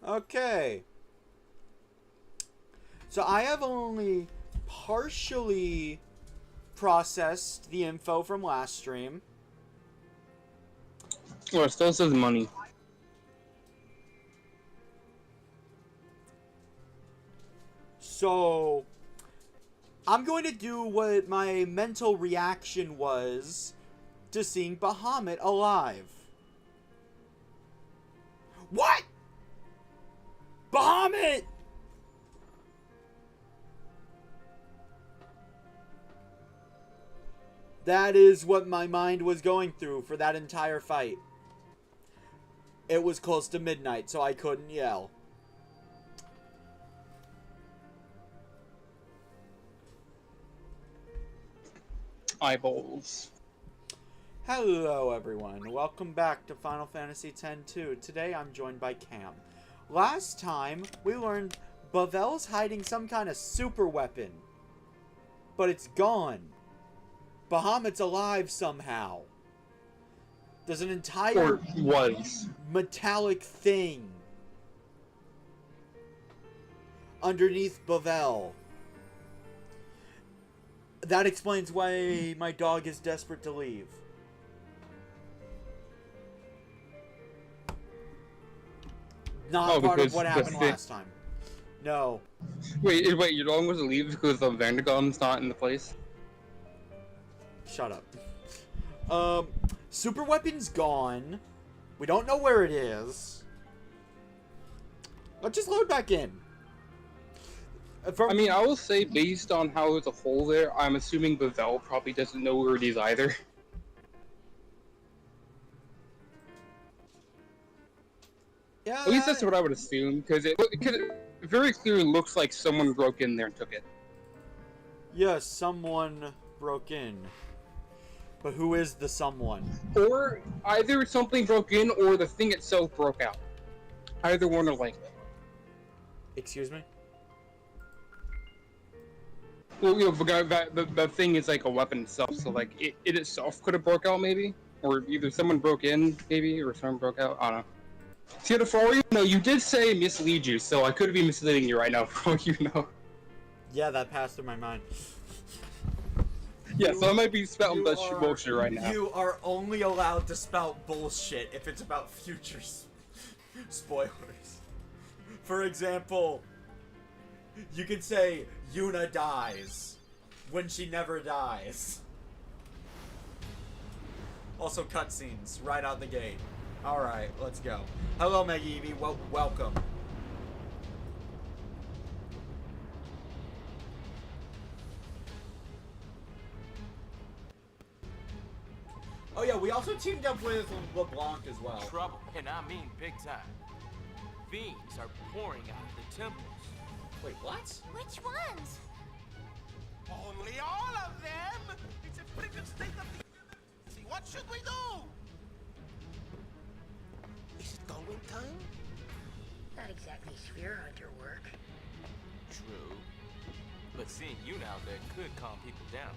Okay. So I have only partially processed the info from last stream. Well, it still says money. So I'm going to do what my mental reaction was to seeing Bahamut alive. What? Bahamut! That is what my mind was going through for that entire fight. It was close to midnight, so I couldn't yell. Eyeballs. Hello everyone, welcome back to Final Fantasy X-2. Today I'm joined by Cam. Last time, we learned Bavel's hiding some kind of super weapon. But it's gone. Bahamut's alive somehow. There's an entire Or was. metallic thing underneath Bavel. That explains why my dog is desperate to leave. Not part of what happened last time. No. Wait, your dog was to leave because the Vandergum's not in the place? Shut up. Super weapon's gone. We don't know where it is. Let's just load back in. I mean, I will say, based on how there's a hole there, I'm assuming Bavel probably doesn't know where it is either. Yeah. At least that's what I would assume, because it very clearly looks like someone broke in there and took it. Yes, someone broke in. But who is the someone? Or either something broke in, or the thing itself broke out. Either one are likely. Excuse me? Well, you know, the thing is like a weapon itself, so like it itself could have broke out maybe, or either someone broke in maybe, or someone broke out. I don't know. See, for you know, you did say mislead you, so I could be misleading you right now, for all you know. Yeah, that passed through my mind. Yeah, so I might be spouting bullshit right now. You are only allowed to spout bullshit if it's about future spoilers. For example, you can say Yuna dies when she never dies. Also cutscenes right out the gate. Alright, let's go. Hello, Maggie Evie. Welcome. Oh yeah, we also teamed up with LeBlanc as well. Trouble, and I mean big time. Fiends are pouring out of the temples. Wait, what? Which ones? Only all of them! It's a freaking state of the... See, what should we do? Is it going time? Not exactly sphere hunter work. True. But seeing Yuna out there could calm people down.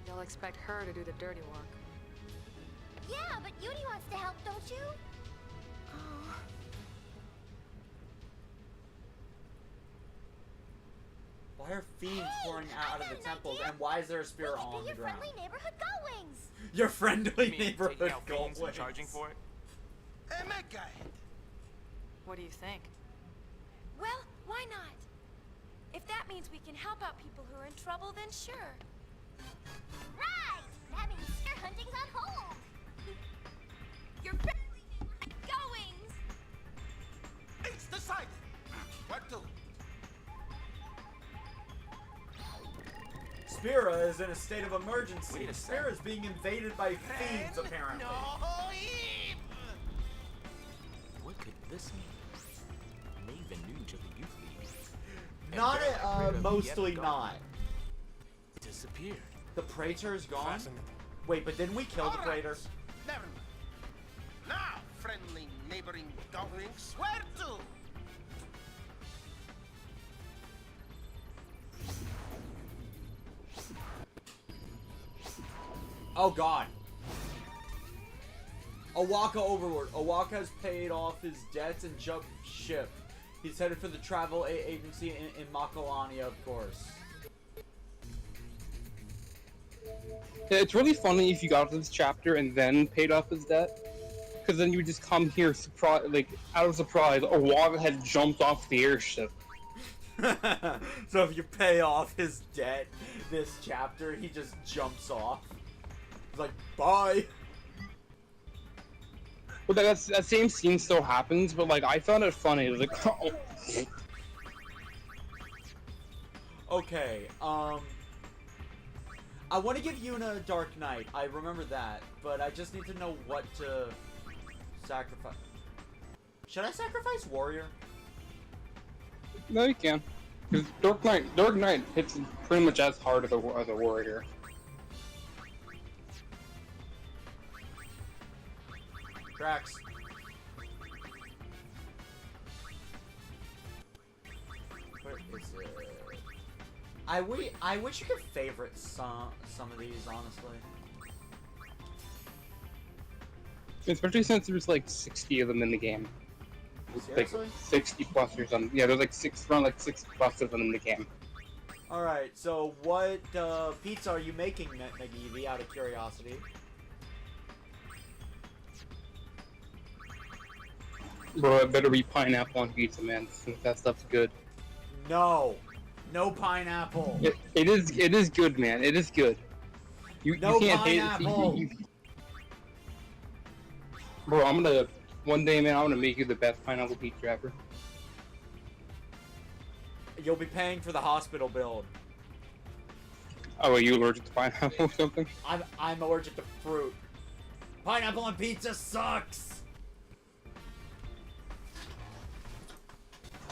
You'll expect her to do the dirty work. Yeah, but Yuni wants to help, don't you? Oh. Why are fiends pouring out of the temples, and why is there a Spira on the ground? Your friendly neighborhood goings. Your friendly You mean neighborhood taking out fiends and goings. charging for it? Hey, Mecca! What do you think? Well, why not? If that means we can help out people who are in trouble, then sure. Right! That means sphere hunting's on hold. Your friendly neighborhood goings. It's decided! Where to? Spira is in a state of emergency. Wait a Spira sec. is being invaded by fiends, apparently. No, Eve! What could this mean? Maven new to the youth league. Not, And they're afraid of mostly yet not. Disappeared. The Praetor's gone? Fascinating. Wait, but didn't we kill the All right. Praetor? Never mind. Now, friendly neighboring goblins, where to? Oh god. Awaka Overboard. Awaka has paid off his debts and jumped ship. He's headed for the travel agency in Makalania, of course. Yeah, it's really funny if you got to this chapter and then paid off his debt. Because then you would just come here, out of surprise, Awaka had jumped off the airship. So if you pay off his debt this chapter, he just jumps off. He's like, bye! But that same scene still happens, but like, I found it funny. It was like, oh. Okay, I want to give Yuna a Dark Knight. I remember that, but I just need to know what to sacrifice. Should I sacrifice Warrior? No, you can. Because Dark Knight hits pretty much as hard as a Warrior. Tracks. Where is it? I wish you could favorite some of these, honestly. Especially since there's like 60 of them in the game. Seriously? Like 60 plus or something. Yeah, there's like around like 60 plus of them in the game. Alright, so what pizza are you making, McGeevee, out of curiosity? Bro, it better be pineapple on pizza, man. That stuff's good. No! No pineapple! It is good, man. It is good. You can't pineapple! hate it. Bro, one day, man, I'm gonna make you the best pineapple pizza ever. You'll be paying for the hospital bill. Oh, are you allergic to pineapple or something? I'm allergic to fruit. Pineapple on pizza sucks!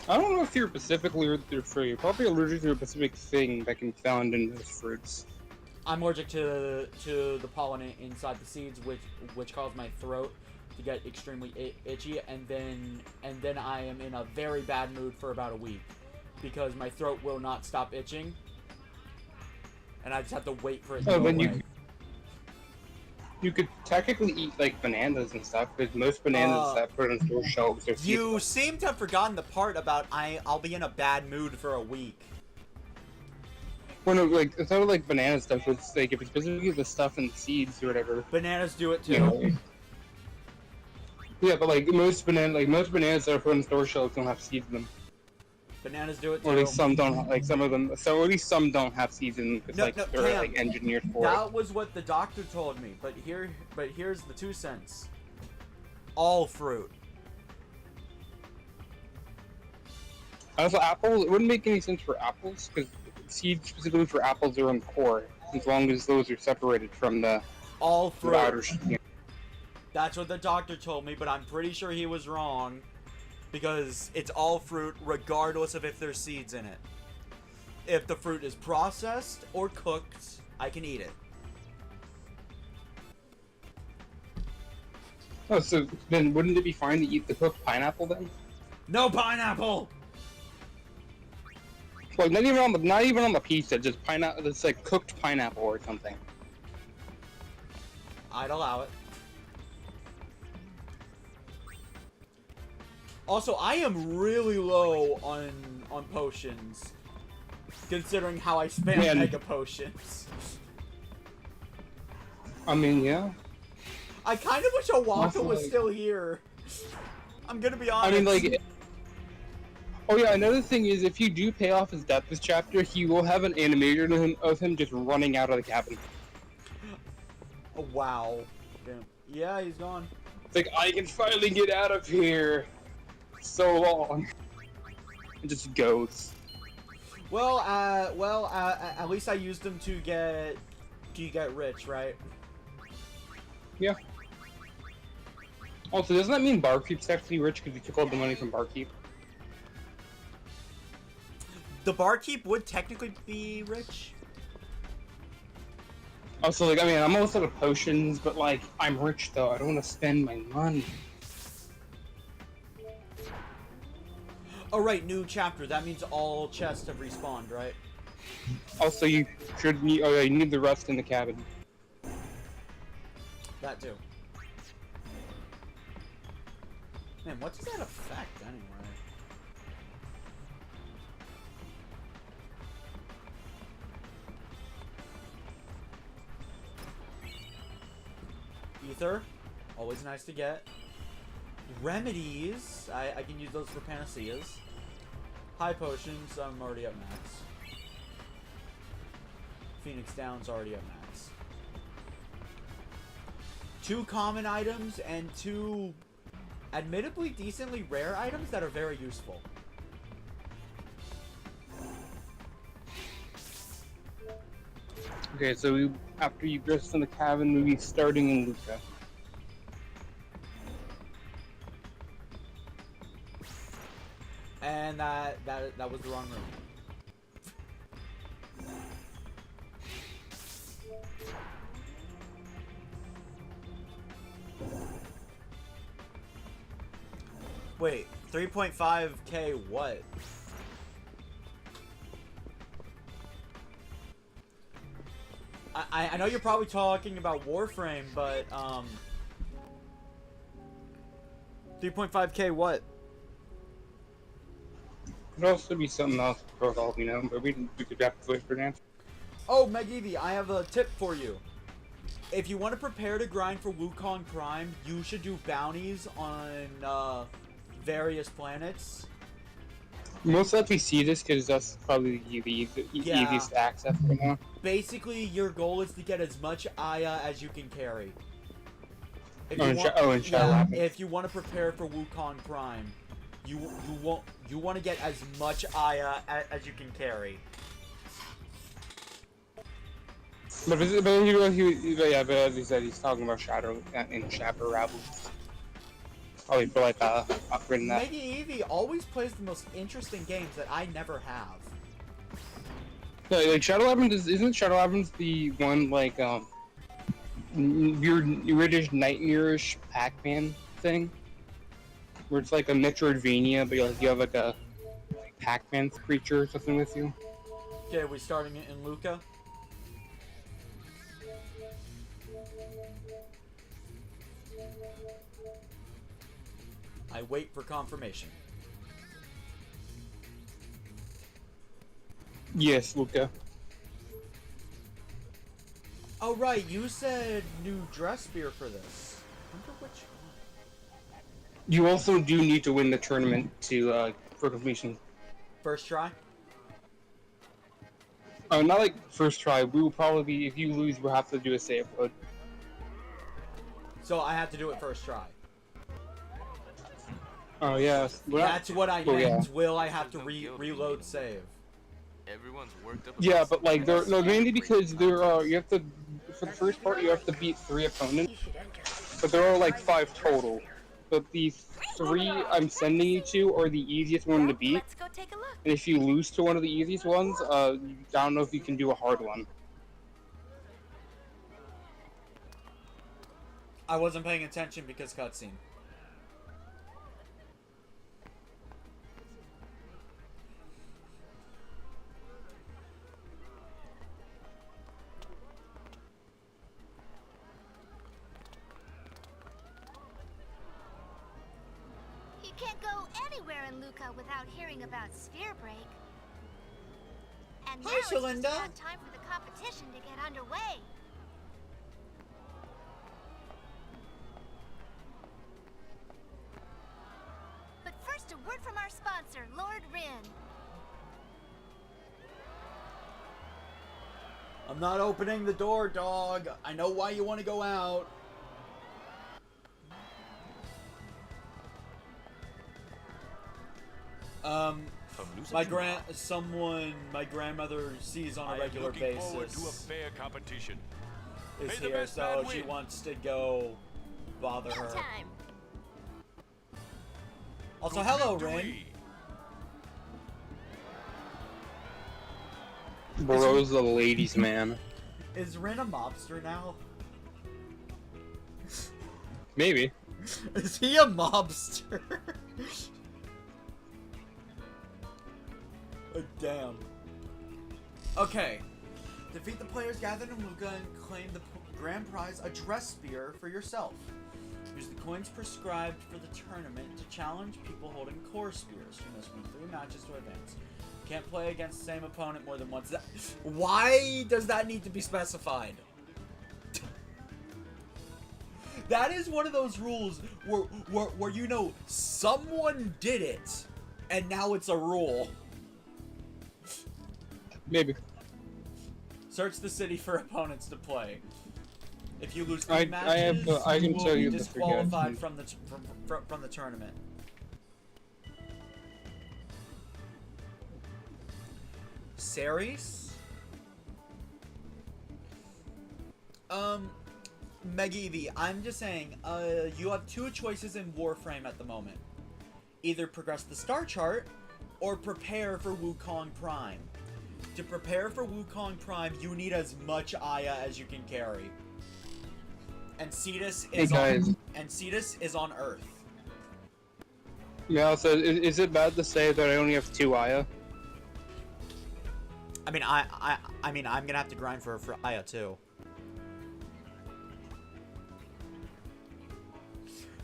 I don't know if you're specifically allergic to fruit. You're probably allergic to a specific thing that can be found in those fruits. I'm allergic to the pollen inside the seeds, which cause my throat to get extremely itchy, and then I am in a very bad mood for about a week because my throat will not stop itching, and I just have to wait for it to go away. You could technically eat like bananas and stuff, because most bananas that put on store shelves are seedless. You seem to have forgotten the part about I'll be in a bad mood for a week. Well, no, like it's not like banana stuff. It's like if it's specifically the stuff in the seeds or whatever. Bananas do it too. You know? Yeah, but like most bananas that are put on store shelves don't have seeds in them. Bananas do it too. Or at least some don't. Like some of them. So at least some don't have seeds in them because they're Cam, like engineered for it. That was what the doctor told me. But here's the 2 cents. All fruit. Also, apples. It wouldn't make any sense for apples because seeds specifically for apples are in the core, as long as those are separated from the all fruit. outer skin. That's what the doctor told me, but I'm pretty sure he was wrong. Because it's all fruit, regardless of if there's seeds in it. If the fruit is processed or cooked, I can eat it. Oh, so then wouldn't it be fine to eat the cooked pineapple then? No pineapple! Like not even on the pizza, just pineapple. It's like cooked pineapple or something. I'd allow it. Also, I am really low on potions, considering how I spam mega potions. I mean, yeah. I kind of wish Awaka was still here. I'm gonna be honest. I mean, like... Oh yeah, another thing is, if you do pay off his debt this chapter, he will have an animation of him just running out of the cabin. Oh, wow. Damn. Yeah, he's gone. It's like, I can finally get out of here. So long. It just goes. Well, at least I used them to get rich, right? Yeah. Also, doesn't that mean Barkeep's actually rich because he took all the money from Barkeep? The Barkeep would technically be rich. Also, like, I mean, I'm almost out of potions, but like, I'm rich though. I don't want to spend my money. Oh right, new chapter. That means all chests have respawned, right? Also, you should need. Oh yeah, you need the rest in the cabin. That too. Man, what does that affect anyway? Ether, always nice to get. Remedies, I can use those for panaceas. High potions, I'm already at max. Phoenix Down's already at max. 2 common items and 2 admittedly decently rare items that are very useful. Okay, so after you dress in the cabin, we'll be starting in Luca. And that was the wrong room. Wait, 3.5k what? I know you're probably talking about Warframe, but 3.5k what? Could also be something else for all we know, but we could have to wait for an answer. Oh, Megivi, I have a tip for you. If you want to prepare to grind for Wukong Prime, you should do bounties on various planets. Most likely see this because that's probably the easiest access right now. Basically, your goal is to get as much Aya as you can carry. If And Shadow Rapids. if you want to prepare for Wukong Prime, you want to get as much Aya as you can carry. But as he said, he's talking about Shadow and Shadow Rapids. Probably for like upgrading that. Meggy Eevee always plays the most interesting games that I never have. Yeah, like Shadow Rapids isn't Shadow Rapids the one like weirdish nightmarish Pac-Man thing? Where it's like a Metroidvania, but you have like a Pac-Man creature or something with you. Okay, are we starting it in Luca? I wait for confirmation. Yes, Luca. Oh right, you said new dress spear for this. I wonder which one. You also do need to win the tournament to for completion. First try? Not like first try. We will probably, if you lose, we'll have to do a save load. So I have to do it first try. Oh yeah. That's what I meant. Yeah. Will I have to reload save? Everyone's worked up. Yeah, but like mainly because there are you have to for the first part you have to beat 3 opponents, but there are like 5 total. But the 3 I'm sending you to are the easiest one to beat. Let's go take a look. And if you lose to one of the easiest ones, I don't know if you can do a hard one. I wasn't paying attention because cutscene. You can't go anywhere in Luca without hearing about Sphere Break. And Hi, now it's just Shalinda. about time for the competition to get underway. But first, a word from our sponsor, Lord Rin. I'm not opening the door, dog. I know why you want to go out. My grandmother sees on a regular Forward to a basis fair competition. is May the here, best so man she win. wants to go bother her. Time. Also, Good hello, victory. Rin. Bro's the ladies' man. Is Rin a mobster now? Maybe. Is he a mobster? Oh, damn. Okay. Defeat the players gathered in Luca and claim the grand prize, a dress spear, for yourself. Use the coins prescribed for the tournament to challenge people holding core spears. You must win 3 matches to advance. Can't play against the same opponent more than once. Why does that need to be specified? That is one of those rules where you know someone did it, and now it's a rule. Maybe. Search the city for opponents to play. If you lose 3 matches, I can you will show be you the disqualified figures. from the tournament. Ceres? Mega Eevee, I'm just saying, you have 2 choices in Warframe at the moment. Either progress the star chart, or prepare for Wukong Prime. To prepare for Wukong Prime, you need as much Aya as you can carry. And Tidus is on Earth. Yeah, so is it bad to say that I only have 2 Aya? I mean, I mean, I'm gonna have to grind for Aya too.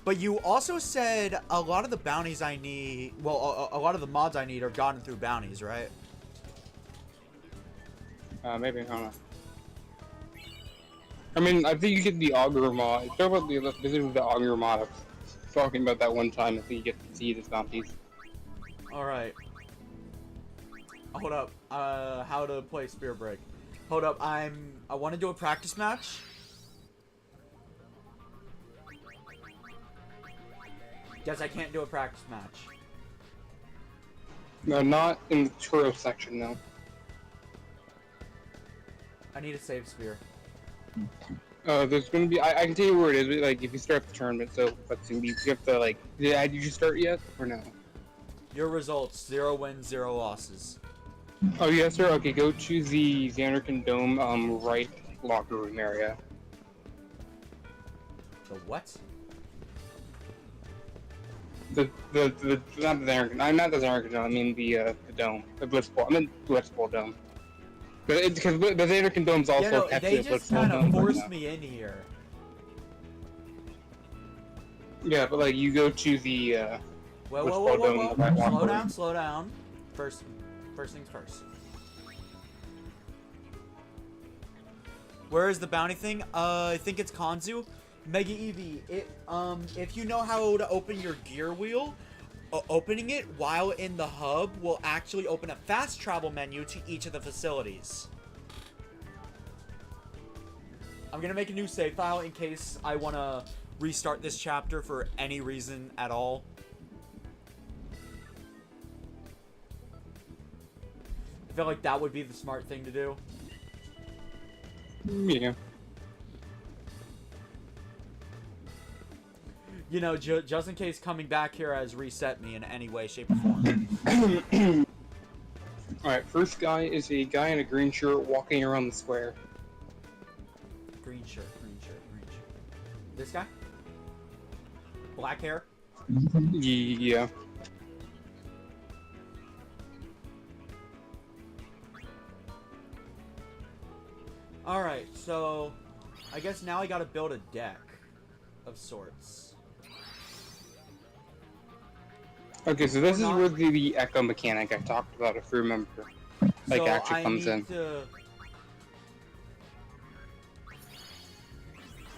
But you also said a lot of the bounties I need, well, a lot of the mods I need are gotten through bounties, right? Maybe, I don't know. I mean, I think you get the Augur mod. Talk about the Augur mod. I was talking about that one time. I think you get to see the bounties. Alright. Hold up. How to play Spear Break. Hold up, I want to do a practice match. Guess I can't do a practice match. No, not in the Turo section, no. I need a save spear. There's gonna be. I can tell you where it is. Like, if you start the tournament, so let's see. You have to like. Did you start yet or no? Your results: 0 wins, 0 losses. Oh yes, sir. Okay, go to the Xanarkin Dome, right locker room area. The what? The not the Xanarkin. I'm not the Xanarkin Dome. I mean the dome, the Blitzball. I mean Blitzball Dome. But because the Xanarkin Dome's also Yeah, no, actually they a just Blitzball kind Dome. of but forced no. me in here. Yeah, but like you go to the Whoa, Blitzball Dome in the right locker Slow room. down, slow down. First things first. Where is the bounty thing? I think it's Kanzu. Mega Eevee, if you know how to open your gear wheel, opening it while in the hub will actually open a fast travel menu to each of the facilities. I'm gonna make a new save file in case I want to restart this chapter for any reason at all. I feel like that would be the smart thing to do. Yeah. You know, just in case coming back here has reset me in any way, shape, or form. Alright, first guy is a guy in a green shirt walking around the square. Green shirt, green shirt, green shirt. This guy? Black hair? Yeah. Alright, so I guess now I gotta build a deck of sorts. Okay, so this is where the echo mechanic I talked about, if you remember, like So actually I comes need in. to...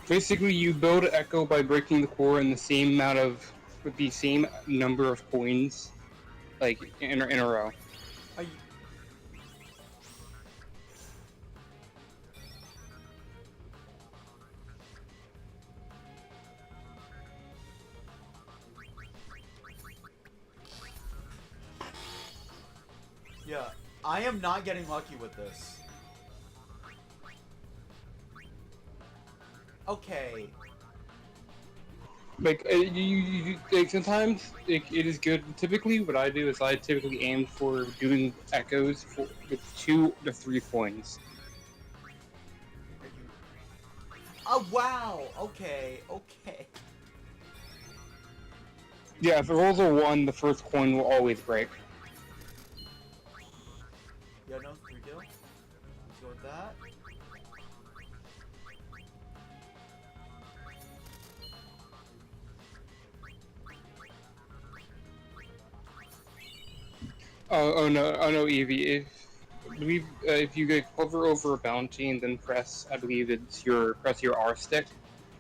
Basically, you build an echo by breaking the core in the same amount of, with the same number of coins, like in a row. Are you... Yeah, I am not getting lucky with this. Okay. Like, like sometimes it is good. Typically, what I do is I typically aim for doing echoes with 2 to 3 coins. Oh, wow. Okay, okay. Yeah, if it rolls a 1, the first coin will always break. Yeah, no, 3 kill. Let's go with that. Oh no, Evie. If you hover over a bounty and then press, I believe press your R stick,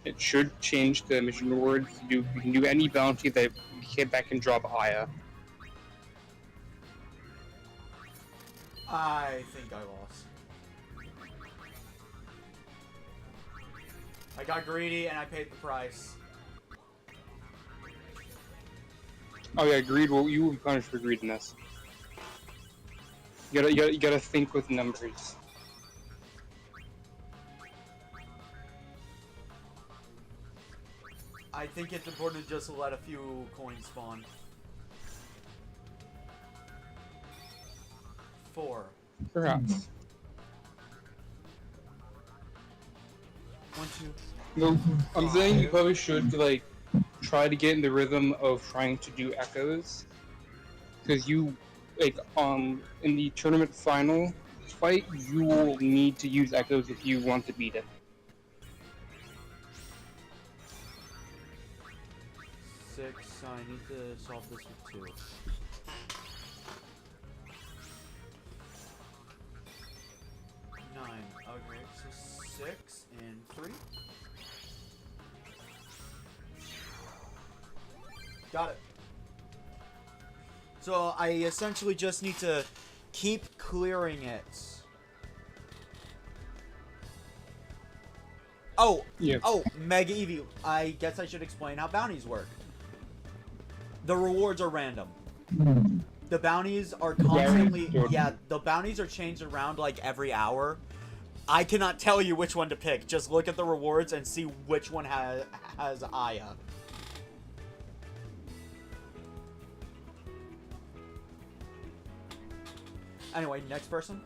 it should change the mission rewards. You can do any bounty that can drop Aya. I think I lost. I got greedy and I paid the price. Oh yeah, greed. Well, you will be punished for greediness. You gotta think with numbers. I think it's important to just let a few coins spawn. 4. Perhaps. 1, 2. No, I'm saying you probably should like try to get in the rhythm of trying to do echoes, because you in the tournament final fight you will need to use echoes if you want to beat it. 6. I need to solve this with 2. 9. Okay, so 6 and 3. Got it. So I essentially just need to keep clearing it. Oh! Yeah. Oh, Mega Eevee. I guess I should explain how bounties work. The rewards are random. The bounties are constantly... Yeah, the bounties are changed around like every hour. I cannot tell you which one to pick. Just look at the rewards and see which one has Aya. Anyway, next person.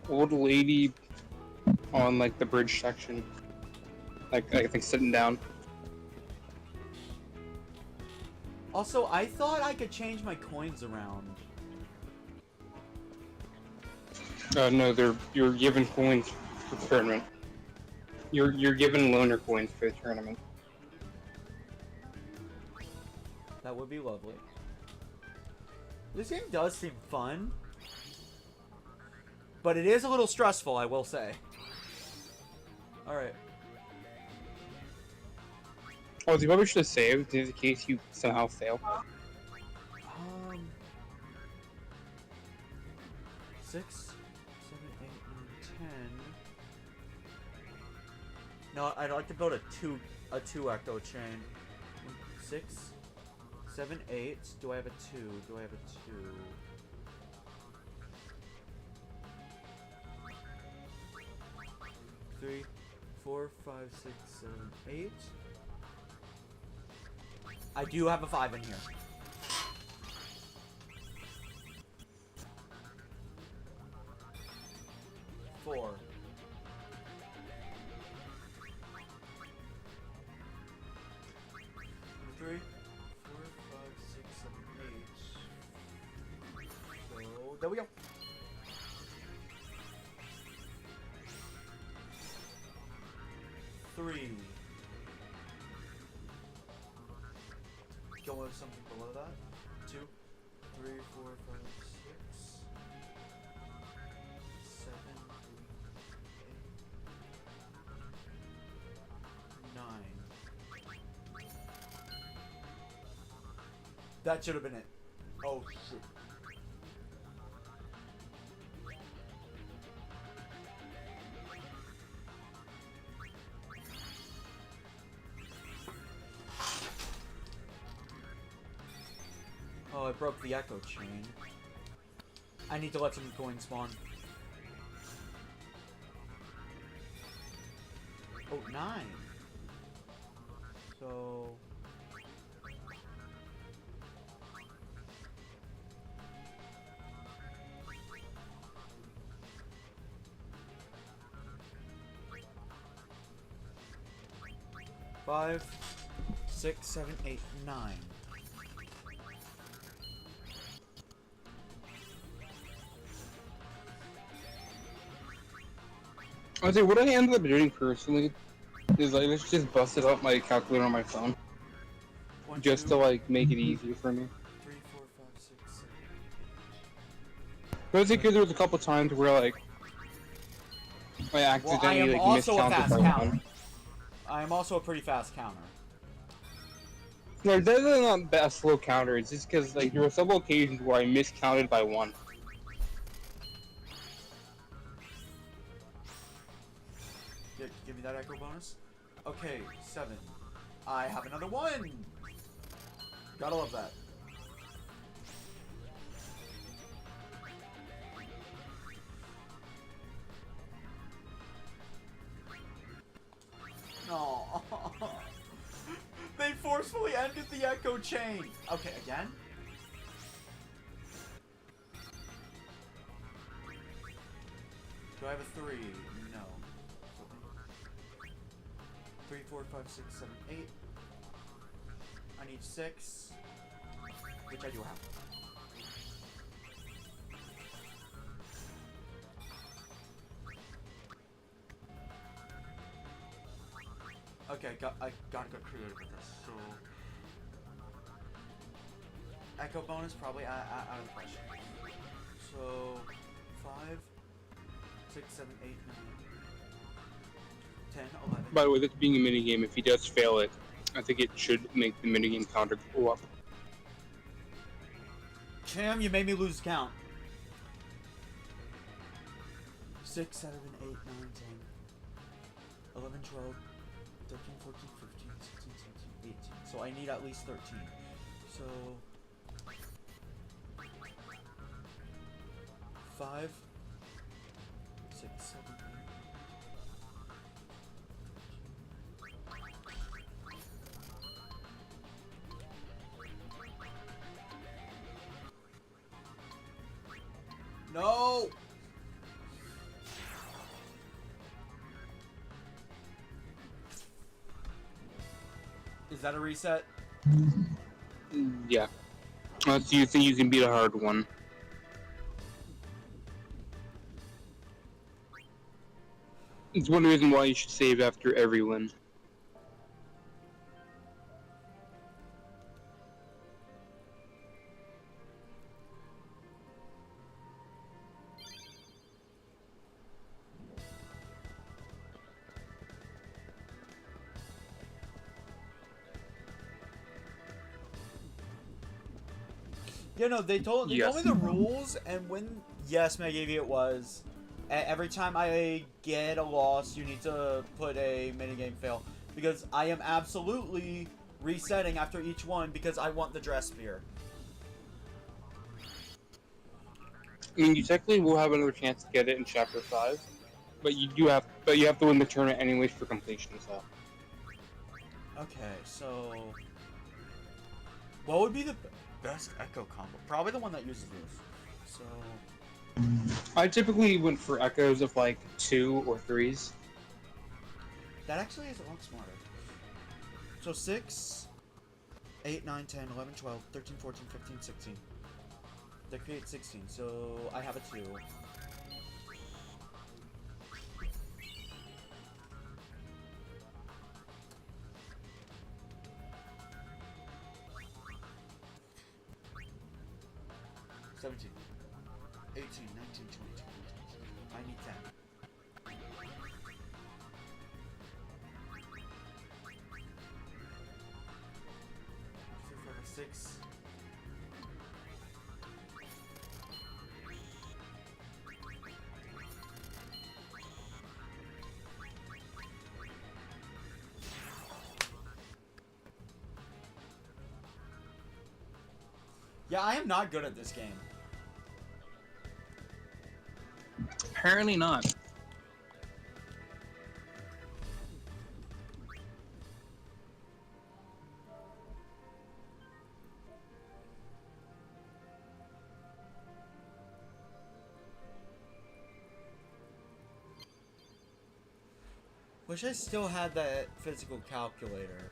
Old lady on like the bridge section, like I think sitting down. Also, I thought I could change my coins around. No, you're given coins for the tournament. You're given loaner coins for the tournament. That would be lovely. This game does seem fun, but it is a little stressful, I will say. Alright. Oh, you probably should have saved in case you somehow fail. 6, 7, 8, 9, 10. No, I'd like to build a two echo chain. 6, 7, 8. Do I have a 2? Do I have a 2? 3, 4, 5, 6, 7, 8. I do have a 5 in here. 4. 3, 4, 5, 6, 7, 8. So there we go. Three. Go with something below that. 2, 3, 4, 5, 6, 7, 8, 9. That should have been it. Oh shoot. Oh, I broke the echo chain. I need to let some coins spawn. Oh, 9. So... Five, 6, 7, 8, 9. I say what I ended up doing personally is I just busted out my calculator on my phone. 1, just 2, to like make it easier for me. 3, 4, 5, 6, 7. But I think there was a couple times where like I Well, I accidentally am like also a miscounted fast by counter. one. I am also a pretty fast counter. No, that's not a slow counter. It's just because like there were several occasions where I miscounted by one. Give me that echo bonus. Okay, 7. I have another 1. Gotta love that. No. They forcefully ended the echo chain. Okay, again. Do I have a 3? No. 3, 4, 5, 6, 7, 8. I need 6, which I do have. Okay, I gotta get creative with this. So, echo bonus probably out of the question. So, 5, 6, 7, 8, 9, 10, 11. By the way, this being a minigame, if he does fail it, I think it should make the minigame counter go up. Cam, you made me lose count. 6, 7, 8, 9, 10, 11, 12, 13, 14, 15, 16, 17, 18. So I need at least 13. So 5, 6, 7, 8. No! Is that a reset? Yeah. So you think you can beat a hard one? It's one reason why you should save after every win. You know, they told me Yes. the rules, and when maybe it was. Every time I get a loss, you need to put a minigame fail, because I am absolutely resetting after each one because I want the dress spear. I mean, you technically will have another chance to get it in Chapter 5, but you have to win the tournament anyways for completion. So. Okay, so what would be the best echo combo? Probably the one that uses this. So I typically went for echoes of like 2 or 3s. that actually is a lot smarter. So 6, 8, 9, 10, 11, 12, 13, 14, 15, 16. That creates 16, so I have a 2. $17, 18, 19, 20, 21, 22. I need 10. Six. Yeah, I am not good at this game. Apparently not. Wish I still had that physical calculator.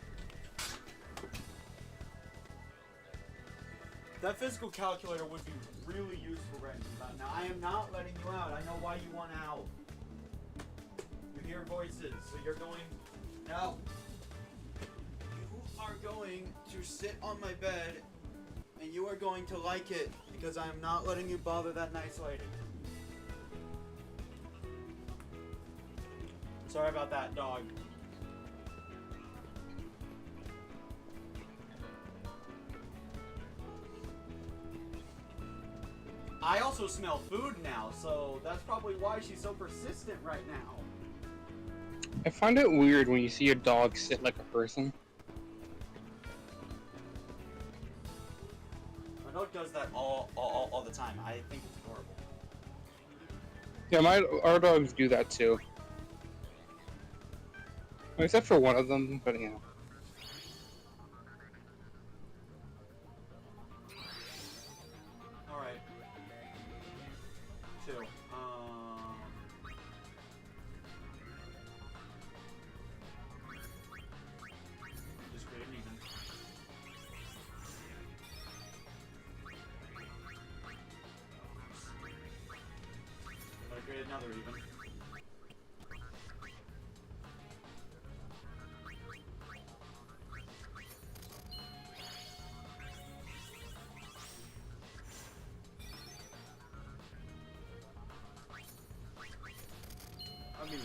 That physical calculator would be really useful right now. Now, I am not letting you out. I know why you want out. You hear voices, so you're going, no. You are going to sit on my bed, and you are going to like it, because I am not letting you bother that nice lady. Sorry about that, dog. I also smell food now, so that's probably why she's so persistent right now. I find it weird when you see a dog sit like a person. My dog does that all the time. I think it's horrible. Yeah, our dogs do that too. Except for one of them, but you know. Alright. 2. Just create an even. Gotta create another even. I mean,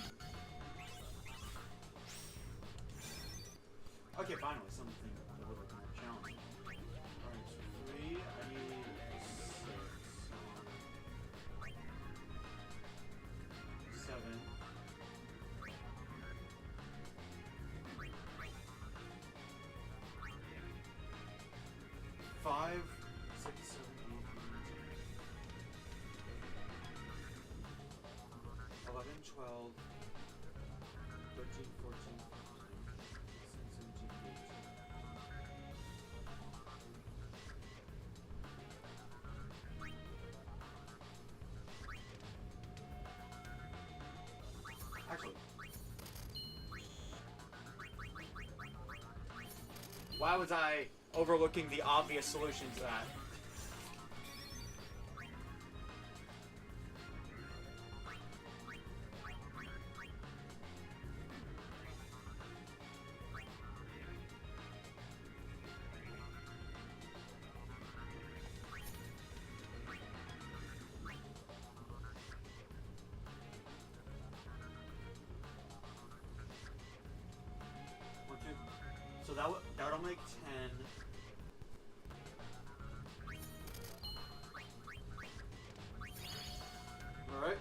okay, finally, something a little kind of challenging. Alright, so 3, I need 6, 7, 5, 6, 7, 8, 11, 12, 13, 14, 16, 17, 18. Actually, why was I overlooking the obvious solution to that? So that'll make 10. All right.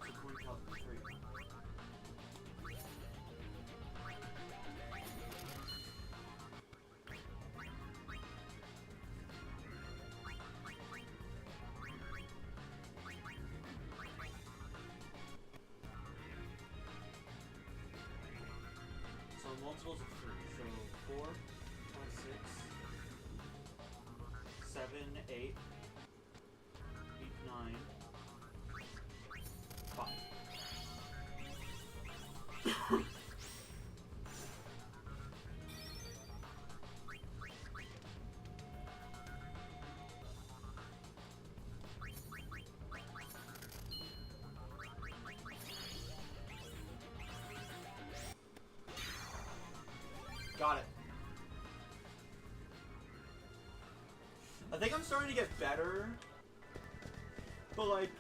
So coin count 3. So multiples of 3. So 4, 5, 6, 7, 8, 8, 9, 5. Got it. I think I'm starting to get better. But like,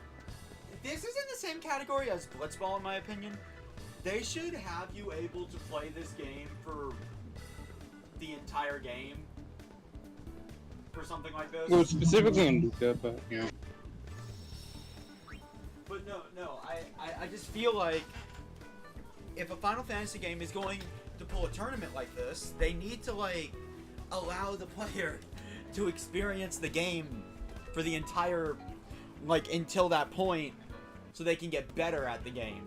this is in the same category as Blitzball in my opinion. They should have you able to play this game for the entire game. For something like this. Well, specifically in Luca, but you know. But no, I just feel like if a Final Fantasy game is going to pull a tournament like this, they need to like allow the player to experience the game for the entire, like, until that point, so they can get better at the game.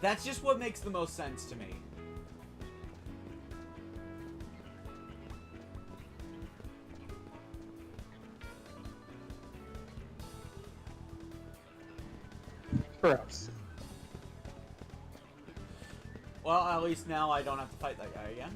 That's just what makes the most sense to me. Perhaps. Well, at least now I don't have to fight that guy again.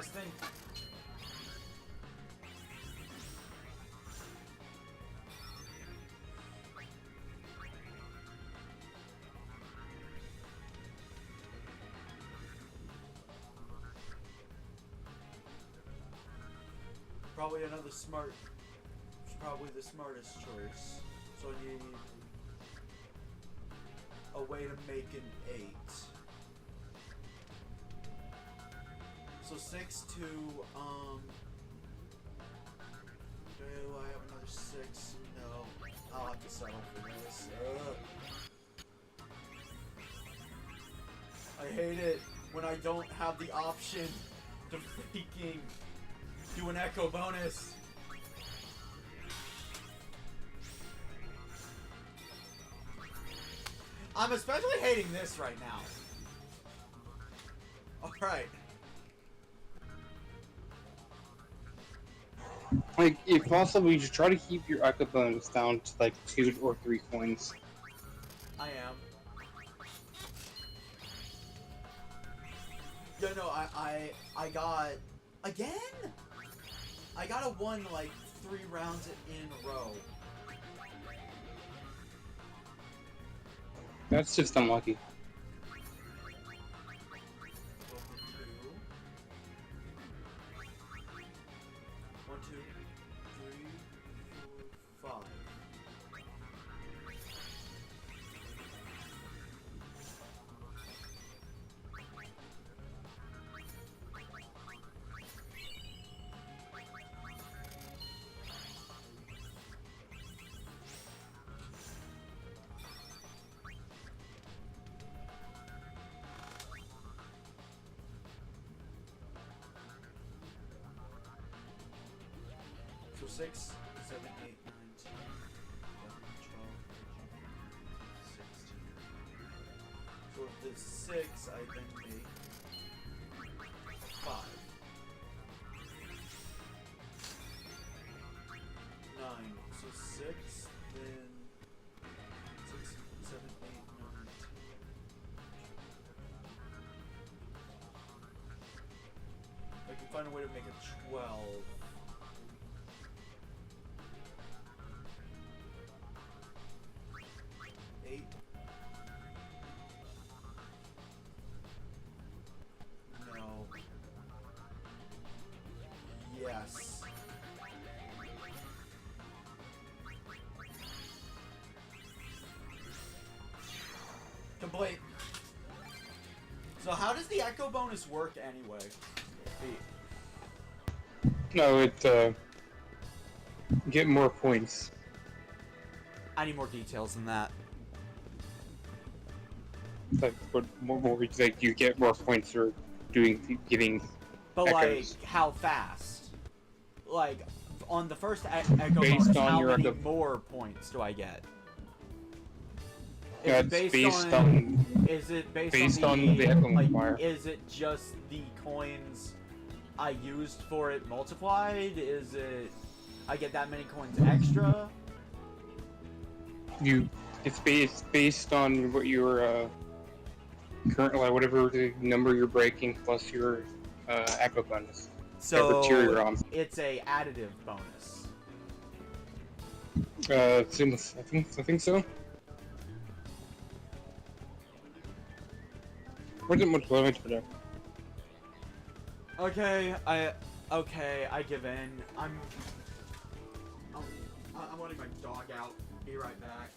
best thing. Probably another smart. Probably the smartest choice. So I need a way to make an 8. So 6 to, do I have another 6? No. I'll have to settle for this. I hate it when I don't have the option to freaking do an echo bonus. I'm especially hating this right now. Alright. Like, if possible, you should try to keep your echo bonus down to like 2 or 3 coins. I am. Yeah, no, I got again. I got a 1 like 3 rounds in a row. That's just unlucky. 1, 2, 3, 4, 5. So 6, 7, 8, 9, 10, 11, 12, 13, 16. So with the 6, I then make 5. 9. So 6, then 6, 7, 8, 9, 10. I can find a way to make it 12. 8. No. Yes. Complete. So how does the echo bonus work anyway? No, get more points. I need more details than that. Like, what more like you get more points for giving. But echoes. like, how fast? Like, on the first echo Based bonus, on how your many echo- more points do I get? Is Yeah, it it's based on. Is it based on on the echo like, multiplier. is it just the coins I used for it multiplied? Is it I get that many coins extra? It's based on what your current, like, whatever the number you're breaking plus your echo bonus. Whatever tier you're So on. it's a additive bonus. I think so. Where's it much damage for that? Okay, I give in. I'm letting my dog out. Be right back.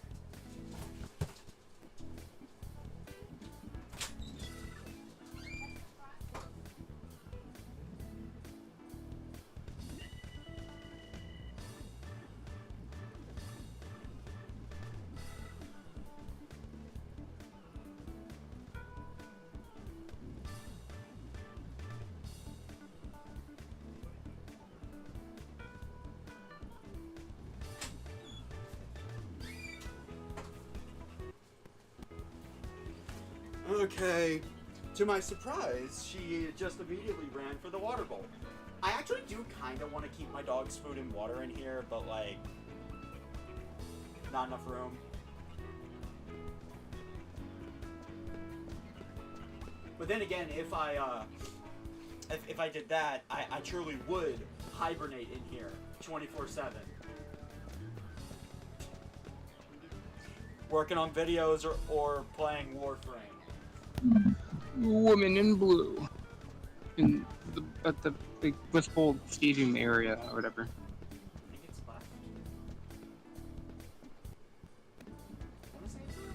Okay. To my surprise, she just immediately ran for the water bowl. I actually do kind of want to keep my dog's food and water in here, but like, not enough room. But then again, if I if I did that, I truly would hibernate in here 24/7. Working on videos or playing Warframe. Woman in blue. At the big Blissbowl stadium area or whatever. I think it's black. Wanna say it's blue?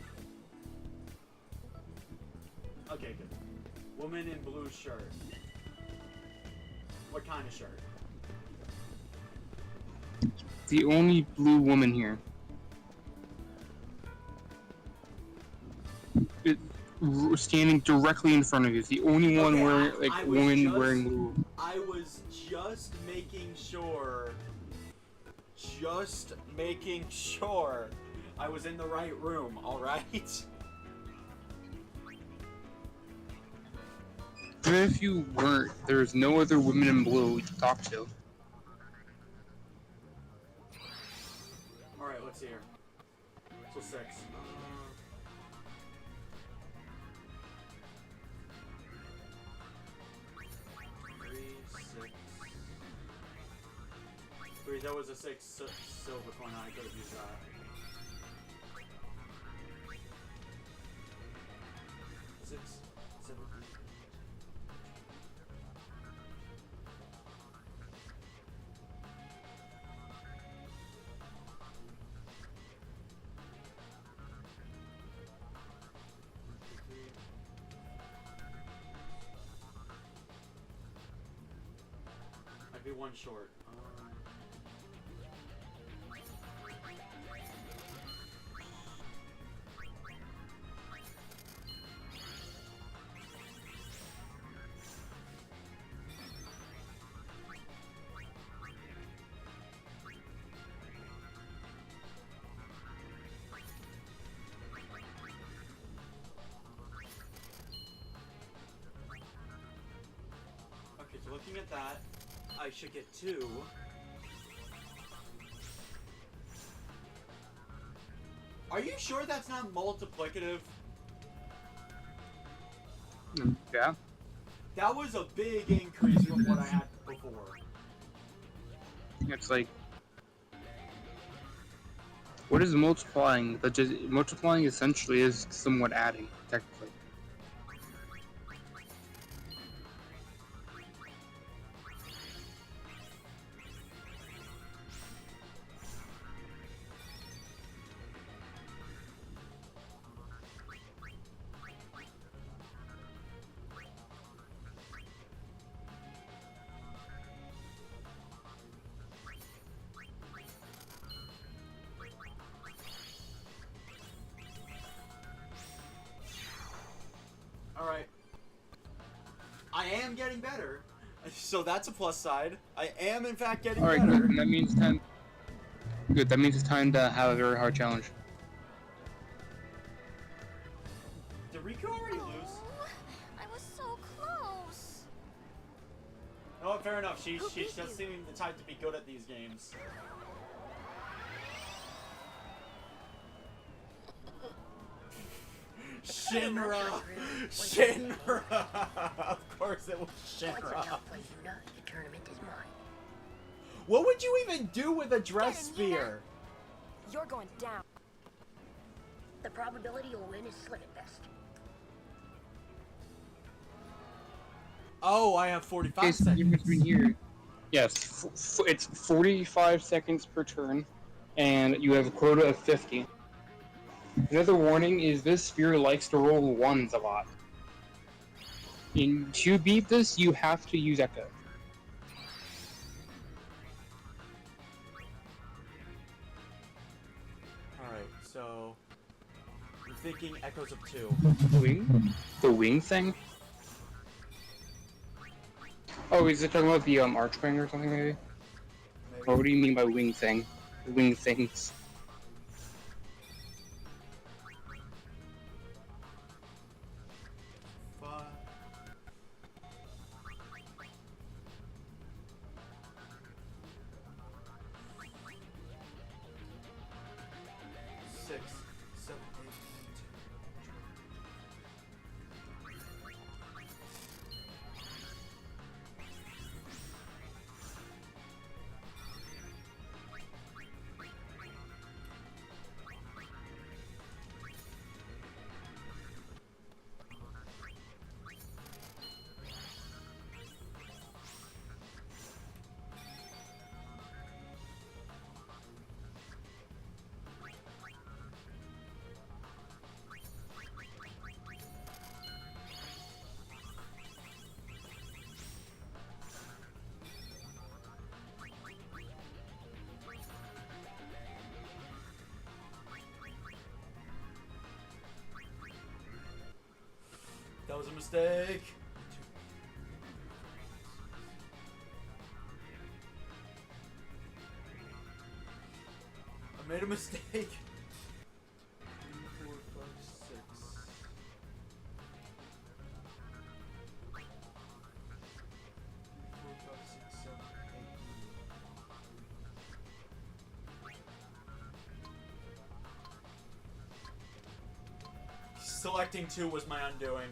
Okay, good. Woman in blue shirt. What kind of shirt? The only blue woman here. Standing directly in front of you. It's the only one wearing, like, woman wearing blue. I was just making sure. Just making sure I was in the right room, alright? Even if you weren't, there's no other women in blue to talk to. Alright, let's see here. So 6. 3, that was a 6 silver coin. I could have used that. 6, 7. I'd be 1 short. Okay, so looking at that, I should get 2. Are you sure that's not multiplicative? Yeah. That was a big increase from what I had before. It's like, what is multiplying? That just multiplying essentially is somewhat adding, technically. Alright. I am getting better. So that's a plus side. I am in fact getting Alright, better. good. That means time. Good. That means it's time to have a very hard challenge. Did Riku already lose? I was so close. Oh, fair enough. She beat does you? seem the type to be good at these games. Shinra! Shinra! Of course it was Shinra. The tournament is mine. What would you even do with a dress spear? You're going down. The probability you'll win is slim at best. Oh, I have 45 Okay, so the difference seconds. between here. Yes, it's 45 seconds per turn, and you have a quota of 50. Another warning is this Spira likes to roll 1s a lot. And to beat this, you have to use Echo. Alright, so I'm thinking echoes of 2. The wing? The wing thing? Oh, is it talking about the Archwing or something maybe? Or what do you mean by wing thing? Wing things. Five. 6, 7, 8, 9, 10. mistake. I made a mistake. 3, 4, 5, 6. Selecting 2 was my undoing.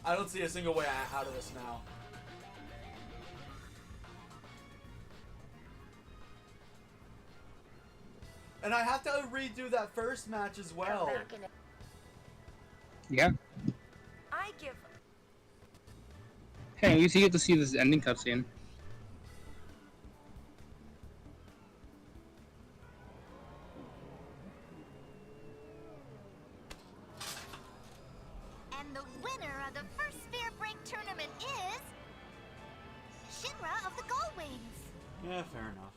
I don't see a single way out of this now. And I have to redo that first match as well. Yeah. I give. Hey, at least you get to see this ending cutscene. And the winner of the first Spear Break tournament is Shinra of the Gullwings. Yeah, fair enough.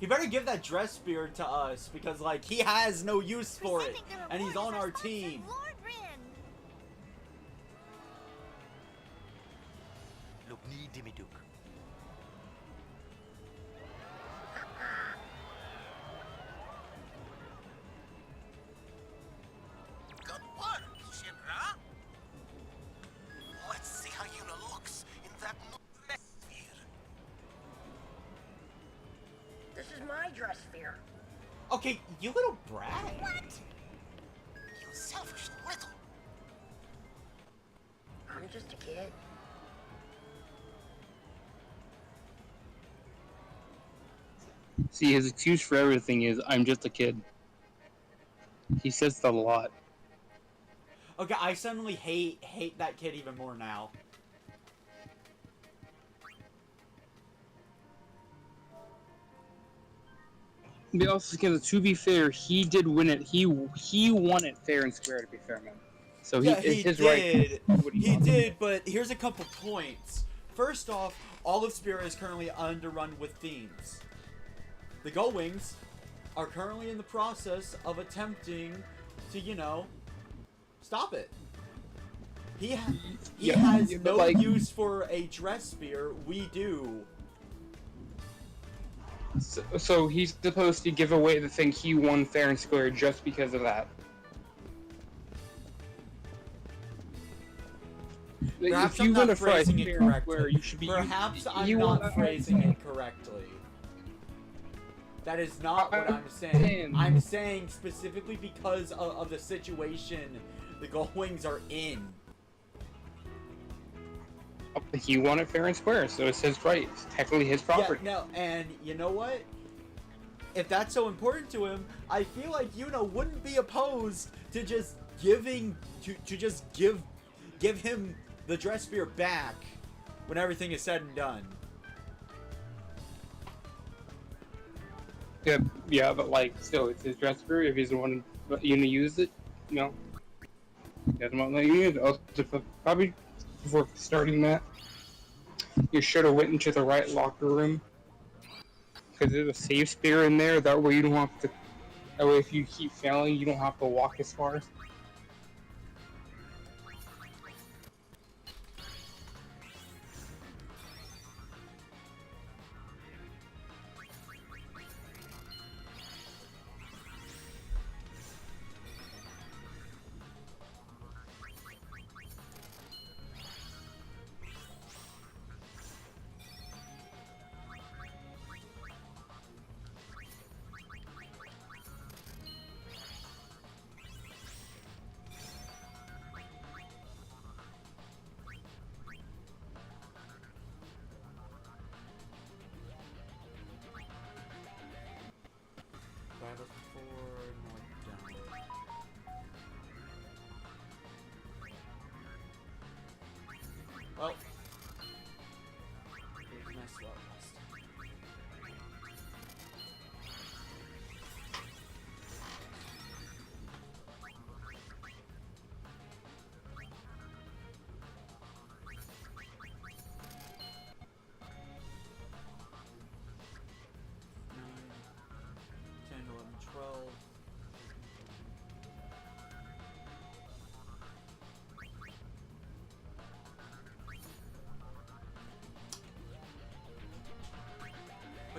You better give that dress spear to us, because, like, he has no use for it, and he's on our team. Lord Rin. Look, ni Dimiduk. Good work, Shinra. Let's see how Yuna looks in that new dress sphere. This is my dress sphere. Okay, you little brat. What? You selfish little. I'm just a kid. See, his excuse for everything is, I'm just a kid. He says that a lot. Okay, I suddenly hate that kid even more now. But also, to be fair, he did win it. He won it fair and square, to be fair, man. So Yeah, it's he his did. right. What He wants. did, but here's a couple points. First off, all of Spira is currently underrun with themes. The Gullwings are currently in the process of attempting to, you know, stop it. He has but no like- use for a dress spear. We do. So he's supposed to give away the thing he won fair and square just because of that. Perhaps If you I'm win not a prize phrasing it fair and square, correctly. you should be. Perhaps I'm you not won- phrasing it correctly. That is not what I'm saying. understand. I'm saying specifically because of the situation the Gullwings are in. He won it fair and square, so it's his right. It's technically his property. Yeah, no, and you know what? If that's so important to him, I feel like Yuna wouldn't be opposed to just giving give him the dress spear back when everything is said and done. Yeah, but like, still, it's his dress spear. If he's the one gonna use it, you know, he doesn't want to let you use it. Also, probably before starting that, you should have went into the right locker room, because there's a save spear in there. That way you don't have to. That way, if you keep failing, you don't have to walk as far.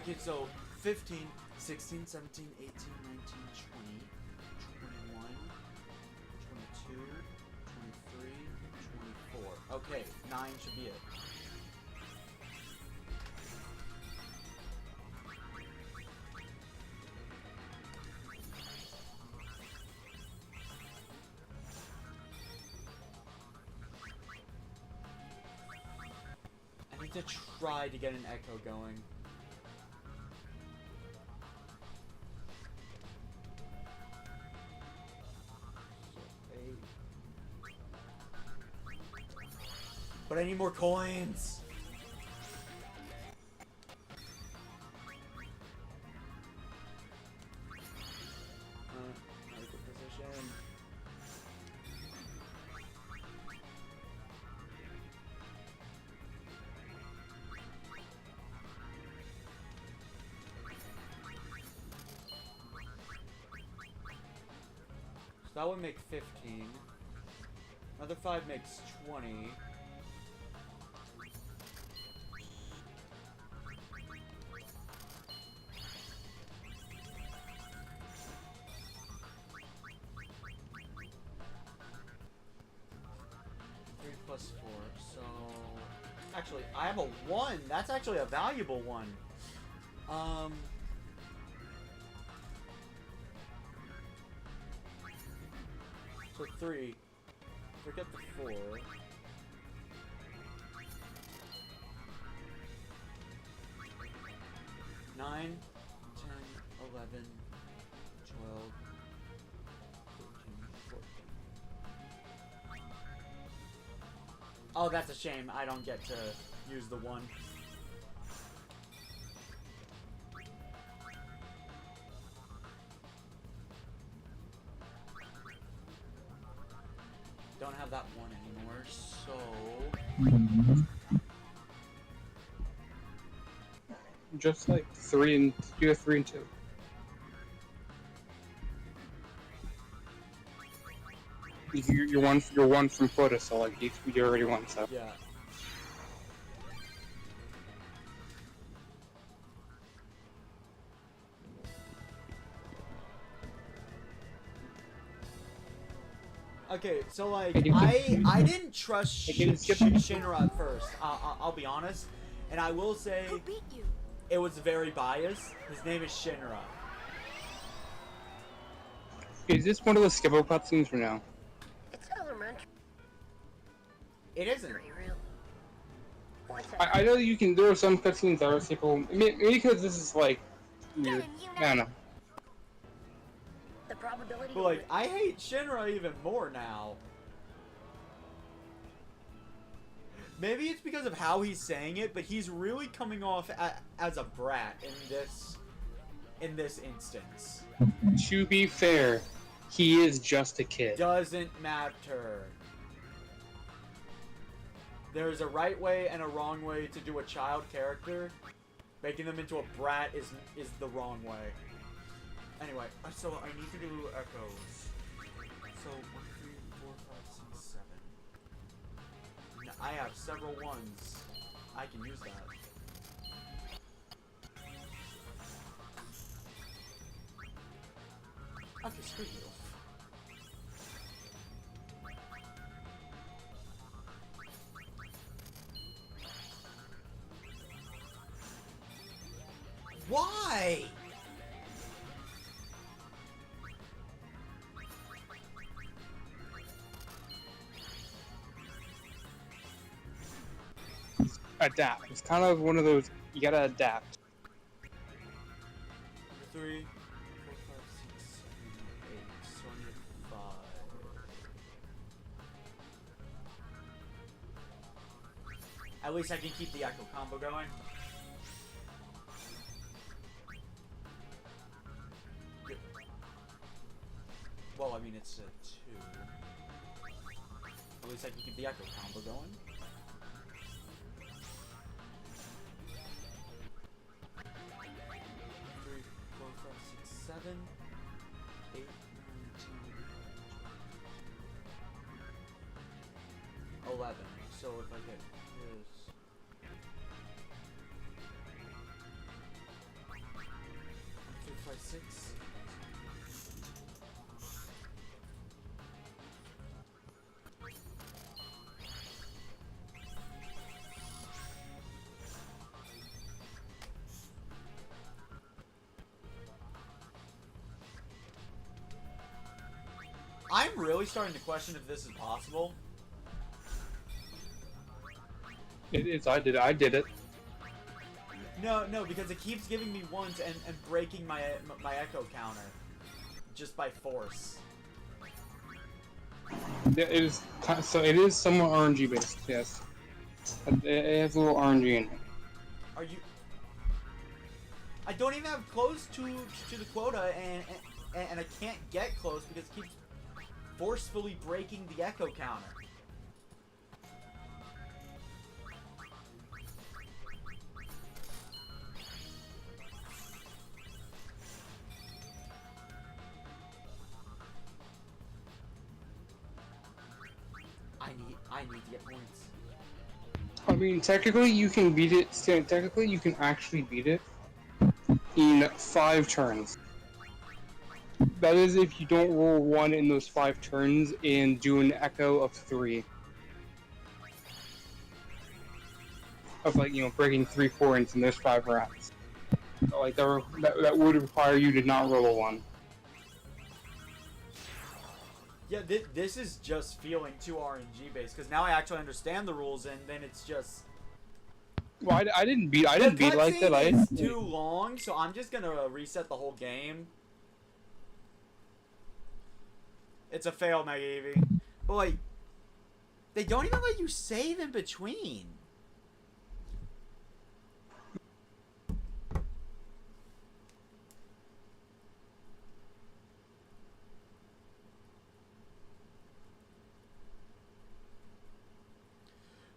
Okay, so 15, 16, 17, 18, 19, 20, 21, 22, 23, 24. Okay, 9 should be it. I need to try to get an echo going. But I need more coins. Not a good position. So that would make 15. Another 5 makes 20. Plus 4, so actually I have a 1. That's actually a valuable one. So 3. Forget the 4. 9, 10, 11, 12, 13, 14. Oh, that's a shame. I don't get to use the 1. Don't have that 1 anymore, so... Just like 3 and... do a 3 and 2. You're one from quota, so like you already won, so. Yeah. Okay, so like I didn't trust Shinra at first. I'll be honest, and I will say Who beat you? it was very biased. His name is Shinra. Is this one of the skippo cutscenes for now? It's elementary. It isn't. Real. What's I know that you can. There are some cutscenes that are skippable. Maybe because this is like weird. I don't know. The probability. But like, I hate Shinra even more now. Maybe it's because of how he's saying it, but he's really coming off as a brat in this instance. To be fair, he is just a kid. Doesn't matter. There's a right way and a wrong way to do a child character. Making them into a brat is the wrong way. Anyway, so I need to do echoes. So 1, 3, 4, 5, 6, 7. I have several 1s. I can use that. Okay, screw you. Why? Adapt. It's kind of one of those, you gotta adapt. 3, 4, 5, 6, 7, 8. So I need 5. At least I can keep the echo combo going. Yep. Well, I mean, it's a 2. At least I can keep the echo combo going. 7, 8, 9, 10, 11. So if I get this, 6. I'm really starting to question if this is possible. It is. I did it. No, because it keeps giving me ones and breaking my echo counter just by force. Yeah, it is. So it is somewhat RNG based. Yes. It has a little RNG in it. Are you? I don't even have close to the quota, and I can't get close because it keeps forcefully breaking the echo counter. I need to get points. I mean, technically you can beat it. Technically, you can actually beat it in 5 turns. That is if you don't roll 1 in those 5 turns and do an echo of 3. Of like, you know, breaking 3 points in those 5 rounds. So, like that would require you to not roll a 1. Yeah, this is just feeling too RNG based because now I actually understand the rules, and then it's just. Well, I didn't beat like that. It's too long, so I'm just gonna reset the whole game. It's a fail, Mega Eevee. But like, they don't even let you save in between.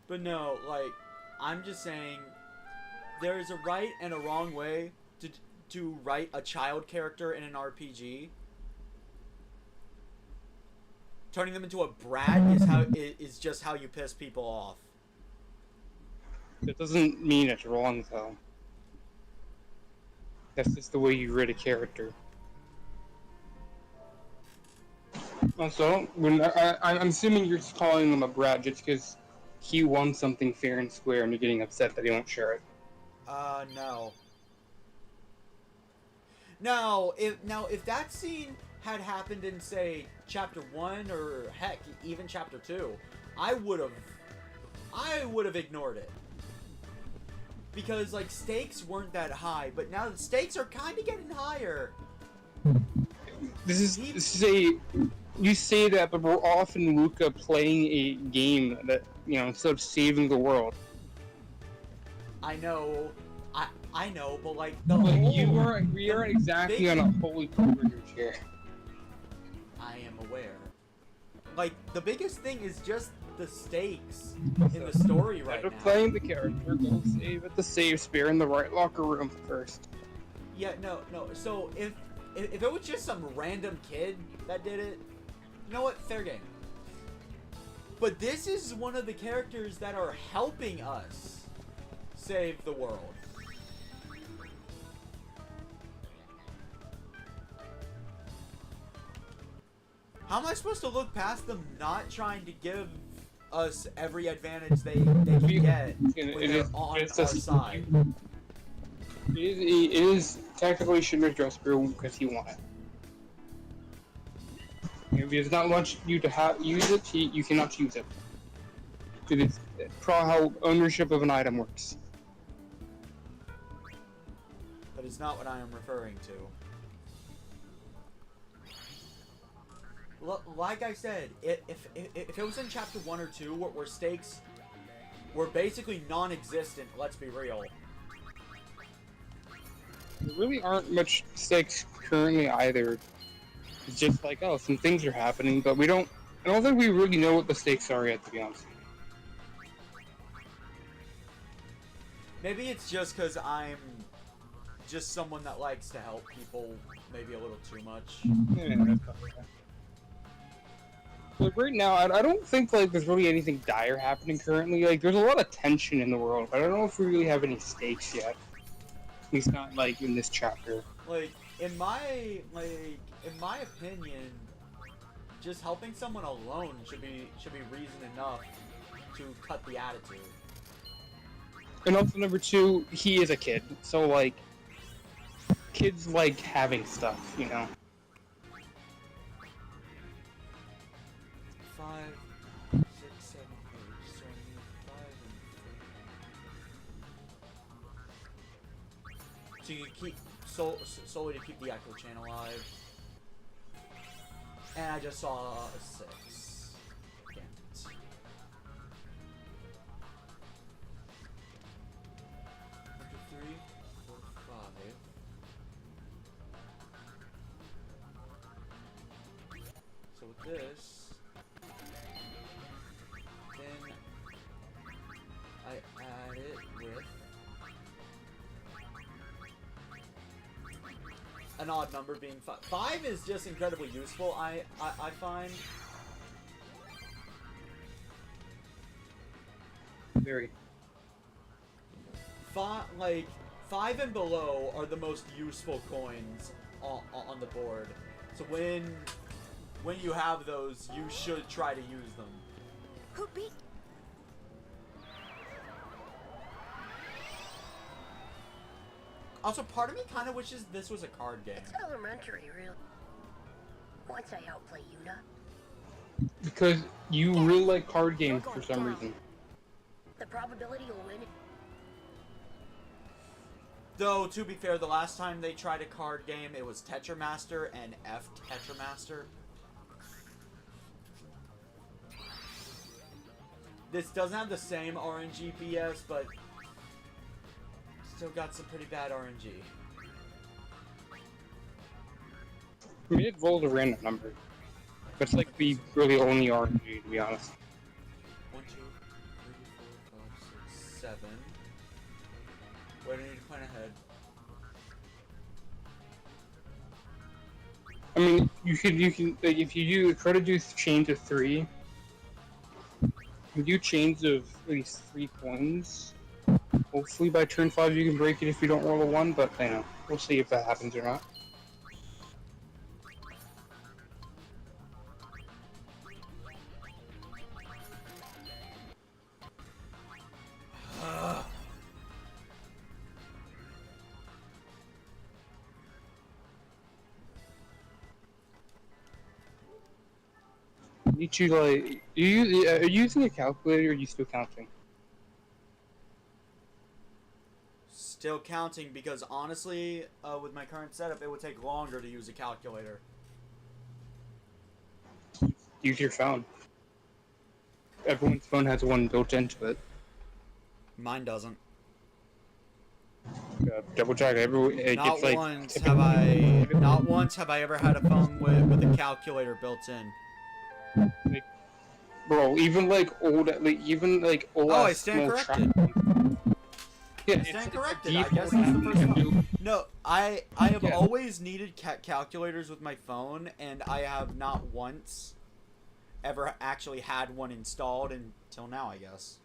But no, like, I'm just saying, there is a right and a wrong way to write a child character in an RPG. Turning them into a brat is just how you piss people off. That doesn't mean it's wrong, though. That's just the way you write a character. Also, I'm assuming you're just calling them a brat just because he won something fair and square and you're getting upset that he won't share it. No. No, if that scene had happened in, say, Chapter 1 or, heck, even Chapter 2, I would have ignored it. Because, like, stakes weren't that high, but now the stakes are kind of getting higher. This is a... You say that, but we're often Luca playing a game that, you know, instead of saving the world. I know, but like the Like, whole... we are exactly on a holy cover here. I am aware. Like, the biggest thing is just the stakes in the story right now. Instead of playing the character, go save at the save Spira in the right locker room first. Yeah, no. So if it was just some random kid that did it, you know what? Fair game. But this is one of the characters that are helping us save the world. How am I supposed to look past them not trying to give us every advantage they can get when they're on our side? It is technically shouldn't address Spira because he won it. If he does not want you to use it, you cannot use it. It's how ownership of an item works. That is not what I am referring to. Like I said, if it was in Chapter 1 or 2 where stakes were basically non-existent, let's be real. There really aren't much stakes currently either. It's just like, oh, some things are happening, but I don't think we really know what the stakes are yet, to be honest. Maybe it's just because I'm just someone that likes to help people maybe a little too much. Yeah, that's probably right. Like right now, I don't think like there's really anything dire happening currently. Like there's a lot of tension in the world, but I don't know if we really have any stakes yet. At least not like in this chapter. Like, in my opinion, just helping someone alone should be reason enough to cut the attitude. And also number two, he is a kid, so like kids like having stuff, you know. 5, 6, 7, 8, so I need 5 and 3. So you keep solely to keep the echo chain alive. And I just saw a 6. Damn it. 1, 2, 3, 4, 5. So with this, then I add it with an odd number being 5. 5 is just incredibly useful, I find. Very. 5 and below are the most useful coins on the board. So when you have those, you should try to use them. Who beat? Also, part of me kind of wishes this was a card game. It's elementary, really. Once I outplay Yuna, Because you really like card games for some reason. the probability you'll win. Though, to be fair, the last time they tried a card game, it was Tetramaster and F Tetramaster. This doesn't have the same RNG BS, but still got some pretty bad RNG. I mean, it rolls a random number. But it's like the really only RNG, to be honest. 1, 2, 3, 4, 5, 6, 7. Wait, I need to plan ahead. I mean, you can like, if you try to do chains of 3, you do chains of at least 3 coins. Hopefully by turn 5 you can break it if you don't roll a 1, but you know, we'll see if that happens or not. You choose like, are you using a calculator or are you still counting? Still counting because honestly, with my current setup, it would take longer to use a calculator. Use your phone. Everyone's phone has one built into it. Mine doesn't. Double check. Not once have I ever had a phone with a calculator built in. Like, bro, even like old old. Oh, I stand corrected. Yeah, I stand corrected. I guess that's the first one. No, I have always needed calculators with my phone, and I have not once ever actually had one installed until now, I guess.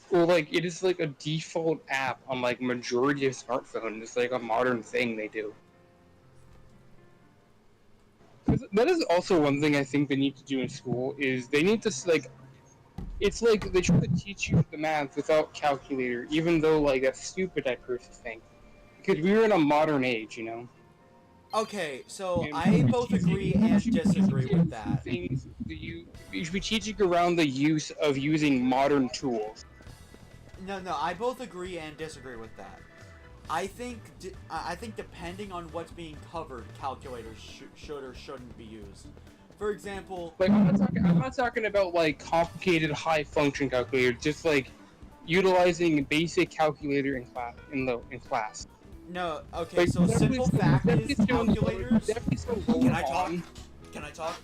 Well, like, it is like a default app on like majority of smartphones. It's like a modern thing they do. 'Cause that is also one thing I think they need to do in school is they need to like, it's like they try to teach you the math without calculator, even though like that's stupid, I personally think, because we're in a modern age, you know. Okay, so And I both agree and disagree with that. Things that you should be teaching around the use of using modern tools. No, I both agree and disagree with that. I think depending on what's being covered, calculators should or shouldn't be used. For example, Like I'm not talking about like complicated high function calculators, just like utilizing basic calculator in class. no, okay, Like, so definitely simple some- fact definitely is some- calculators. definitely some Can I lower talk? on- Can I talk?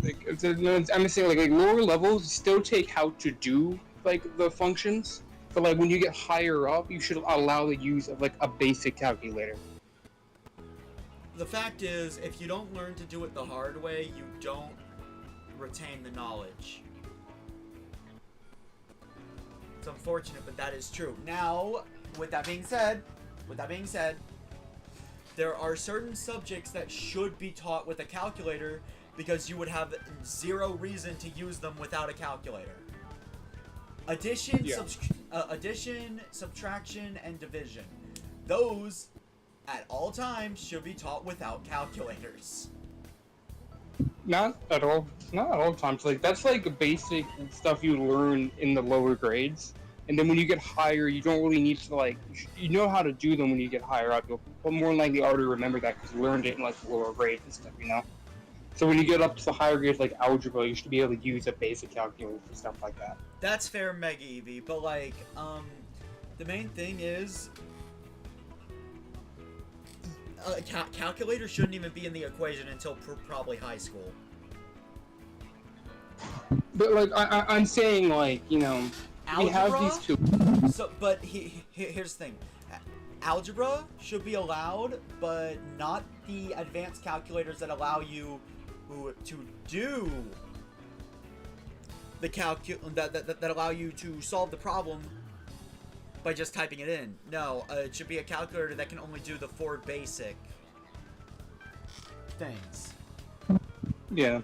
Like, I'm just saying, like lower levels still take how to do like the functions, but like when you get higher up, you should allow the use of like a basic calculator. The fact is, if you don't learn to do it the hard way, you don't retain the knowledge. It's unfortunate, but that is true. Now, with that being said, With that being said, there are certain subjects that should be taught with a calculator because you would have zero reason to use them without a calculator. Addition, addition, subtraction, and division. Those, at all times, should be taught without calculators. Not at all. Not at all times. Like that's like basic stuff you learn in the lower grades, and then when you get higher, you don't really need to like. You know how to do them when you get higher up. You'll more likely already remember that because you learned it in like the lower grades and stuff. You know. So when you get up to the higher grades like algebra, you should be able to use a basic calculator for stuff like that. That's fair, Mega Eevee, but like, the main thing is, calculator shouldn't even be in the equation until probably high school. But like, I'm saying like, you know, we have these two. So, but here's the thing. Algebra should be allowed, but not the advanced calculators that allow you to do the that allow you to solve the problem by just typing it in. No, it should be a calculator that can only do the 4 basic things. Yeah.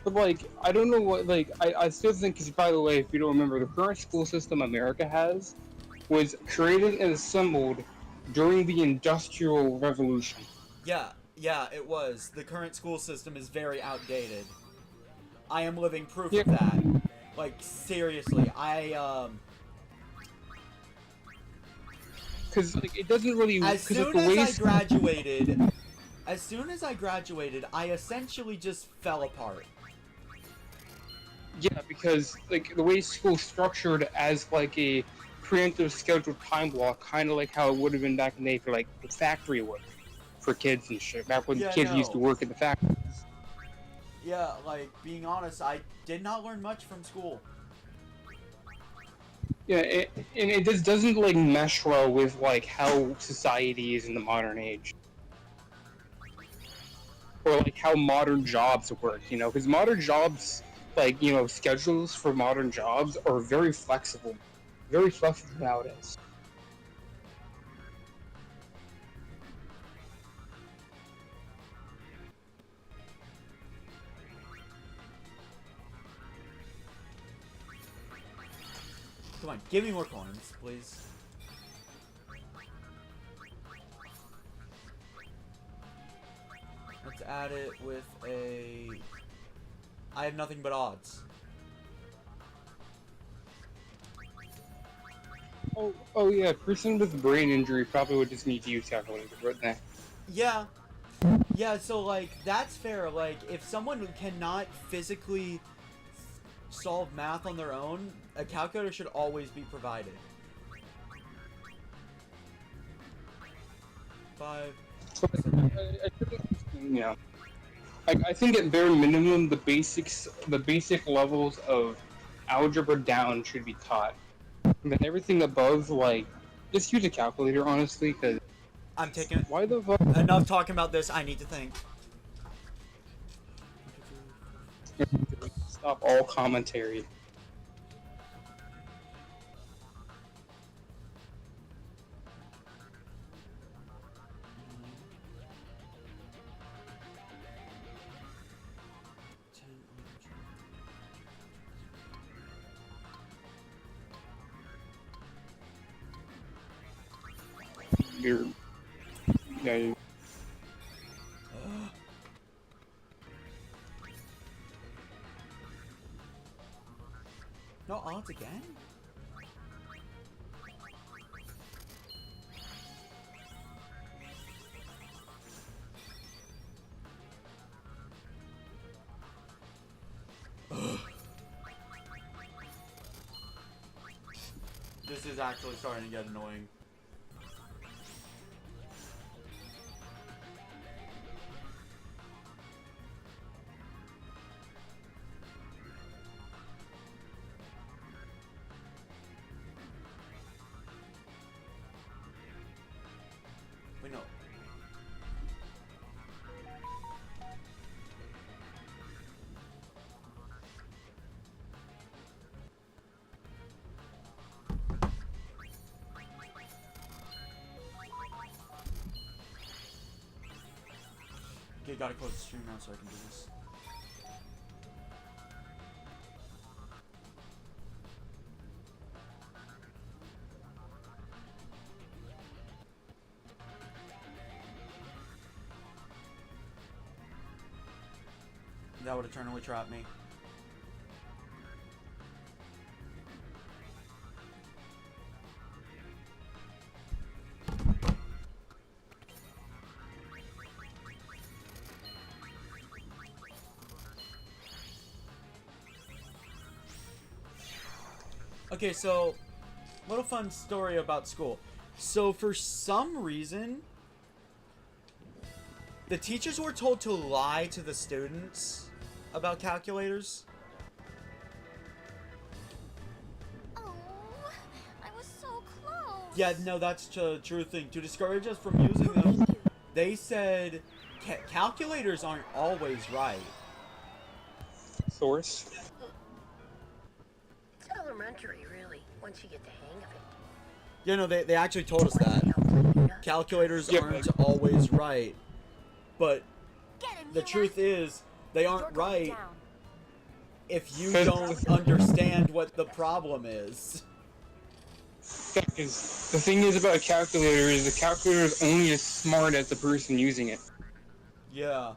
But like, I don't know what, like, I still think, because by the way, if you don't remember, the current school system America has was created and assembled during the Industrial Revolution. Yeah, it was. The current school system is very outdated. I am living proof of that. Like, seriously, Because, like, it doesn't really... As soon as I graduated, I essentially just fell apart. Yeah, because, like, the way school's structured as, like, a preemptive scheduled time block, kind of like how it would have been back in the day for, like, the factory work for kids and shit, back when kids used to work in the factories. Yeah, like, being honest, I did not learn much from school. Yeah, and it just doesn't, like, mesh well with, like, how society is in the modern age. Or, like, how modern jobs work, you know? Because modern jobs, like, you know, schedules for modern jobs are very flexible. Very flexible nowadays. Come on, give me more coins, please. Let's add it with a... I have nothing but odds. Oh yeah, person with brain injury probably would just need to use calculator right now. Yeah. Yeah, so, like, that's fair. Like, if someone cannot physically solve math on their own, a calculator should always be provided. 5. Yeah. I think at bare minimum, the basic levels of algebra down should be taught. And then everything above, like, just use a calculator, honestly, because... I'm taking... Why the fuck? Enough talking about this, I need to think. Stop all commentary. Yeah. No odds again? This is actually starting to get annoying. Wait, no. Okay, gotta close the stream now so I can do this. That would eternally trap me. Okay, so, little fun story about school. So, for some reason, the teachers were told to lie to the students about calculators. Oh, I was so close. Yeah, no, that's the true thing. To discourage us from using them, they said calculators aren't always right. Source. It's elementary, really, once you get the hang of it. You know, they actually told us that. Calculators aren't always right. But Get him, the Yuna. truth is, they You're aren't going right down. if you don't understand what the problem is. Because the thing is about a calculator is the calculator is only as smart as the person using it. Yeah.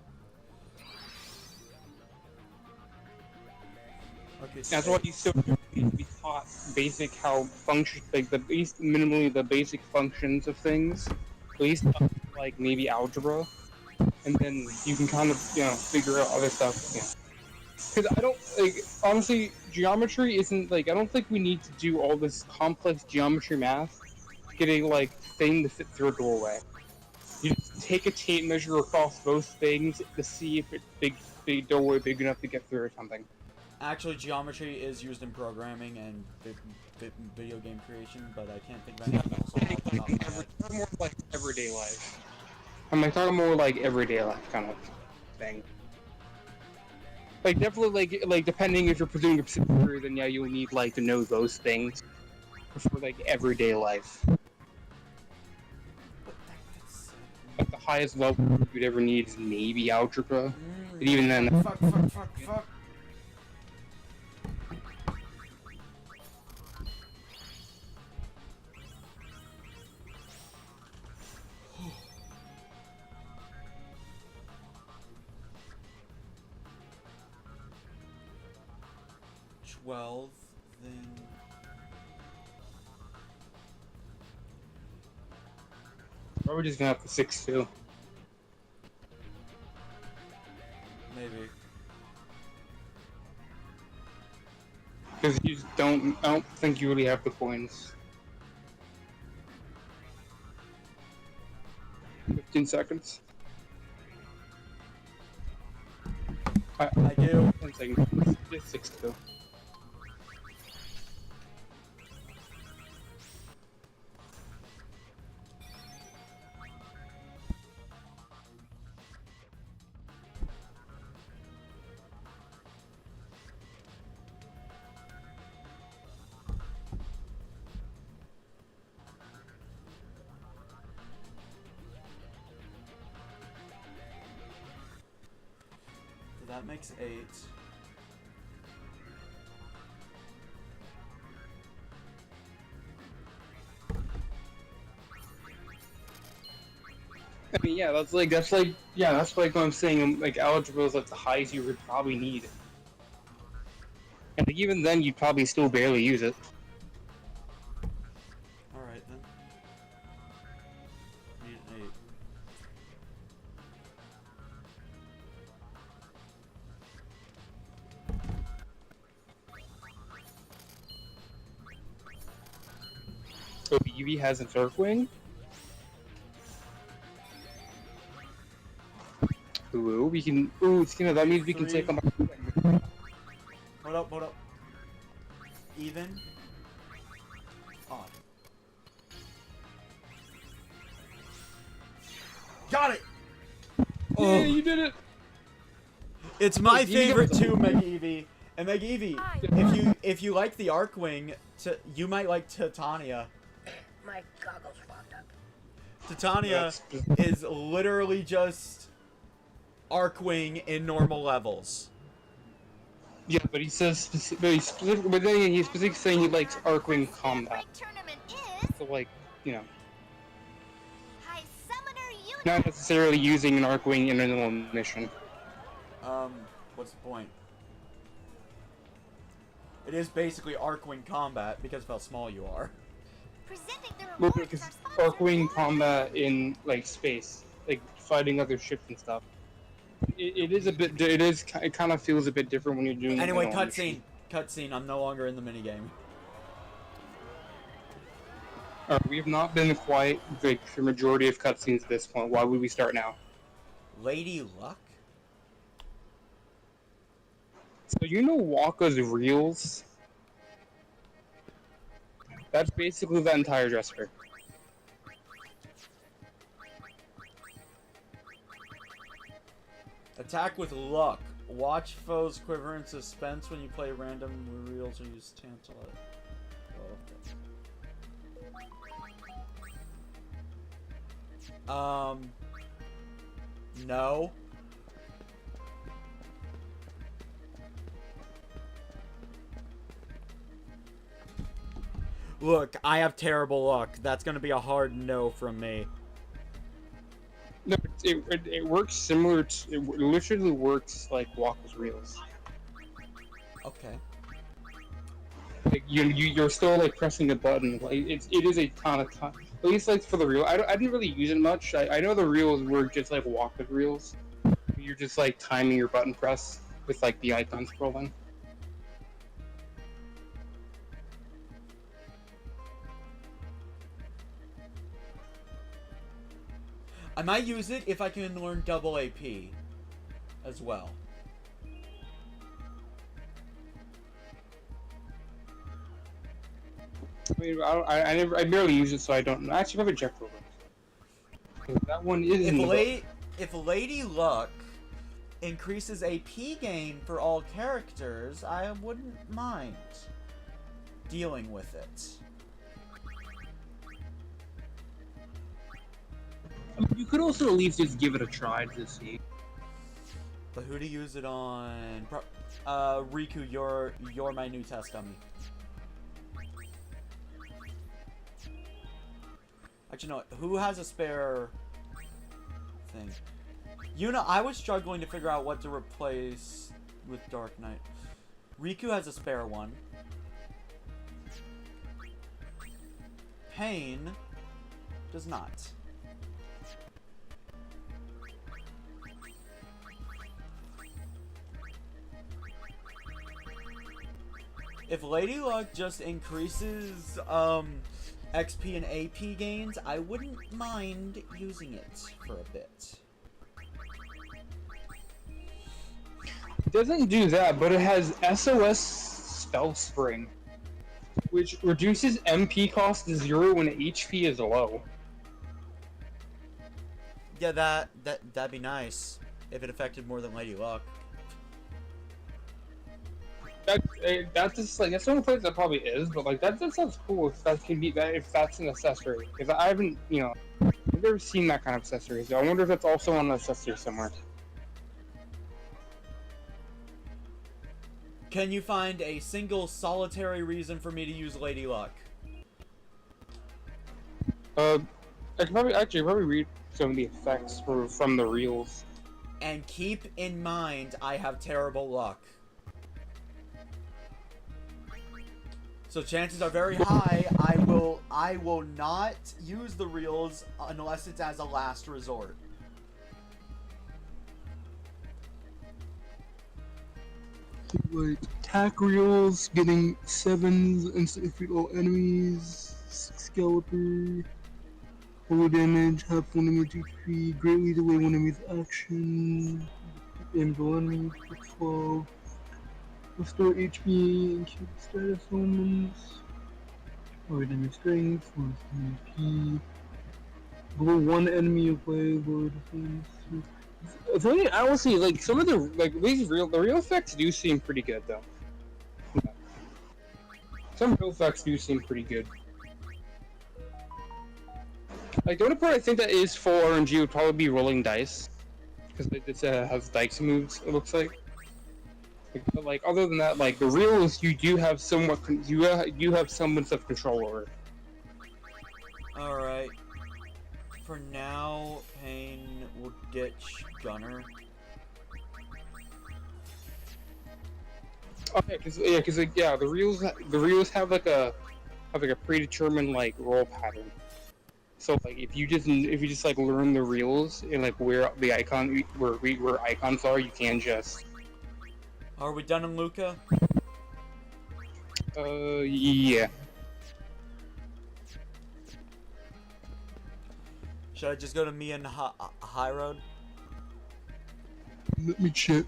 Okay, That's why you still need to be taught basic how function, like minimally the basic functions of things, at least up to, like maybe algebra, and then you can kind of figure out other stuff. Because I don't honestly, geometry isn't I don't think we need to do all this complex geometry math, getting thing to fit through a doorway. You just take a tape measure across both things to see if it's big doorway big enough to get through or something. Actually, geometry is used in programming and video game creation, but I can't think of anything else off the top of my head. More like everyday life. I'm talking more like everyday life kind of thing. Definitely depending if you're pursuing a specific career, then yeah, you'll need to know those things for everyday life. The highest level you'd ever need is maybe algebra, but even then. Fuck. 12, then... Probably just gonna have to 6 too. Maybe. Because you just I don't think you really have the coins. 15 seconds. I do. 1 second. Just 6 too. That makes 8. I mean, yeah, that's what I'm saying. Algebra is the highest you would probably need, and even then, you'd probably still barely use it. All right then. Need an 8. So Eevee has an Earthwing. Ooh, we can. Ooh, Skena, that means we can take them. Hold up. Even. Odd. Got it! Oh, yeah, you did it! It's my Eevee favorite goes- too, Mega Eevee. And Mega Eevee, if you like the Arcwing, you might like Titania. My goggles fogged up. Titania is literally just Arcwing in normal levels. Yeah, but he says, he's specifically saying he likes Arcwing combat. Tournament is So, like, you know, High Summoner Yuna. not necessarily using an Arcwing in a normal mission. What's the point? It is basically Arcwing combat because of how small you are. Presenting the Well, rewards because of our sponsor, Arcwing Yuna. combat in, like, space, like, fighting other ships and stuff. It kind of feels a bit different when you're doing it Anyway, in a normal mission. cutscene. I'm no longer in the minigame. We have not been quite the majority of cutscenes at this point. Why would we start now? Lady Luck? So you know Waka's reels? That's basically the entire dresser. Attack with luck. Watch foes quiver in suspense when you play random reels or use Tantalite. Oh, okay. No. Look, I have terrible luck. That's gonna be a hard no from me. No, it works similar to... It literally works like Waka's reels. Okay. Like, you're still, like, pressing a button. Like, it is a ton of time. At least, like, for the reel. I didn't really use it much. I know the reels work just like Waka's reels. You're just, like, timing your button press with, like, the icon scrolling. I might use it if I can learn double AP as well. I mean, I barely use it, so I don't know. Actually, I haven't checked over it. That one is in the book. If Lady Luck increases AP gain for all characters, I wouldn't mind dealing with it. I mean, you could also at least just give it a try to see. But who to use it on? Riku, you're my new test dummy. Actually, no. Who has a spare thing? Yuna, I was struggling to figure out what to replace with Dark Knight. Riku has a spare one. Pain does not. If Lady Luck just increases XP and AP gains, I wouldn't mind using it for a bit. It doesn't do that, but it has SOS Spell Spring, which reduces MP cost to 0 when HP is low. Yeah, that'd be nice if it affected more than Lady Luck. That's just like that's the only place that probably is, but like that sounds cool if that can be that if that's an accessory. Because I haven't, I've never seen that kind of accessory. So I wonder if that's also on an accessory somewhere. Can you find a single solitary reason for me to use Lady Luck? I can probably read some of the effects from the reels. And keep in mind, I have terrible luck. So chances are very high I will not use the reels unless it's as a last resort. Like attack reels, getting 7s instantly defeat all enemies, 6 caliber, full damage, half one enemy's HP, greatly delay one enemy's action, invul enemy for 12. Restore HP and keep status moments. Lower enemy strength, lower enemy HP. Blow one enemy away, lower defense. It's only, I will see, like, some of the, like, the real effects do seem pretty good, though. Some real effects do seem pretty good. Like, the only part I think that is full RNG would probably be rolling dice. because it just has dice moves. It looks like. But like other than that, like the reels, you do have somewhat you have semblance of control over. Alright. For now, Pain will ditch Gunner. Okay, the reels have like a predetermined like roll pattern. So like if you just like learn the reels and like where the where icons are, you can just. Are we done in Luca? Yeah. Should I just go to me and High Road? Let me check.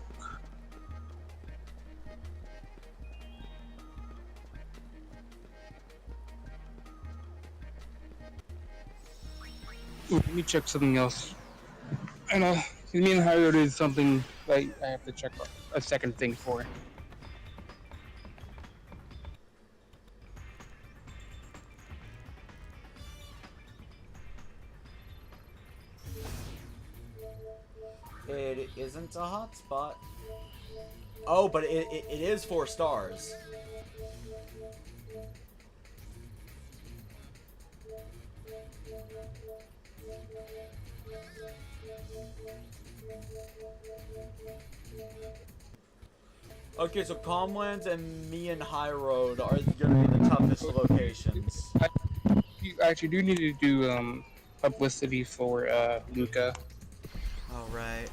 Let me check something else. I know, me and High Road is something like I have to check a second thing for. It isn't a hotspot. Oh, but it is 4 stars. Okay, so Calmlands and me and High Road are gonna be the toughest locations. You actually do need to do publicity for Luca. Alright.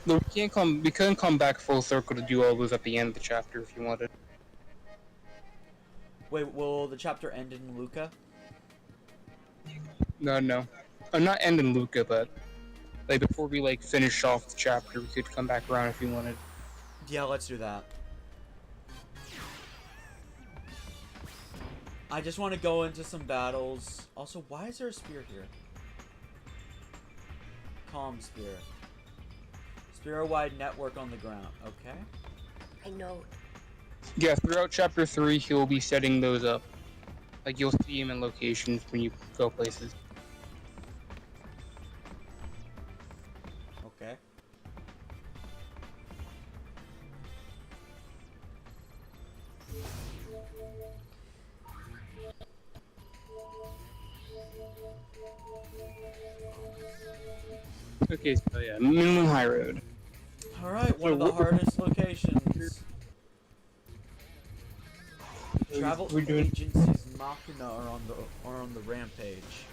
We couldn't come back full circle to do all those at the end of the chapter if you wanted. Wait, will the chapter end in Luca? No. Not end in Luca, but like before we like finish off the chapter, we could come back around if you wanted. Yeah, let's do that. I just want to go into some battles. Also, why is there a spear here? Calm spear. Spira-wide network on the ground. Okay. I know. Yeah, throughout chapter 3, he'll be setting those up. Like you'll see him in locations when you go places. Okay. Okay, so yeah, Moon High Road. Alright, one of the hardest locations. Travel We're doing- agencies Machina are on the rampage.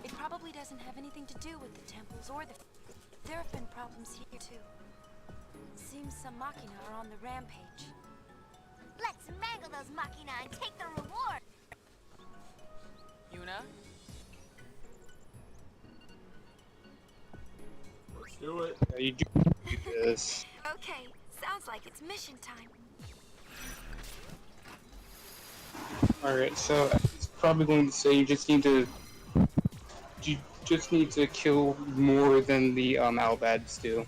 It probably doesn't have anything to do with the temples or the... There have been problems here too. Seems some Machina are on the rampage. Let's mangle those Machina and take the reward! Yuna? Let's do it. Yeah, you do this. Okay, sounds like it's mission time. Alright, so it's probably going to say you just need to kill more than the Albads do.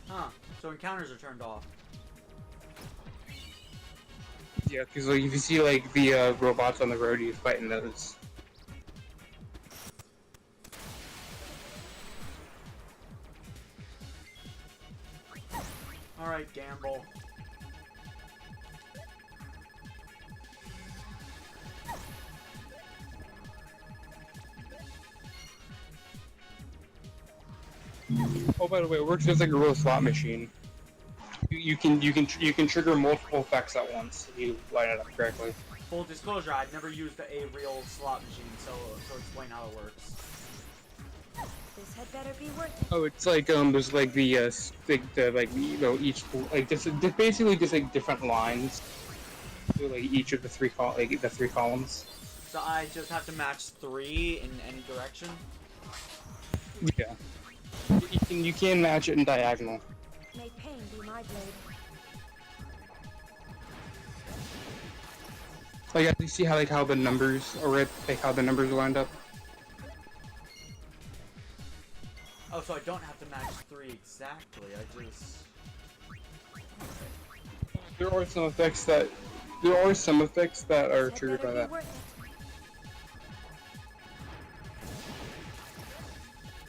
Huh. So encounters are turned off. Yeah, because like, if you see like the robots on the road, you're fighting those. Alright, gamble. Oh, by the way, it works just like a real slot machine. You can trigger multiple effects at once if you line it up correctly. Full disclosure, I've never used a real slot machine, so explain how it works. This had better be worth it. Oh, it's like there's like the like you know each like just basically just like different lines. So, like each of the three columns. So I just have to match 3 in any direction? Yeah. You can match it in diagonal. May pain be my blade. Like, you see how how the numbers are how the numbers lined up. Oh, so I don't have to match 3 exactly. I just... There are some effects that are That triggered by better be that. worth it.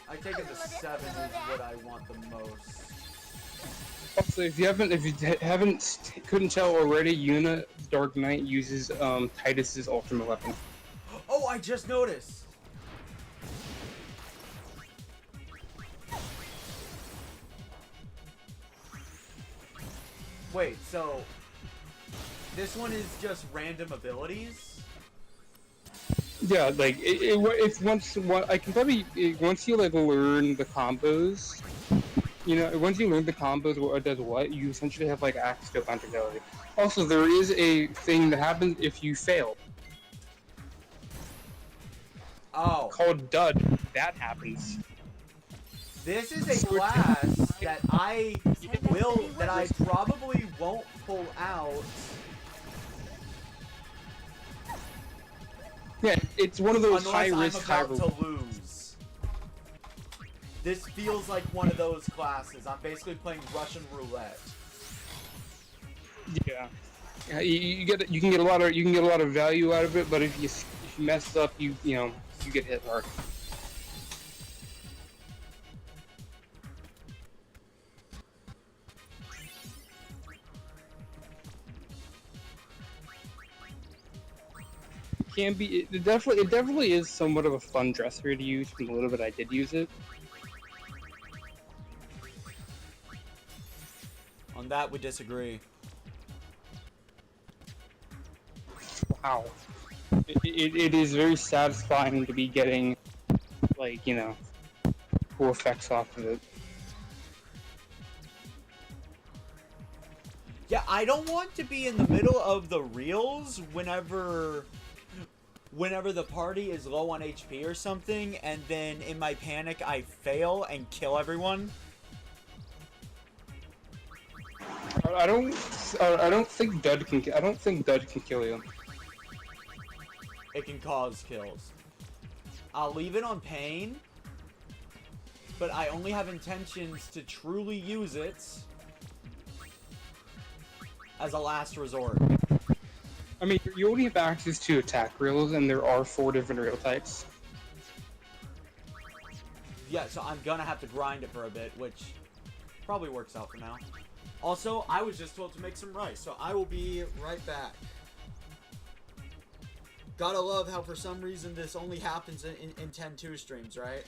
I take it the 7 is what I want the most. Also, if you couldn't tell already, Yuna Dark Knight uses Tidus's ultimate weapon. Oh, I just noticed! Wait, so... This one is just random abilities? Yeah, like if once I can probably once you like learn the combos, you know, once you learn the combos what does what, you essentially have like access to a bunch of ability. Also, there is a thing that happens if you fail Oh. called dud. That happens. This is a class that I probably won't pull out. Yeah, it's one of those Unless high risk, I'm high about reward. to lose. This feels like one of those classes. I'm basically playing Russian roulette. Yeah, you can get a lot of value out of it, but if you mess up, you get hit hard. It definitely is somewhat of a fun dresser to use from the little bit I did use it. On that, we disagree. Wow. It is very satisfying to be getting, like, you know, cool effects off of it. Yeah, I don't want to be in the middle of the reels whenever the party is low on HP or something, and then in my panic I fail and kill everyone. I don't think Dud can kill you. It can cause kills. I'll leave it on pain, but I only have intentions to truly use it as a last resort. I mean, you only have access to attack reels, and there are 4 different reel types. Yeah, so I'm gonna have to grind it for a bit, which probably works out for now. Also, I was just told to make some rice, so I will be right back. Gotta love how for some reason this only happens in 10-2 streams, right?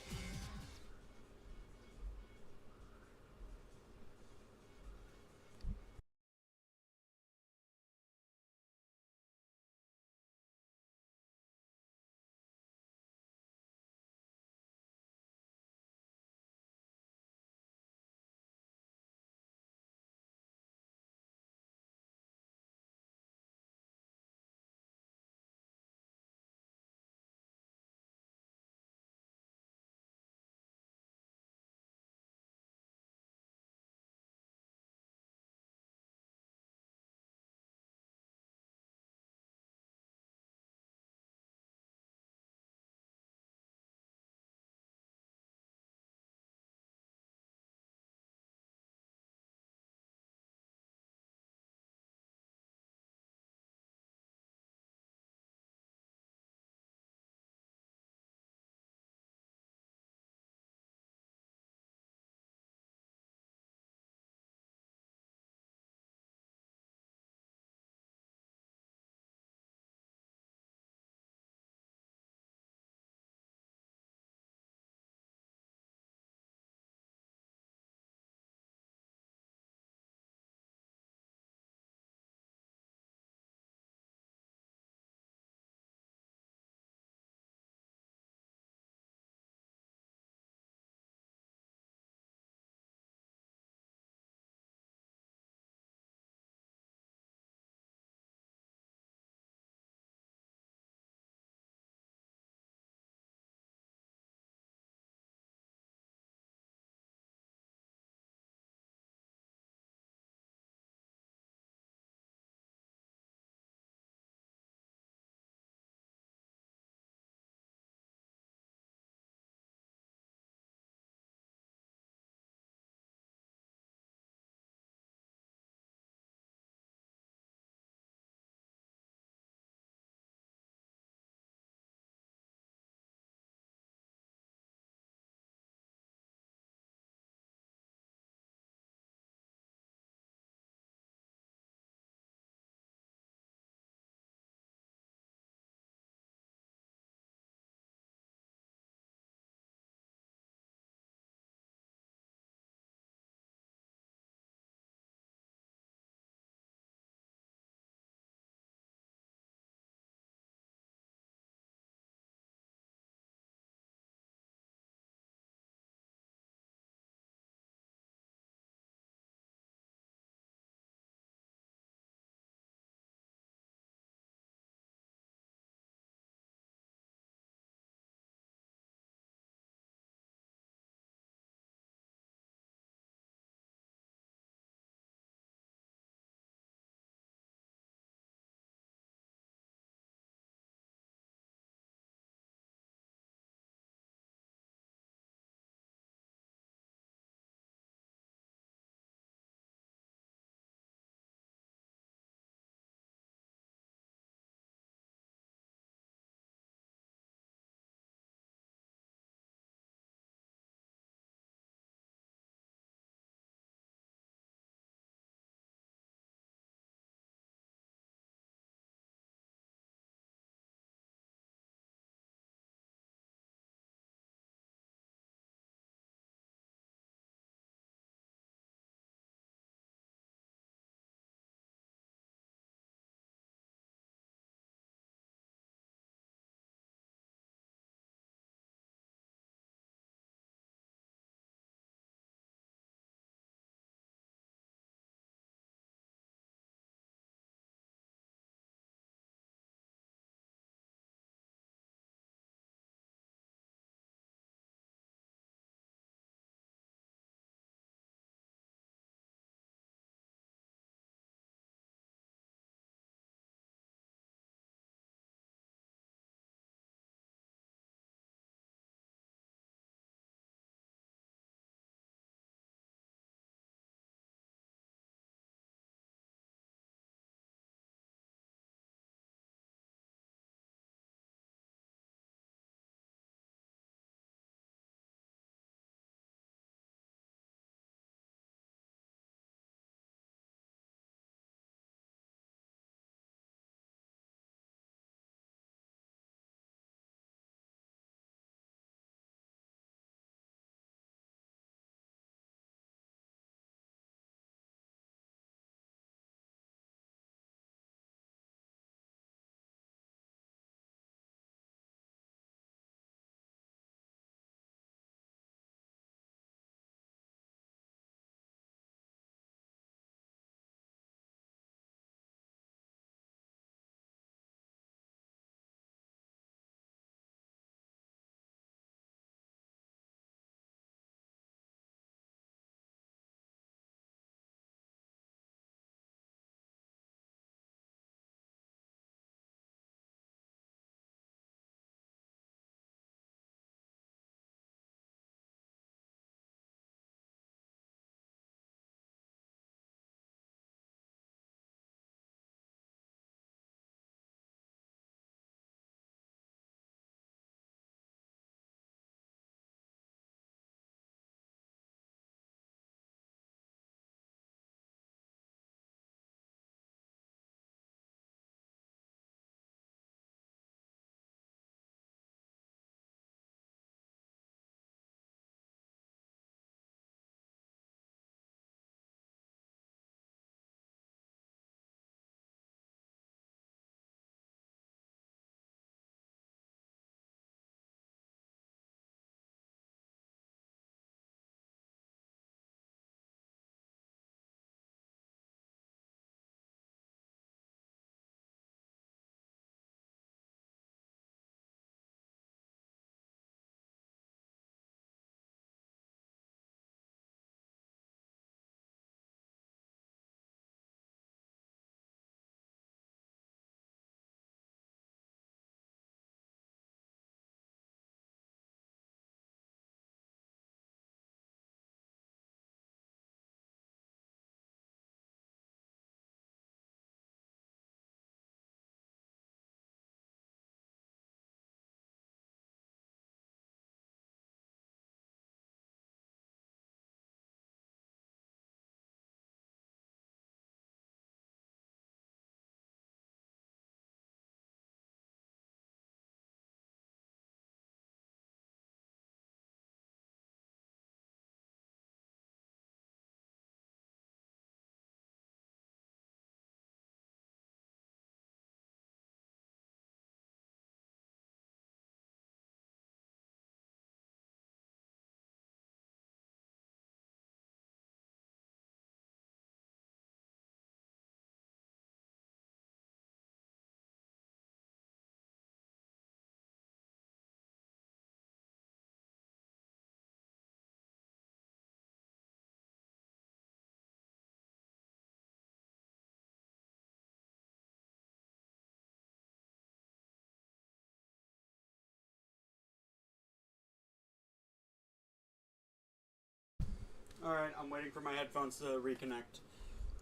Alright, I'm waiting for my headphones to reconnect.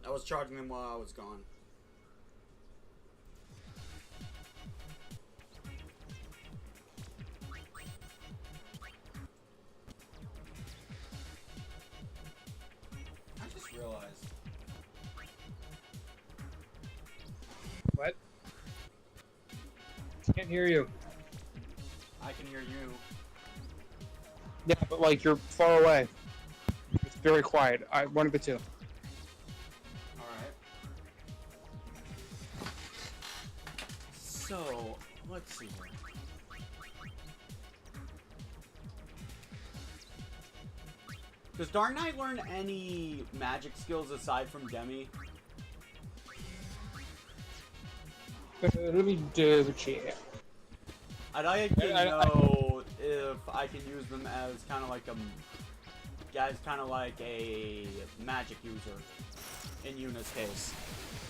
I was charging them while I was gone. I just realized. What? Can't hear you. I can hear you. Yeah, but like you're far away. It's very quiet. One of the two. Alright. So, let's see here. Does Dark Knight learn any magic skills aside from Demi? Let me double check. I'd like to know if I can use them as kind of like a magic user in Yuna's case.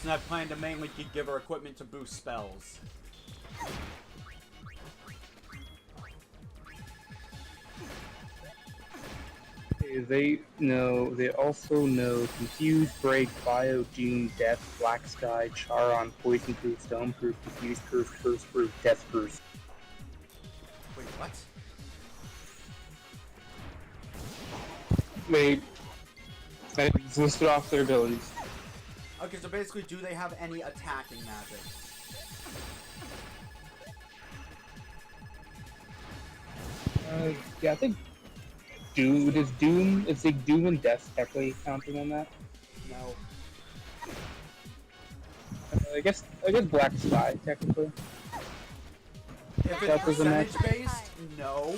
Since I plan to mainly give her equipment to boost spells. They also know Confuse, Break, Bio, Doom, Death, Black Sky, Charon, Poison Proof, Stone Proof, Confuse Proof, Curse Proof, Death Proof. Wait, what? They listed off their abilities. Okay, so basically, do they have any attacking magic? Yeah, I think Doom. Does Doom? It's like Doom and Death technically counting on that. No. I guess Black Sky technically. If That it's was a match. percentage-based, no,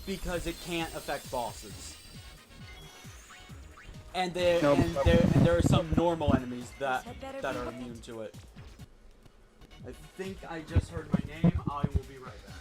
because it can't affect bosses. And there are some normal enemies that are immune to it. I think I just heard my name. I will be right back.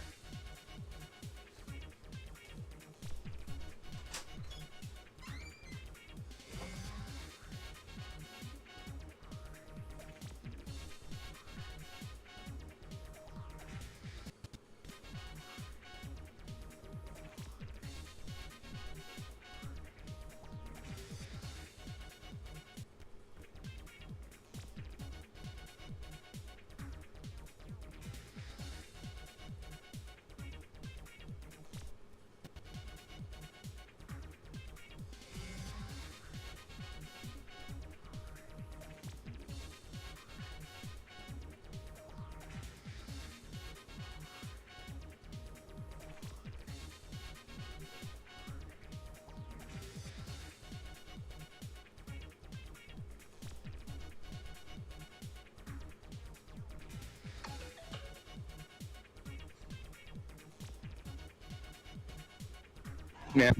Yeah.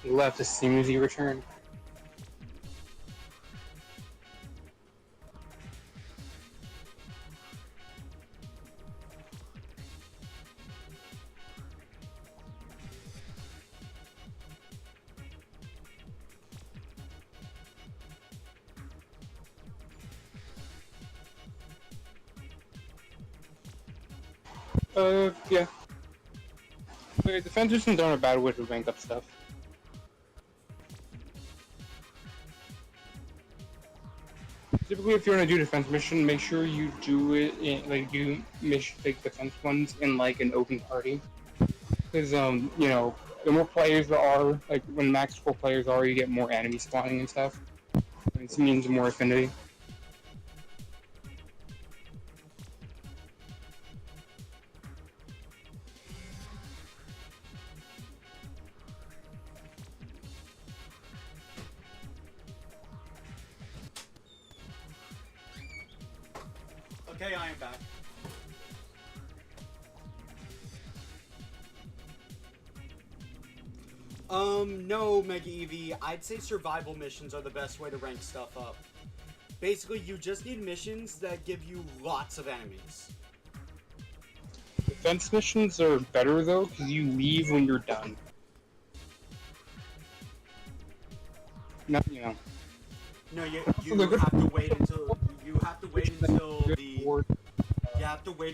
He left as soon as he returned. Yeah. Okay, defense missions aren't a bad way to rank up stuff. Typically, if you're gonna do defense mission, make sure you do it in, like, do mission, like, defense ones in, like, an open party. Because, you know, the more players there are, like, when max 4 players are, you get more enemy spawning and stuff. It means more affinity. Okay, I am back. No, Mega Eevee. I'd say survival missions are the best way to rank stuff up. Basically, you just need missions that give you lots of enemies. Defense missions are better, though, because you leave when you're done. No, you know. No, you have to wait until you have to wait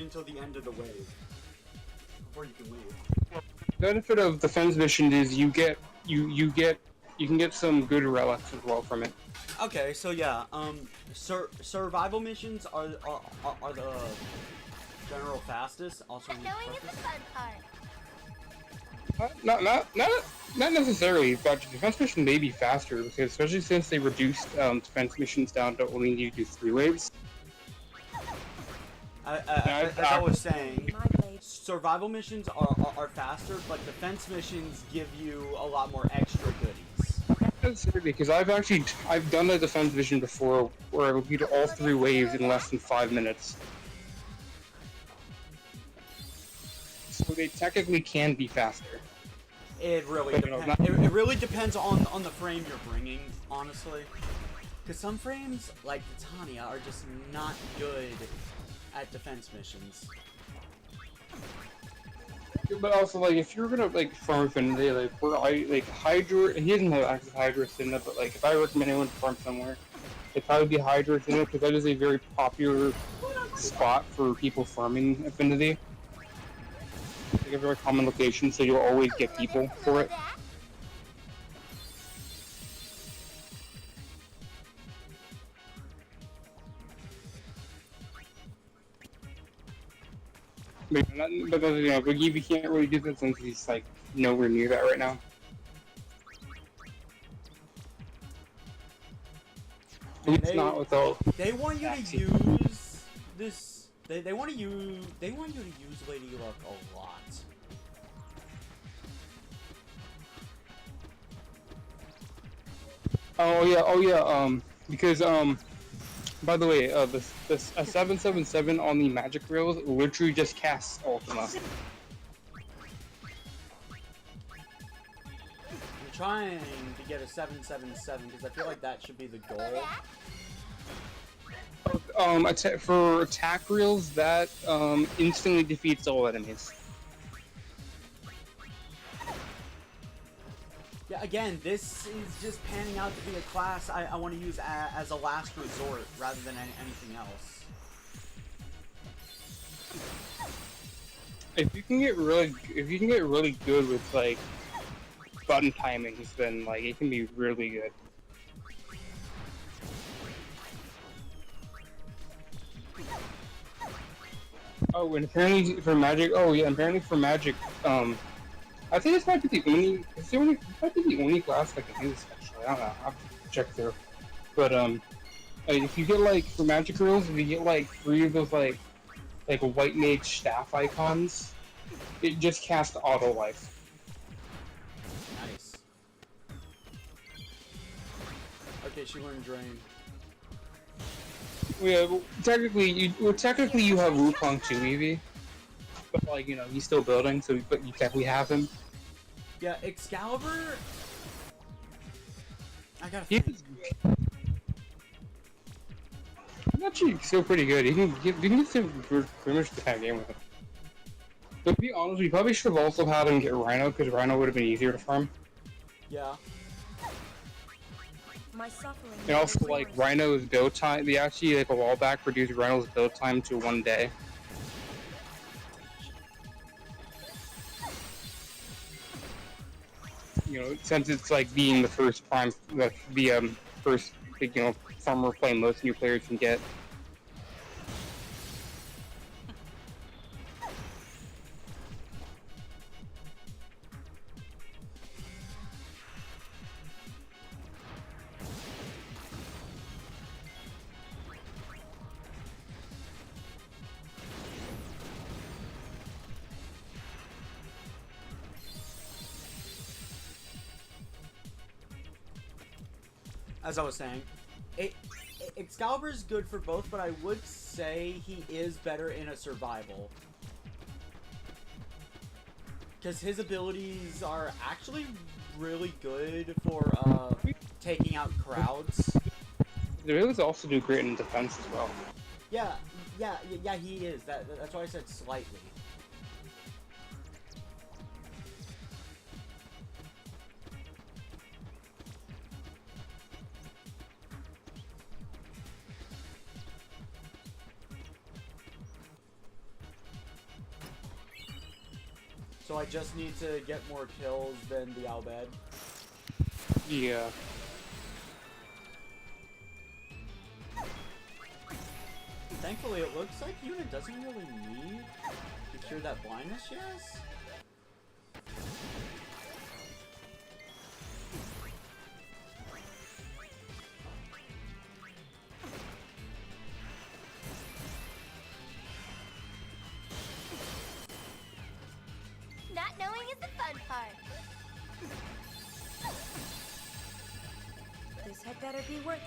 until the end of the wave before you can leave. The benefit of defense mission is you get you can get some good relics as well from it. Okay, so yeah, survival missions are the general fastest. Also, Knowing is the fun part. Not necessarily, but defense mission may be faster because especially since they reduced defense missions down to only need to do 3 waves. As I was saying, survival missions are faster, but defense missions give you a lot more extra goodies. Because I've done a defense mission before where I repeated all 3 waves in less than 5 minutes. So they technically can be faster. It really But, you know, depends. It really depends on the frame you're bringing, honestly. Because some frames, like Titania, are just not good at defense missions. But also, like, if you're gonna like farm Infinity, like where I like Hydra, he doesn't have access to Hydra Skena, but like if I recommend anyone to farm somewhere, it'd probably be Hydra Skena because that is a very popular spot for people farming Affinity. It's like a very common location, so you'll always get people for it. But you know, but Gibby can't really do that since he's like nowhere near that right now. It's not without. They want you to use this. They want you to use Lady Luck a lot. Oh yeah, because by the way, this 777 on the magic rails literally just casts Ultima. I'm trying to get a 777 because I feel like that should be the goal. For attack reels, that instantly defeats all enemies. Yeah, again, this is just panning out to be a class I want to use as a last resort rather than anything else. If you can get really good with like button timings, then like it can be really good. Oh, and apparently for magic. Oh yeah, apparently for magic. I think this might be the only. Might be the only class that can do this. Actually, I don't know. I'll have to check through. But if you get like for magic rules, if you get like 3 of those like white mage staff icons, it just casts auto life. Nice. Okay, she learned drain. Yeah, well, technically you have Wukong too, Evie. But like he's still building, so but you technically have him. Yeah, Excalibur. I gotta He's actually still pretty good. You can get some pretty much the kind of game with him. But to be honest, we probably should have also had him get Rhino because Rhino would have been easier to farm. Yeah. My suffering And also like Rhino's build time. They actually like a while back reduced Rhino's build time to 1 day. Since it's like being the first prime, the first farmer play most new players can get. As I was saying, Excalibur is good for both, but I would say he is better in a survival. Because his abilities are actually really good for taking out crowds. The abilities also do great in defense as well. Yeah, he is. That's why I said slightly. So I just need to get more kills than the Albed. Yeah. Thankfully, it looks like Yuna doesn't really need to cure that blindness she has. Not knowing is the fun part. This had better be worth it.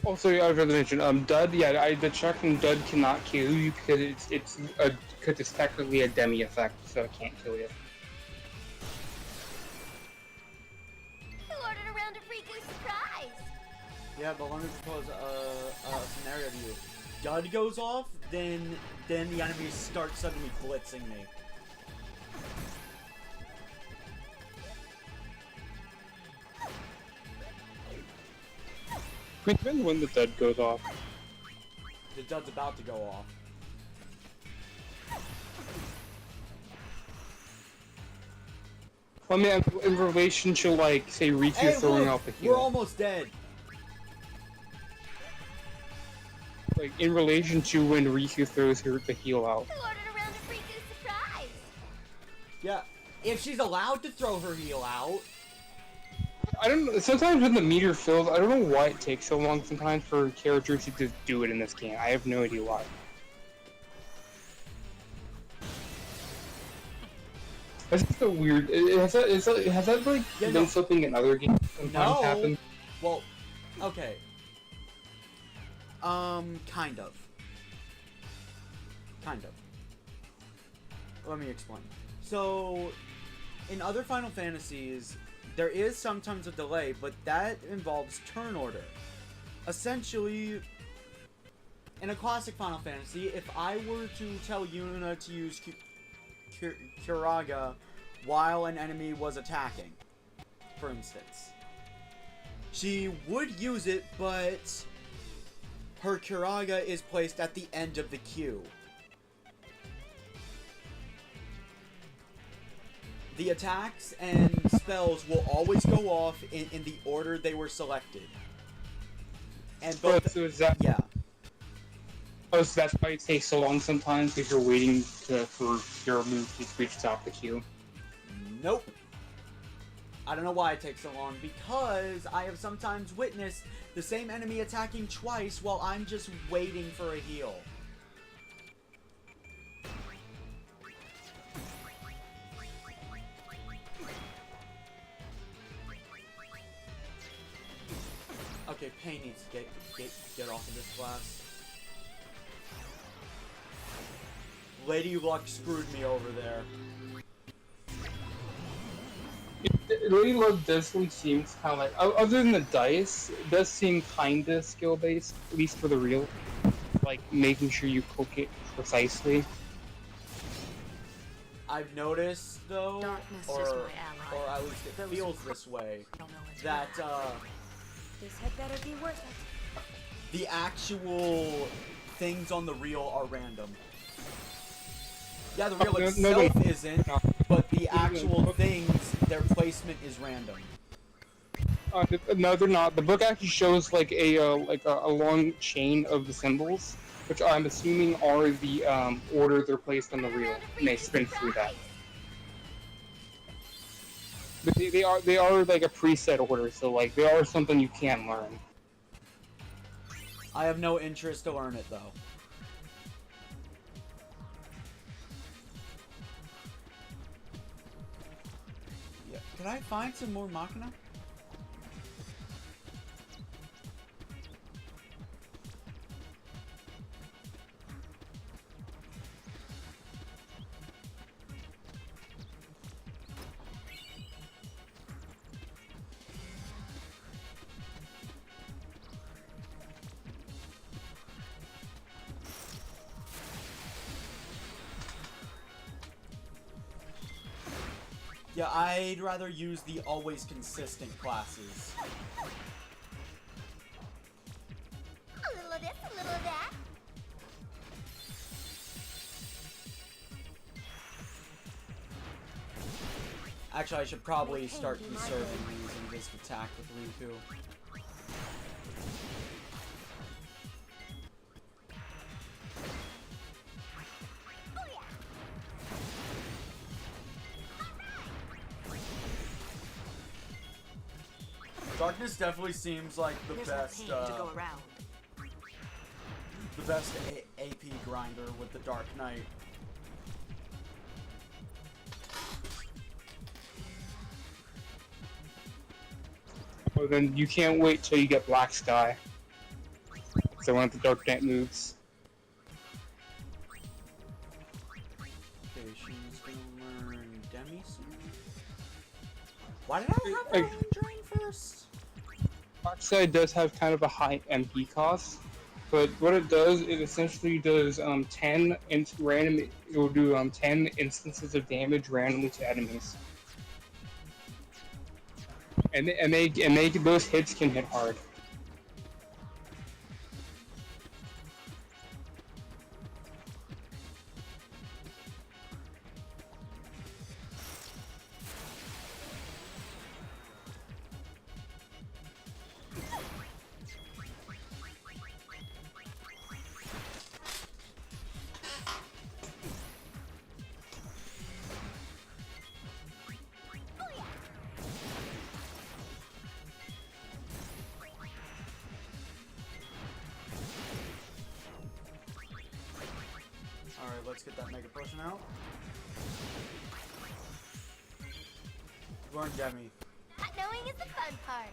Also, I was going to mention, Dud. Yeah, I the check from Dud cannot kill you because it's technically a demi effect, so it can't kill you. Who ordered a round of Riku's surprise? Yeah, but let me propose a scenario to you. Dud goes off, then the enemies start suddenly blitzing me. It depends when the Dud goes off. The Dud's about to go off. I mean, in relation to, like, say, Riku Hey, throwing look, out the heal. we're almost dead. Like, in relation to when Riku throws the heal out. Who ordered a round of Riku's surprise? Yeah, if she's allowed to throw her heal out. I don't know, sometimes when the meter fills, I don't know why it takes so long sometimes for characters to just do it in this game. I have no idea why. That's just a weird. Has that like Yeah, been no. something in other games sometimes No. happen? Well, okay. Kind of. Kind of. Let me explain. So, in other Final Fantasies, there is sometimes a delay, but that involves turn order. Essentially, in a classic Final Fantasy, if I were to tell Yuna to use Kuraga while an enemy was attacking, for instance, she would use it, but her Kuraga is placed at the end of the queue. The attacks and spells will always go off in the order they were selected. And both, So is that? yeah. Oh, so that's why it takes so long sometimes because you're waiting for your move to reach the top of the queue. Nope. I don't know why it takes so long, because I have sometimes witnessed the same enemy attacking twice while I'm just waiting for a heal. Okay, Pain needs to get off of this class. Lady Luck screwed me over there. Lady Luck definitely seems kind of like, other than the dice, it does seem kinda skill based, at least for the real. Like making sure you cook it precisely. I've noticed though, Darkness or is my ally. at least it feels this way, I don't know it's that This had better be worth it. the actual things on the reel are random. Yeah, the reel itself isn't, but the actual things, their placement is random. No, they're not. The book actually shows like a long chain of the symbols, which I'm assuming are the order they're placed on the reel, and they spin through that. But they are like a preset order, so like they are something you can learn. I have no interest to learn it though. Yeah, can I find some more Machina? Yeah, I'd rather use the always consistent classes. A little of this, a little of that. Actually, I should probably start conserving these and just attack with Riku. Darkness definitely seems like the best, to go around. the best AP grinder with the Dark Knight. Well, then you can't wait till you get Black Sky. So one of the Dark Knight moves. Okay, she's gonna learn Demi soon. Why did I have her learn Drain first? Black Sky does have kind of a high MP cost, but what it does, it essentially does 10 random. It will do 10 instances of damage randomly to enemies, and those hits can hit hard. Alright, let's get that Mega Potion out. Learn Demi. Not knowing is the fun part.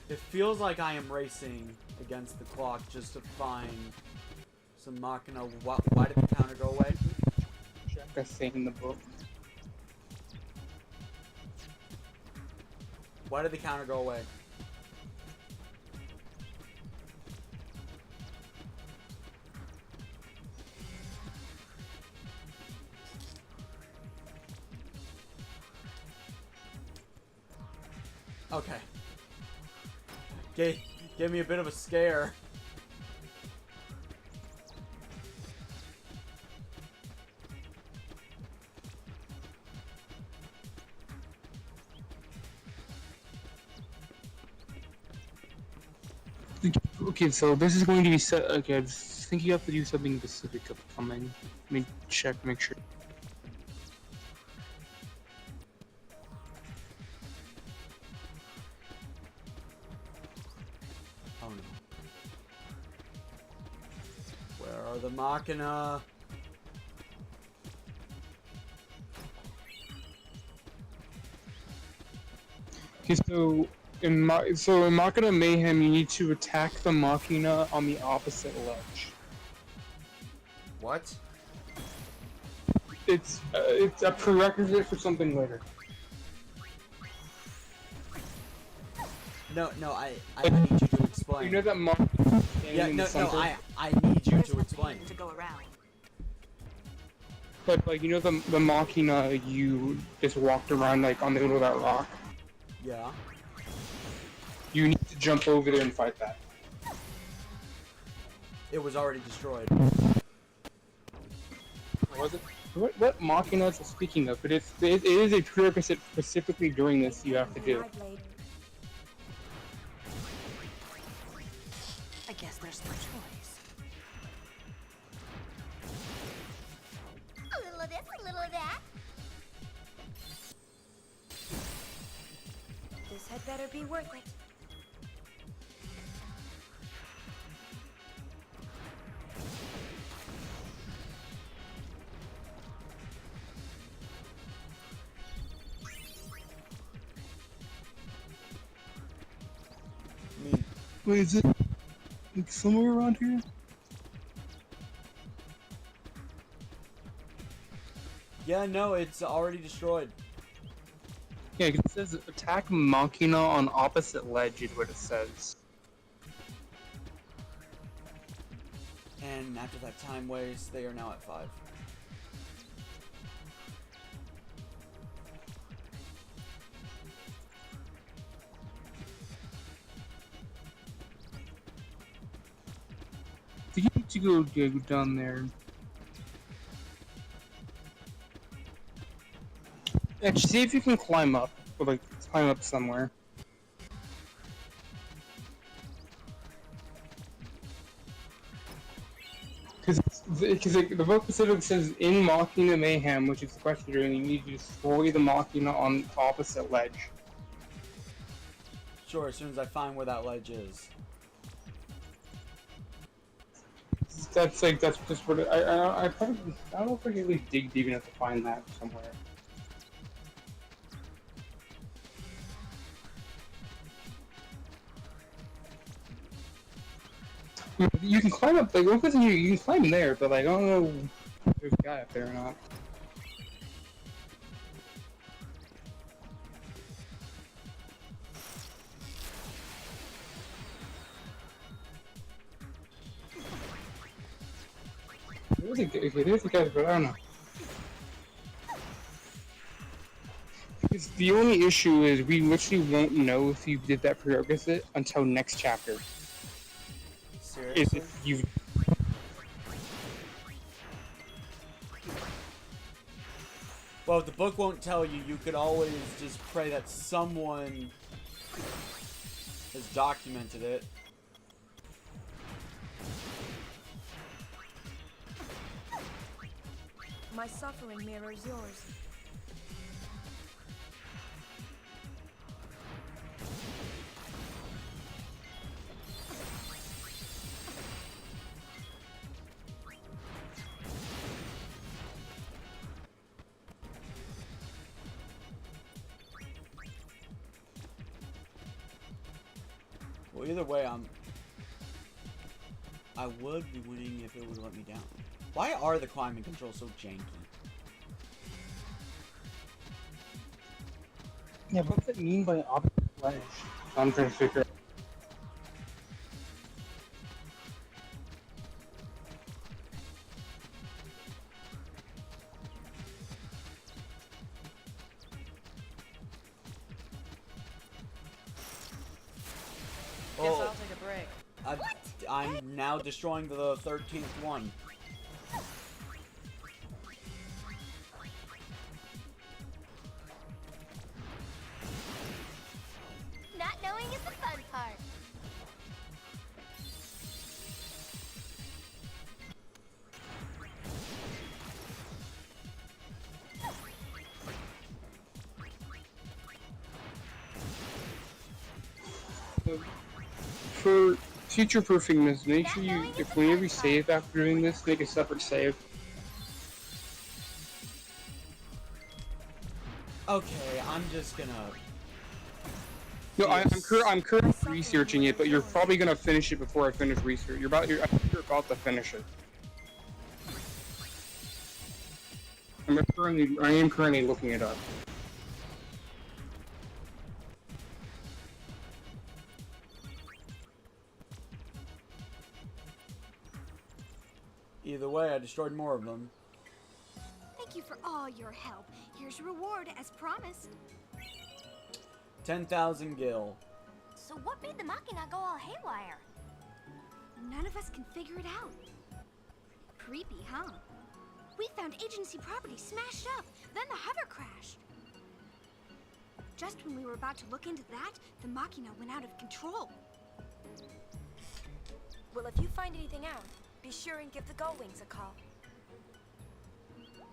It feels like I am racing against the clock just to find some Machina. Why did the counter go away? Check a thing in the book. Why did the counter go away? Okay. Gave me a bit of a scare. Okay, so this is going to be set. Okay, I think you have to do something specific upcoming. Let me check, make sure. Oh no. Where are the Machina? Okay, so in Machina Mayhem, you need to attack the Machina on the opposite ledge. What? It's a prerequisite for something later. No, I need you to explain. You know that Machina Yeah, in no, the center? I need you to explain. To go around. But like, you know the Machina you just walked around like on the middle of that rock? Yeah. You need to jump over there and fight that. It was already destroyed. Was it? What Machina is speaking of? But it is a prerequisite specifically during this you have to do. I guess there's no choice. A little of this, a little of that. This had better be worth it. Wait, is it like somewhere around here? Yeah, no, it's already destroyed. Yeah, 'cause it says attack Machina on opposite ledge is what it says. And after that time waste, they are now at 5. Do you need to go down there? Actually, see if you can climb up, or like climb up somewhere. Because the book specifically says in Machina Mayhem, which is the question you're doing, you need to destroy the Machina on opposite ledge. Sure, as soon as I find where that ledge is. That's just what I probably I don't know if I can really dig deep enough to find that somewhere. You can climb up, like, one person you can climb there, but like, I don't know if there's a guy up there or not. There's a guy, but I don't know. Because the only issue is we literally won't know if you did that prerequisite until next chapter. Seriously? If you Well, if the book won't tell you, you could always just pray that someone has documented it. My suffering mirrors yours. Well, either way, I would be winning if it would let me down. Why are the climbing controls so janky? Yeah, what does it mean by opposite ledge? I'm trying to figure out. Guess I'll take a break. I'm now destroying the 13th one. Not knowing is the fun part. For future-proofing this, make sure you, if whenever you save after doing this, make a separate save. Okay, I'm just gonna... No, I'm currently researching it, but you're probably gonna finish it before I finish research. I think you're about to finish it. I am currently looking it up. Either way, I destroyed more of them. Thank you for all your help. Here's your reward as promised. 10,000 gil. So what made the Machina go all haywire? None of us can figure it out. Creepy, huh? We found agency property smashed up, then the hover crashed. Just when we were about to look into that, the Machina went out of control. Well, if you find anything out, be sure and give the Gullwings a call.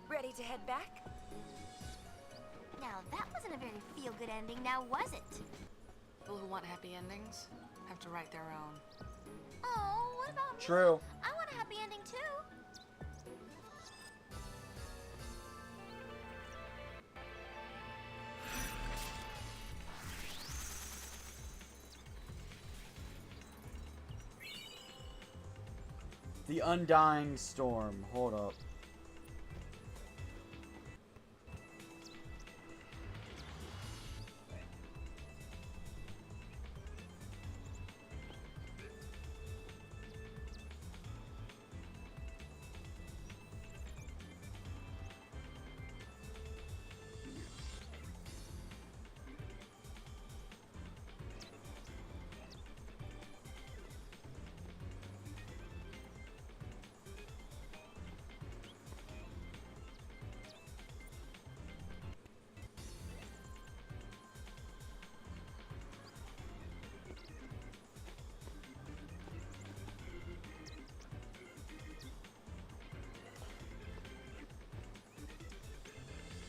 Ready to head back? Now that wasn't a very feel-good ending, now was it? People who want happy endings have to write their own. Oh, what about me? True. I want a happy ending too. The Undying Storm. Hold up.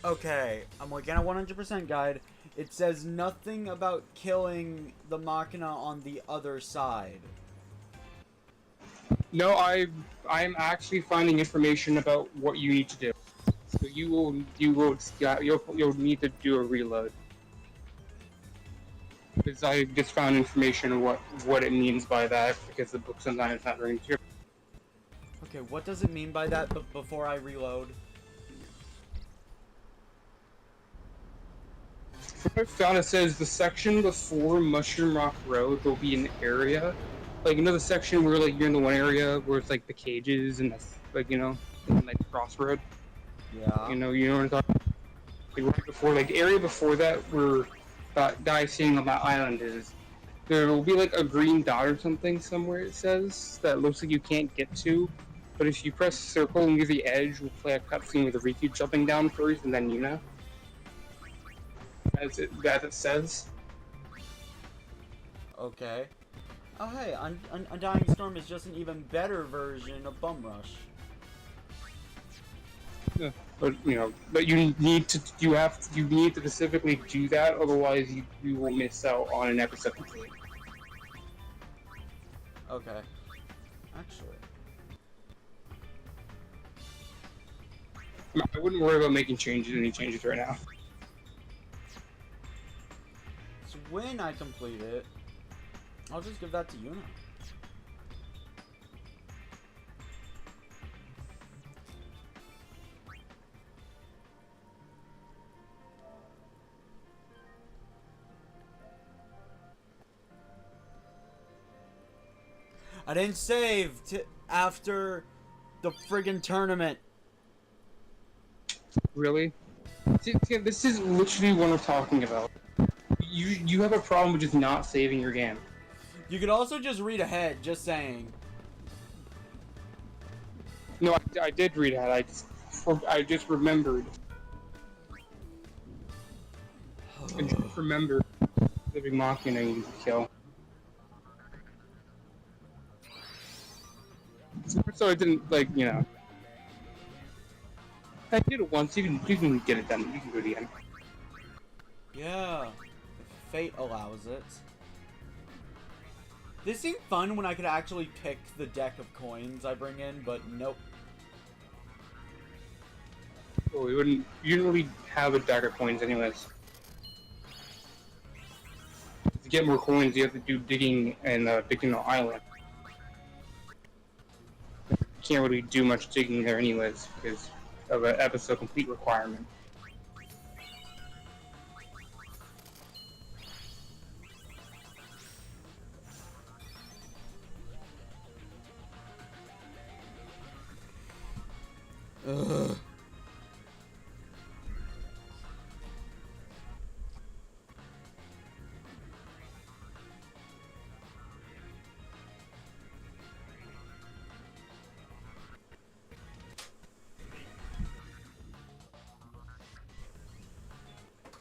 Okay, I'm looking at 100% guide. It says nothing about killing the Machina on the other side. No, I'm actually finding information about what you need to do. So you'll need to do a reload. Because I just found information on what it means by that, because the book sometimes not very clear. Okay, what does it mean by that before I reload? What I found, it says the section before Mushroom Rock Road will be an area, like, you know, the section where, like, you're in the one area where it's like the cages and that's, like, you know, and, like, crossroad. Yeah. You know what I'm talking about? Like, right before, like, the area before that where that guy sitting on that island is, there will be like a green dot or something somewhere, it says, that looks like you can't get to. But if you press circle near the edge, we'll play a cutscene with Riku jumping down first and then Yuna. As it says. Okay. Oh hey, Undying Storm is just an even better version of Bum Rush. Yeah, but you need to specifically do that, otherwise you will miss out on an episode completely. Okay. Actually. I wouldn't worry about making any changes right now. So when I complete it, I'll just give that to Yuna. I didn't save after the friggin' tournament. Really? See, this is literally what I'm talking about. You have a problem with just not saving your game. You could also just read ahead, just saying. No, I did read ahead. I just remembered. I just remembered the big Machina you need to kill. So I didn't, like, you know. I did it once. You can get it done. You can do it again. Yeah, if fate allows it. This seemed fun when I could actually pick the deck of coins I bring in, but nope. Well, you didn't really have a deck of coins anyways. To get more coins, you have to do digging and digging an island. You can't really do much digging there anyways because of an episode complete requirement. Ugh.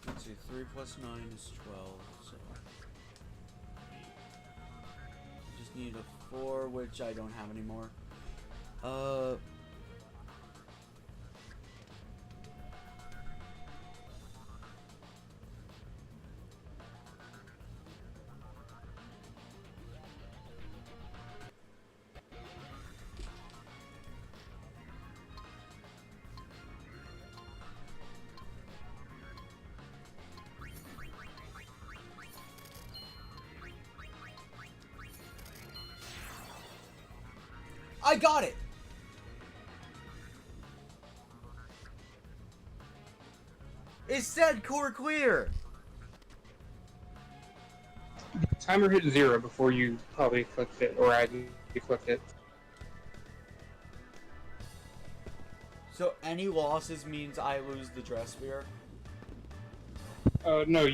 Let's see, 3 plus 9 is 12, so... I just need a 4, which I don't have anymore. I got it! It said core clear! Timer hit 0 before you probably clicked it, or you clicked it. So any losses means I lose the dress sphere? No,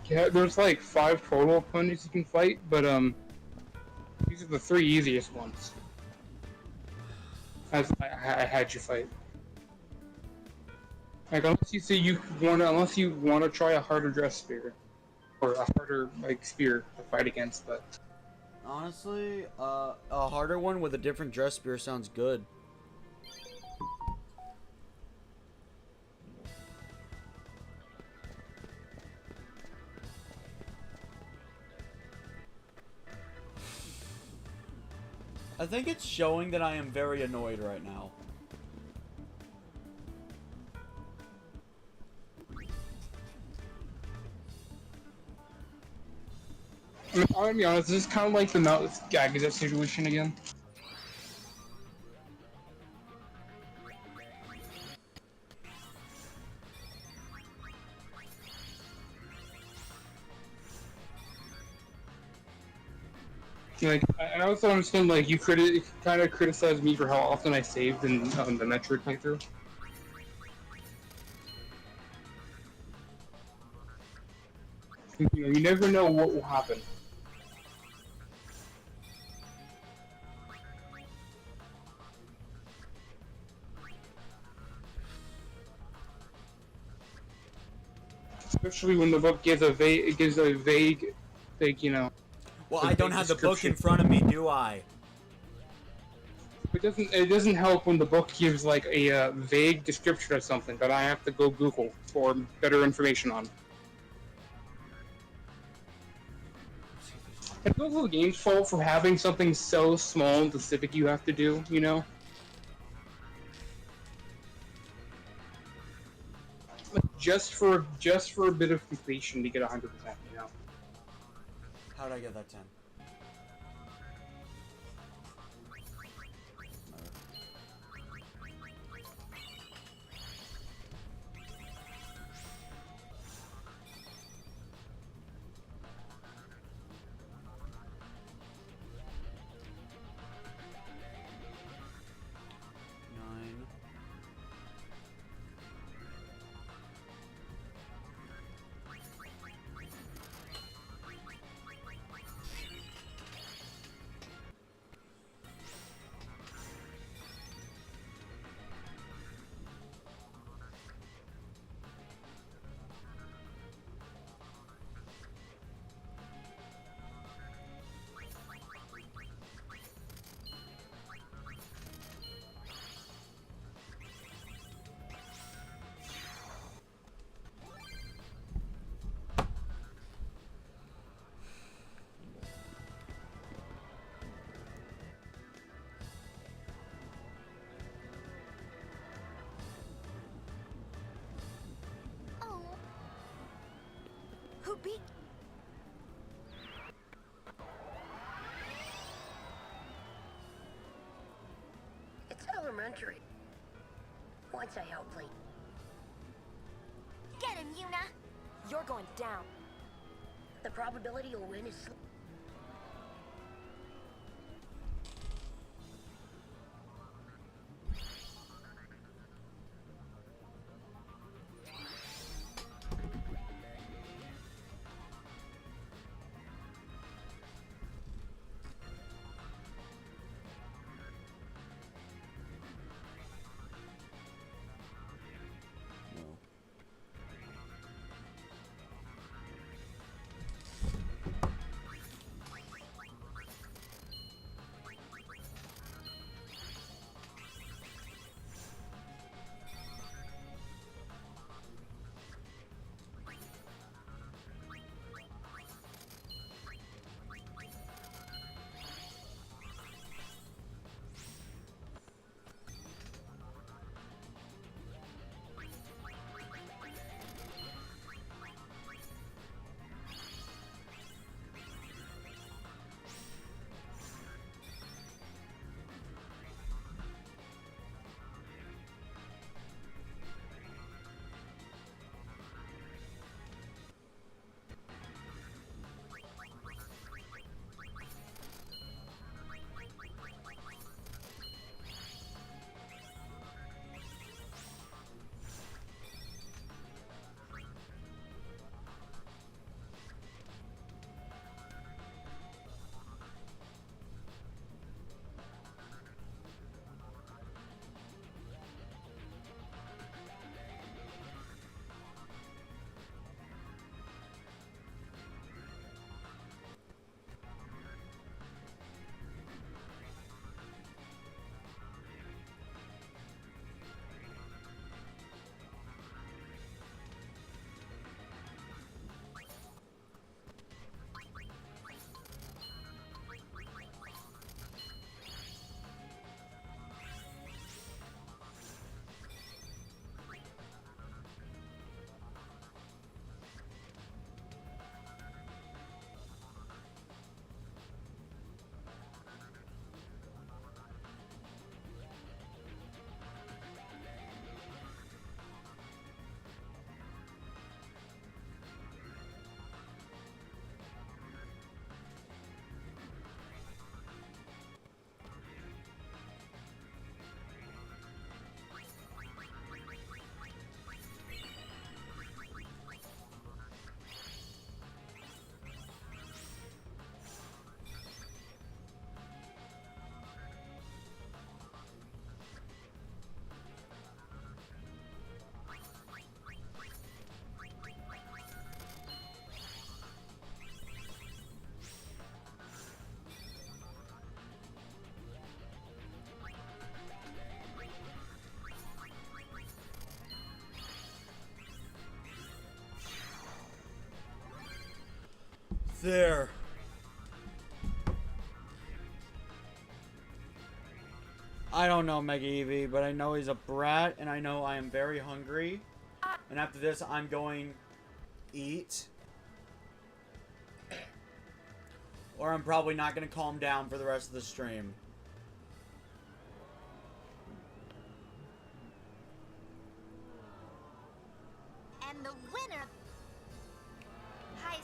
there's like 5 total opponents you can fight, but these are the 3 easiest ones. As I had you fight. Like unless you want to try a harder dress spear, or a harder like spear to fight against, but Honestly, a harder one with a different dress spear sounds good. I think it's showing that I am very annoyed right now. I mean, I'm gonna be honest, this is kind of like the Gagaza situation again. Like, I also understand, like, you kind of criticize me for how often I saved in the Metro playthrough. You never know what will happen. Especially when the book gives a vague, you know. Well, I don't have the book in front of me, do I? It doesn't help when the book gives like a vague description of something that I have to go Google for better information on. It's also the game's fault for having something so small and specific you have to do, you know? Just for a bit of completion to get 100%, you know? How did I get that 10? Who beat? It's elementary. Once I outplayed. Get him, Yuna! You're going down. The probability you'll win is slim. There. I don't know Mega Eevee, but I know he's a brat, and I know I am very hungry. And after this, I'm going eat. Or I'm probably not going to calm down for the rest of the stream. And the winner. Hi.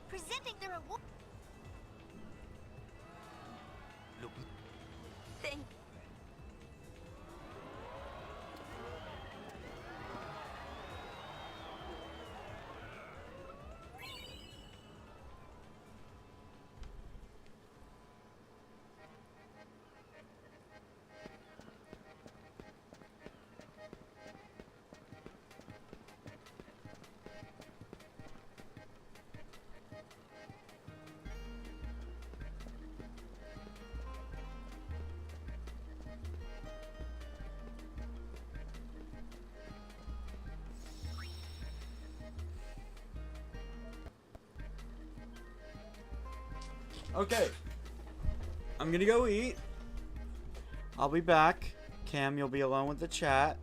Presenting the reward. Look, Thank. Okay. I'm gonna go eat. I'll be back. Cam, you'll be alone with the chat.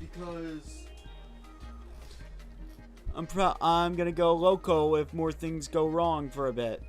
Because I'm gonna go loco if more things go wrong for a bit.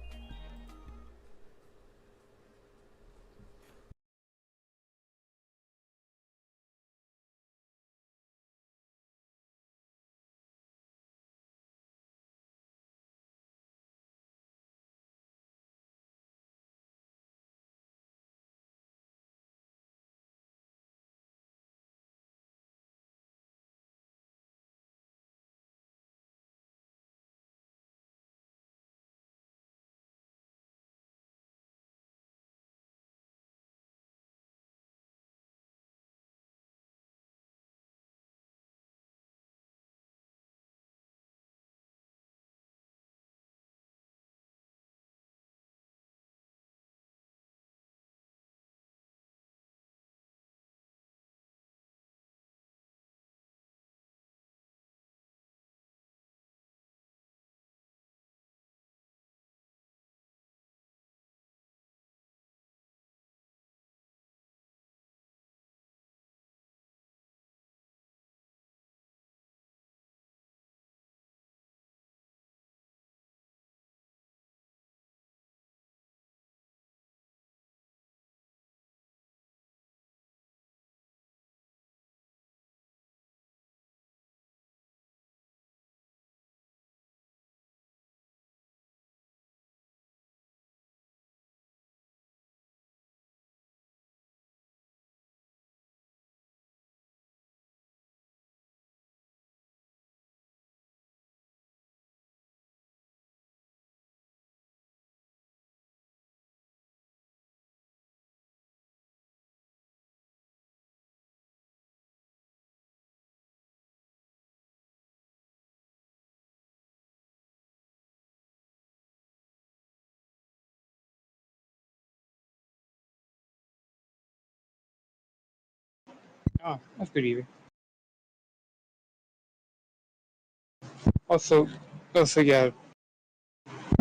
Oh, that's good, Evie. Also, yeah.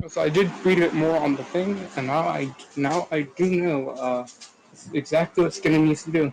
So I did read it more on the thing, and now I do know exactly what Skena needs to do.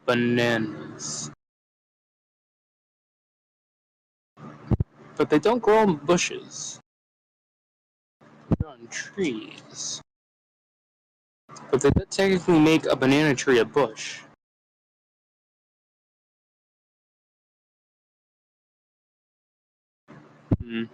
Bananas. But they don't grow on bushes. They grow on trees. But they don't technically make a banana tree a bush. Hmm.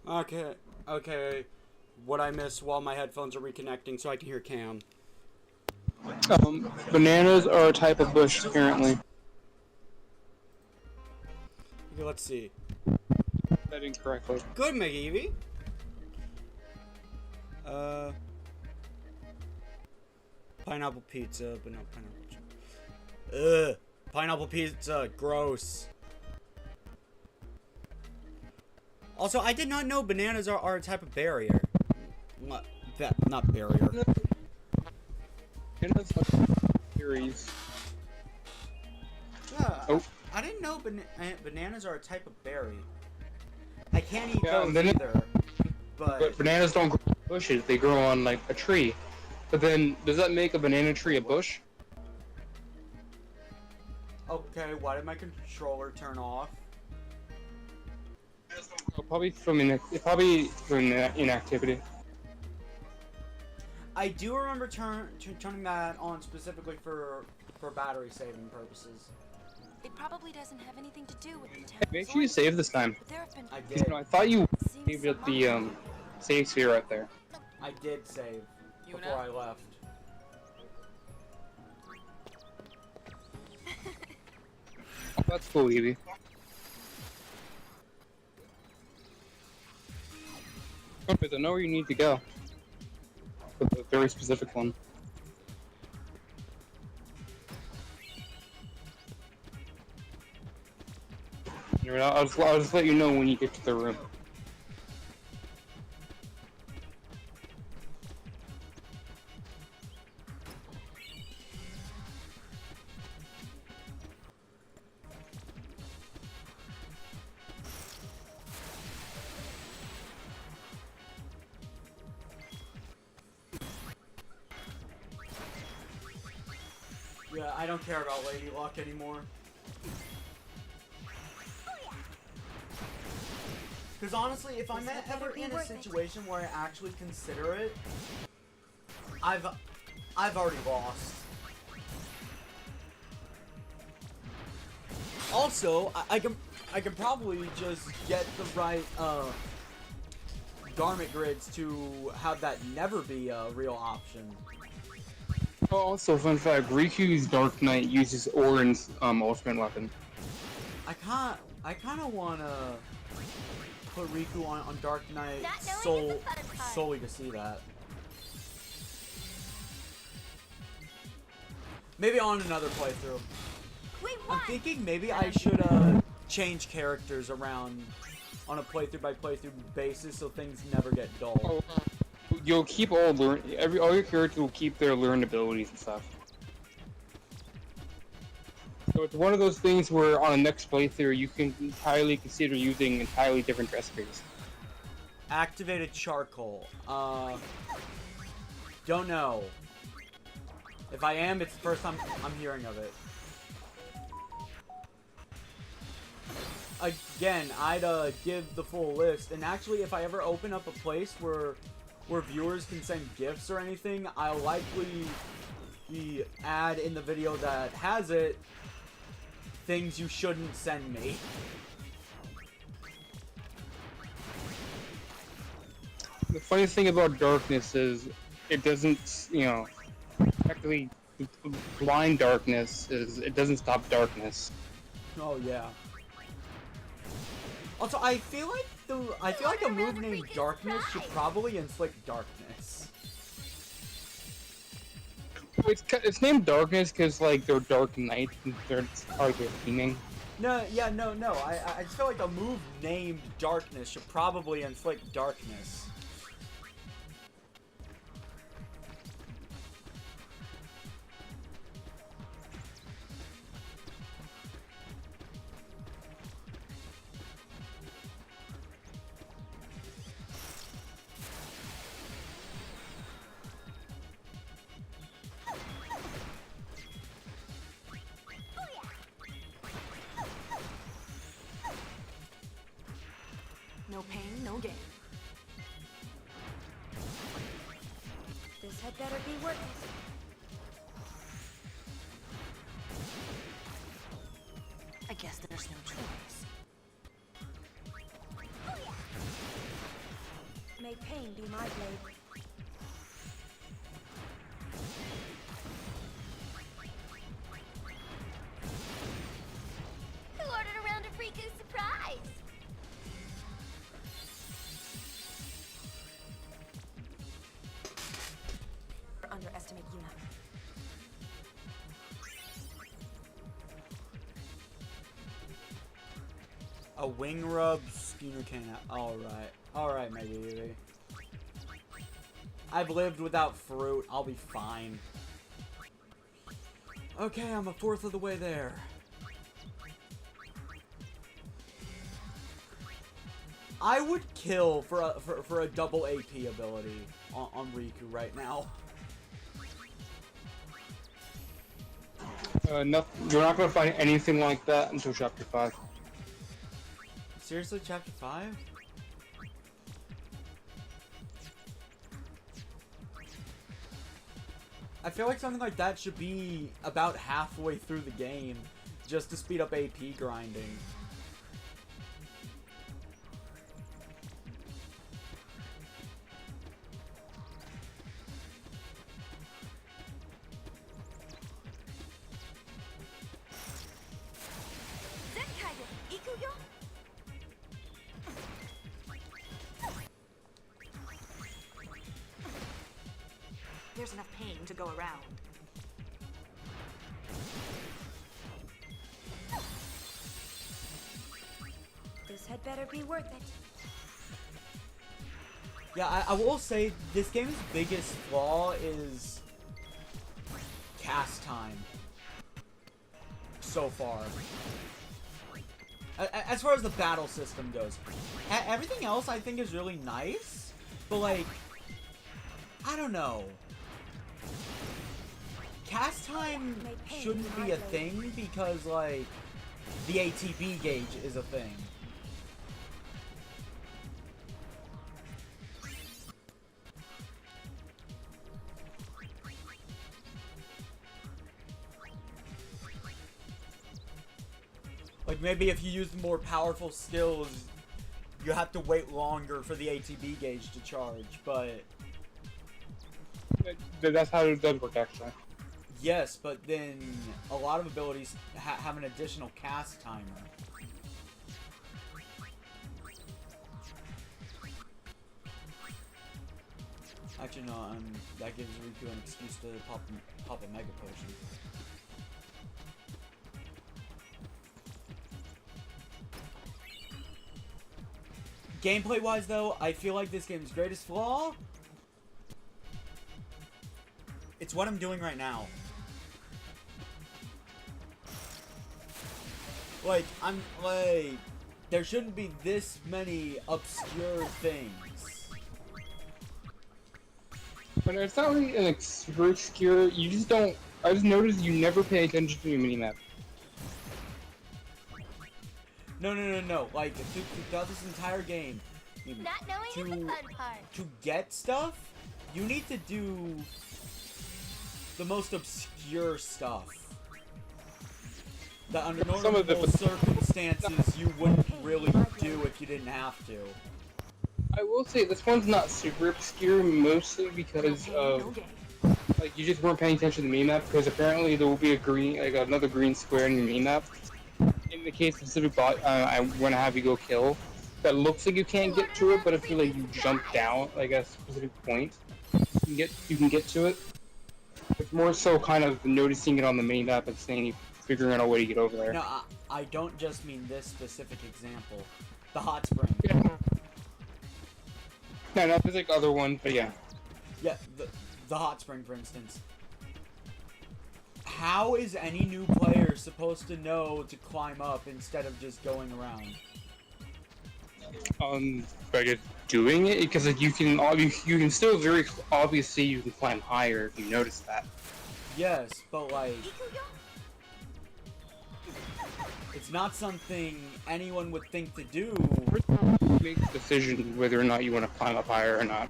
Okay. What I missed while my headphones are reconnecting so I can hear Cam. Bananas are a type of bush, apparently. Okay, let's see. That incorrectly. Good, McEvie. Pineapple pizza, but no pineapple. Ugh. Pineapple pizza, gross. Also, I did not know bananas are a type of barrier. Not barrier. Bananas are berries. Yeah, Oh. I didn't know bananas are a type of berry. I can't eat Yeah, those then either. But bananas don't grow on bushes, they grow on, like, a tree. But then, does that make a banana tree a bush? Okay, why did my controller turn off? Probably from inactivity. I do remember turning that on specifically for battery saving purposes. It probably doesn't have anything to do with the Make sure you save this time. There have been I You did. know, I thought you saved at the save sphere right there. I did save before Yuna? I left. Oh, that's cool, Evie. Anyways, I know where you need to go. With a very specific one. I'll just let you know when you get to the room. Yeah, I don't care about Lady Luck anymore. Because honestly, if I'm ever in a situation where I actually consider it, I've already lost. Also, I can probably just get the right garment grids to have that never be a real option. Oh, also, fun fact: Riku's Dark Knight uses Auron's ultimate weapon. I kind of wanna put Riku on Dark Knight Not knowing is the fun part. solely to see that. Maybe on another playthrough. We I'm won. thinking maybe I should change characters around on a playthrough by playthrough basis so things never get dull. Oh, you'll keep all your characters will keep their learned abilities and stuff. So it's one of those things where on the next playthrough you can entirely consider using entirely different recipes. Activated charcoal. Don't know. If I am, it's the first time I'm hearing of it. Again, I'd give the full list, and actually, if I ever open up a place where viewers can send gifts or anything, I'll likely add in the video that has it things you shouldn't send me. The funniest thing about darkness is it doesn't, you know, actually blind darkness is it doesn't stop darkness. Oh yeah. Also, I feel like a move named Darkness should probably inflict darkness. It's named Darkness because like they're Dark Knight and it's part of their theming. No, yeah, no. I just feel like a move named Darkness should probably inflict darkness. No pain, no gain. This had better be worth it. I guess there's no choice. May pain be my blade. Who ordered a round of Riku's surprise? Underestimate Yuna. A wing rub, Skena can't. Alright, my baby. I've lived without fruit. I'll be fine. Okay, I'm a fourth of the way there. I would kill for a double AP ability on Riku right now. No, you're not gonna find anything like that until chapter 5. Seriously, chapter 5? I feel like something like that should be about halfway through the game, just to speed up AP grinding. There's enough pain to go around. This had better be worth it. Yeah, I will say this game's biggest flaw is cast time. So far. As far as the battle system goes. Everything else I think is really nice, but like, I don't know. Cast time shouldn't be a thing because, like, the ATB gauge is a thing. Like, maybe if you use the more powerful skills, you have to wait longer for the ATB gauge to charge, but... That's how it does work, actually. Yes, but then a lot of abilities have an additional cast timer. Actually, no, that gives Riku an excuse to pop a Mega Potion. Gameplay-wise, though, I feel like this game's greatest flaw... It's what I'm doing right now. Like, there shouldn't be this many obscure things. But it's not really an obscure, you just don't, I just noticed you never pay attention to your minimap. No, like, throughout this entire game, Not knowing is the fun part. to get stuff, you need to do the most obscure stuff. that under Some of normal the- circumstances you wouldn't really do if you didn't have to. I will say this one's not super obscure, mostly because of like you just weren't paying attention to the mini map. Because apparently there will be a green, like another green square in your mini map. In the case of specific bot, I want to have you go kill. That looks like you can't get to it, but if you like you jump down like a specific point, you can get to it. It's more so kind of noticing it on the mini map and saying figuring out a way to get over there. No, I don't just mean this specific example. The hot spring. Yeah. No, there's like other ones, but yeah. Yeah, the hot spring, for instance. How is any new player supposed to know to climb up instead of just going around? By just doing it, because like you can still very obviously you can climb higher if you notice that. Yes, but like, it's not something anyone would think to do. Make the decision whether or not you want to climb up higher or not.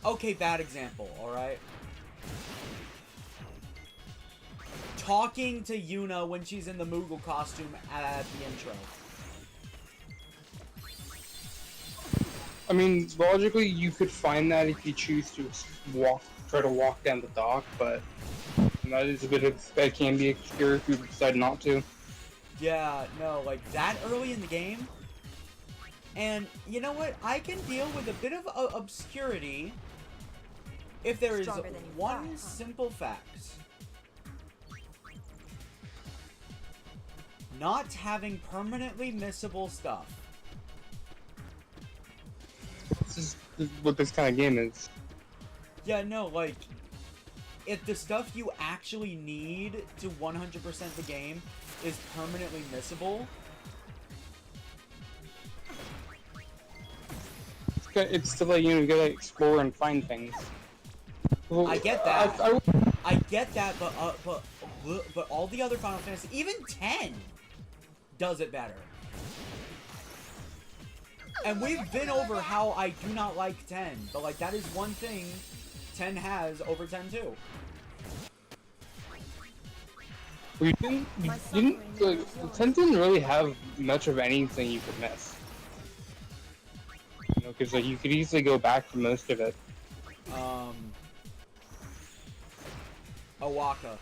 Okay, bad example, alright? Talking to Yuna when she's in the Moogle costume at the intro. I mean, logically, you could find that if you choose to try to walk down the dock, but that is a bit of, that can be obscure if you decide not to. Yeah, no, like, that early in the game. And, you know what? I can deal with a bit of obscurity if there is one simple fact. Not having permanently missable stuff. This is what this kind of game is. Yeah, no, like, if the stuff you actually need to 100% the game is permanently missable... It's still like, you gotta explore and find things. Well, I get that. I get that, but all the other Final Fantasy, even 10, does it better. And we've been over how I do not like 10, but like that is one thing 10 has over 10 too. You didn't like, 10 didn't really have much of anything you could miss. You know, because like you could easily go back to most of it. Owaka.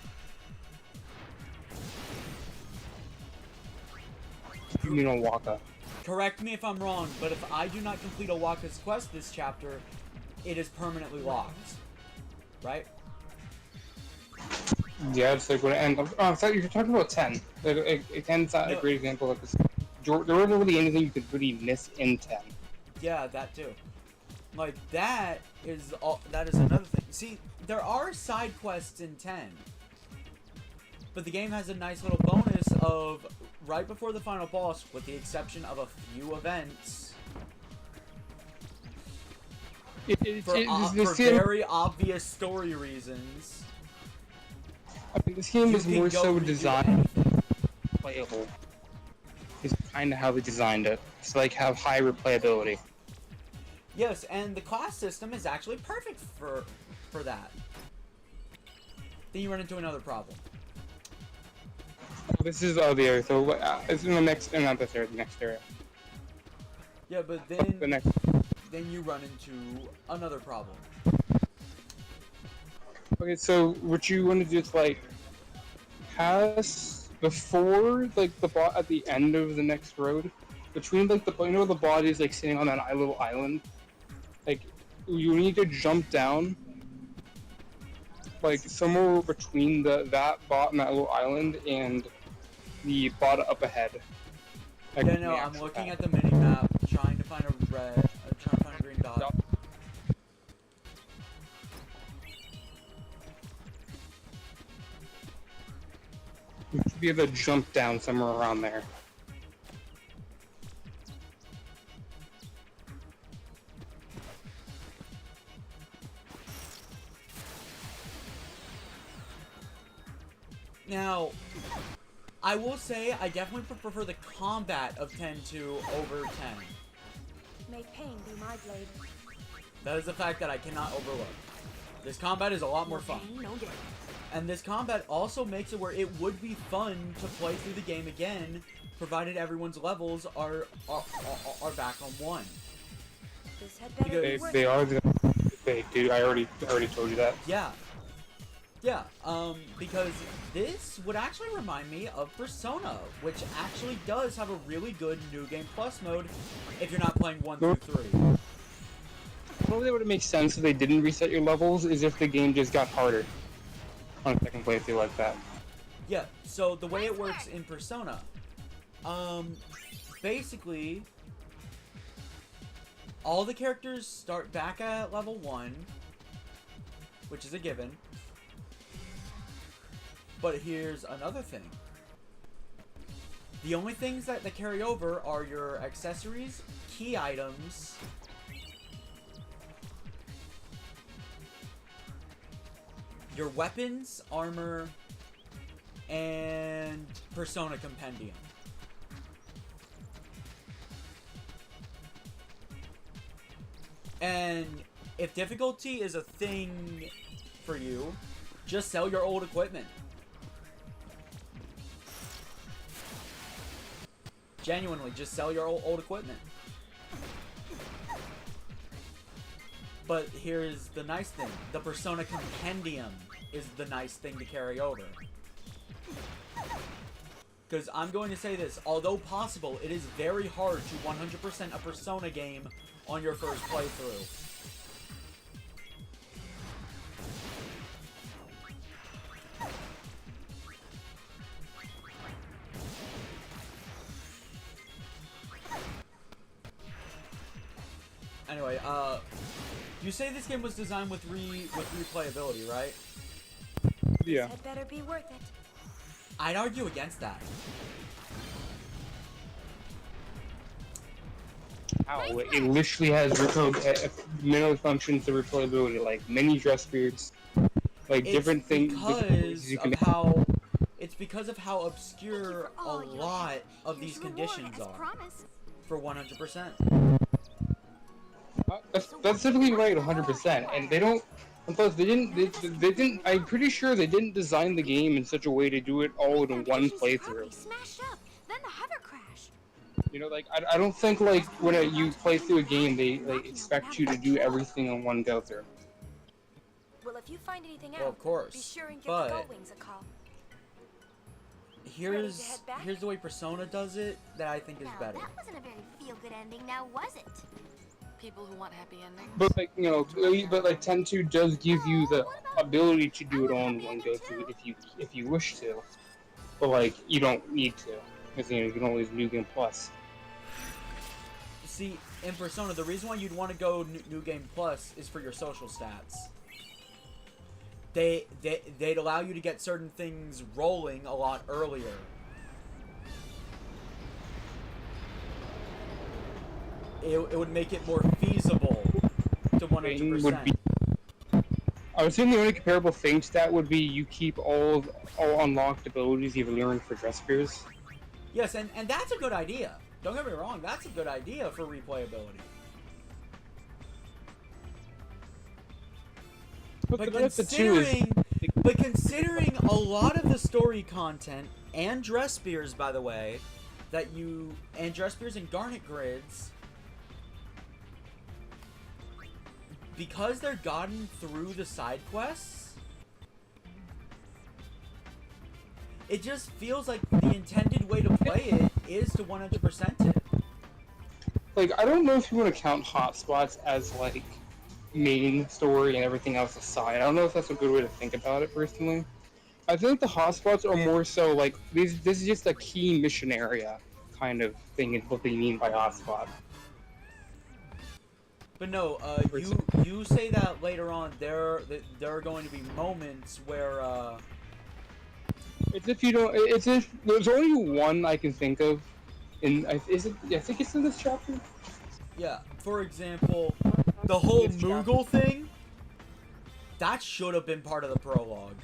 You mean Owaka? Correct me if I'm wrong, but if I do not complete Owaka's quest this chapter, it is permanently locked. Right? Yeah, it's like when it ends. Oh, I thought you were talking about 10. Like, 10's not a great example of this. There wasn't really anything you could really miss in 10. Yeah, that too. Like, that is another thing. See, there are side quests in 10. But the game has a nice little bonus of, right before the final boss, with the exception of a few events, for very obvious story reasons. I mean, this game is more so designed playable. Is kind of how they designed it. It's like have high replayability. Yes, and the class system is actually perfect for that. Then you run into another problem. This is the area, so it's in the next, not this area, the next area. Yeah, but then The next. then you run into another problem. Okay, so what you want to do is like pass before like the bot at the end of the next road, between like the the body is like sitting on that little island. Like you need to jump down, like somewhere between that bot and that little island and the bot up ahead. Like, Yeah, no, I'm looking at the mini map, trying to find a trying to find a green dot. You should be able to jump down somewhere around there. Now, I will say I definitely prefer the combat of 10-2 over 10. May pain be my blade. That is the fact that I cannot overlook. This combat is a lot more fun. And this combat also makes it where it would be fun to play through the game again, provided everyone's levels are back on 1. This had better be worth They it. are. They do. I already told you that. Yeah. Yeah, because this would actually remind me of Persona, which actually does have a really good New Game Plus mode if you're not playing 1 through 3. The only way it would make sense if they didn't reset your levels is if the game just got harder on a second playthrough like that. Yeah, so the way it works in Persona, basically, all the characters start back at level 1, which is a given. But here's another thing. The only things that carry over are your accessories, key items, your weapons, armor, and Persona Compendium. And if difficulty is a thing for you, just sell your old equipment. Genuinely, just sell your old equipment. But here's the nice thing. The Persona Compendium is the nice thing to carry over. Because I'm going to say this, although possible, it is very hard to 100% a Persona game on your first playthrough. Anyway, you say this game was designed with replayability, right? Yeah. This had better be worth it. I'd argue against that. How? It literally has many functions of replayability, like many dress beards, like different things. It's because of how obscure a lot of these conditions are for 100%. That's typically right, 100%. And they don't. And plus, they didn't. I'm pretty sure they didn't design the game in such a way to do it all in one playthrough. Smashed up, then the hover crash. You know, like I don't think like when you play through a game, they expect you to do everything in one go through. Well, if you find anything Well, out, of course, be sure and give but the Gullwings a call. here's the way Persona does it that I think is Now, better. that wasn't a very feel-good ending, now was it? People who want happy endings. But like but like 10-2 does give you the ability to do it all in one go through if you wish to, but like you don't need to, because you can always New Game Plus. See, in Persona, the reason why you'd want to go New Game Plus is for your social stats. They'd allow you to get certain things rolling a lot earlier. It would make it more feasible to 100%. I would assume the only comparable thing to that would be you keep all unlocked abilities you've learned for dress spears. Yes, and that's a good idea. Don't get me wrong, that's a good idea for replayability. But considering a lot of the story content and dress spears, by the way, and dress spears and garnet grids, because they're gotten through the side quests, it just feels like the intended way to play it is to 100% it. Like, I don't know if you want to count hotspots as like main story and everything else aside. I don't know if that's a good way to think about it personally. I think the hotspots are more so like this is just a key mission area kind of thing is what they mean by hotspot. But no, you say that later on there are going to be moments where It's if there's only one I can think of I think it's in this chapter. Yeah, for example, the whole Moogle thing, that should have been part of the prologue.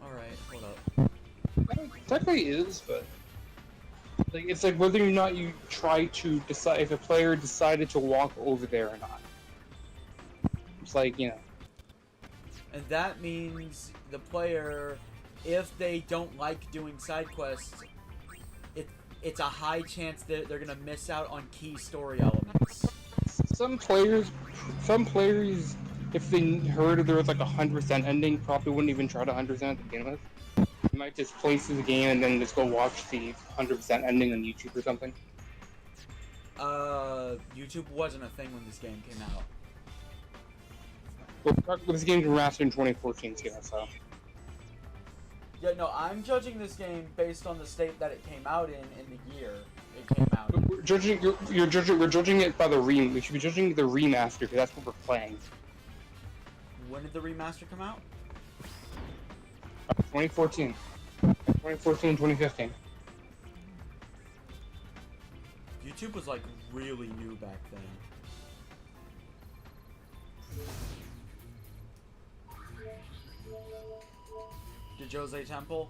Alright, hold up. Technically is, but Like, it's like whether or not you try to decide if a player decided to walk over there or not. It's like, you know. And that means the player, if they don't like doing side quests, it's a high chance that they're gonna miss out on key story elements. Some players, if they heard there was like 100% ending, probably wouldn't even try to 100% to begin with. They might just play through the game and then just go watch the 100% ending on YouTube or something. YouTube wasn't a thing when this game came out. Well, this game's remastered in 2014, so. Yeah, no, I'm judging this game based on the state that it came out in the year it came out. We're judging it by the we should be judging the remaster because that's what we're playing. When did the remaster come out? 2014. 2014, 2015. YouTube was like really new back then. Did Jose Temple?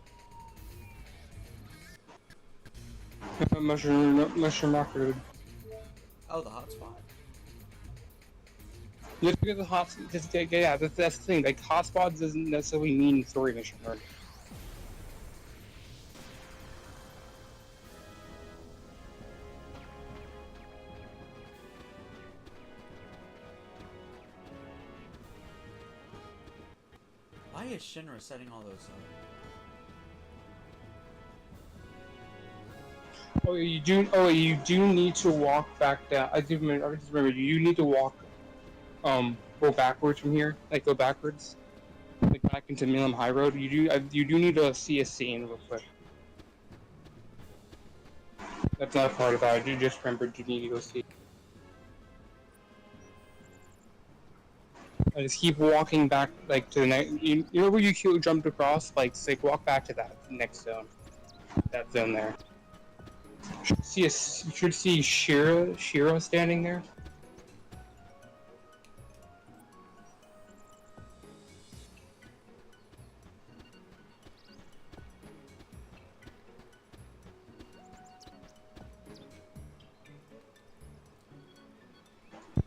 Mushroom Rock Road. Oh, the hotspot. You have to get the hotspot. Yeah, that's the thing. Like, hotspots doesn't necessarily mean story mission work. Why is Shinra setting all those up? Oh, you do need to walk back down. I just remember you need to walk, go backwards from here. Like go backwards, like back into Milam High Road. You do need to see a scene real quick. That's not a part of that. I do just remember you need to go see. I just keep walking back, like to the next. You know where you jumped across? Like walk back to that next zone. That zone there. You should see Shira standing there.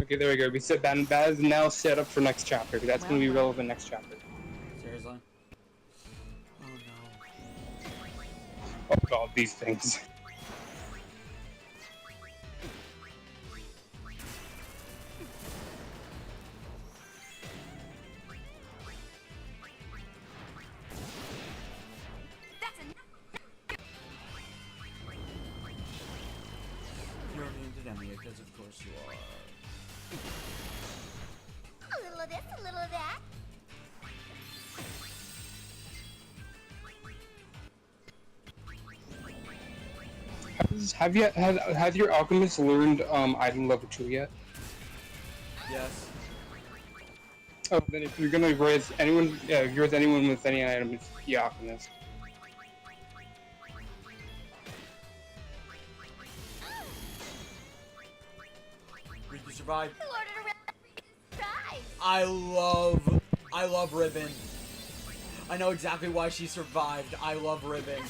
Okay, there we go. That is now set up for next chapter. That's going to be relevant next chapter. Seriously? Oh no. Oh god, these things. You're immune to Demi, because of course you are. A little of this, a little of that. Have your alchemist learned item level 2 yet? Yes. Oh, then if you're gonna raise anyone, if you raise anyone with any item, it's the alchemist. Riku survived. Who ordered a prize? I love Ribbon. I know exactly why she survived. I love Ribbon.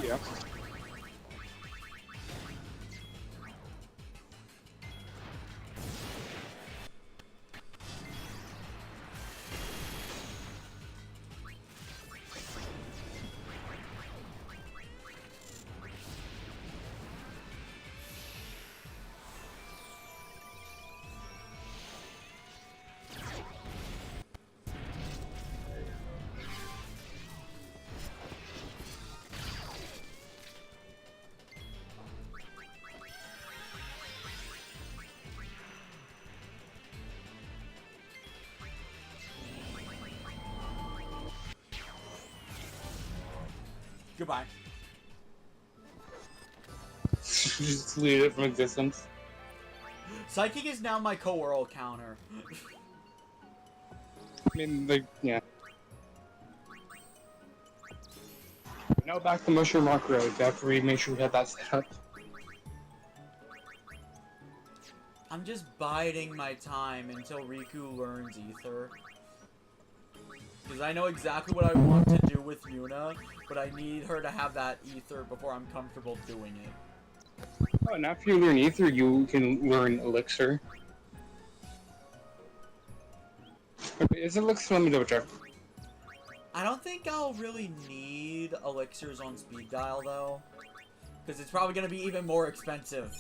Yeah. Goodbye. Just delete it from existence. Psychic is now my co-whirl counter. I mean, like, yeah. Now back to Mushroom Rock Road after we make sure we have that set up. I'm just biding my time until Riku learns Ether. Because I know exactly what I want to do with Yuna, but I need her to have that ether before I'm comfortable doing it. Oh, and after you learn Ether, you can learn Elixir. Okay, is Elixir? Let me double check. I don't think I'll really need elixirs on speed dial though, because it's probably going to be even more expensive.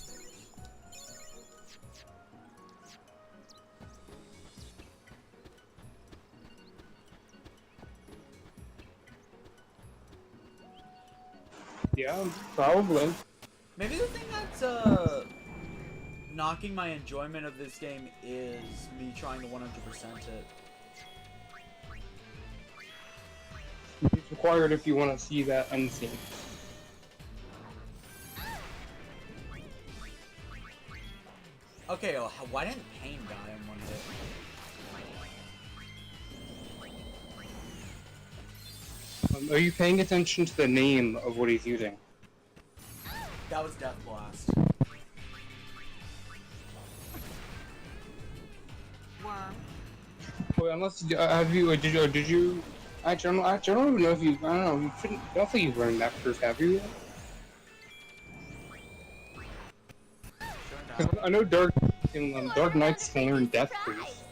Yeah, probably. Maybe the thing that's knocking my enjoyment of this game is me trying to 100% it. It's required if you want to see that end scene. Okay, well, why didn't Pain die in one hit? Are you paying attention to the name of what he's using? That was Death Blast. Worm. Well, unless have you? Did you? Actually, I don't even know if you. I don't know. You shouldn't. I don't think you've learned that first, have you? Because I know Dark Knights can learn Death Proof.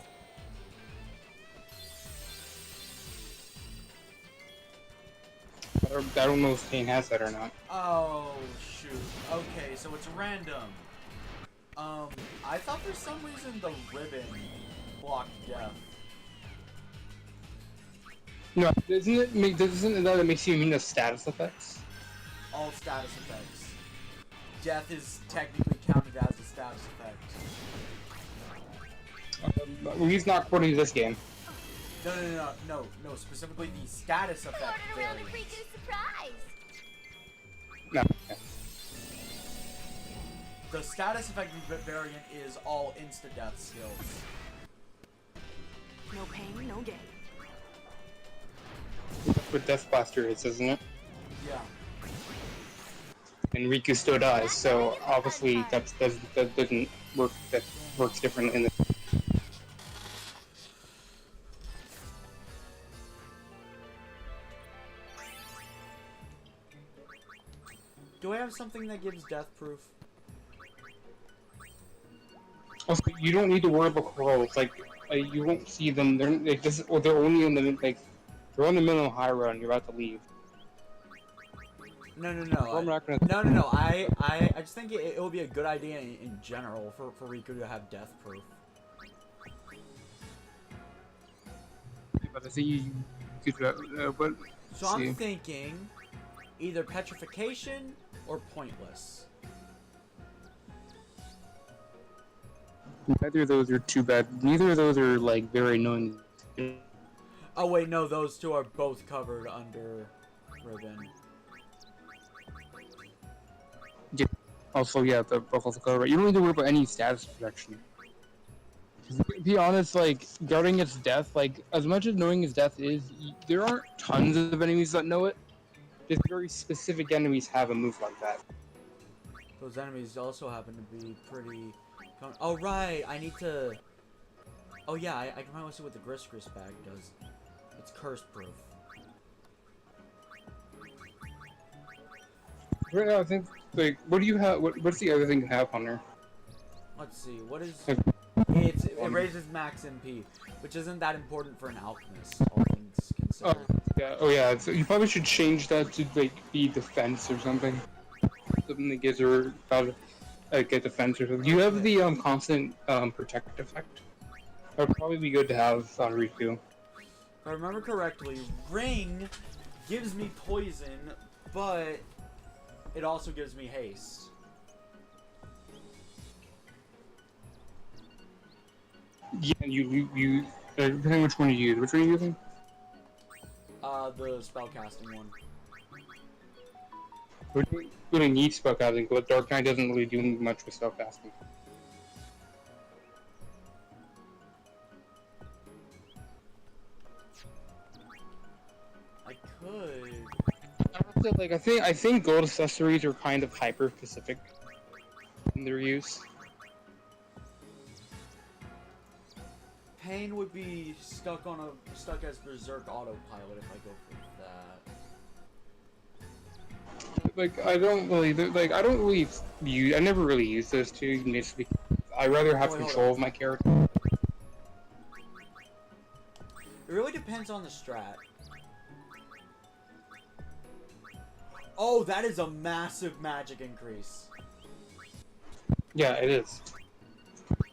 I don't know if Kane has that or not. Oh, shoot. Okay, so it's random. I thought for some reason the ribbon blocked death. No, doesn't it that it makes you immune to status effects? All status effects. Death is technically counted as a status effect. He's not quoting this game. No, specifically the status effect Around a variant. Riku's surprise. No. The status effect variant is all insta-death skills. No pain, no gain. That's what Death Blaster is, isn't it? Yeah. And Riku still dies, so obviously that doesn't work. That works differently in the. Do I have something that gives death proof? Also, you don't need to worry about crawls. Like you won't see them. They're only in the they're on the middle high road. You're about to leave. No. I'm not gonna. No. I just think it would be a good idea in general for Riku to have death proof. But I think you could. But So I'm thinking either petrification or pointless. Neither of those are too bad. Neither of those are like very annoying. Oh wait, no, those two are both covered under ribbon. Yeah. Also, yeah, the both cover. You don't need to worry about any status protection. To be honest, like guarding its death, like as much as knowing its death is, there aren't tons of enemies that know it. Just very specific enemies have a move like that. Those enemies also happen to be pretty. Oh right, I need to. Oh yeah, I can finally see what the Gris bag does. It's curse proof. Right now, I think like, what do you have? What's the other thing you have on there? Let's see, what is? Like, It raises max MP, which isn't that important for an alchemist, all things considered. Yeah. Oh yeah. So you probably should change that to like be defense or something. Something that gives her like a defense or something. Do you have the constant protect effect? That would probably be good to have on Riku. If I remember correctly, Ring gives me poison, but it also gives me haste. Yeah, and you depending which one you use. Which one are you using? The spellcasting one. We really need spellcasting, but Dark Knight doesn't really do much with spellcasting. I could. So, like I think gold accessories are kind of hyper specific in their use. Pain would be stuck as Berserk autopilot if I go for that. Like, I don't really use, I never really use those two, basically. I rather have Wait, control of my character. It really depends on the strat. Oh, that is a massive magic increase. Yeah, it is.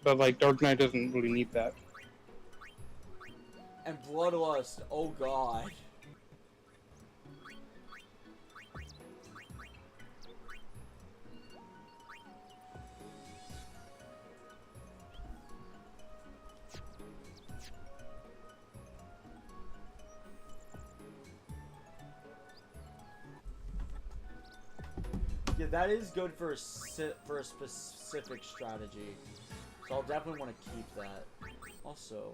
But, like, Dark Knight doesn't really need that. And Bloodlust, oh god. Yeah, that is good for a specific strategy. So I'll definitely want to keep that. Also,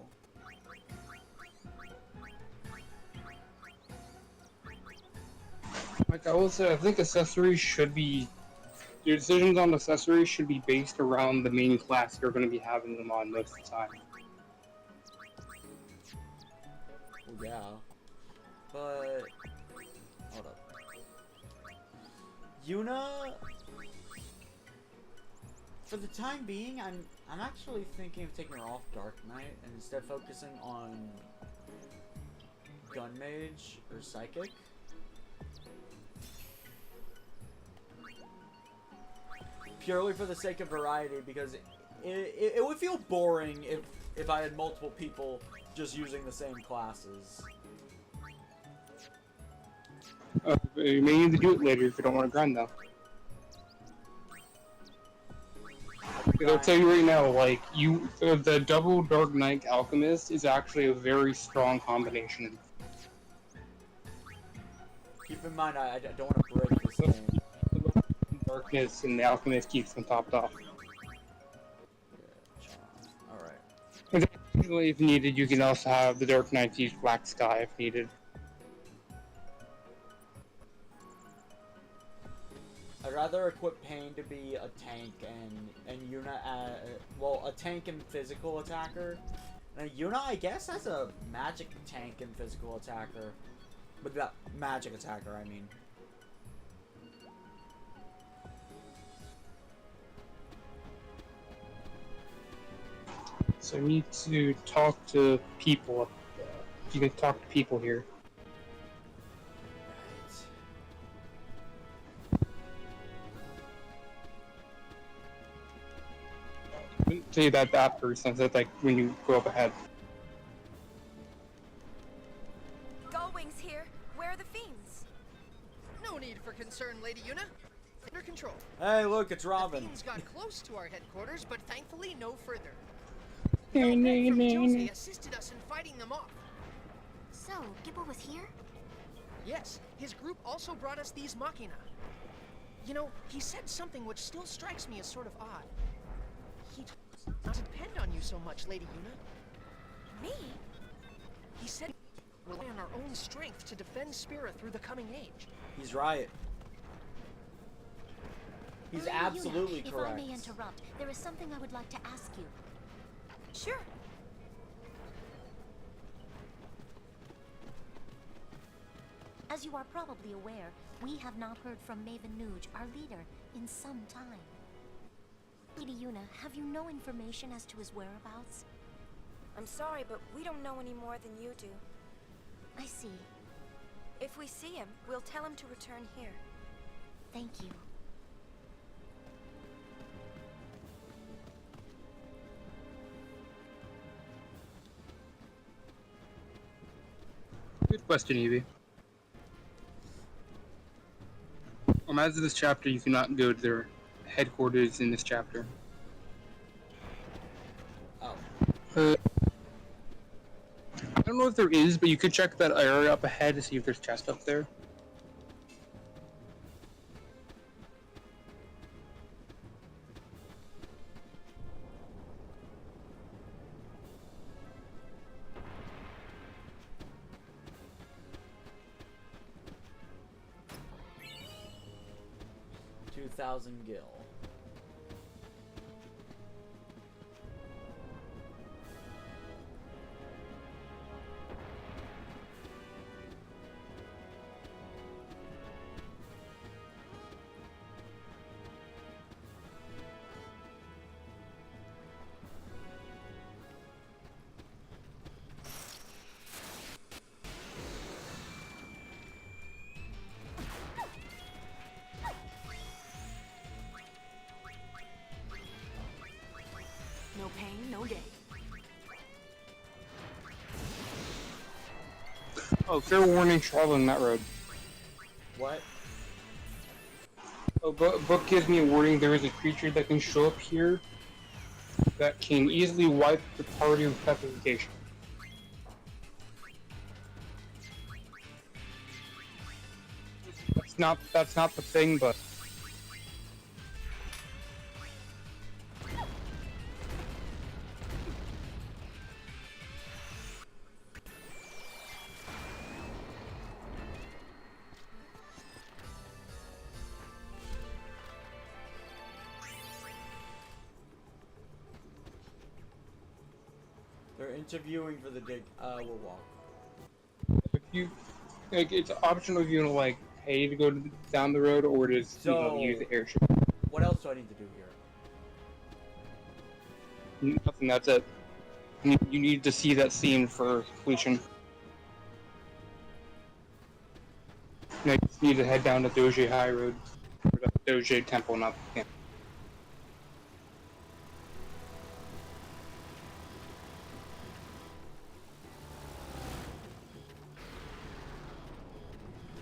like I will say, I think accessories should be, your decisions on accessories should be based around the main class you're going to be having them on most of the time. well, yeah. But hold up. Yuna, for the time being, I'm actually thinking of taking her off Dark Knight and instead focusing on Gun Mage or Psychic. Purely for the sake of variety, because it would feel boring if I had multiple people just using the same classes. You may need to do it later if you don't want to grind, though. Because I'll tell you right now, like, the double Dark Knight Alchemist is actually a very strong combination. Keep in mind, I don't want to break this game. Darkness and the Alchemist keeps them topped off. Alright. If needed, you can also have the Dark Knights use Black Sky if needed. I'd rather equip Pain to be a tank and Yuna well, a tank and physical attacker. And Yuna, I guess, has a magic tank and physical attacker. But that magic attacker, I mean. So I need to talk to people. You can talk to people here. Say that person, that's like when you go up ahead. Gullwing's here. Where are the fiends? No need for concern, Lady Yuna. Under control. Hey, look, it's Robin. The fiends got close to our headquarters, but thankfully no further. From Jose assisted us in fighting them off. So, Gibble was here? Yes, his group also brought us these machina. You know, he said something which still strikes me as sort of odd. He not depend on you so much, Lady Yuna. Me? He said we rely on our own strength to defend Spira through the coming age. He's right. He's Lady absolutely Yuna, correct. If I may interrupt, there is something I would like to ask you. Sure. As you are probably aware, we have not heard from Maven Nuge, our leader, in some time. Lady Yuna, have you no information as to his whereabouts? I'm sorry, but we don't know any more than you do. I see. If we see him, we'll tell him to return here. Thank you. Good question, Evie. As of this chapter, you cannot go to their headquarters in this chapter. Oh. I don't know if there is, but you could check that area up ahead to see if there's chests up there. Gil. Oh, fair warning, traveling that road. What? Oh, book gives me a warning. There is a creature that can show up here that can easily wipe the party with petrification. That's not the thing, but They're interviewing for the dig. We'll walk. if you like, it's optional if you want to like pay to go down the road or just use the airship. What else do I need to do here? Nothing. That's it. You need to see that scene for completion. You just need to head down to Doge High Road, or the Doge Temple, not the camp.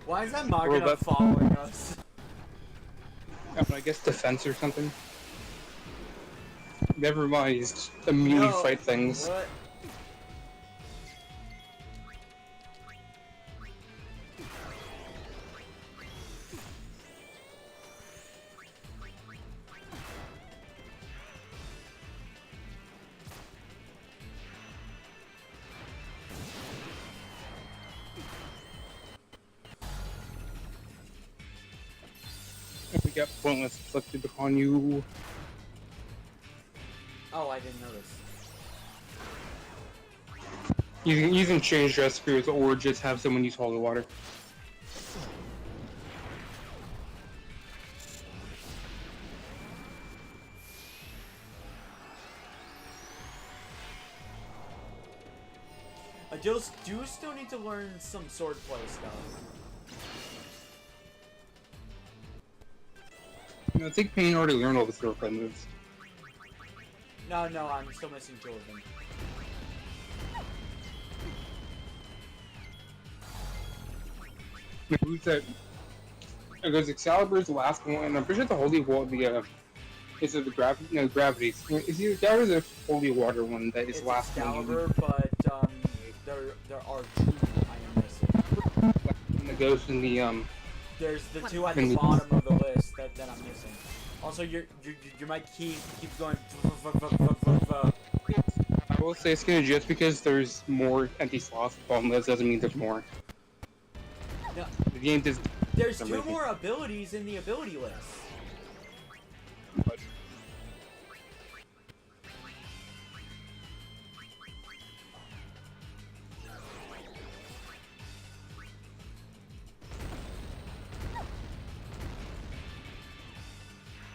Why is that Magna following us? I guess defense or something. Never mind, he's immune to fight things. What? We got pointless inflicted upon you. Oh, I didn't notice. You can change recipes or just have someone use holy water. I do still need to learn some swordplay stuff. I think Payne already learned all the swordplay moves. No, I'm still missing 2 of them. Who's that? Because Excalibur's the last one, and I'm pretty sure the holy water, is it the gravity? No, gravity. Is either that or the holy water one that is It's last Excalibur, one? but there are 2 I am missing. And the ghost and the There's the 2 at the bottom of the list that I'm missing. Also, your mic keeps going. I will say Skena, just because there's more empty slots on the list doesn't mean there's more. No, The game does. there's 2 more abilities in the ability list. But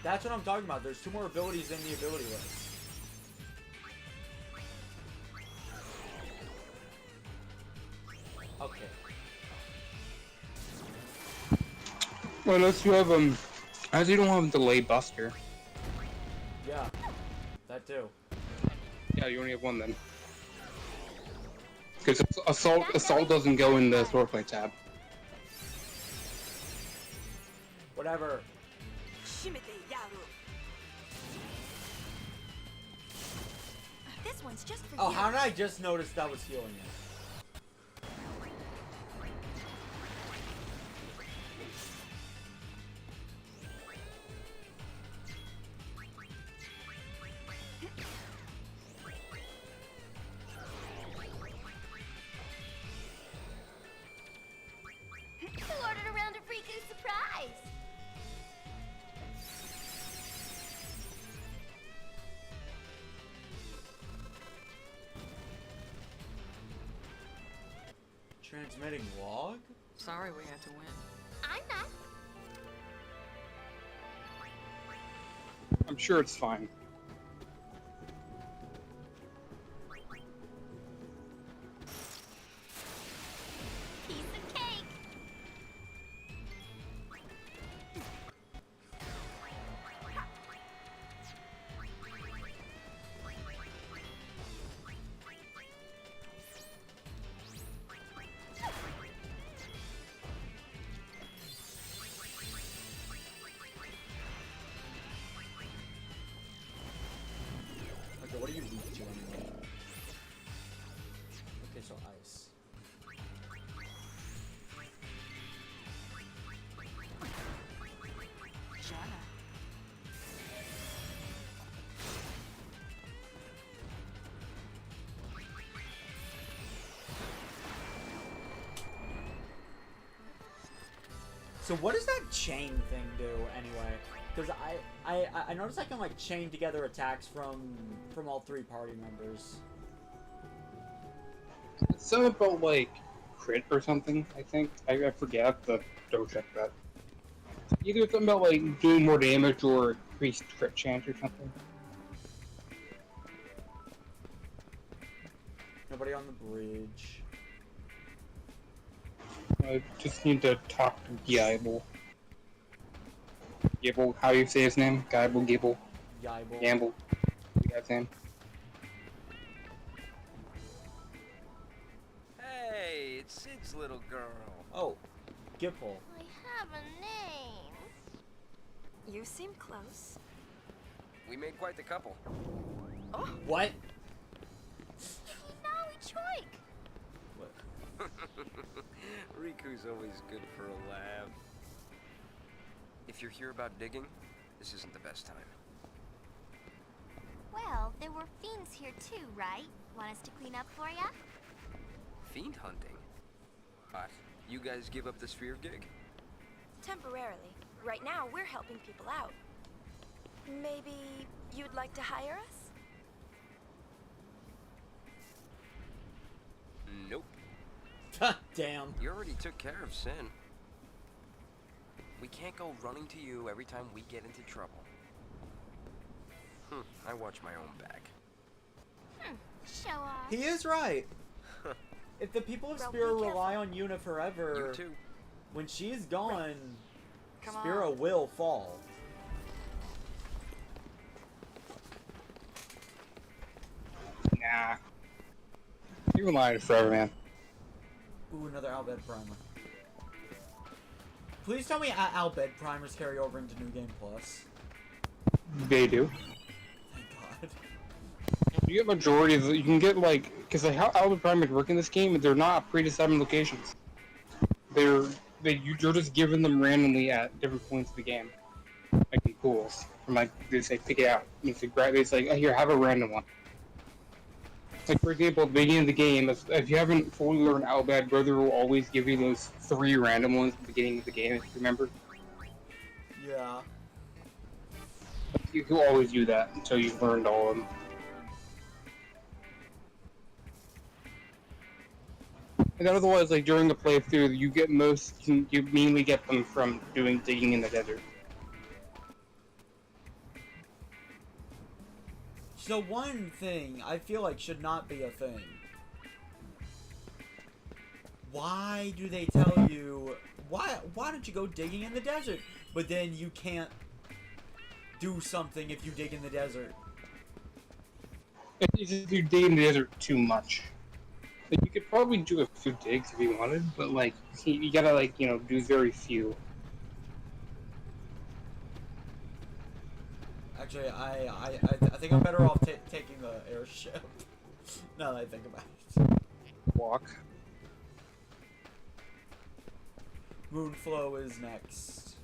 That's what I'm talking about. There's 2 more abilities in the ability list. Okay. well, unless you have as you don't have a delay buster. Yeah. That too. Yeah, you only have 1 then. Because assault doesn't go in the swordplay tab. Whatever. This one's just for Oh, you. how did I just notice that was healing it? Who ordered a round of Riku's surprise? Transmitting log? Sorry we had to win. I'm not. I'm sure it's fine. Piece of cake. So what does that chain thing do anyway? Because I noticed I can like chain together attacks from all 3 party members. It's something about like crit or something. I think I forget, but don't check that. Either something about like doing more damage or increased crit chance or something. Nobody on the bridge. I just need to talk to Gable. Gable, how do you say his name? Gable. Yibel. Gamble. The guy's name. Hey, it's Sid's little girl. Oh, Gipple. I have a name. You seem close. We made quite the couple. What? Nawi Choik. What? Riku's always good for a laugh. If you're here about digging, this isn't the best time. Well, there were fiends here too, right? Want us to clean up for ya? Fiend hunting? What? You guys give up the Sphere gig? Temporarily. Right now, we're helping people out. Maybe you'd like to hire us? Nope. Damn. You already took care of Sin. We can't go running to you every time we get into trouble. I watch my own back. Show off. He is right. If the people of Well, Spira be rely on Yuna forever, You too. when she's gone, Come Spira on. will fall. Nah. You rely on it forever, man. Ooh, another Albed Primer. Please tell me Albed Primers carry over into New Game Plus. They do. Thank God. You get majority of you can get like, because how Albert Primers work in this game, they're not pre-decided locations. You're just given them randomly at different points of the game, like in pools. From like they say pick it out. It's like oh, here, have a random one. Like for example, at the beginning of the game, if you haven't fully learned Albad, Brother will always give you those 3 random ones at the beginning of the game. If you remember, Yeah. he'll always do that until you've learned all of them. And otherwise, like during the playthrough, you mainly get them from digging in the desert. So one thing I feel like should not be a thing. Why do they tell you why don't you go digging in the desert? But then you can't do something if you dig in the desert. It's just you dig in the desert too much. Like you could probably do a few digs if you wanted, but like you gotta like do very few. Actually, I think I'm better off taking the airship. Now that I think about it. Walk. Moonflow is next.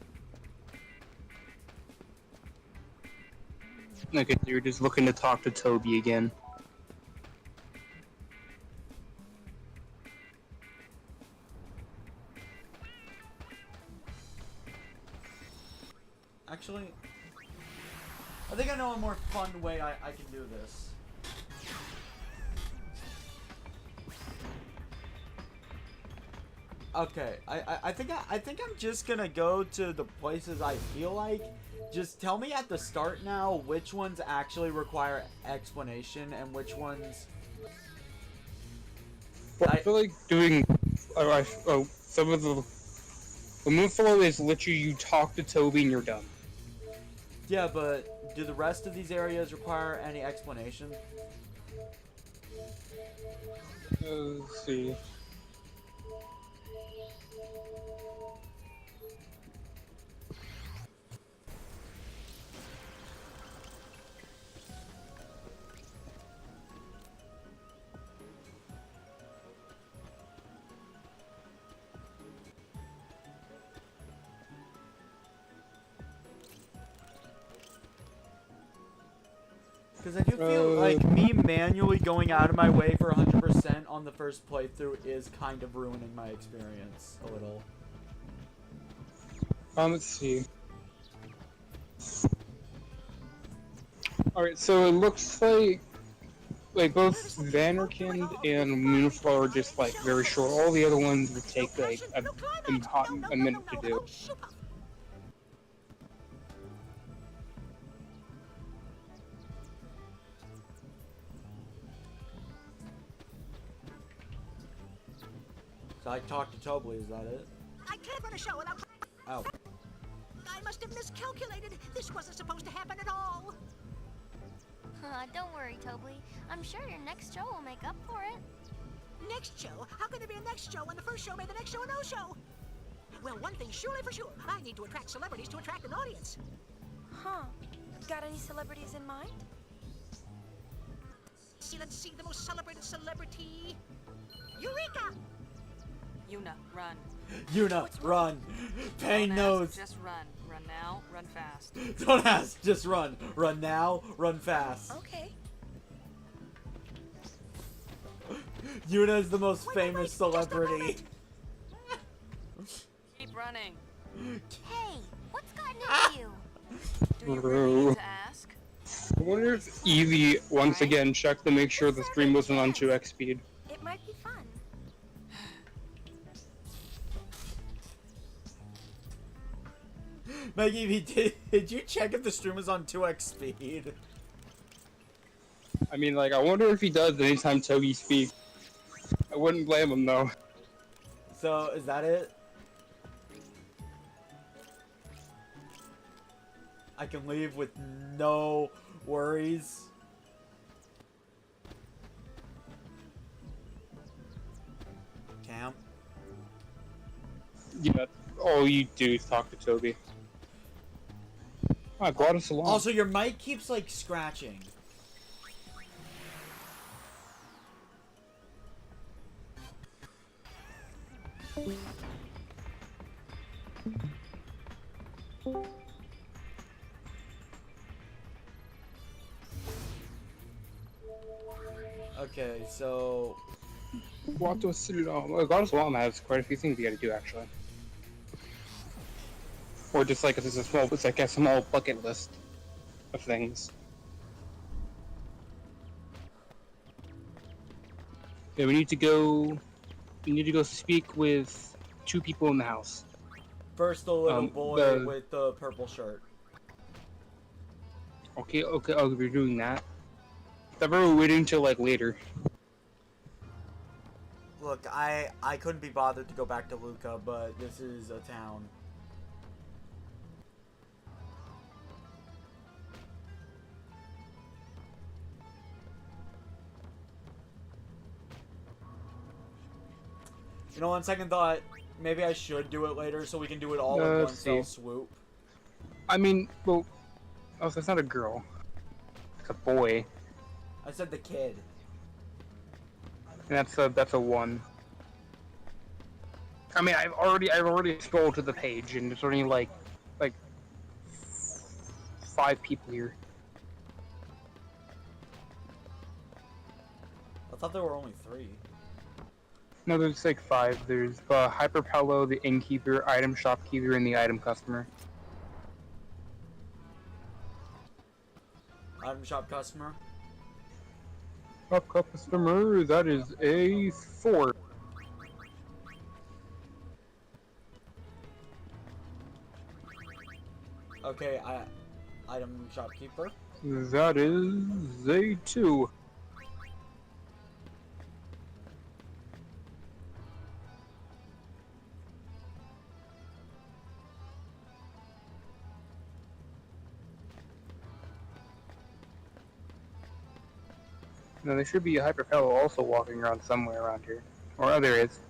Okay, you're just looking to talk to Toby again. Actually, I think I know a more fun way I can do this. Okay, I think I'm just gonna go to the places I feel like. Just tell me at the start now which ones actually require explanation and which ones. Well, I feel like doing some of the Moonflow is literally you talk to Toby and you're done. Yeah, but do the rest of these areas require any explanation? Let's see. Because I do feel like me manually going out of my way for 100% on the first playthrough is kind of ruining my experience a little. Let's see. Alright, so it looks like both Vanderkind and Moonflower are just like very short. All the other ones would take like a minute to do. So I talked to Tobley, is that it? I can't run a show without. Oh. I must have miscalculated. This wasn't supposed to happen at all. Don't worry, Tobley. I'm sure your next show will make up for it. Next show? How can there be a next show when the first show made the next show a no-show? Well, one thing's surely for sure. I need to attract celebrities to attract an audience. Huh. Got any celebrities in mind? Let's see the most celebrated celebrity. Eureka! Yuna, run. Yuna, run. Pain Don't knows. ask, just run. Run now, run fast. Don't ask, just run. Run now, run fast. Okay. Yuna is the most famous celebrity. Keep running. Hey, what's gotten into you? Do you really need to ask? I wonder if Evie once again checked to make sure the stream wasn't on 2x speed. It might be fun. Maggie, did you check if the stream was on 2x speed? I mean, like, I wonder if he does anytime Toby speaks. I wouldn't blame him, though. So, is that it? I can leave with no worries. Cam? Yeah, all you do is talk to Toby. Oh, I brought us along. Also, your mic keeps, like, scratching. Okay, so... Walk to a citadel. Well, Goddess Walm has quite a few things you gotta do, actually. Or just like, it's like a small bucket list of things. Yeah, we need to go speak with 2 people in the house. First, the little boy the- with the purple shirt. Okay, oh, we're doing that. I thought we were waiting till, like, later. Look, I couldn't be bothered to go back to Luca, but this is a town. You know, on second thought, maybe I should do it later so we can do it all in one Let's see. fell swoop. I mean, well, oh, so it's not a girl. It's a boy. I said the kid. And that's a 1. I mean, I've already scrolled to the page, and there's only like 5 people here. I thought there were only 3. No, there's like 5. There's Hyperpello, the innkeeper, item shopkeeper, and the item customer. Item shop customer. Shop customer, that is a 4. Okay, item shopkeeper. That is a 2. Now there should be a Hyperpello also walking around somewhere around here. Or oh, there is.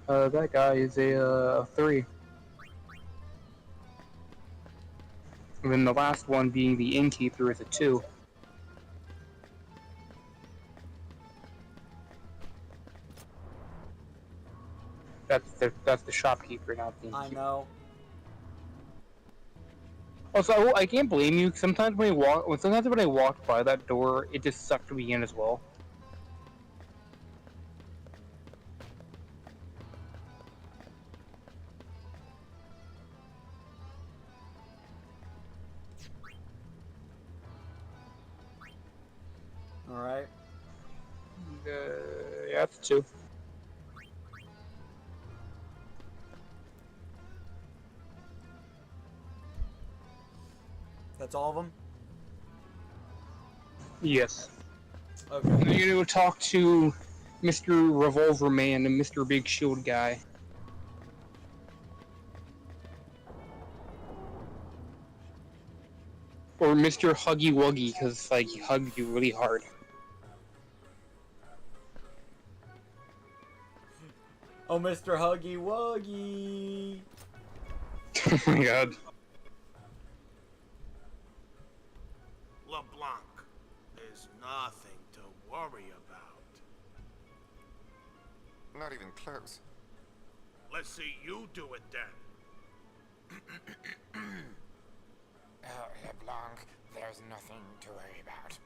That guy is a 3. And then the last one being the innkeeper is a 2. That's the shopkeeper, not the innkeeper. I know. Also, I can't blame you. Sometimes when I walked by that door, it just sucked me in as well. Alright. Yeah, that's 2. That's all of them? Yes. Okay. And then you go talk to Mr. Revolver Man and Mr. Big Shield Guy. Or Mr. Huggy Wuggy, because like he hugged you really hard. Oh, Mr. Huggy Wuggy! Oh my god. LeBlanc, there's nothing to worry about. Not even close. Let's see you do it then. LeBlanc, there's nothing to worry about.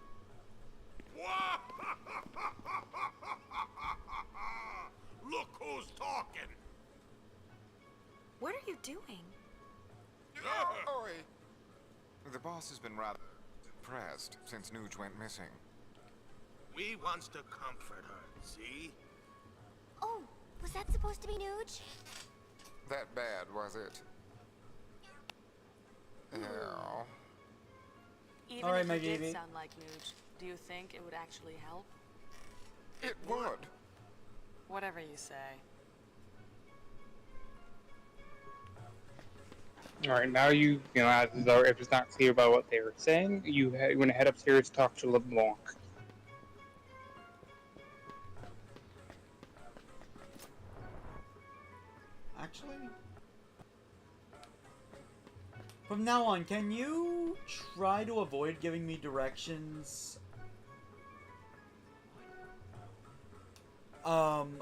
Look who's talking. What are you doing? Oi! The boss has been rather depressed since Nuge went missing. We wants to comfort her, see? Oh, was that supposed to be Nuge? That bad, was it? Oh. Even All right, if my it did baby. sound like Nuge, do you think it would actually help? It would. Whatever you say. Alright, now you know, if it's not clear about what they were saying, you want to head upstairs to talk to LeBlanc. Actually, from now on, can you try to avoid giving me directions?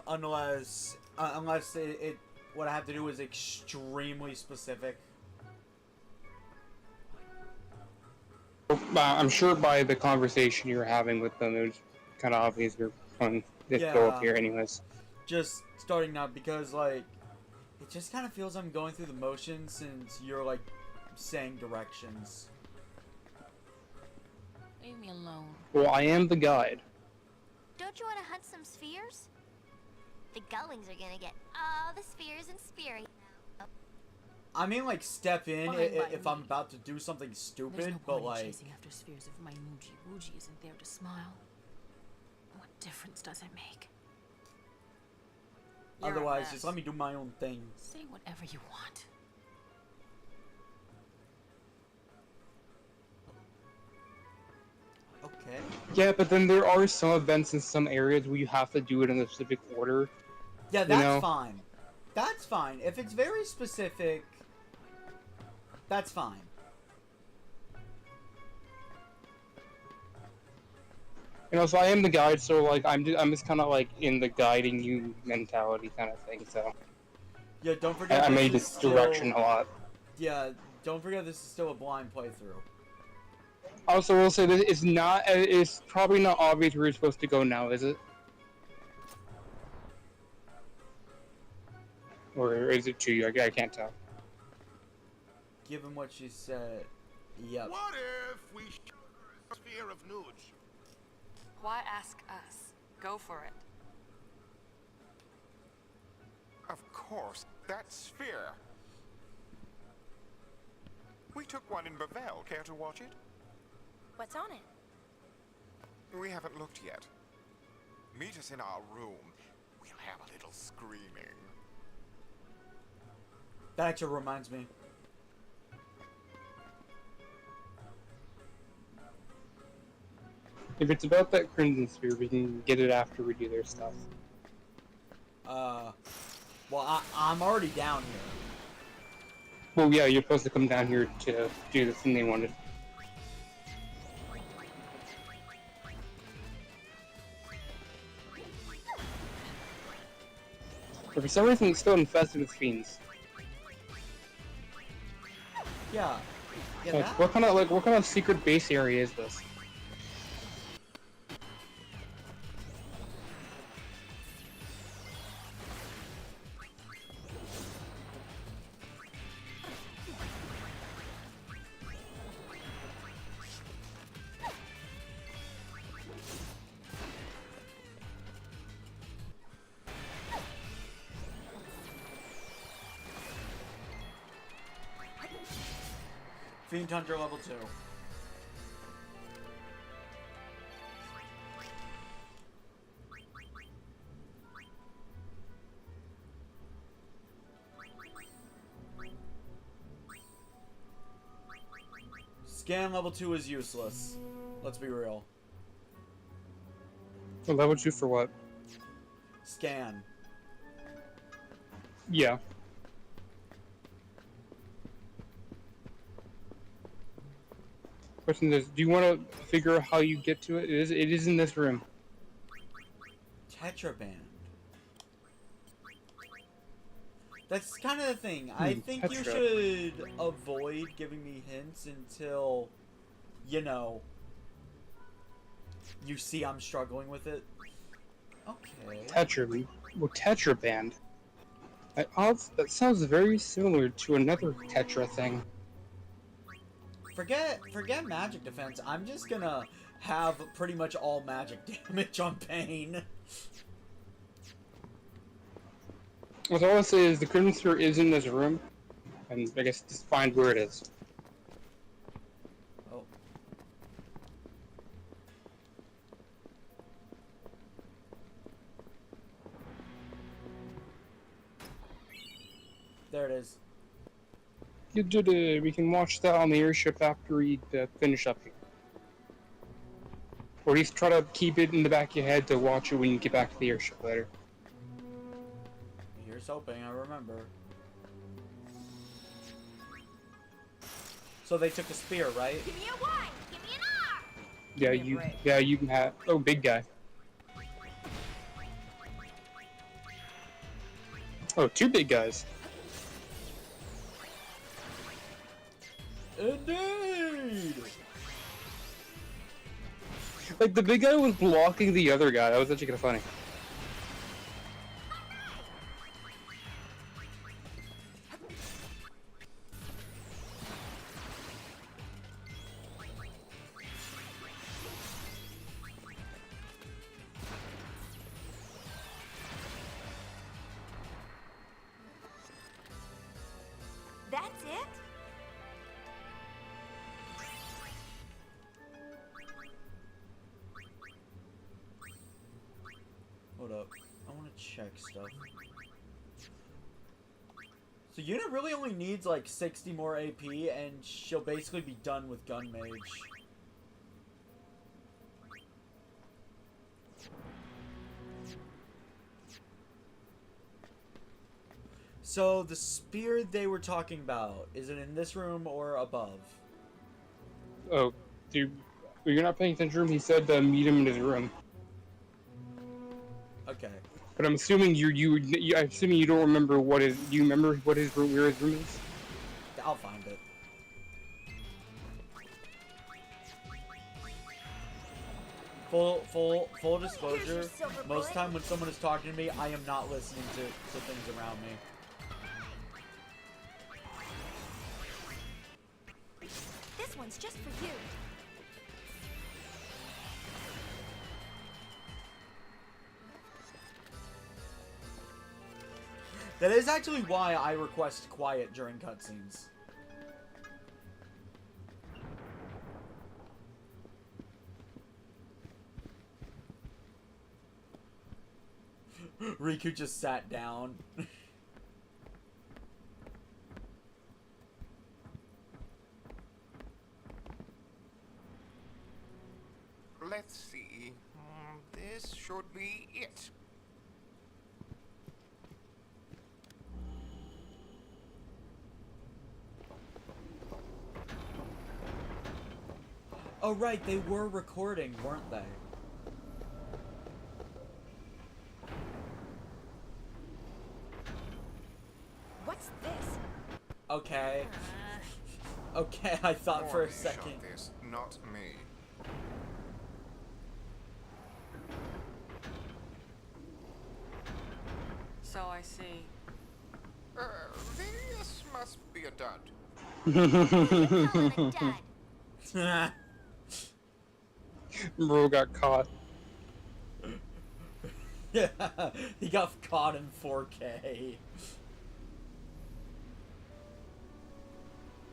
Unless what I have to do is extremely specific. I'm sure by the conversation you're having with them, it was kind of obvious you're going to go up here anyways. Just starting now because, like, it just kind of feels I'm going through the motions since you're, like, saying directions. Leave me alone. Well, I am the guide. Don't you want to hunt some spheres? The gullings are gonna get all the spheres in Spira. I mean, like, step in Fine by if I'm me. about to do something There's stupid, no but, point in like, chasing after spheres if my Moogie Woogie isn't there to smile. What difference does it make? You're a otherwise, mess. just let me do my own thing. Say whatever you want. Okay. Yeah, but then there are some events in some areas where you have to do it in a specific order. Yeah, that's know? fine. That's fine. If it's very specific, that's fine. You know, so I am the guide, so like I'm just kind of like in the guiding you mentality kind of thing. So Yeah, don't forget I this made is this direction a lot. Yeah, don't forget this is still a blind playthrough. Also, we'll say that it's probably not obvious where you're supposed to go now, is it? Or is it to you? I can't tell. Given what she said, yep. What if we show her a sphere of Nuge? Why ask us? Go for it. Of course, that sphere. We took one in Bavel. Care to watch it? What's on it? We haven't looked yet. Meet us in our room. We'll have a little screaming. That actually reminds me. If it's about that Crimson Sphere, we can get it after we do their stuff. Well, I'm already down here. Well, yeah, you're supposed to come down here to do the thing they wanted. But for some reason, it's still infested with fiends. Yeah. Yeah, Like, that, what kind of secret base area is this? Fiend Hunter level 2. Scan level 2 is useless. Let's be real. Level 2 for what? Scan. Yeah. Question is, do you want to figure out how you get to it? It is in this room. Tetraband. That's kind of the thing. I think you Tetra. should avoid giving me hints until, you know, you see I'm struggling with it. Okay. Tetraband. That sounds very similar to another Tetra thing. Forget magic defense. I'm just gonna have pretty much all magic damage on Pain. What I want to say is the Crimson Sphere is in this room, and I guess just find where it is. Oh. There it is. You did it. We can watch that on the airship after we finish up here. Or at least try to keep it in the back of your head to watch it when you get back to the airship later. Here's hoping I remember. So they took a spear, right? Give me a Y! Give me an R! Yeah, you can have. Oh, big guy. Oh, two big guys. Indeed! Like, the big guy was blocking the other guy. That was actually kind of funny. That's it? Hold up. I want to check stuff. So Yuna really only needs like 60 more AP and she'll basically be done with Gun Mage. So the spear they were talking about, is it in this room or above? Oh, dude, you're not paying attention to him. He said meet him in his room. Okay. But I'm assuming I'm assuming you don't remember what his. Do you remember what his room, where his room is? I'll find it. Full disclosure, most time when someone is talking to me, I am not listening to things around me. This one's just for you. That is actually why I request quiet during cutscenes. Riku just sat down. Let's see. This should be it. Oh right, they were recording, weren't they? What's this? Okay. Okay, I thought for a Morley second. shot this, not me. So I see. This must be a dud. Bro got caught. Yeah, he got caught in 4K.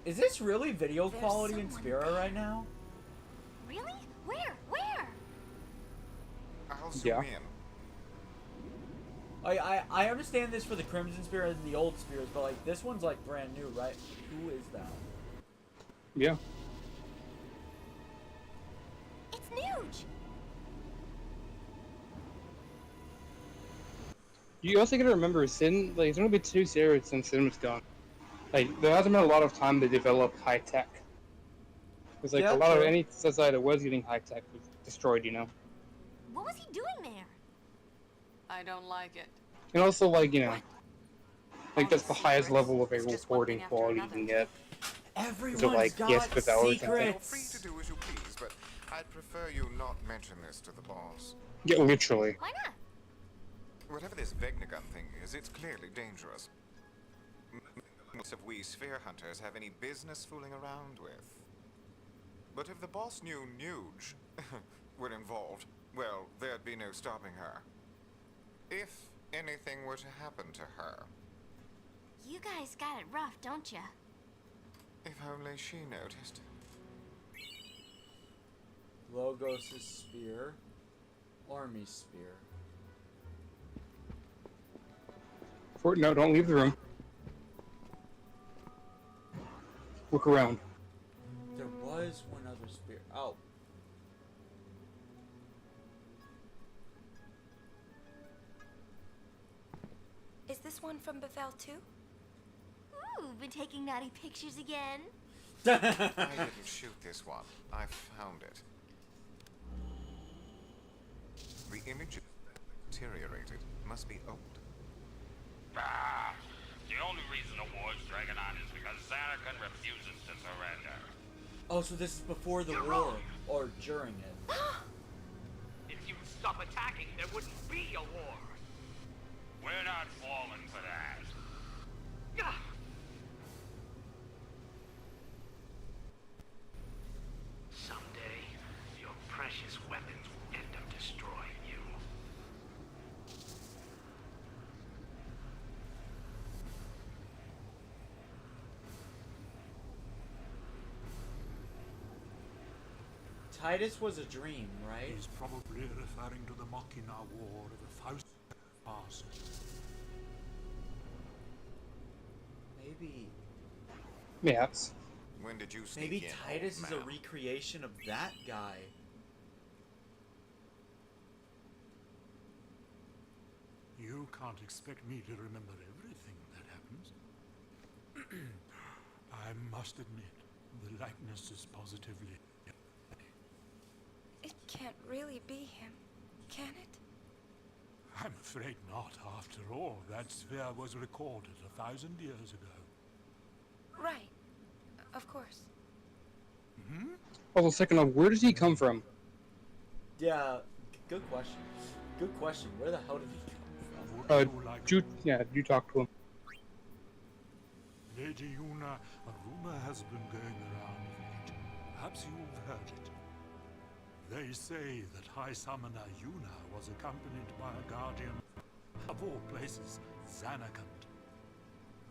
Is this really video quality in Spira right now? Really? Where? Where? I'll zoom in. I understand this for the Crimson Spira and the old Spiras, but like this one's like brand new, right? Who is that? Yeah. It's Nuge. You also gotta remember, Sin, like, it's only been 2 series since Sin was gone. Like, there hasn't been a lot of time to develop high tech. Because, like, a lot of any society that was getting high tech was destroyed, you know? What was he doing there? I don't like it. And also, like, you know, like, that's the highest level of a recording quality you can get. Everyone's so, like, got yes, with hours Feel free to do as you please, but I'd prefer you not mention this to the boss. Yeah, literally. Why not? Whatever this Vegnagun thing is, it's clearly dangerous. Most of we sphere hunters have any business fooling around with. But if the boss knew Nuge were involved, well, there'd be no stopping her. If anything were to happen to her. You guys got it rough, don't ya? If only she noticed. Logos' spear. Army spear. No, don't leave the room. Look around. There was one other spear. Oh. Is this one from Bethel too? Ooh, been taking naughty pictures again? I didn't shoot this one. I found it. The image deteriorated. Must be old. Ah, the only reason the war's dragging on is because Xanacan refuses to surrender. Oh, so this is before the war, or during it. If you'd stop attacking, there wouldn't be a war. We're not falling for that. Someday, your precious weapons will end up destroying you. Tidus was a dream, right? He's probably referring to the Machina War of the Faust past. Maybe. Yes. When did you sneak Maybe in, Tidus old is a man? recreation of that guy. You can't expect me to remember everything that happens. I must admit, the likeness is positively... It can't really be him, can it? I'm afraid not, after all. That sphere was recorded 1,000 years ago. Right. Of course. Hmm? Also, second off, where does he come from? Yeah, good question. Good question. Where the hell did he come from? You talk to him. Lady Yuna, a rumor has been going around of late. Perhaps you've heard it. They say that High Summoner Yuna was accompanied by a guardian, of all places, Xanakant.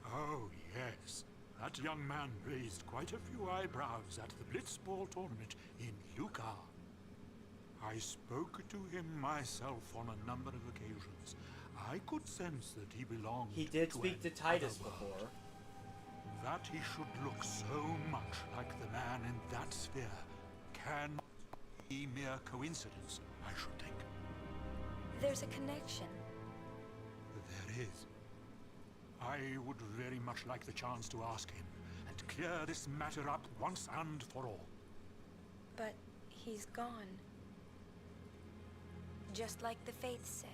Oh, yes. That young man raised quite a few eyebrows at the Blitzball tournament in Lucar. I spoke to him myself on a number of occasions. I could sense that he belonged He did speak to Tidus before. That he should look so much like the man in that sphere can be mere coincidence, I should think. There's a connection. There is. I would very much like the chance to ask him and clear this matter up once and for all. But he's gone. Just like the Faith said.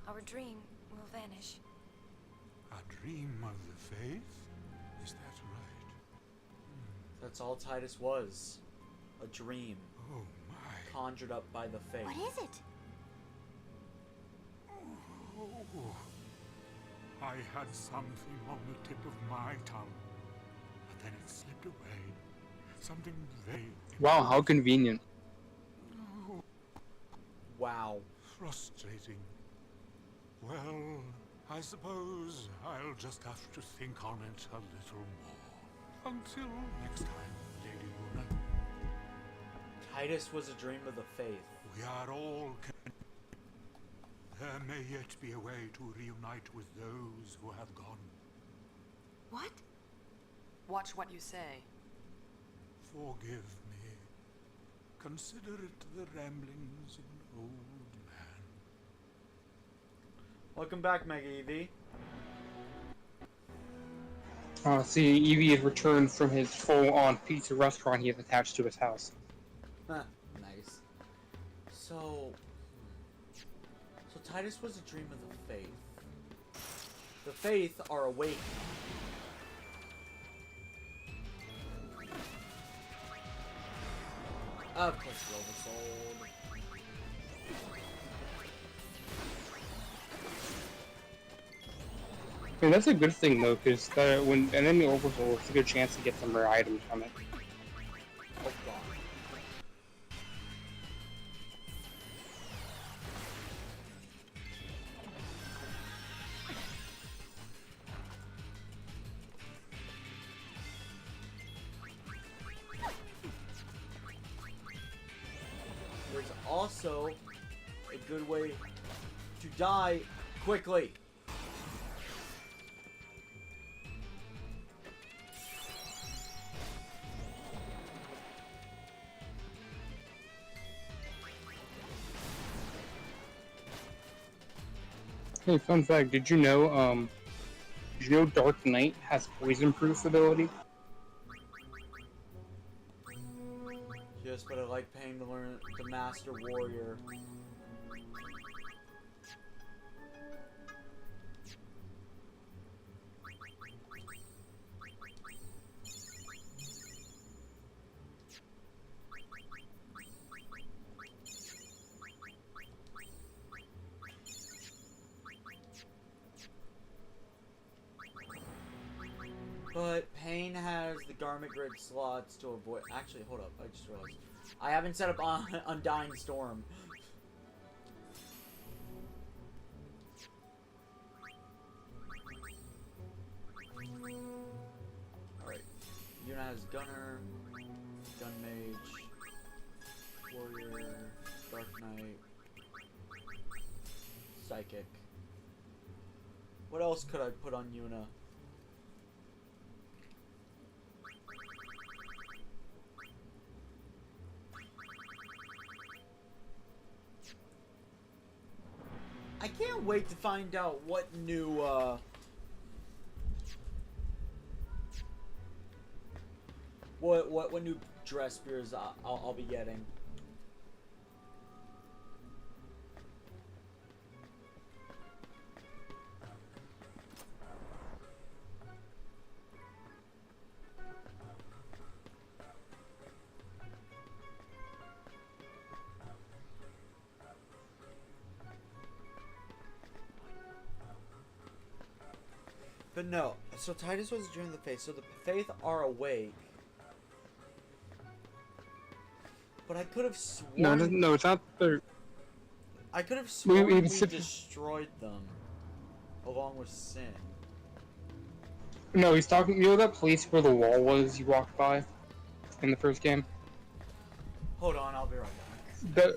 Our dream will vanish. A dream of the faith? Is that right? That's all Tidus was. A dream. Oh my. Conjured up by the Faith. What is it? Oh. I had something on the tip of my tongue, but then it slipped away. Something very... Wow, how convenient. Oh, wow. Frustrating. Well, I suppose I'll just have to think on it a little more. Until next time, Lady Yuna. Tidus was a dream of the faith. We are all there may yet be a way to reunite with those who have gone. What? Watch what you say. Forgive me. Consider it the ramblings of an old man. Welcome back, Mega Eevee. See, Evie has returned from his full-on pizza restaurant he has attached to his house. Nice. So Tidus was a dream of the faith. The faith are awake. Of course, Oversold. I mean, that's a good thing though, because when an enemy oversoul, it's a good chance to get some rare items from it. Oh god. There's also a good way to die quickly. Hey, fun fact, did you know Dark Knight has poison-proof ability? Yes, but I like paying to learn the Master Warrior. But Pain has the Garment Grid slots to avoid. Actually, hold up. I just realized. I haven't set up Undying Storm. Alright. Yuna has Gunner, Gun Mage, Warrior, Dark Knight, Psychic. What else could I put on Yuna? I can't wait to find out what new, what new dress spears I'll be getting. But no, so Tidus was during the faith, so the faith are awake. But I could have sworn... No, it's not the... I could have sworn we destroyed them, along with Sin. No, he's talking... You know that place where the wall was you walked by? In the first game? Hold on, I'll be right back. The...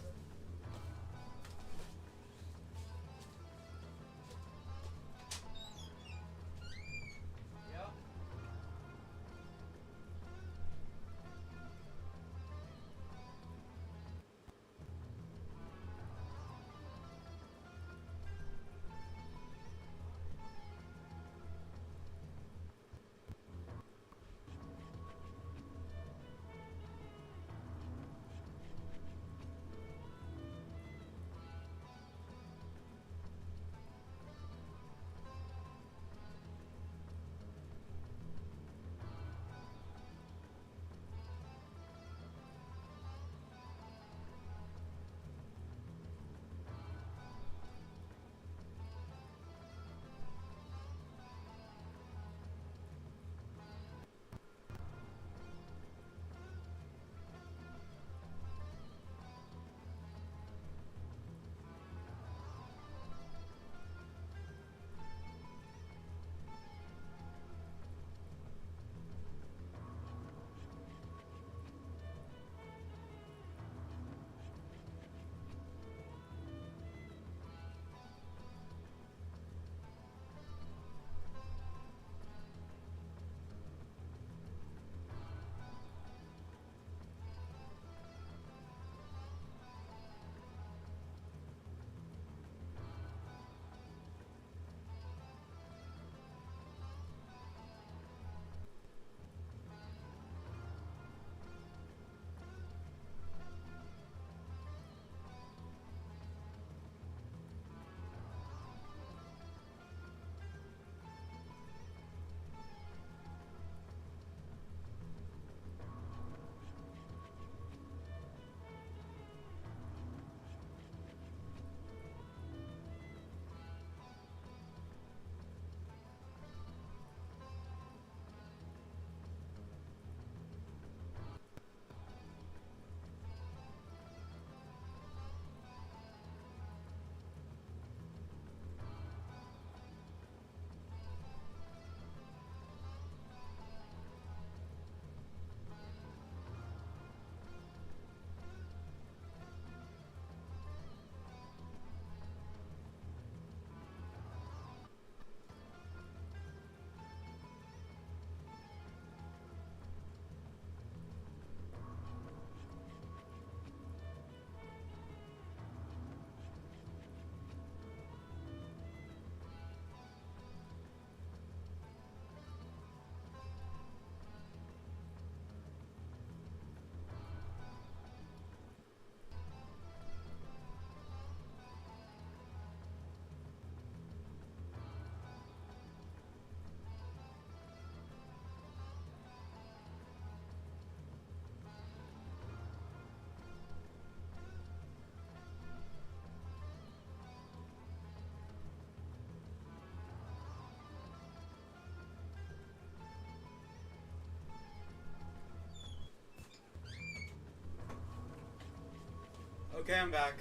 Okay, I'm back.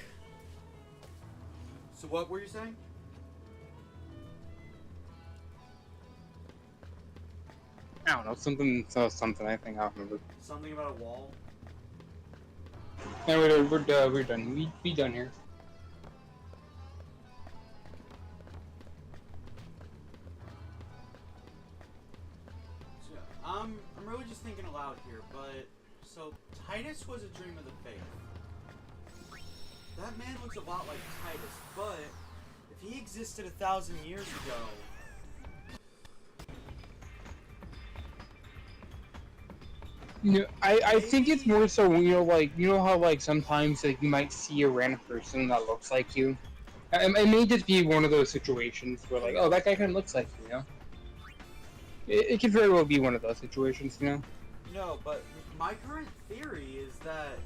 So what were you saying? I don't know, something. I think I don't remember. Something about a wall. No, we're done. We done here. So, I'm really just thinking aloud here, but so Tidus was a dream of the faith. That man looks a lot like Tidus, but if he existed 1,000 years ago. You know, I think it's more so, you know, like, you know how, like, sometimes, like, you might see a random person that looks like you? It may just be one of those situations where, like, oh, that guy kind of looks like you, you know? It could very well be one of those situations, you know? No, but my current theory is that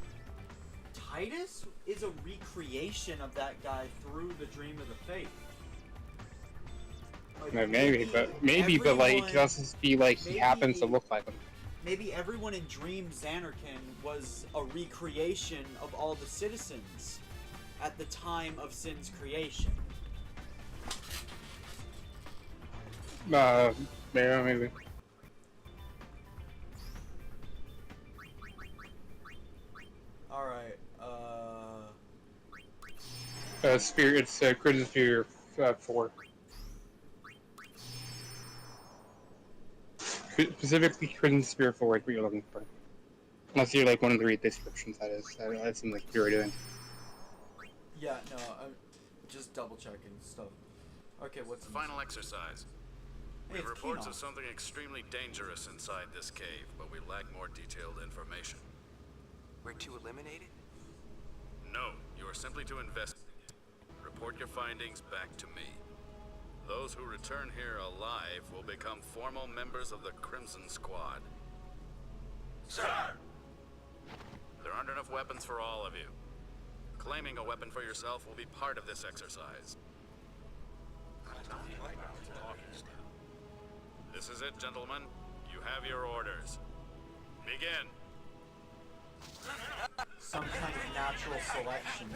Tidus is a recreation of that guy through the dream of the faith. Like, Maybe, but like, it could also be, like, he happens to look like him. Maybe everyone in Dream Xanarkand was a recreation of all the citizens at the time of Sin's creation. Maybe. Alright, Spira, it's Crimson Sphere 4. Specifically, Crimson Sphere 4 is what you're looking for. Unless you're like one of the read descriptions, that is. That seems like you're doing. yeah, no, I'm just double checking stuff. Okay, what's the final exercise? Hey, We have it's reports Kino. of something extremely dangerous inside this cave, but we lack more detailed information. We're to eliminate it? No, you are simply to investigate. Report your findings back to me. Those who return here alive will become formal members of the Crimson Squad. Sir! There aren't enough weapons for all of you. Claiming a weapon for yourself will be part of this exercise. This is it, gentlemen. You have your orders. Begin. Some kind of natural selection.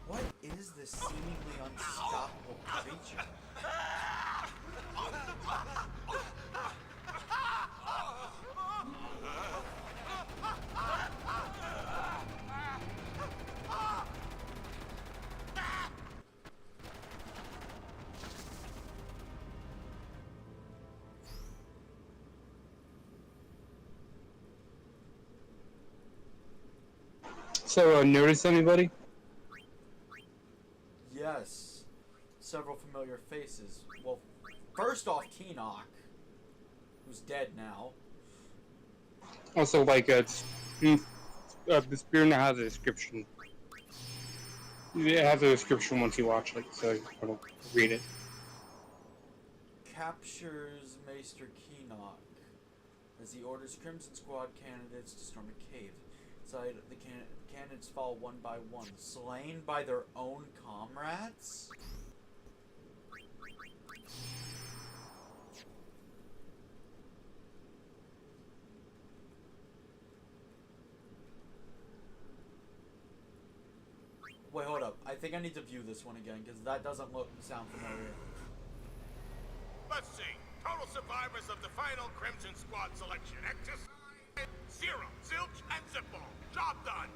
What is this seemingly unstoppable creature? So, notice anybody? Yes. Several familiar faces. Well, first off, Keenock, who's dead now. Also, like, the Spira now has a description. It has a description once you watch it, so you want to read it. Captures Maester Keenock as he orders Crimson Squad candidates to storm a cave. Inside, the candidates fall one by one, slain by their own comrades? Wait, hold up. I think I need to view this one again, because that doesn't sound familiar. Let's see. Total survivors of the final Crimson Squad selection exercise: 0, zilch, and zipball. Job done.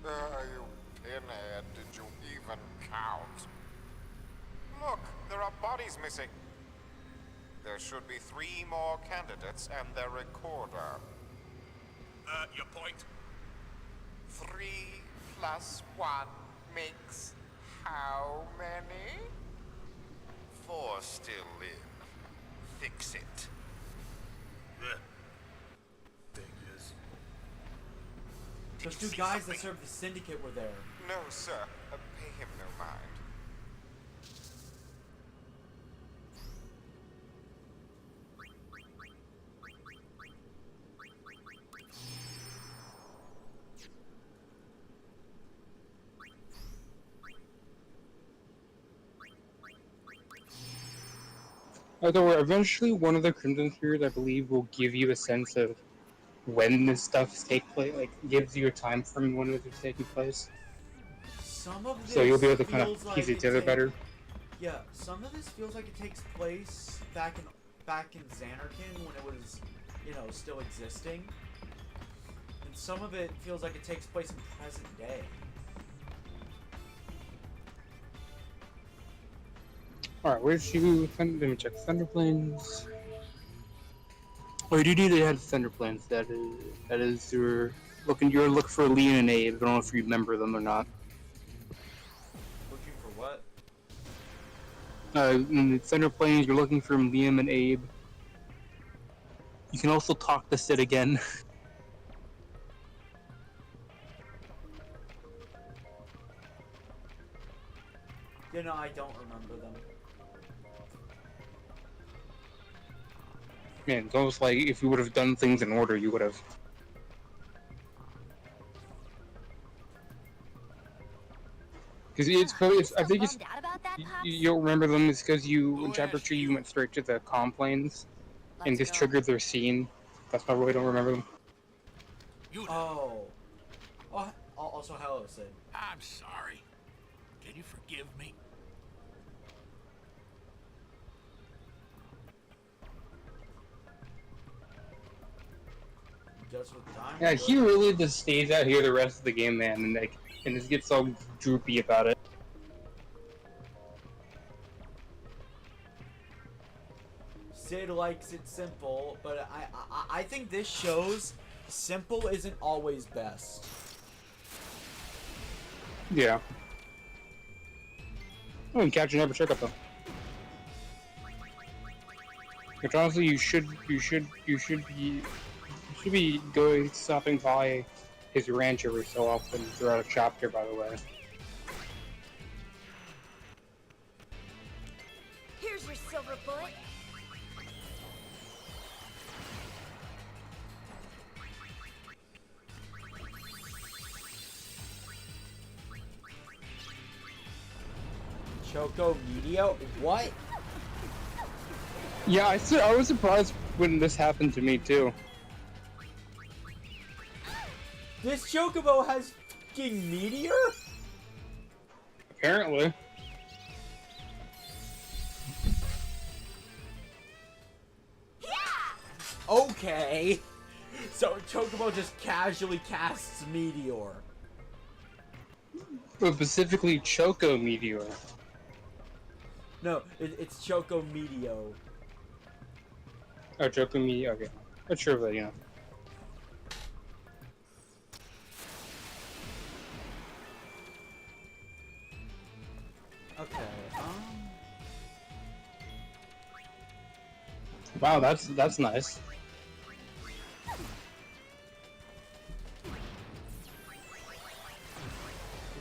You pinhead, did you even count? Look, there are bodies missing. There should be 3 more candidates and their recorder. Your point? 3 plus 1 makes how many? 4 still live. Fix it. Figures. Those 2 guys that served the Syndicate were there. No, sir. Pay him no mind. Although eventually one of the Crimson Spheres, I believe, will give you a sense of when this stuff take place. Like, gives you a time frame when it is taking place. Some of this So you'll be able to kind feels of piece like it together better. Yeah, some of this feels like it takes place back in Xanarkin when it was, you know, still existing. And some of it feels like it takes place in present day. Alright, where's you? Let me check Thunder Plains. Oh, you do have Thunder Plains. That is you're looking for Leon and Abe. I don't know if you remember them or not. Looking for what? In the Thunder Plains, you're looking for Liam and Abe. You can also talk to Sid again. You know, I don't remember them. Man, it's almost like if you would have done things in order, you would have. Because it's probably, I think it's, you don't remember them, it's because in Chapter 2 you went straight to the Calm Plains, and this triggered their scene. That's probably why I don't remember them. Oh. Oh, also hello, Sid. I'm sorry. Can you forgive me? Just with time? Yeah, he really just stays out here the rest of the game, man, and just gets all droopy about it. Sid likes it simple, but I think this shows simple isn't always best. Yeah. Oh, and capture never check up though. Which honestly, you should be going stopping by his ranch every so often throughout a chapter, by the way. Here's your silver bullet. Choco Medio? What? Yeah, I was surprised when this happened to me too. This Chocobo has fucking Meteor? Apparently. Okay. So Chocobo just casually casts Meteor. But specifically Choco Meteor. No, it's Choco Medio. Oh, Choco Meteor, okay. Not sure of that, yeah. Okay, Wow, that's nice.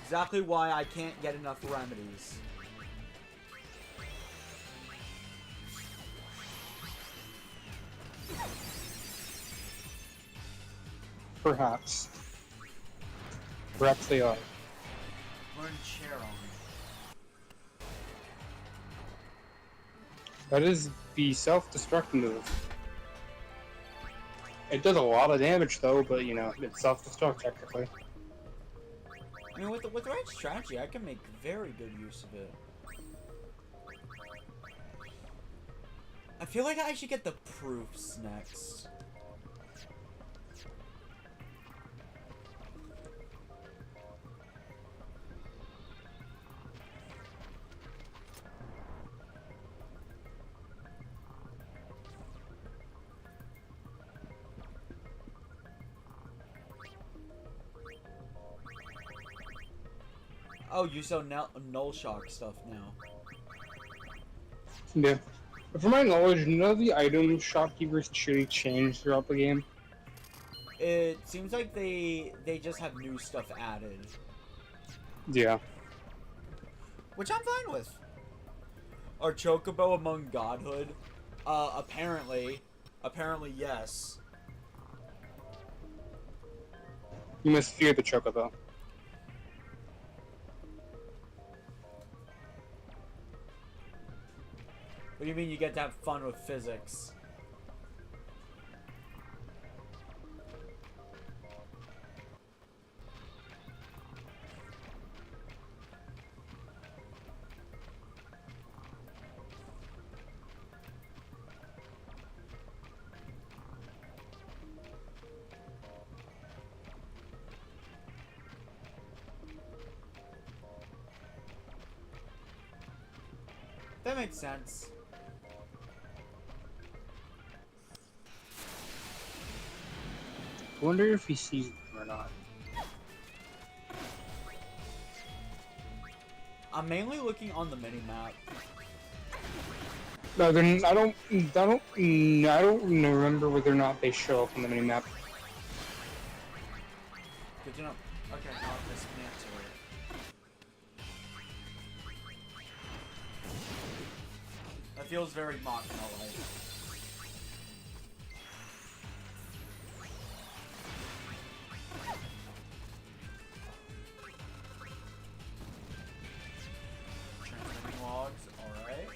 Exactly why I can't get enough remedies. Perhaps. Perhaps they are. Learn Charon. That is the self-destruct move. It does a lot of damage though, but you know, it's self-destruct technically. I mean, with the right strategy, I can make very good use of it. I feel like I should get the proofs next. Oh, you sell null shock stuff now. Yeah. But from my knowledge, none of the item shopkeepers truly change throughout the game. It seems like they just have new stuff added. Yeah. Which I'm fine with. Are Chocobo among godhood? Apparently, yes. You must fear the Chocobo. But What do you mean you get to have fun with physics? That makes sense. I wonder if he sees them or not. I'm mainly looking on the mini-map. No, then I don't remember whether or not they show up on the mini-map. Good to know. Okay, I'll disconnect to it. That feels very Machina-like. Transmitting logs, alright.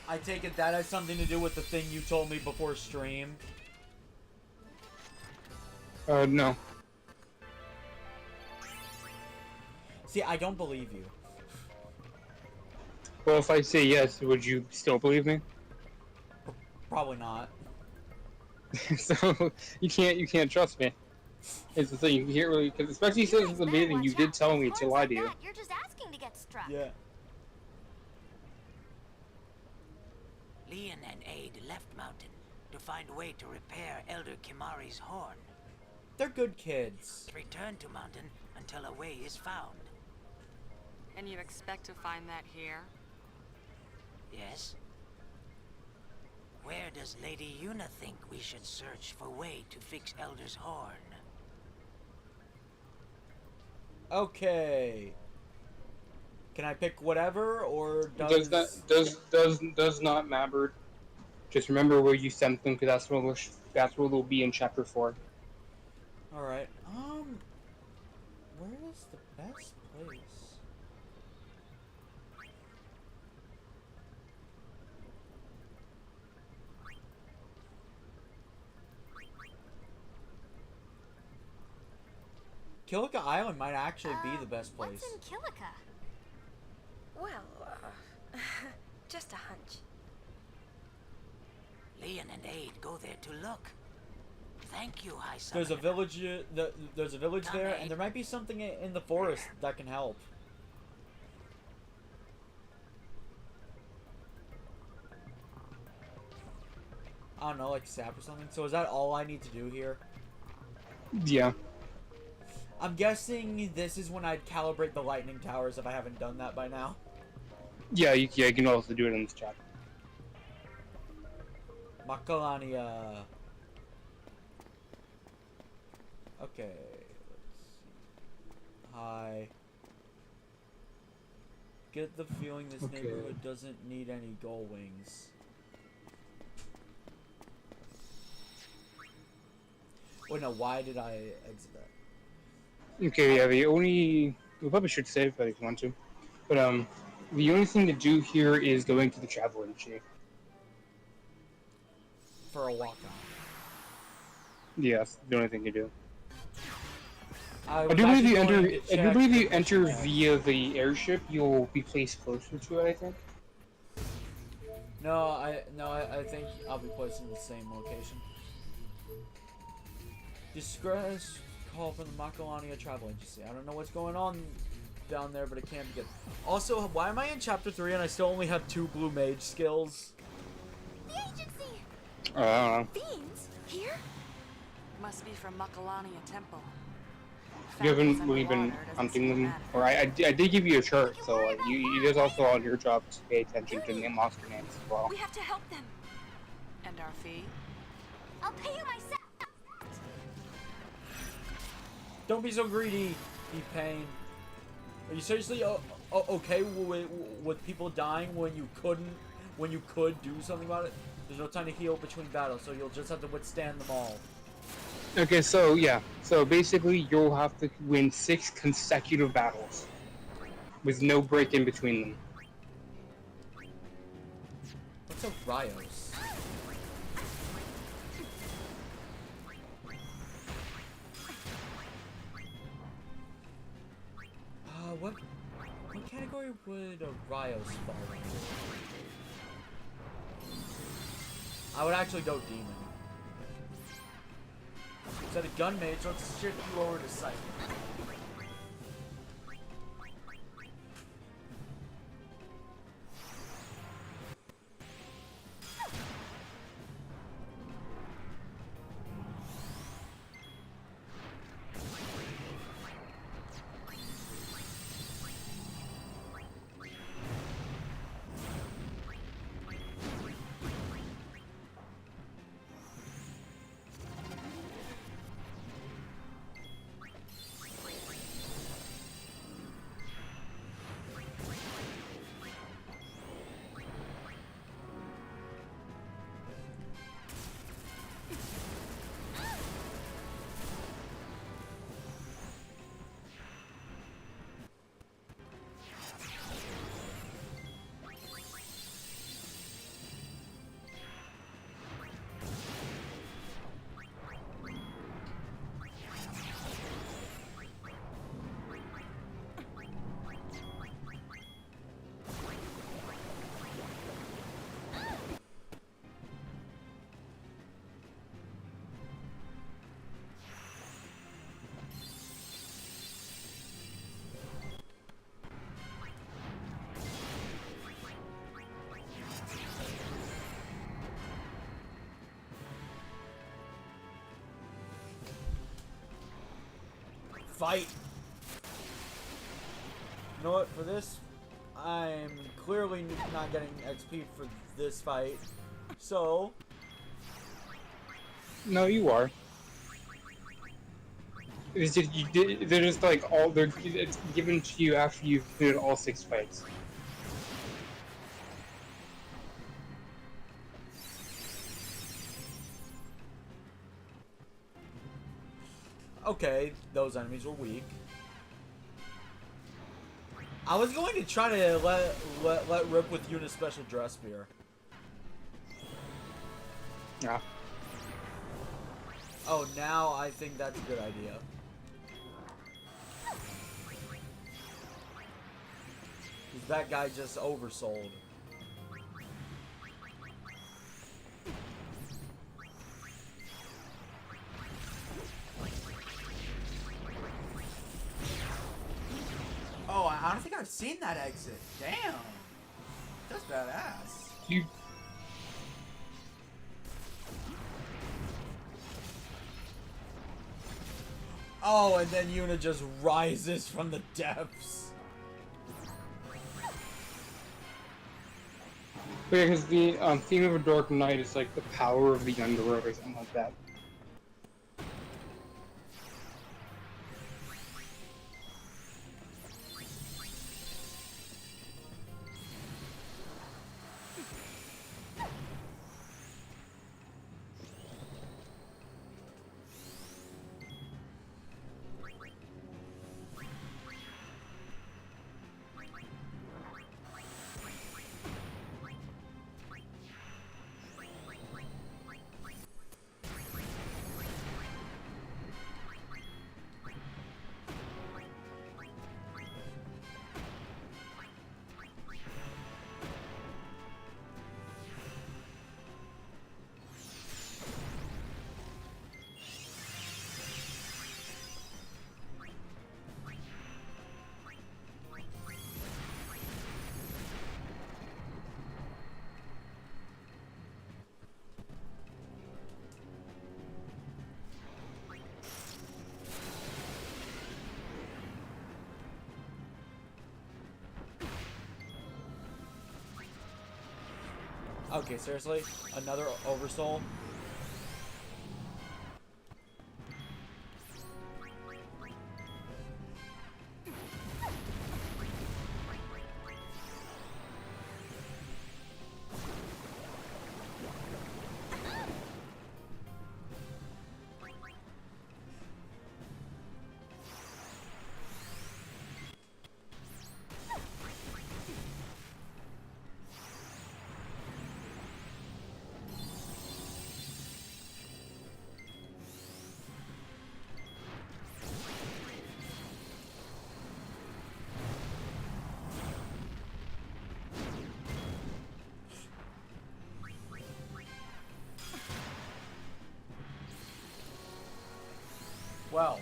I take it that has something to do with the thing you told me before stream. No. See, I don't believe you. Well, if I say yes, would you still believe me? Probably not. So you can't trust me. It's the thing, you can't really, because especially since it's the beginning, you did tell me to lie to you. You're just asking to get struck. Yeah. Leon and Aid left Mountain to find a way to repair Elder Kimari's horn. They're good kids. Return to Mountain until a way is found. And you expect to find that here? Yes? Where does Lady Yuna think we should search for a way to fix Elder's horn? Okay. Can I pick whatever, or does not matter. Just remember where you sent them, because that's where they'll be in chapter 4. All right. Where is the best place? Kilika Island might actually be the best place. What's in Kilika? Well, just a hunch. Leon and Aid go there to look. Thank you, High Summoner. There's a village. There's a village there, and there might be something in the forest that can help. I don't know, like sap or something. So is that all I need to do here? Yeah. I'm guessing this is when I'd calibrate the lightning towers if I haven't done that by now. Yeah, you can also do it in this chapter. Makalania. Okay, let's see. Hi. Get the feeling this neighborhood doesn't need any gull wings. Wait, no, why did I exit that? Okay, yeah, we probably should save that if you want to. But, the only thing to do here is going to the travel industry. For a walk on. Yes, the only thing to do. I do believe you enter via the airship, you'll be placed closer to it, I think. No, I think I'll be placed in the same location. Distress call from the Makalania travel agency. I don't know what's going on down there, but it can't be good. Also, why am I in chapter 3 and I still only have 2 blue mage skills? The agency! I don't know. Fiends? Here? Must be from Makalania Temple. You haven't really been hunting them, or I did give you a chart, so like, it is also on your job to pay attention to the monster names as well. We have to help them. And our fee? I'll pay you myself. Don't be so greedy, E-Pain. Are you seriously okay with people dying when you could do something about it? There's no time to heal between battles, so you'll just have to withstand them all. Okay, so yeah. So basically, you'll have to win 6 consecutive battles with no break in between them. What's a Rios? What category would a Rios fall into? I would actually go Demon. Instead of Gun Mage, let's shift you over to Sight. Fight! You know what, for this, I'm clearly not getting XP for this fight, so... No, you are. It's just, they're just like it's given to you after you've completed all 6 fights. Okay, those enemies were weak. I was going to try to let rip with Yuna's special dress spear. Yeah. Oh, now I think that's a good idea. Because that guy just oversold. Oh, I don't think I've seen that exit. Damn. That's badass. You... Oh, and then Yuna just rises from the depths. Yeah, because the theme of A Dark Knight is like the power of the underworld or something like that. Okay, seriously? Another oversoul? 12.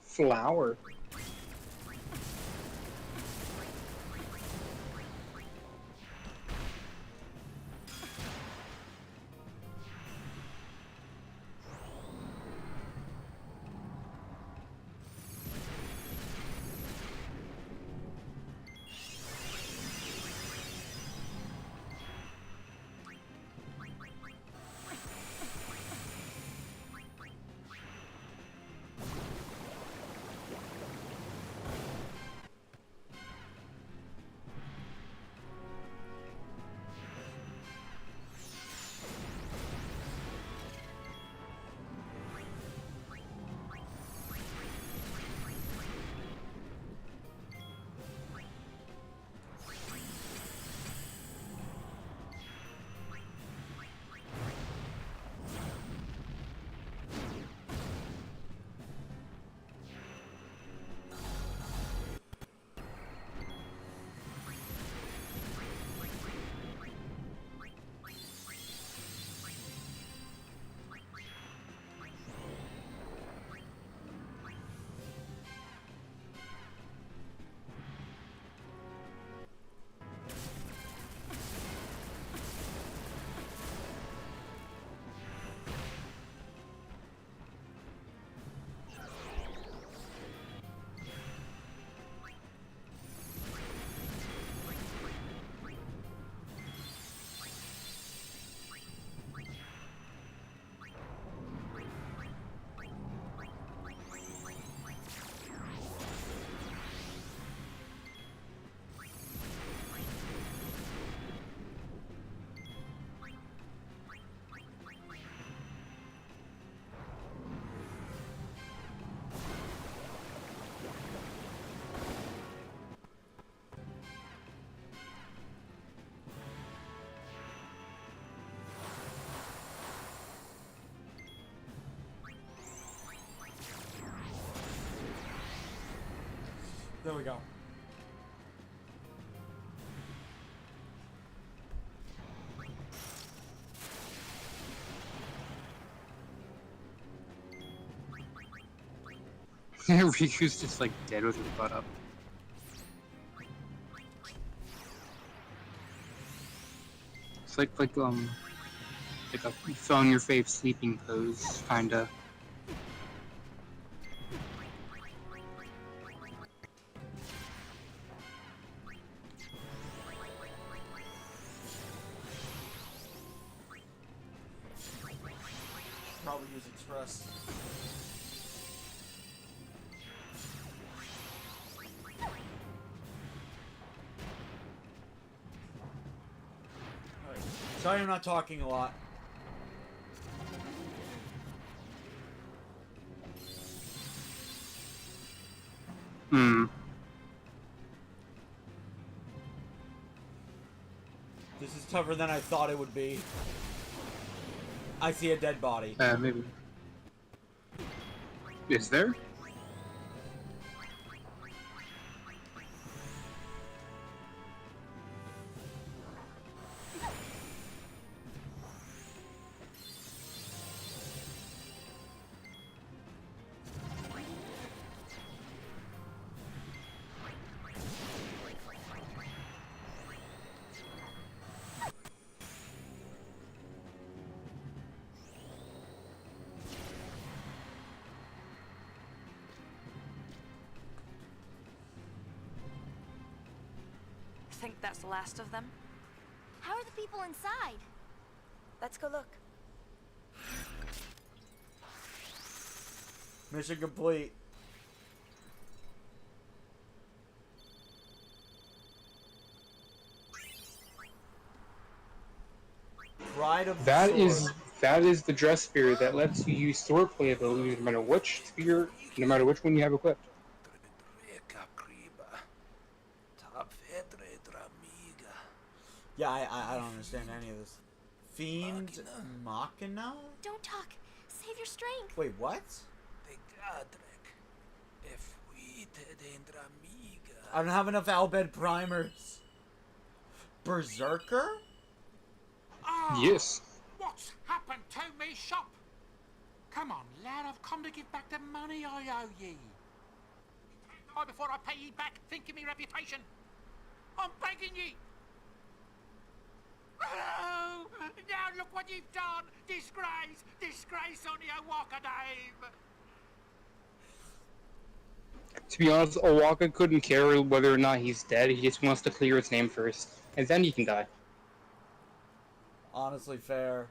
Flower. There we go. Riku's just like dead with his butt up. It's like a phone your face sleeping pose, kinda. Probably use Express. Alright. Sorry I'm not talking a lot. This is tougher than I thought it would be. I see a dead body. Maybe. Is there? Think that's the last of them? How are the people inside? Let's go look. Mission complete. Pride of the Sword. That is the dress spear that lets you use swordplay abilities no matter which spear, no matter which one you have equipped. Yeah, I don't understand any of this. Fiend Machina? Don't talk. Save your strength. Wait, what? I don't have enough Albed primers. Berserker? Yes. to me shop. Come on, lad, I've come to give back the money I owe ye. Oh, before I pay ye back, think of me reputation. I'm begging ye. Oh, now look what you've done. Disgrace, disgrace on your Walker name. To be honest, Owaka couldn't care whether or not he's dead. He just wants to clear his name first, and then he can die. Honestly fair.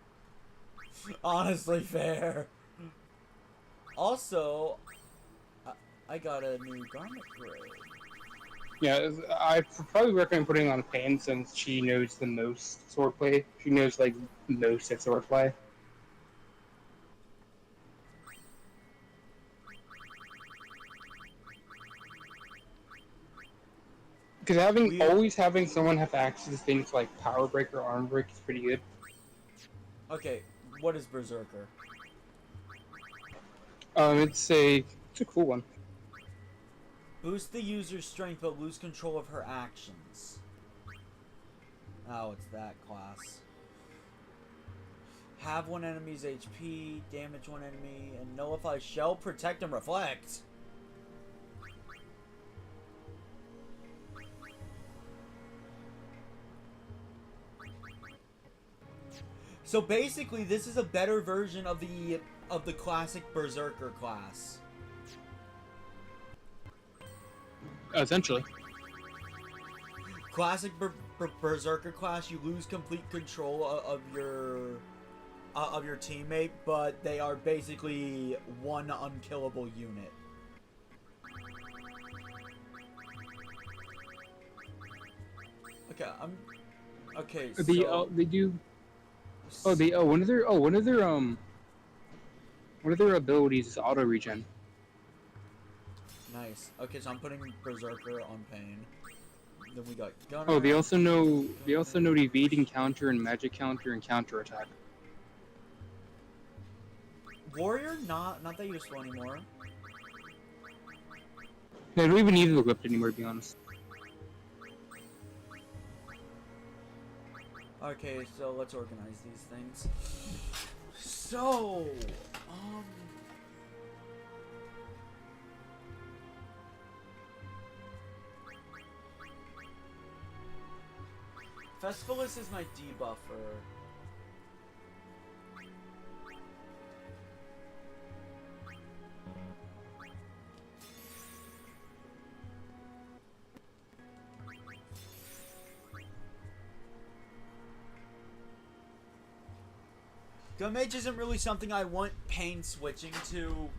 Honestly fair. Also, I got a new garment grade. Yeah, I probably recommend putting on Pain since she knows the most swordplay. She knows like most at swordplay. Because always having someone have access to things like Power Break or Arm Break is pretty good. Okay, what is Berserker? It's a cool one. Boost the user's strength but lose control of her actions. Oh, it's that class. Have one enemy's HP, damage one enemy, and nullify shell, protect, and reflect. So basically, this is a better version of the classic Berserker class. Essentially. Classic Berserker class, you lose complete control of your teammate, but they are basically one unkillable unit. Okay. So they do. One of their abilities is auto regen. Nice. Okay, so I'm putting Berserker on Pain. Then we got Gunner. Oh, they also know evading counter and magic counter and counter attack. Warrior, not that useful anymore. Yeah, I don't even need the equipped anymore, to be honest. Okay, so let's organize these things. So, Festivus is my debuffer. Gunmage isn't really something I want Pain switching to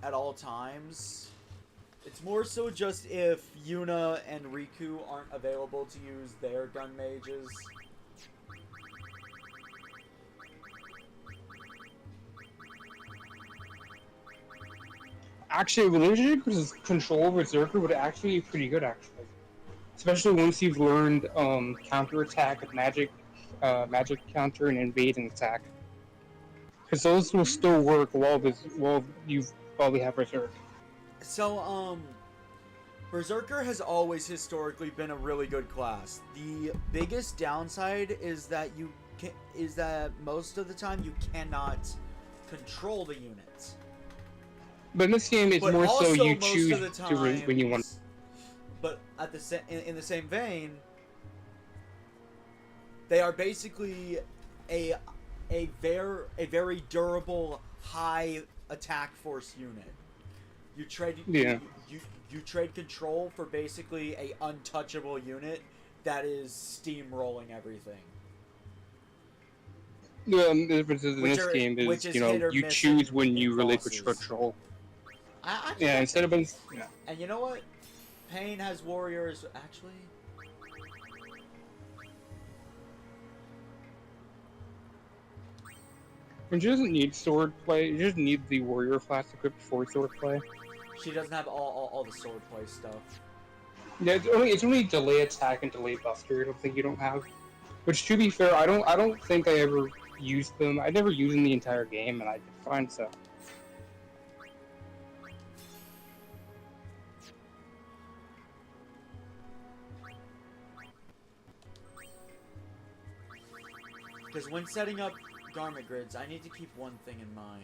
at all times. It's more so just if Yuna and Riku aren't available to use their gun mages. Actually, relationship versus control Berserker would actually be pretty good, actually. Especially once you've learned counter attack, magic counter, and invade and attack. Because those will still work while you probably have Berserk. So, Berserker has always historically been a really good class. The biggest downside is that most of the time you cannot control the units. But in this game, it's more so you choose when you want. But in the same vein, they are basically a very durable high attack force unit. You trade you trade control for basically a untouchable unit that is steamrolling everything. Yeah, the difference in this game is you choose when you relinquish control. Instead of And you know what? Pain has warriors actually. She doesn't need sword play. You just need the warrior class equipped for sword play. She doesn't have all the sword play stuff. Yeah, it's only delay attack and delay buster. I don't think you don't have. Which, to be fair, I don't think I ever used them. I never used them the entire game, and I did fine. So. Because when setting up garment grids, I need to keep one thing in mind.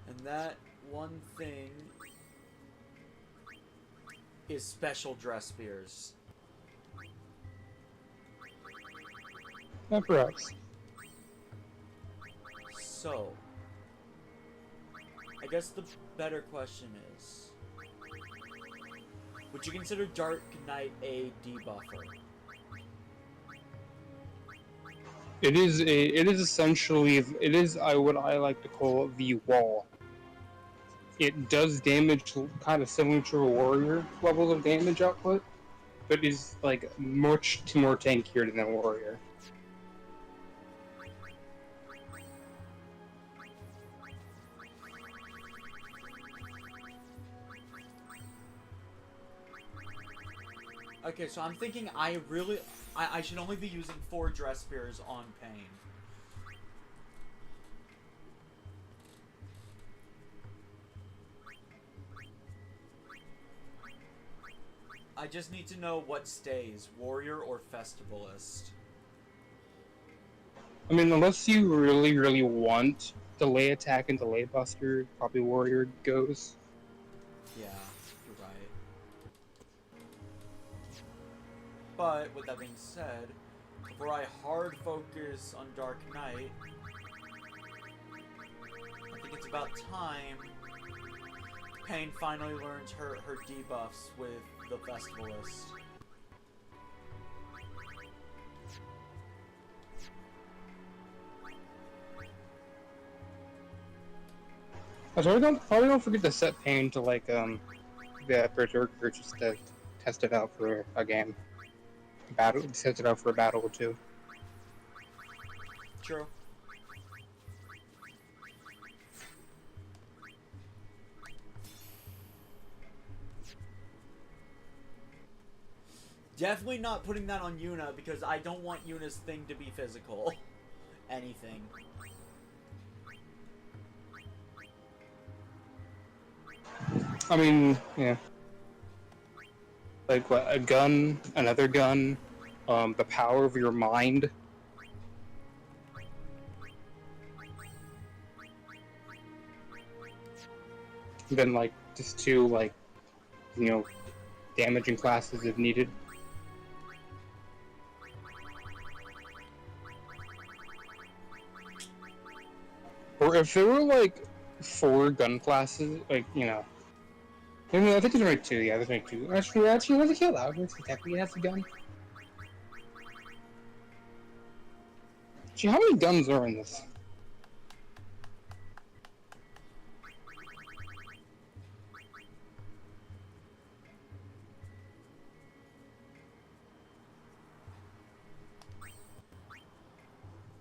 And that one thing is special dress spears. Perhaps. So, I guess the better question is, would you consider Dark Knight a debuffer? It is essentially, what I like to call the wall. It does damage kind of similar to a warrior levels of damage output, but is like much more tankier than a warrior. Okay, so I'm thinking I should only be using 4 dress spears on Pain. I just need to know what stays, warrior or festivalist. I mean, unless you really, really want delay attack and delay buster, probably warrior goes. Yeah, you're right. But, with that being said, before I hard focus on Dark Knight, I think it's about time Pain finally learns her debuffs with the Festivalist. So probably don't forget to set Pain to like the Berserker just to test it out for a game. Test it out for a battle or two. True. Definitely not putting that on Yuna because I don't want Yuna's thing to be physical. Anything. I mean, yeah. Like what, a gun, another gun, the power of your mind. Then like just 2 like, you know, damaging classes if needed. Or if there were like 4 gun classes, like, you know. I mean, I think there's only 2, yeah, there's only 2. Actually, there's a kill out. Technically has a gun. Gee, how many guns are in this?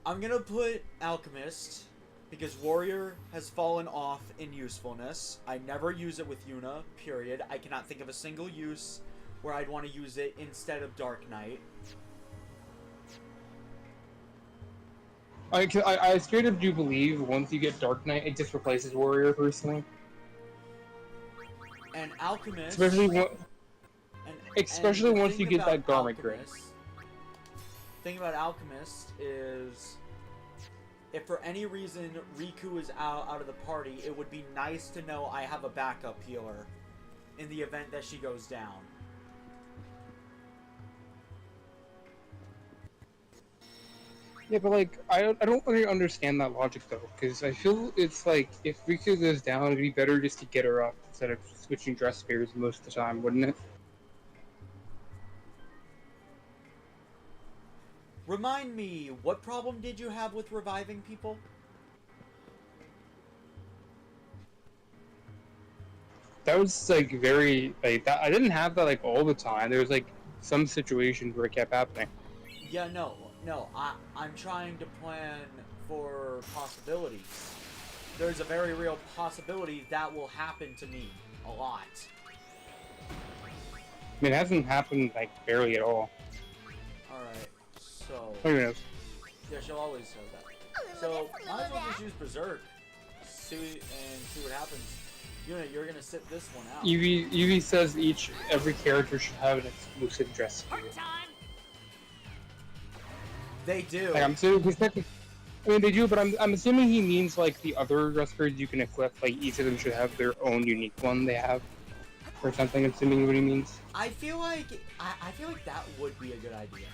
I'm gonna put Alchemist, because Warrior has fallen off in usefulness. I never use it with Yuna, period. I cannot think of a single use where I'd want to use it instead of Dark Knight. I straight up do believe once you get Dark Knight, it just replaces Warrior, personally. And Alchemist... Especially once you get that garment grade. The thing about Alchemist is, if for any reason Riku is out of the party, it would be nice to know I have a backup healer in the event that she goes down. Yeah, but like, I don't really understand that logic though, because I feel it's like, if Riku goes down, it'd be better just to get her up instead of switching dress spears most of the time, wouldn't it? Remind me, what problem did you have with reviving people? That was like very, like, that, I didn't have that like all the time. There was like some situations where it kept happening. Yeah, no, I'm trying to plan for possibilities. There's a very real possibility that will happen to me a lot. I mean, it hasn't happened like barely at all. Alright, so... Who knows? Yeah, she'll always say that. So, might as well just use Berserk. See what happens. Yuna, you're gonna sit this one out. Evie says every character should have an exclusive dress gear. They do. Like, I'm assuming I mean, they do, but I'm assuming he means like the other dress gears you can equip. Like each of them should have their own unique one they have, or something. I'm assuming what he means. I feel like that would be a good idea.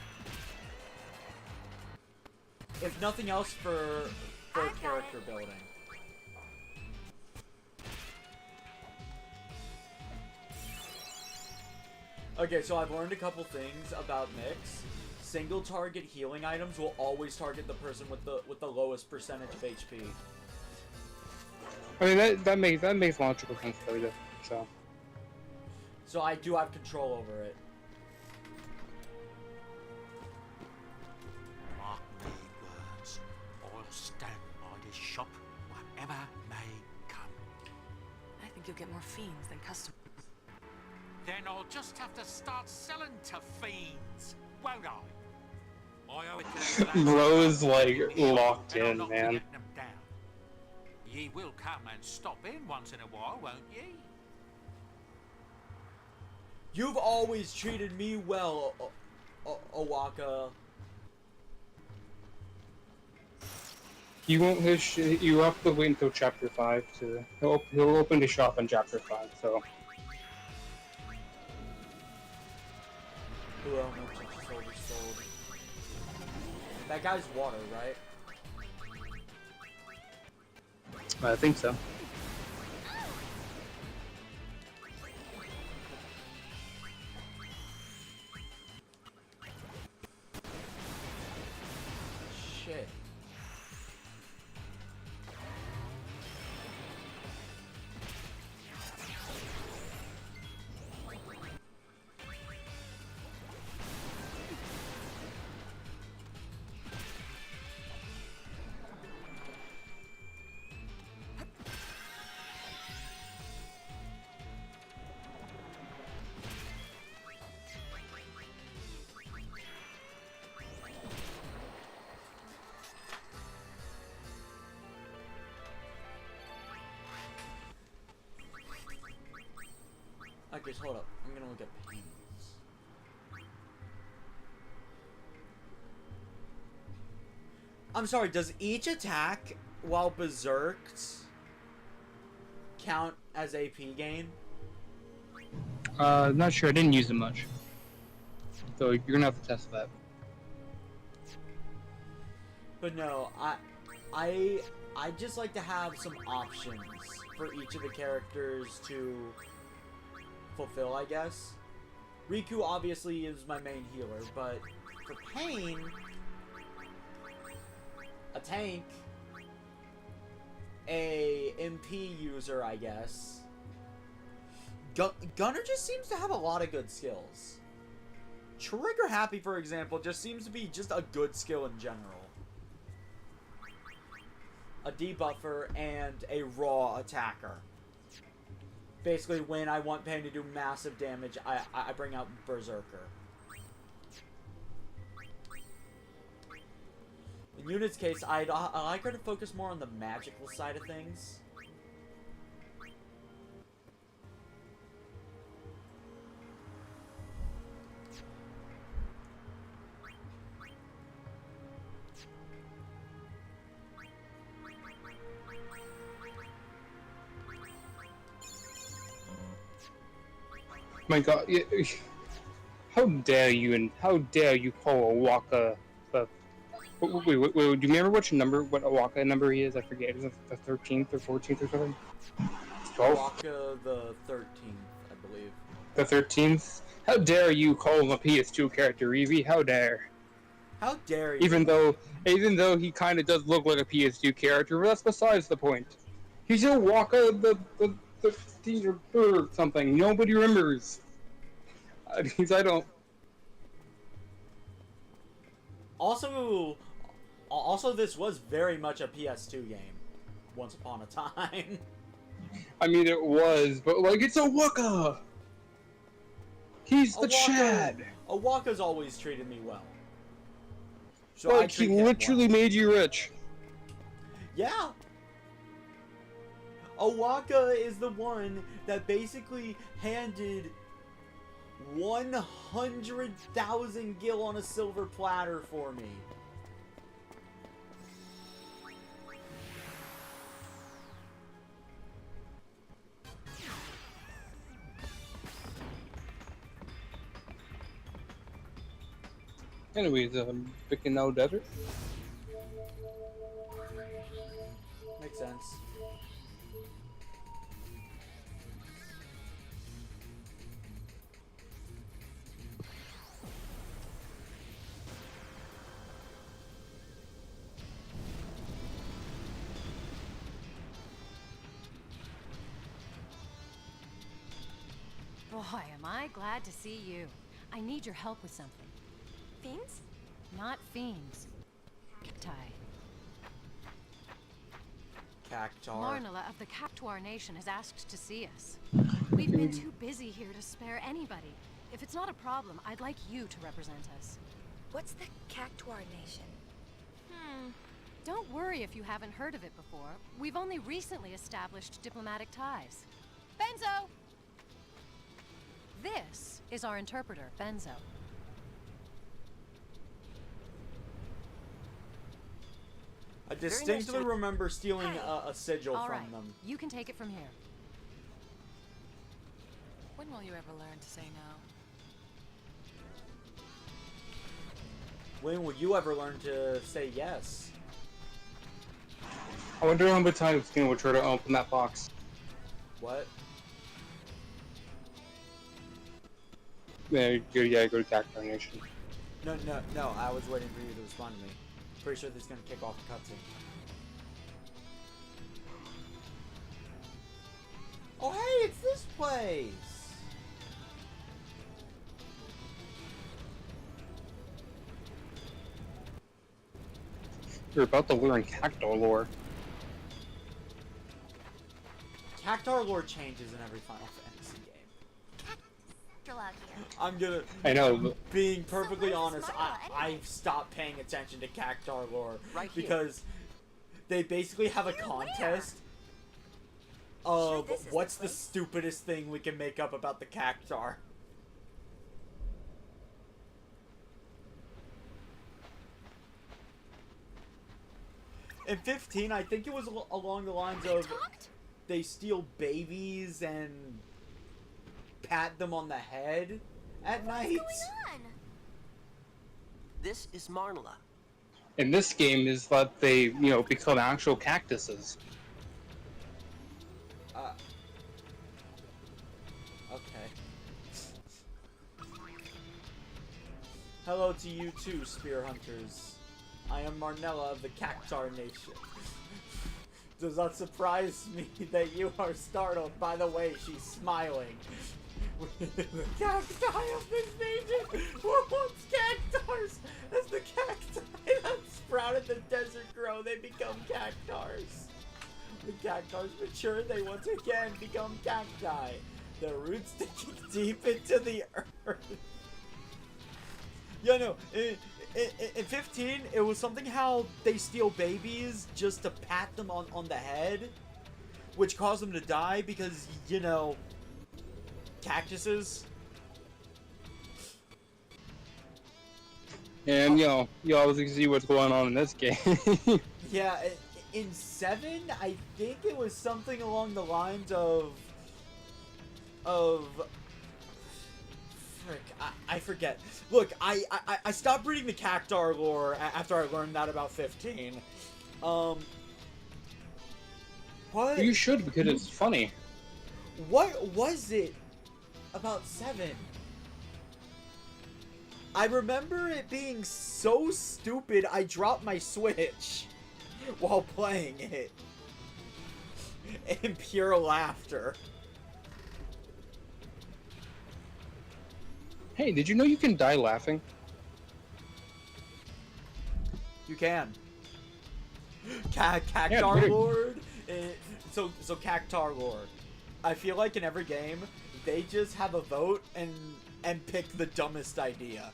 If nothing else, for character building. Okay, so I've learned a couple things about Mix. Single target healing items will always target the person with the lowest percentage of HP. I mean that makes logical sense though. So I do have control over it. Mark me words. I'll stand by this shop, whatever may come. I think you'll get more fiends than customers. Then I'll just have to start selling to fiends, won't I? I owe it to them Bro's like locked and I'll in, not man. forget them down. Ye will come and stop in once in a while, won't ye? You've always treated me well, Owaka. You won't. You have to wait until chapter 5 to. He'll open the shop in chapter 5. So. Blue elements are just oversold. That guy's water, right? I think so. Shit. Okay, so hold up. I'm gonna look at pains. I'm sorry, does each attack while berserked count as AP gain? Not sure. I didn't use them much. So you're gonna have to test that. But no, I just like to have some options for each of the characters to fulfill, I guess. Riku obviously is my main healer, but for Pain, a tank, a MP user, I guess. Gunner just seems to have a lot of good skills. Trigger Happy, for example, just seems to be just a good skill in general. A debuffer and a raw attacker. Basically, when I want Pain to do massive damage, I bring out Berserker. In Yuna's case, I like her to focus more on the magical side of things. My God, how dare you and how dare you call Owaka the... Wait, do you remember what Owaka number he is? I forget, is it the 13th or 14th or something? 12? Owaka the 13th, I believe. The 13th? How dare you call him a PS2 character, Evie? How dare? How dare you? Even though he kind of does look like a PS2 character, but that's besides the point. He's Owaka the or something. Nobody remembers. Because I don't. Also, this was very much a PS2 game. Once upon a time. I mean, it was, but like, it's Owaka. He's the Chad. Owaka's always treated me well. So like, he literally made you rich. Yeah. Awaka is the one that basically handed 100,000 gil on a silver platter for me. Anyways, picking no desert. Makes sense. Boy, am I glad to see you. I need your help with something. Fiends? Not fiends. Cacti. Cactar. Marnala of the Cactuar Nation has asked to see us. We've been too busy here to spare anybody. If it's not a problem, I'd like you to represent us. What's the Cactuar Nation? Don't worry if you haven't heard of it before. We've only recently established diplomatic ties. Benzo! This is our interpreter, Benzo. I distinctly remember stealing a sigil All from right. them. You can take it from here. When will you ever learn to say no? When will you ever learn to say yes? I wonder how many times Skena would try to open that box. What? Yeah, go to Cactuar Nation. No, I was waiting for you to respond to me. Pretty sure this is gonna kick off the cutscene. Oh, hey, it's this place! You're about to learn Cactuar lore. Cactuar lore changes in every Final Fantasy game. I'm gonna... I know. Being perfectly honest, I've stopped paying attention to Cactuar lore. Right here. Because they basically have a contest of what's the stupidest thing we can make up about the Cactuar. In 15, I think it was along the lines of they steal babies and pat them on the head at night. This is Marnala. In this game is that they, become actual cactuses. Okay. Hello to you too, Spear Hunters. I am Marnella of the Cactuar Nation. Does that surprise me that you are startled by the way she's smiling? The cacti of this nation were once cactars. As the cacti that sprouted the desert grow, they become cactars. The cactars mature, they once again become cacti. Their roots sticking deep into the earth. Yeah, no, in 15, it was something how they steal babies just to pat them on the head, which caused them to die because, cactuses. And, you obviously see what's going on in this game. Yeah, in 7, I think it was something along the lines of frick, I forget. Look, I stopped reading the Cactuar lore after I learned that about 15. What? You should, because it's funny. What was it about 7? I remember it being so stupid I dropped my Switch while playing it. In pure laughter. Hey, did you know you can die laughing? You can. Cactuar Lord? So Cactuar Lord. I feel like in every game, they just have a vote and pick the dumbest idea.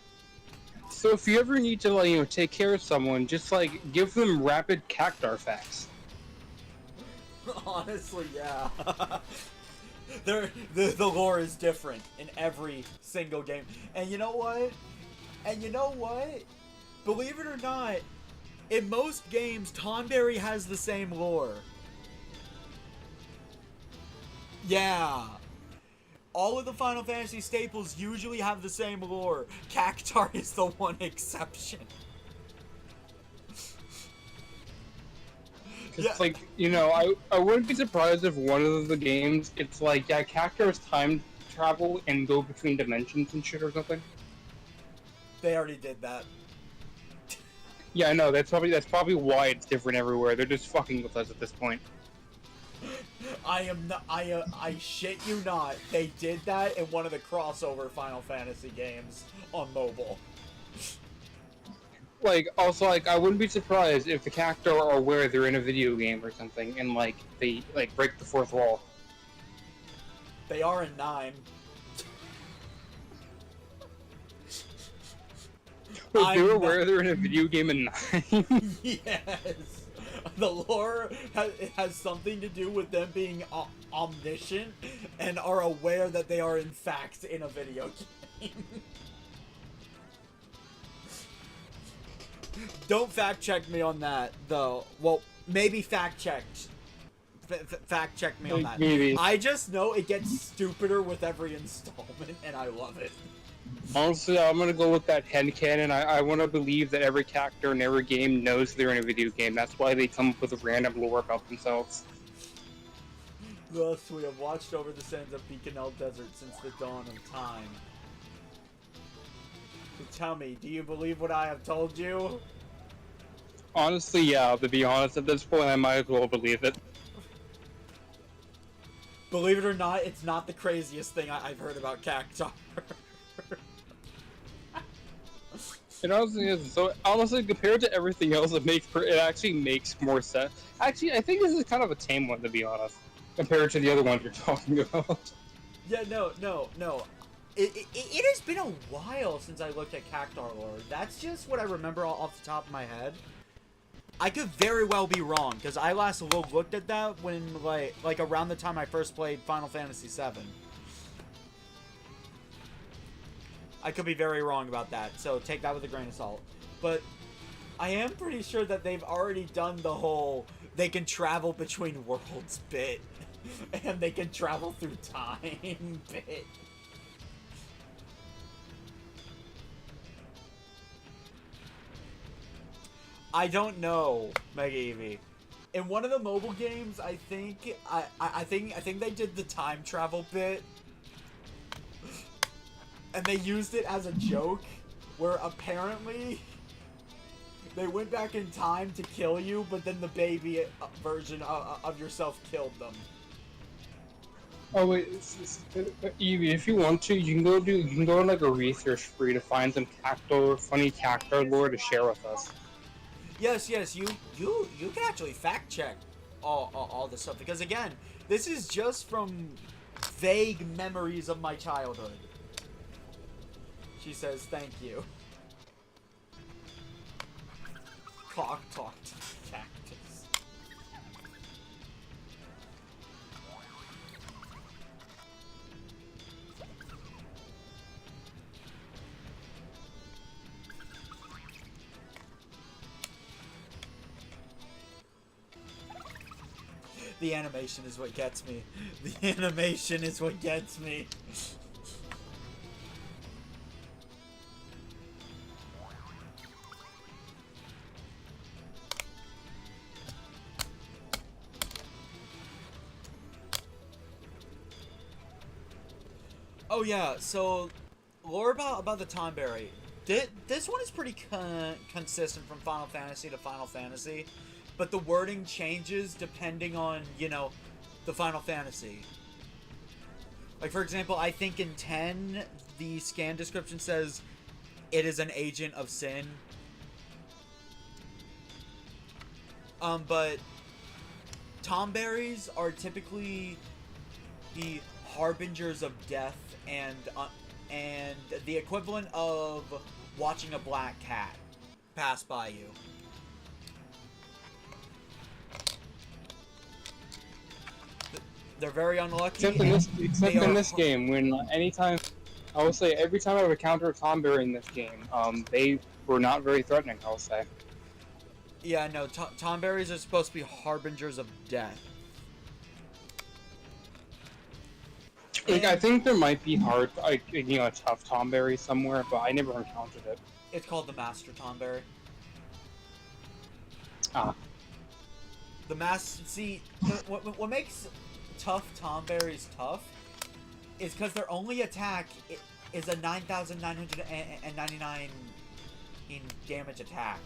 So if you ever need to, take care of someone, just, give them rapid Cactuar facts. Honestly, yeah. The lore is different in every single game. And you know what? Believe it or not, in most games, Tonberry has the same lore. Yeah. All of the Final Fantasy staples usually have the same lore. Cactuar is the one exception. It's like, you know, I wouldn't be surprised if one of the games, it's like, yeah, Cactuar's time travel and go between dimensions and shit or something. They already did that. Yeah, I know, that's probably why it's different everywhere. They're just fucking with us at this point. I shit you not. They did that in one of the crossover Final Fantasy games on mobile. Like, also, like, I wouldn't be surprised if the Cactuar are aware they're in a video game or something, and, like, they, like, break the fourth wall. They are in 9. But they're aware they're in a video game in 9? Yes! The lore has something to do with them being omniscient and are aware that they are in fact in a video game. Don't fact check me on that, though. Well, maybe fact check me on that. Maybe. I just know it gets stupider with every installment, and I love it. Honestly, I'm gonna go with that headcanon. I want to believe that every character in every game knows they're in a video game. That's why they come up with a random lore about themselves. Thus, we have watched over the sands of Beaconell Desert since the dawn of time. So tell me, do you believe what I have told you? Honestly, yeah, to be honest, at this point, I might as well believe it. Believe it or not, it's not the craziest thing I've heard about Cactuar. It honestly is. So, honestly, compared to everything else, it actually makes more sense. Actually, I think this is kind of a tame one, to be honest, compared to the other ones you're talking about. Yeah, no. It has been a while since I looked at Cactuar lore. That's just what I remember off the top of my head. I could very well be wrong, because I last looked at that when, like around the time I first played Final Fantasy VII. I could be very wrong about that, so take that with a grain of salt. But I am pretty sure that they've already done the whole they can travel between worlds bit. And they can travel through time bit. I don't know, Mega Eevee. In one of the mobile games, I think they did the time travel bit. And they used it as a joke, where apparently they went back in time to kill you, but then the baby version of yourself killed them. Oh wait, Evie, if you want to, you can go on like a research spree to find some funny Cactuar lore to share with us. Yes, you can actually fact check all this stuff, because again, this is just from vague memories of my childhood. She says, thank you. Clock talked cactus. The animation is what gets me. The animation is what gets me. Oh yeah, so lore about the Tonberry. This one is pretty consistent from Final Fantasy to Final Fantasy, but the wording changes depending on, you know, the Final Fantasy. Like, for example, I think in 10, the scan description says it is an agent of sin. But Tonberries are typically the harbingers of death and the equivalent of watching a black cat pass by you. They're very unlucky. Except in this game, when anytime, I will say every time I've encountered a Tomberry in this game, they were not very threatening, I will say. Yeah, no, Tomberries are supposed to be harbingers of death. Like, I think there might be a tough Tomberry somewhere, but I never encountered it. It's called the Master Tomberry. Ah. See, what makes tough Tomberries tough is because their only attack is a 9,999 in damage attack.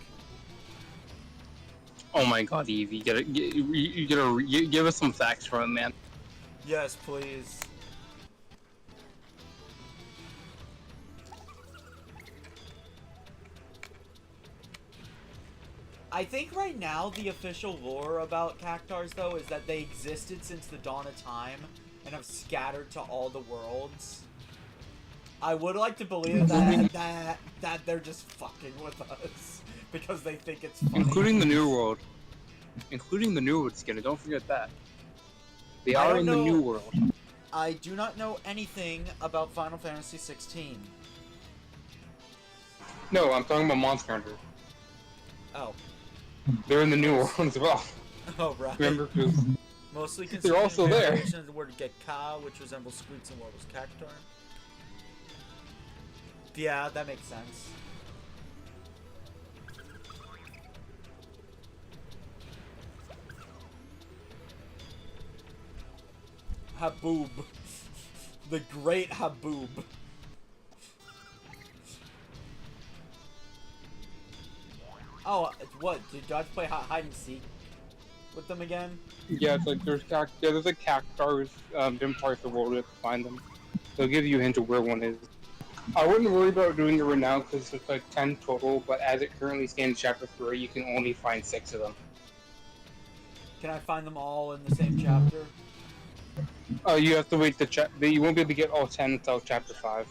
Oh my god, Eve, you gotta give us some facts from it, man. Yes, please. I think right now the official lore about Cactars, though, is that they existed since the dawn of time and have scattered to all the worlds. I would like to believe that they're just fucking with us because they think it's funny. Including the New World. Including the New World, Skena, don't forget that. They are in the New World. I do not know anything about Final Fantasy 16. No, I'm talking about Monster Hunter. Oh. They're in the New World as well. Oh, right. Remember? Mostly they're also there. Of the word Gekka, which resembles Squeaks and Warbles Cactar. Yeah, that makes sense. Haboob. The great Haboob. Oh, what? Did I have to play hide and seek with them again? Yeah, it's like there's like Cactars, different parts of the world, you have to find them. They'll give you a hint of where one is. I wouldn't worry about doing it right now because it's like 10 total, but as it currently stands chapter 3, you can only find 6 of them. Can I find them all in the same chapter? You have to wait you won't be able to get all 10 until chapter 5.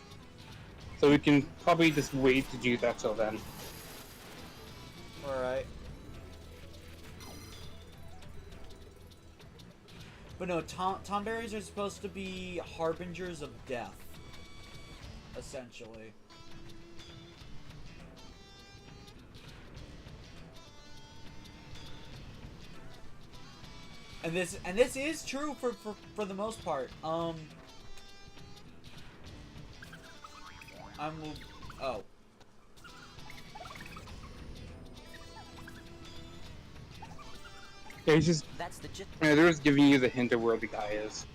So we can probably just wait to do that till then. Alright. But no, Tomberries are supposed to be harbingers of death. Essentially. And this is true for the most part. Oh. Yeah, he's just. They're just giving you the hint of where the guy is.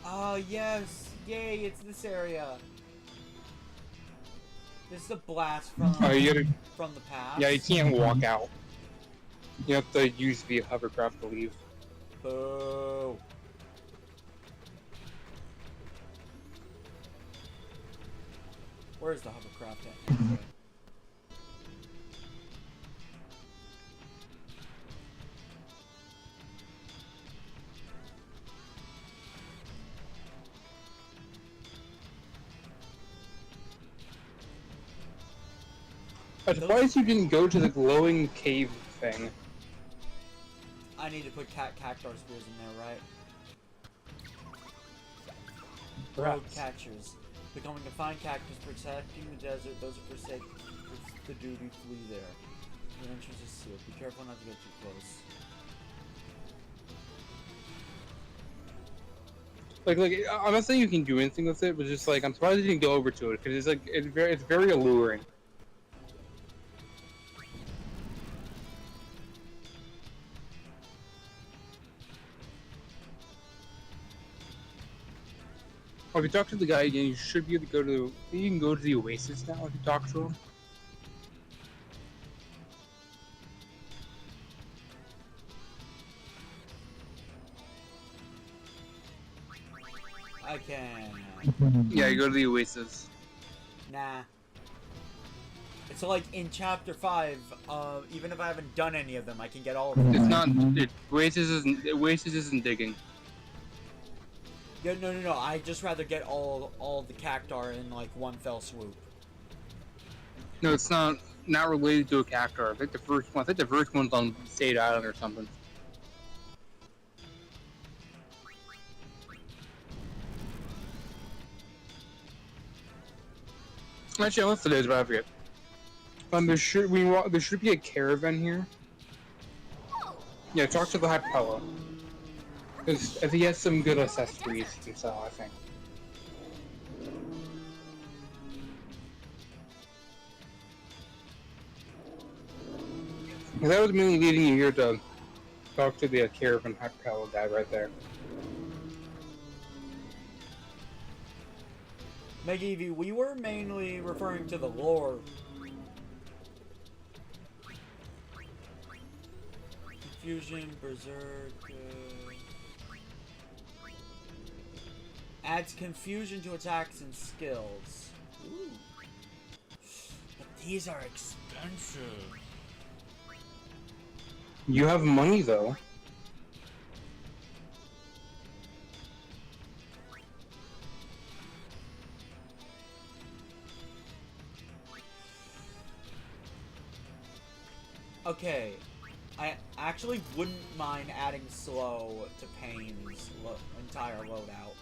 Oh yes! Yay! It's this area. This is a blast from from the past. Yeah, you can't walk out. You have to use the hovercraft to leave. Boo! Where's the hovercraft at? Anyway? I'm surprised you didn't go to the glowing cave thing. I need to put Cactar spears in there, right? Road catchers. Becoming a fine cactus, protecting the desert. Those who forsake the duty flee there. The entrance is sealed. Be careful not to get too close. Like, I'm not saying you can do anything with it, but just like, I'm surprised you didn't go over to it, because it's like, it's very alluring. Oh, if you talk to the guy again, you should be able to go to you can go to the Oasis now if you talk to him. I can. Yeah, you go to the Oasis. Nah. It's like in chapter 5, even if I haven't done any of them, I can get all of them. It's not. Oasis isn't digging. Yeah, no. I'd just rather get all the Cactar in like one fell swoop. No, it's not related to a Cactar. I think the first one's on State Island or something. Actually, unless it is, but I forget. There should be a caravan here. Yeah, talk to the Hypella. Because if he has some good accessories he can sell, I think. That was mainly leading you here to talk to the caravan Hypella guy right there. Megivy, we were mainly referring to the lore. Confusion, Berserk... adds confusion to attacks and skills. Ooh. But these are expensive. You have money, though. Okay, I actually wouldn't mind adding slow to Payne's entire loadout.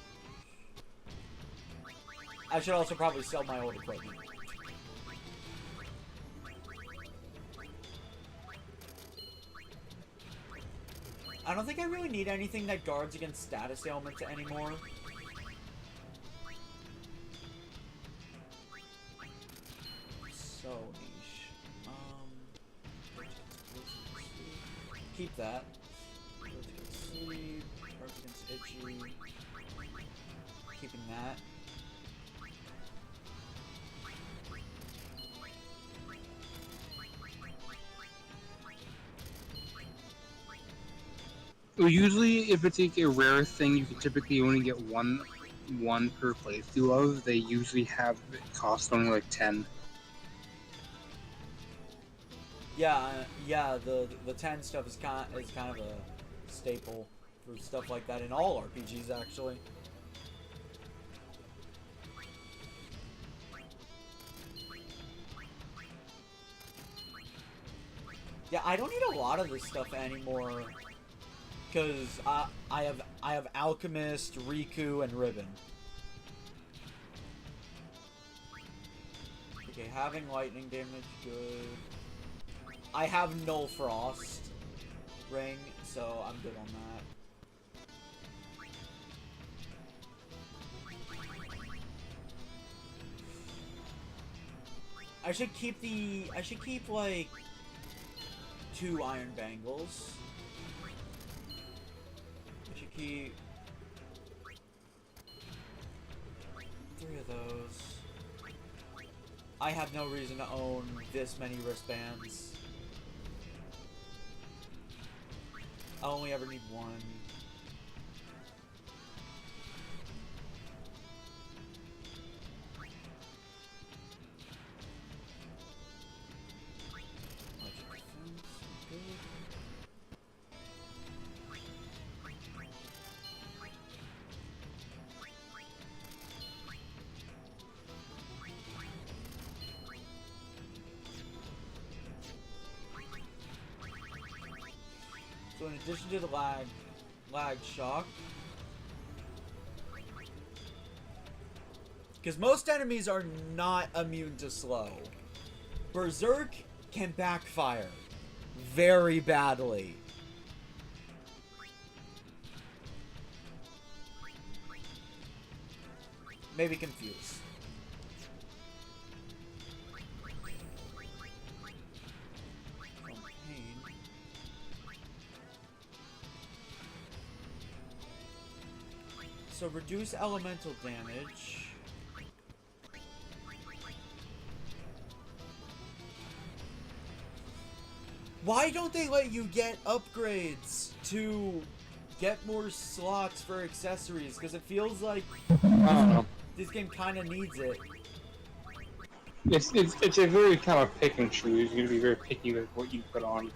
I should also probably sell my old equipment. I don't think I really need anything that guards against status ailments anymore. So niche. Keep that. Sleep, guards against itchy. Keeping that. Well, usually, if it's like a rare thing, you can typically only get one per playthrough of. They usually have it cost only like 10. Yeah, the 10 stuff is kind of a staple for stuff like that in all RPGs, actually. Yeah, I don't need a lot of this stuff anymore. Because I have Alchemist, Riku, and Ribbon. Okay, having lightning damage, good. I have Null Frost ring, so I'm good on that. I should keep like 2 iron bangles. Keep 3 of those. I have no reason to own this many wristbands. I only ever need 1. So in addition to the lag shock, because most enemies are not immune to slow, Berserk can backfire very badly. Maybe confuse. So reduce elemental damage. Why don't they let you get upgrades to get more slots for accessories? Because it feels like I don't know. This game kind of needs it. It's a very kind of pick and choose. You're gonna be very picky with what you put on.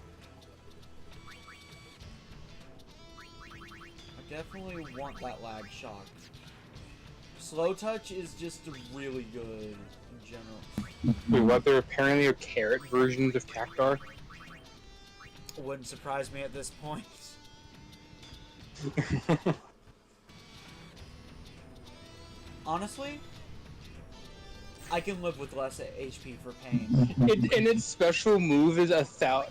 Definitely want that lag shock. Slow touch is just really good in general. Wait, what? There apparently are carrot versions of Cactar? Wouldn't surprise me at this point. Honestly, I can live with less HP for pain. And its special move is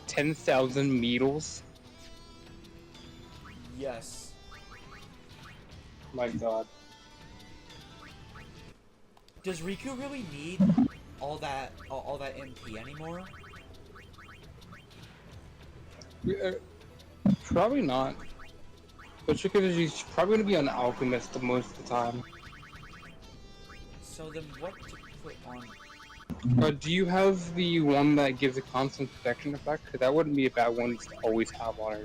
10,000 needles. Yes. My god. Does Riku really need all that MP anymore? Probably not. But because he's probably gonna be an alchemist the most of the time. So then what to put on? Do you have the one that gives a constant protection effect? Because that wouldn't be a bad one to always have on her.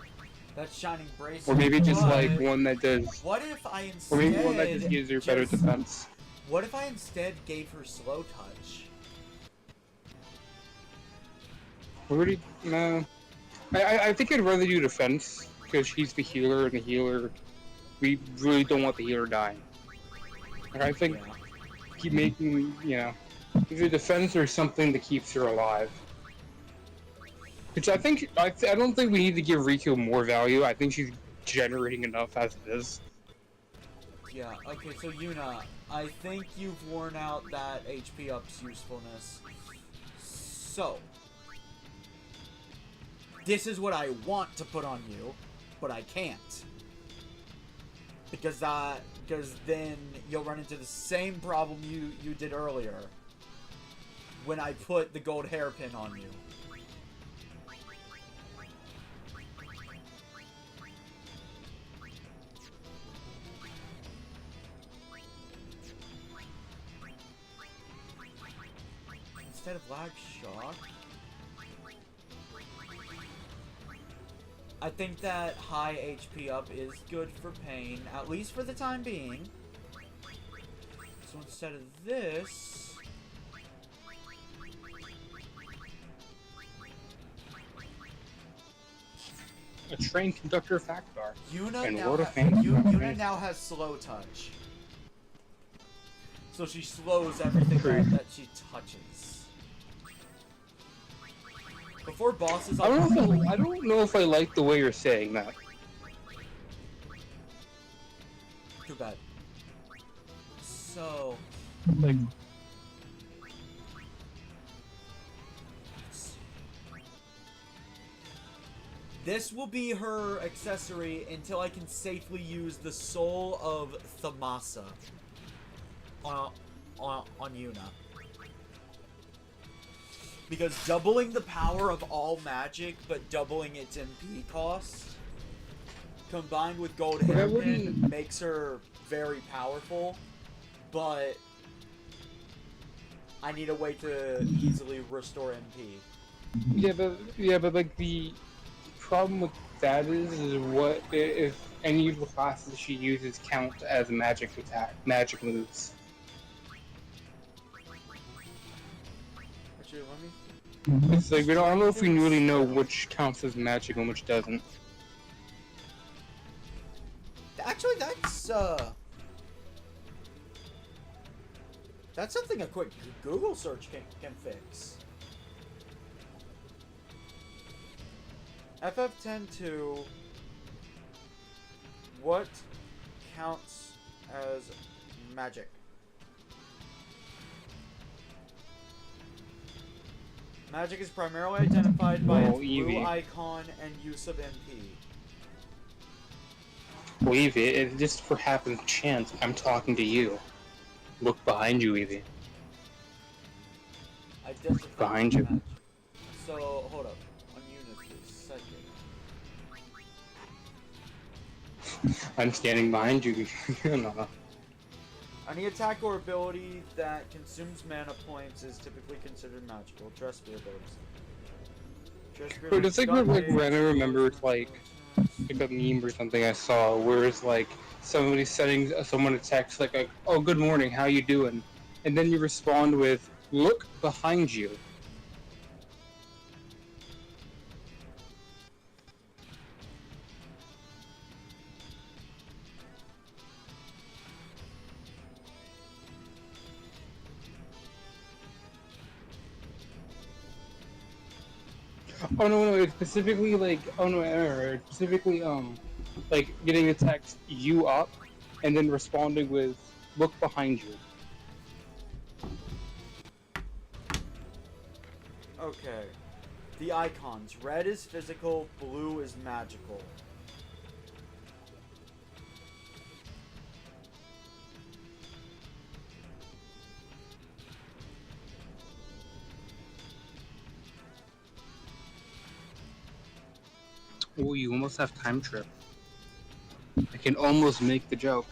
That's Shining Bracelet. Or maybe just but like one that does. What if I instead? Or maybe one that just gives her better defense. What if I instead gave her slow touch? Already, no. I think I'd rather do defense because she's the healer, and the healer, we really don't want the healer dying. Like, I think keep making, you know, either defense or something that keeps her alive. Which I don't think we need to give Riku more value. I think she's generating enough as it is. Yeah. Okay. So Yuna, I think you've worn out that HP up's usefulness. So. This is what I want to put on you, but I can't. Because then you'll run into the same problem you did earlier when I put the gold hairpin on you. Instead of lag shock, I think that high HP up is good for pain, at least for the time being. So instead of this... A train conductor factor. Yuna now has slow touch. So she slows everything that she touches. Before bosses, I don't know if I like the way you're saying that. Too bad. So... Like... This will be her accessory until I can safely use the Soul of Thamasa on Yuna. Because doubling the power of all magic, but doubling its MP cost, combined with gold hairpin, makes her very powerful, but I need a way to easily restore MP. Yeah, but like the problem with that is what if any of the classes she uses count as magic moves. Actually, let me... It's like, I don't know if we really know which counts as magic and which doesn't. Actually, that's something a quick Google search can fix. FF10-2, what counts as magic? Magic is primarily identified by its blue icon and use of MP. Well, Evie, it just for happen chance I'm talking to you. Look behind you, Evie. Behind you. Magic. So, hold up. On Yuna's psychic. I'm standing behind you. No. Any attack or ability that consumes mana points is typically considered magical. Trust me, abilities. But it's like when I remember it's like a meme or something I saw where it's like somebody sending someone a text like, oh, good morning, how you doing? And then you respond with, look behind you. Oh no, it's specifically like, specifically like getting a text you up and then responding with look behind you. Okay. The icons. Red is physical, blue is magical. Oh, you almost have time trip. I can almost make the joke.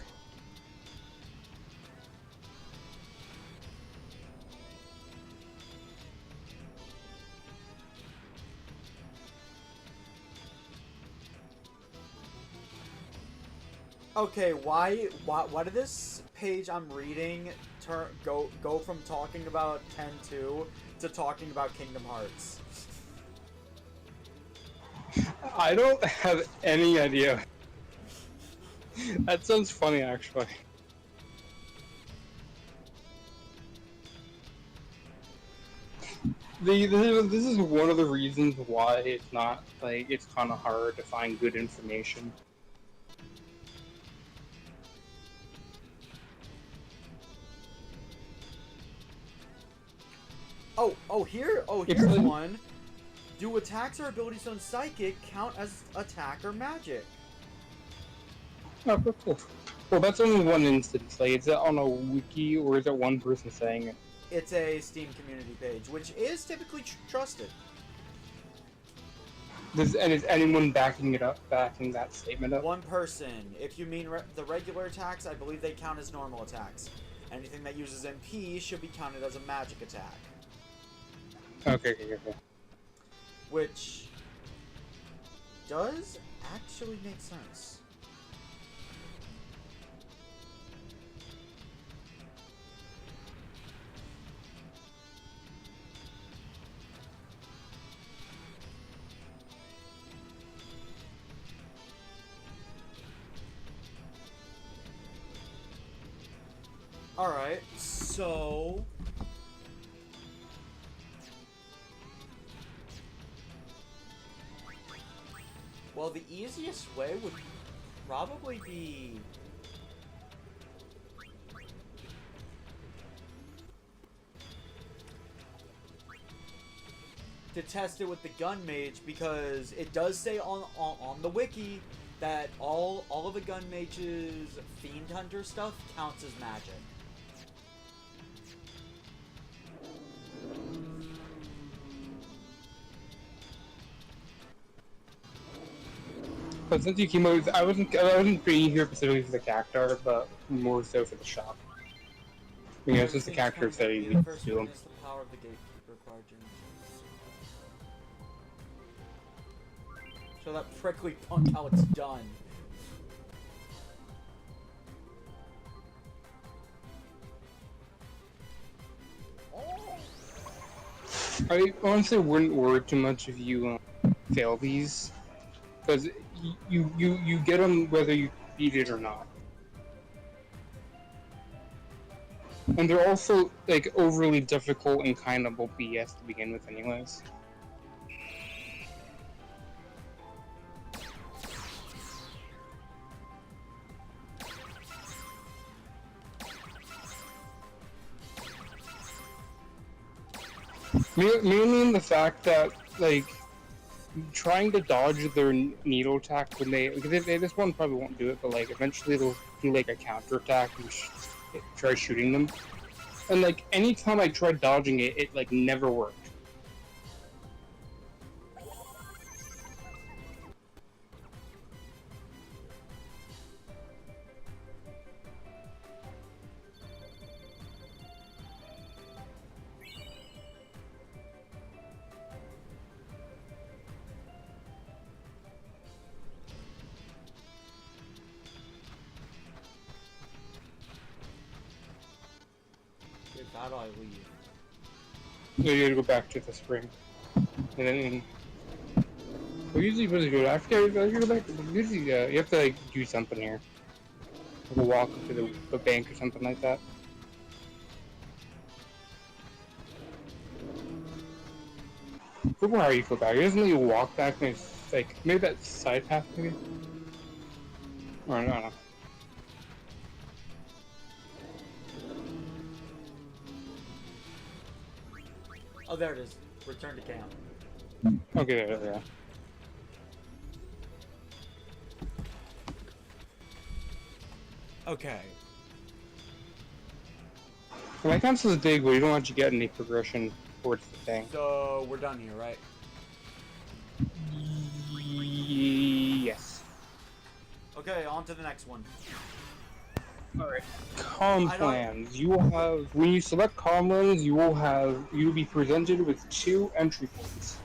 Okay, why did this page I'm reading go from talking about 10-2 to talking about Kingdom Hearts? I don't have any idea. That sounds funny, actually. This is one of the reasons why it's not, like, it's kind of hard to find good information. Here's one. Do attacks or abilities on Psychic count as attack or magic? Oh, cool. Well, that's only one instance. Like, is that on a wiki, or is it one person saying it? It's a Steam community page, which is typically trusted. And is anyone backing that statement up? One person. If you mean the regular attacks, I believe they count as normal attacks. Anything that uses MP should be counted as a magic attack. Okay. Which does actually make sense. Alright, so... Well, the easiest way would probably be... to test it with the gun mage, because it does say on the wiki that all of the gun mage's fiend hunter stuff counts as magic. But since you came out, I wasn't bringing here specifically for the character, but more so for the shop. You know, since the characters that you can do them. The power of the gatekeeper required Show that prickly punk how it's done. I honestly wouldn't worry too much if you fail these, because you get them whether you beat it or not. And they're also, like, overly difficult and kind of BS to begin with anyways. Mainly in the fact that, like, trying to dodge their needle attack when because this one probably won't do it, but like eventually they'll do like a counter attack and try shooting them. And like anytime I tried dodging it, it like never worked. How do I leave? So you gotta go back to the spring. And then... Well, usually what is good after you go back, usually you have to like do something here. Like a walk to the bank or something like that. But where are you go back? Doesn't you walk back and it's like, maybe that side path maybe? Or I don't know. Oh, there it is. Return to camp. Okay, yeah. Okay. My council is big, but you don't want you to get any progression towards the thing. So we're done here, right? Yes. Okay, on to the next one. Alright. Calm plans. You will have, when you select calm plans, you will be presented with 2 entry points.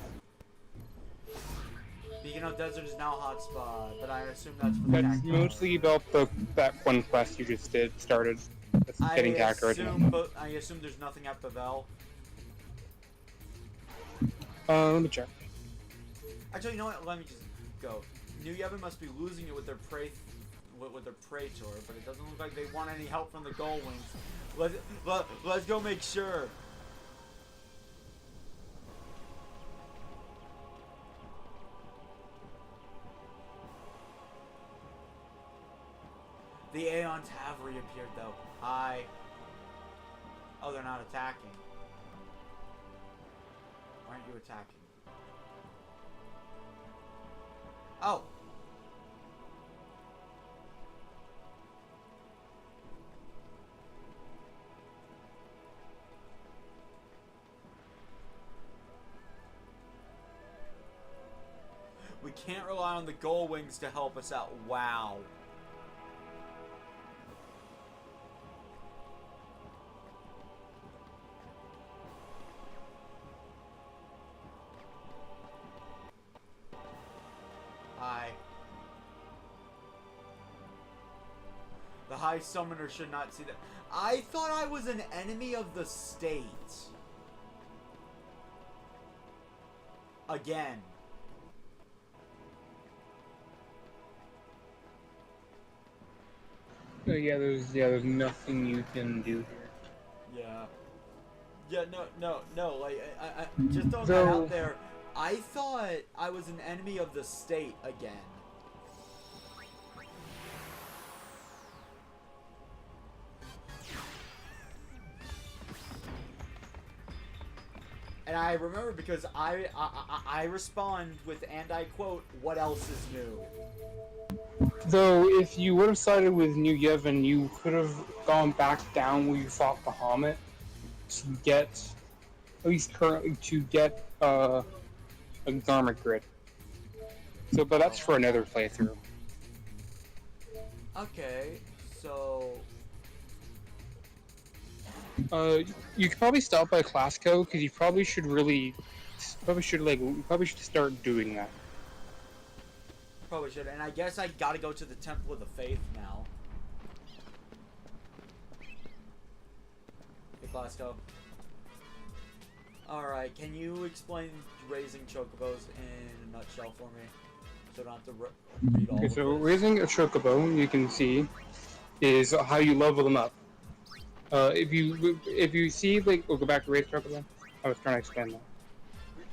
Beacon of Desert is now a hotspot, but I assume that's for the That's cacti. mostly about that one quest you just started. That's getting cacti right now. I assume there's nothing at Bavel. Let me check. Actually, you know what? Let me just go. New Yevon must be losing it with their prey tour, but it doesn't look like they want any help from the Gull Wings. Let's go make sure. The Aeons have reappeared, though. Oh, they're not attacking. Why aren't you attacking? Oh! We can't rely on the Gull Wings to help us out. Wow. The High Summoner should not see that. I thought I was an enemy of the state. Again. Yeah, there's nothing you can do here. Yeah, no, like, I just throwing that out there. I thought I was an enemy of the state again. And I remember because I respond with, and I quote, "What else is new?" Though, if you would have sided with New Yevon, you could have gone back down where you fought Bahamut to get, at least currently, to get a garment grid. So, but that's for another playthrough. Okay, so... You could probably stop by Classco, because you probably should start doing that. Probably should, and I guess I gotta go to the Temple of the Faith now. Hey, Glasgow. Alright, can you explain raising chocobos in a nutshell for me? So I don't have to read all of Okay, so this. raising a chocobo, you can see, is how you level them up. If you see, like, we'll go back to raise chocobo. I was trying to explain that.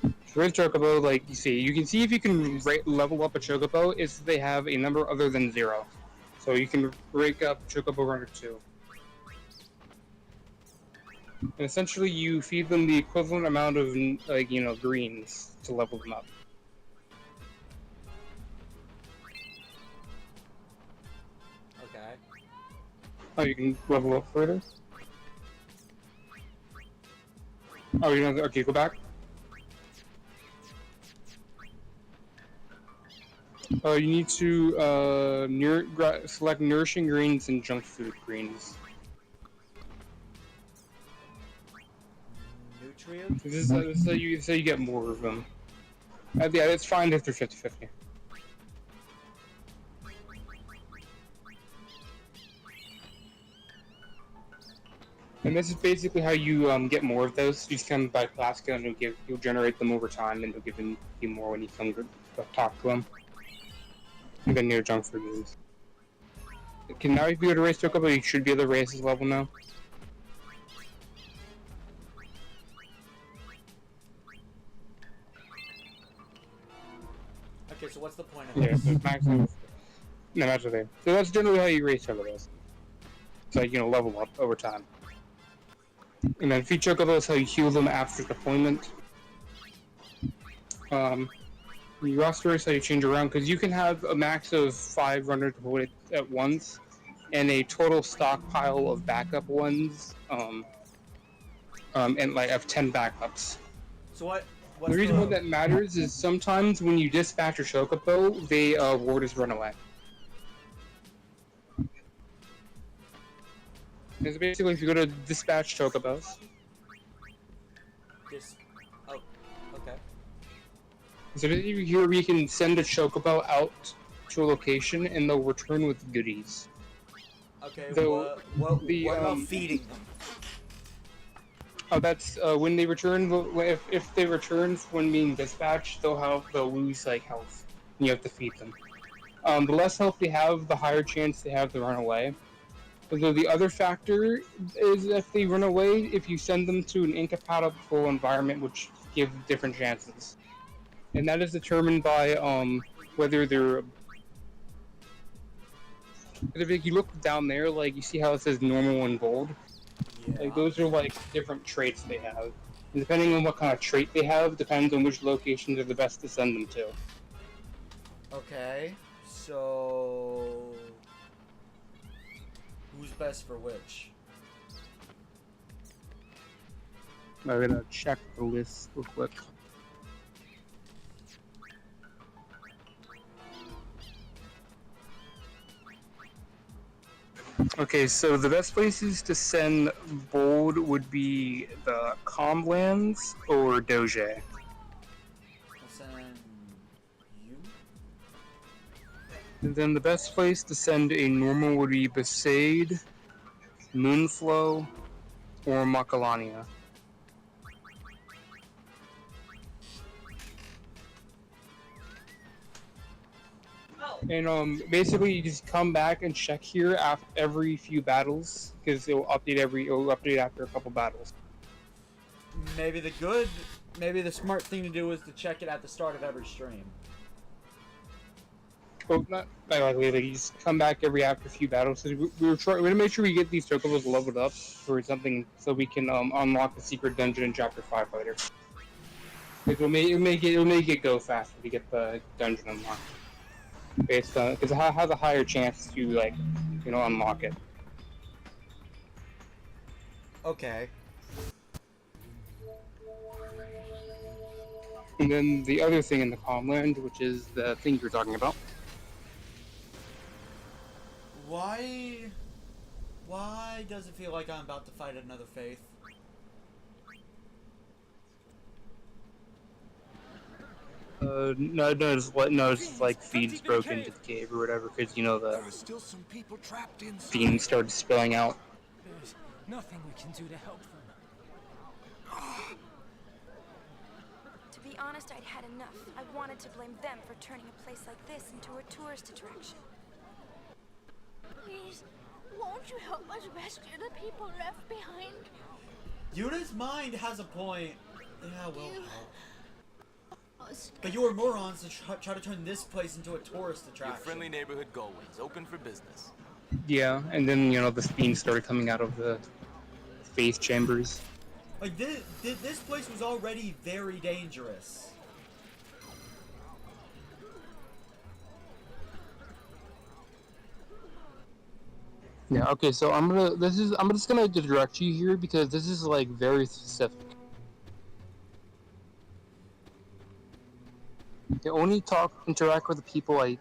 So raise chocobo, like, you can see if you can level up a chocobo is they have a number other than 0. So you can break up chocobo runner 2. And essentially you feed them the equivalent amount of, like, greens to level them up. Okay. Oh, you can level up further? Oh, you don't. Okay, go back. You need to select nourishing greens and junk food greens. Nutrients? This is how you get more of them. Yeah, it's fine if they're 50-50. And this is basically how you get more of those. You just come by Classica and you'll generate them over time, and they'll give you more when you come to talk to them. And then your junk food is. Okay, now if you go to race Chocobo, you should be able to raise his level now. Okay, so what's the point of Yeah, this? so maximum. No, that's okay. So that's generally how you raise Chocobos. So, level up over time. And then feed Chocobos how you heal them after deployment. your roster is how you change around, because you can have a max of 5 runners hold it at once, and a total stockpile of backup ones, and like of 10 backups. So what? The reason why that matters is sometimes when you dispatch a chocobo, they warders run away. It's basically if you go to dispatch chocobos. Oh, okay. So here we can send a chocobo out to a location and they'll return with goodies. Okay. Though, what about feeding them? Oh, that's when they return. If they return when being dispatched, they'll lose like health. And you have to feed them. The less health they have, the higher chance they have to run away. Although the other factor is if they run away, if you send them to an incompatible environment, which give different chances, and that is determined by whether they're. If you look down there, like you see how it says normal and bold. Yeah. Like those are like different traits they have. And depending on what kind of trait they have, depends on which locations are the best to send them to. Okay, so who's best for which? I'm gonna check the list real quick. Okay, so the best places to send Bold would be the Calmlands or Doge. I'll send you. And then the best place to send a normal would be Besaid, Moonflow, or Macalania. And basically you just come back and check here after every few battles, because it'll update after a couple battles. Maybe the smart thing to do is to check it at the start of every stream. Well, not likely. Like you just come back after a few battles. So we're trying to make sure we get these chocobos leveled up for something, so we can unlock the secret dungeon in Chapter 5 later. It'll make it go faster to get the dungeon unlocked. Based on because it has a higher chance to unlock it. Okay. And then the other thing in the Calmland, which is the thing you're talking about. Why does it feel like I'm about to fight another faith? No, it's like feeds broke into the cave or whatever, because the fiends started spilling out. There's nothing we can do to help them. To be honest, I'd had enough. I wanted to blame them for turning a place like this into a tourist attraction. Please, won't you help us rescue the people left behind? Yuna's mind has a point. Yeah, we'll help. But you are morons to try to turn this place into a tourist attraction. Your friendly neighborhood Gullwings, open for business. Yeah, and then the fiends started coming out of the faith chambers. Like this place was already very dangerous. Yeah. Okay. So I'm just gonna direct you here because this is like very specific. You only interact with the people I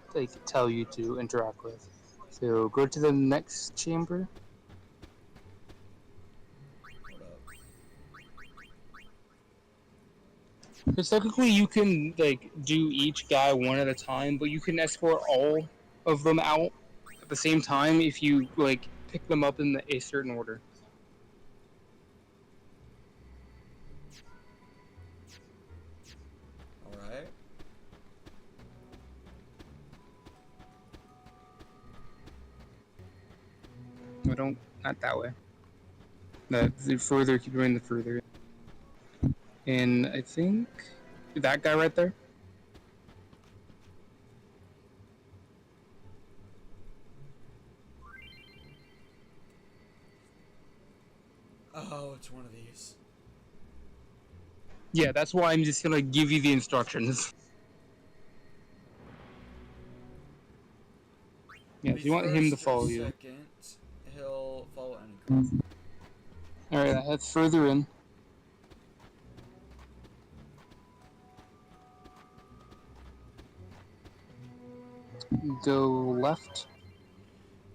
tell you to interact with. So go to the next chamber. Because technically you can do each guy one at a time, but you can escort all of them out at the same time if you pick them up in a certain order. Alright. No, not that way. The further, keep going the further. And I think that guy right there. Oh, it's one of these. Yeah, that's why I'm just gonna give you the instructions. Yeah, if you want him to follow you. Second, he'll follow any. Alright, head further in. Go left.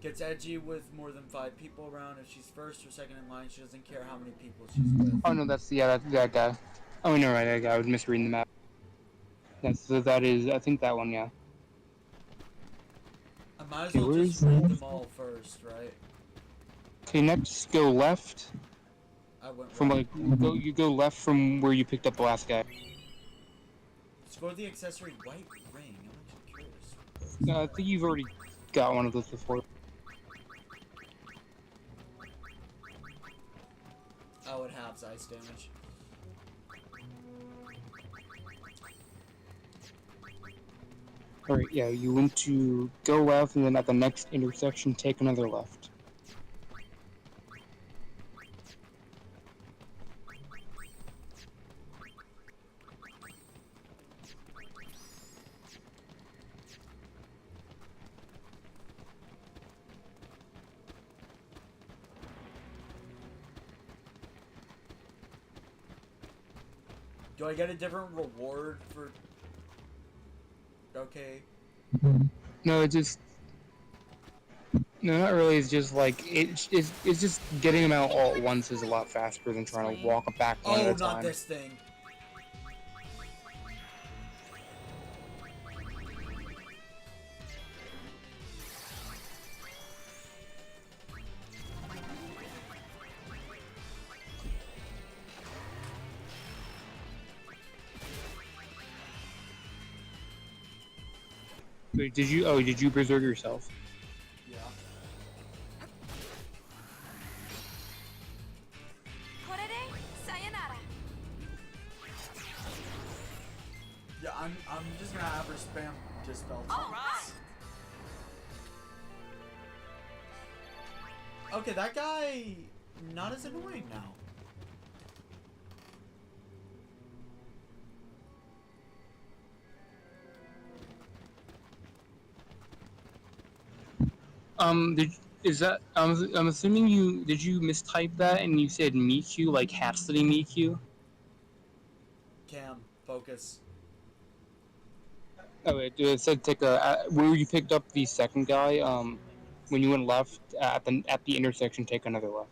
Gets edgy with more than 5 people around. If she's first or second in line, she doesn't care how many people she's with. Oh no, that's that guy. Oh no, right, that guy. I was misreading the map. That is, I think that one, yeah. I might as well just read them all first, right? Okay, next go left. I went from right. you go left from where you picked up the last guy. Score the accessory white ring. I'm actually curious. No, I think you've already got one of those before. Oh, it halves ice damage. Alright, yeah, you want to go left and then at the next intersection take another left. Do I get a different reward for... Okay. No, it just... No, not really. It's just like... It's just getting them out all at once is a lot faster than trying to walk back one at a time. Oh, not this thing. Wait, did you berserk yourself? Yeah. Yeah, I'm just gonna have her spam dispel. All right. Okay, that guy not as annoying now. I'm assuming did you mistype that and you said Miku like Hatsune Miku? Cam, focus. Oh, it said take a where you picked up the second guy. When you went left at the intersection, take another left.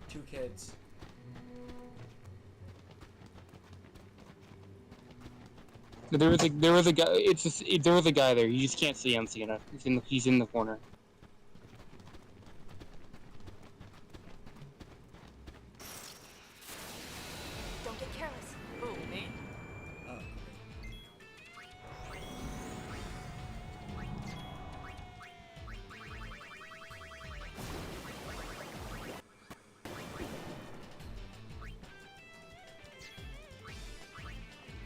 Two kids. There was a guy. There was a guy there. You just can't see him. Skena. He's in the corner. Don't get careless. Oh, me. Oh.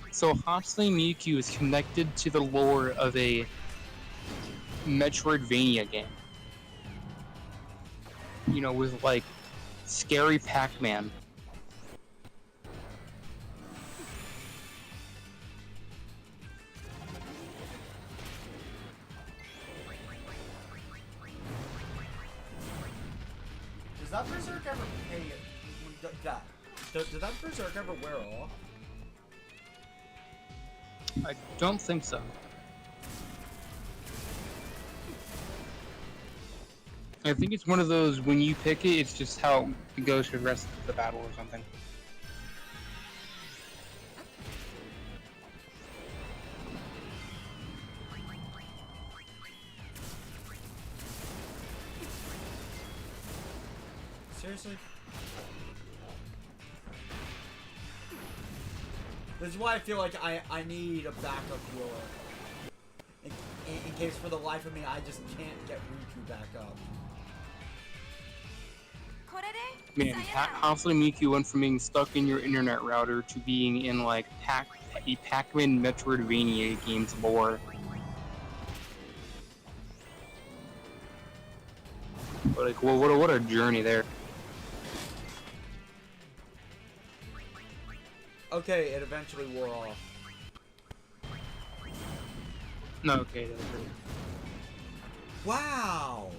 So Hatsune Miku is connected to the lore of a Metroidvania game. You know, with like scary Pac-Man. Does that berserk ever pay it? Did that berserk ever wear off? I don't think so. I think it's one of those, when you pick it, it's just how it goes for the rest of the battle or something. Seriously? This is why I feel like I need a backup healer. In case for the life of me, I just can't get Riku back up. Man, Hatsune Miku went from being stuck in your internet router to being in like a Pac-Man Metroidvania game's lore. like, well, what a journey there. Okay, it eventually wore off. No, okay, that's right. Wow!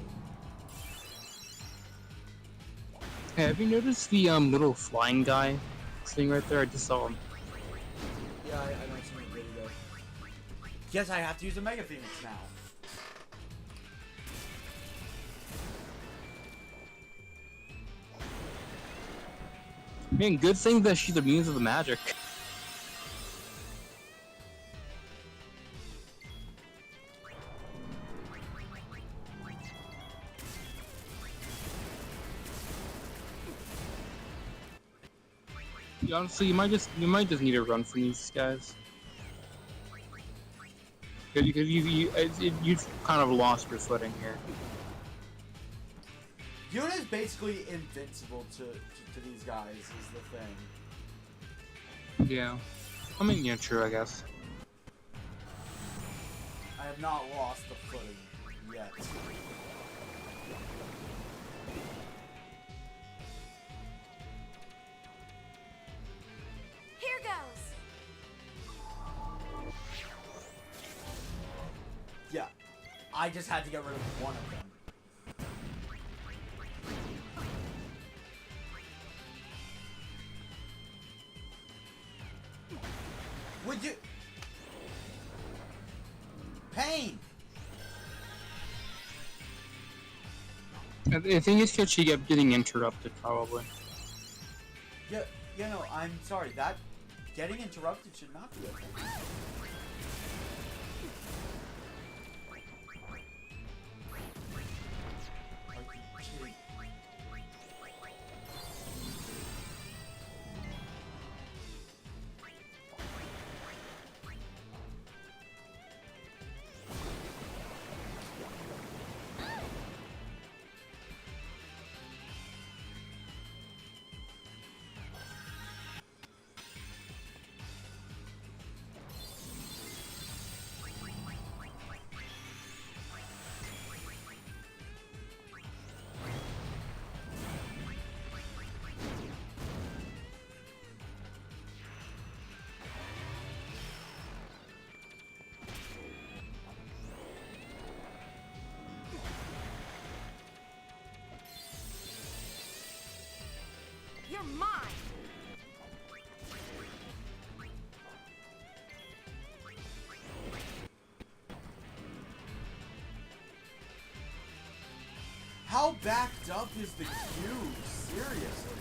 Hey, have you noticed the little flying guy sitting right there? I just saw him. Yeah, I mentioned it the other day. Yes, I have to use a Mega Phoenix now. Man, good thing that she's immune to the magic. Honestly, you might just need to run from these guys. Because you've kind of lost your footing here. Yuna's basically invincible to these guys, is the thing. Yeah. I mean, yeah, true, I guess. I have not lost the footing yet. Here goes. Yeah, I just had to get rid of one of them. Would you... Pain! I think it's because she kept getting interrupted, probably. Yeah, you know, I'm sorry, that... Getting interrupted should not be okay. You're mine. How backed up is the queue? Seriously.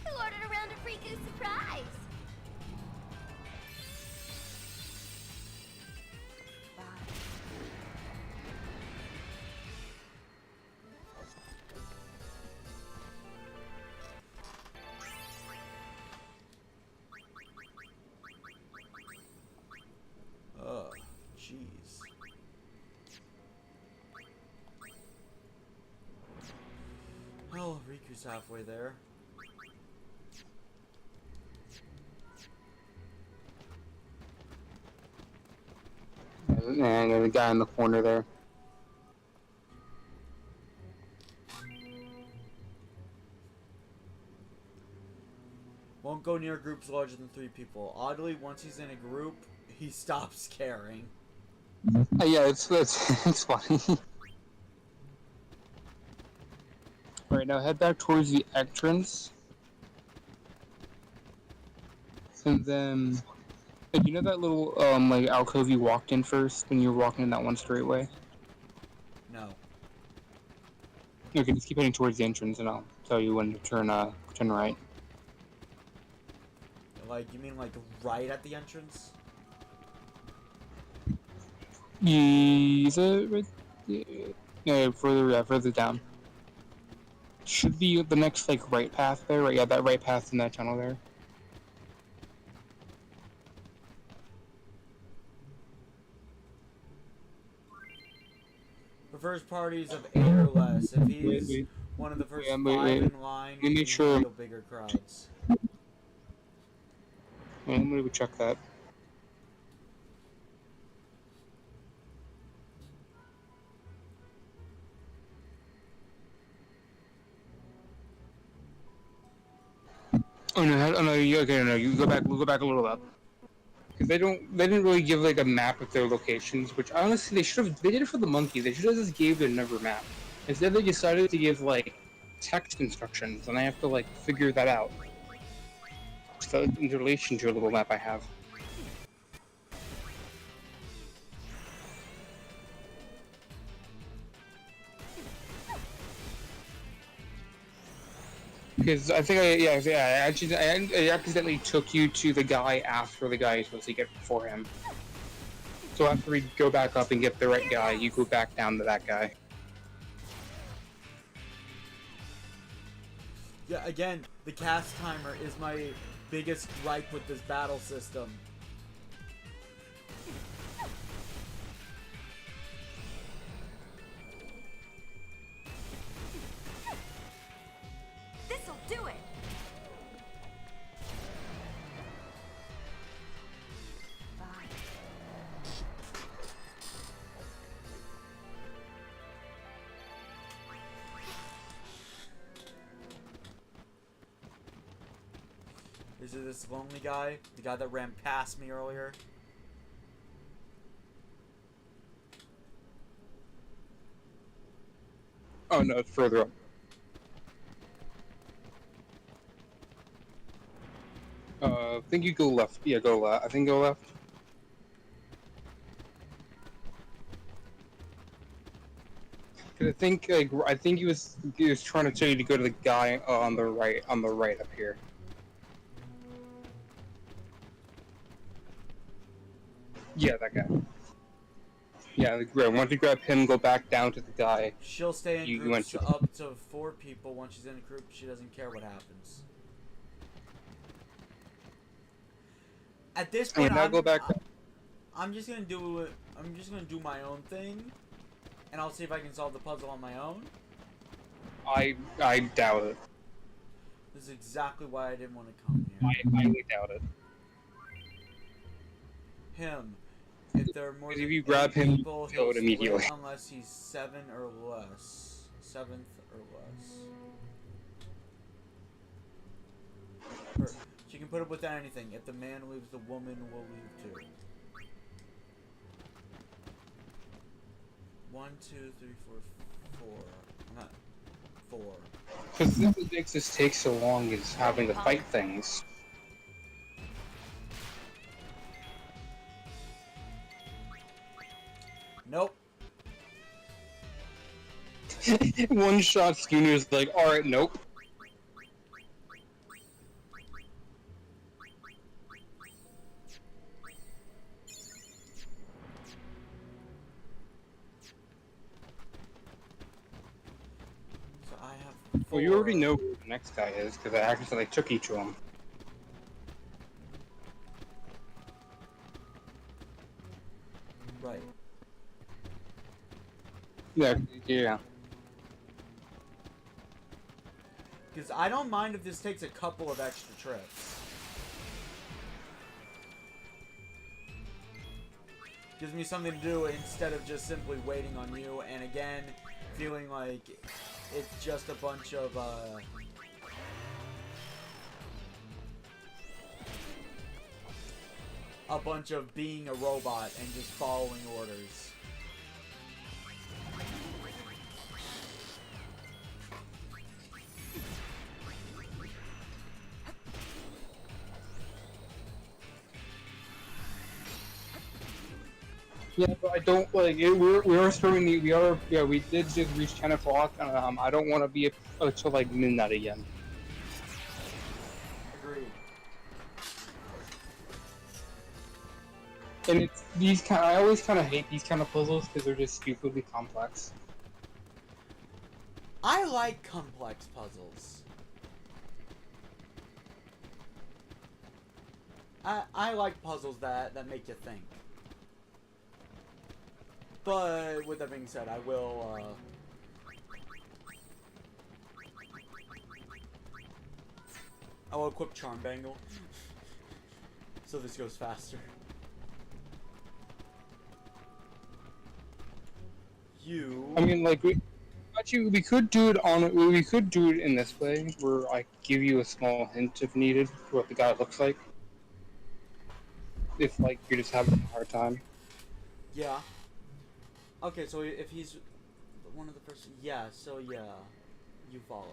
Who ordered a round of free goose surprise? Jeez. Oh, Riku's halfway there. And the guy in the corner there. Won't go near groups larger than 3 people. Oddly, once he's in a group, he stops caring. Yeah, it's it's funny. Alright, now head back towards the entrance. And then... Hey, do you know that little, like, alcove you walked in first when you were walking in that one straight way? No. Okay, just keep heading towards the entrance and I'll tell you when to turn right. Like, you mean like right at the entrance? Is it right? Yeah, further down. Should be the next, like, right path there, right? Yeah, that right path in that tunnel there. Prefers parties of 8 or less. If he's one of the first 5 in line, Let me make sure. bigger crowds. Yeah, I'm gonna go check that. Oh no, oh no, okay, no, you go back a little up. Because they didn't really give like a map of their locations, which honestly they did it for the monkey. They should have just gave the never map. Instead, they decided to give like text instructions, and I have to like figure that out. So in relation to a little map I have. Because I think I accidentally took you to the guy after the guy you're supposed to get before him. So after we go back up and get the right guy, you go back down to that guy. Yeah, again, the cast timer is my biggest gripe with this battle system. This'll do it. Is it this lonely guy? The guy that ran past me earlier? Oh no, it's further up. I think you go left. Yeah, go left. I think go left. Cause I think he was trying to tell you to go to the guy on the right up here. Yeah, that guy. Yeah, once you grab him, go back down to the guy. She'll stay in groups up to 4 people. Once she's in a group, she doesn't care what happens. At this point, I'm just gonna do it. I'm just gonna do my own thing, and I'll see if I can solve the puzzle on my own. I doubt it. This is exactly why I didn't want to come here. I highly doubt it. Him. If there are more than if you grab him, people, kill it immediately. Unless he's 7 or less. 7th or less. She can put up with anything. If the man leaves, the woman will leave too. 1, 2, 3, 4, 4. Not 4. Because what makes this take so long is having to fight things. Nope. One shot Skeena's like, alright, nope. So I have 4. Well, you already know who the next guy is, because I accidentally took each of them. Right. Yeah. Because I don't mind if this takes a couple of extra trips. Gives me something to do instead of just simply waiting on you, and again, feeling like it's just a bunch of, being a robot and just following orders. Yeah, but I don't like it. We are starting the we did just reach 10 o'clock. I don't want to be up till like midnight again. Agreed. And it's these kind. I always kind of hate these kind of puzzles because they're just stupidly complex. I like complex puzzles. I like puzzles that make you think. But with that being said, I will equip Charm Bangle so this goes faster. I mean, like, Actually, we could do it on. We could do it in this way, where I give you a small hint if needed to what the guy looks like. If like you're just having a hard time. Yeah. Okay, so if he's one of the first, yeah. So yeah, you follow.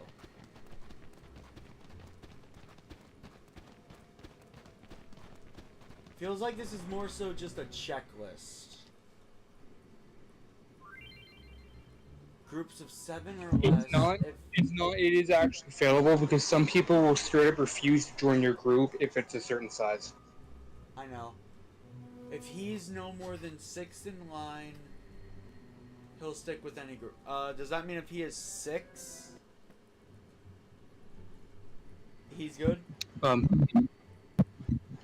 Feels like this is more so just a checklist. Groups of 7 or less. It's not. It's not. It is actually failable because some people will straight up refuse to join your group if it's a certain size. I know. If he's no more than 6th in line, he'll stick with any group. Does that mean if he is 6, he's good?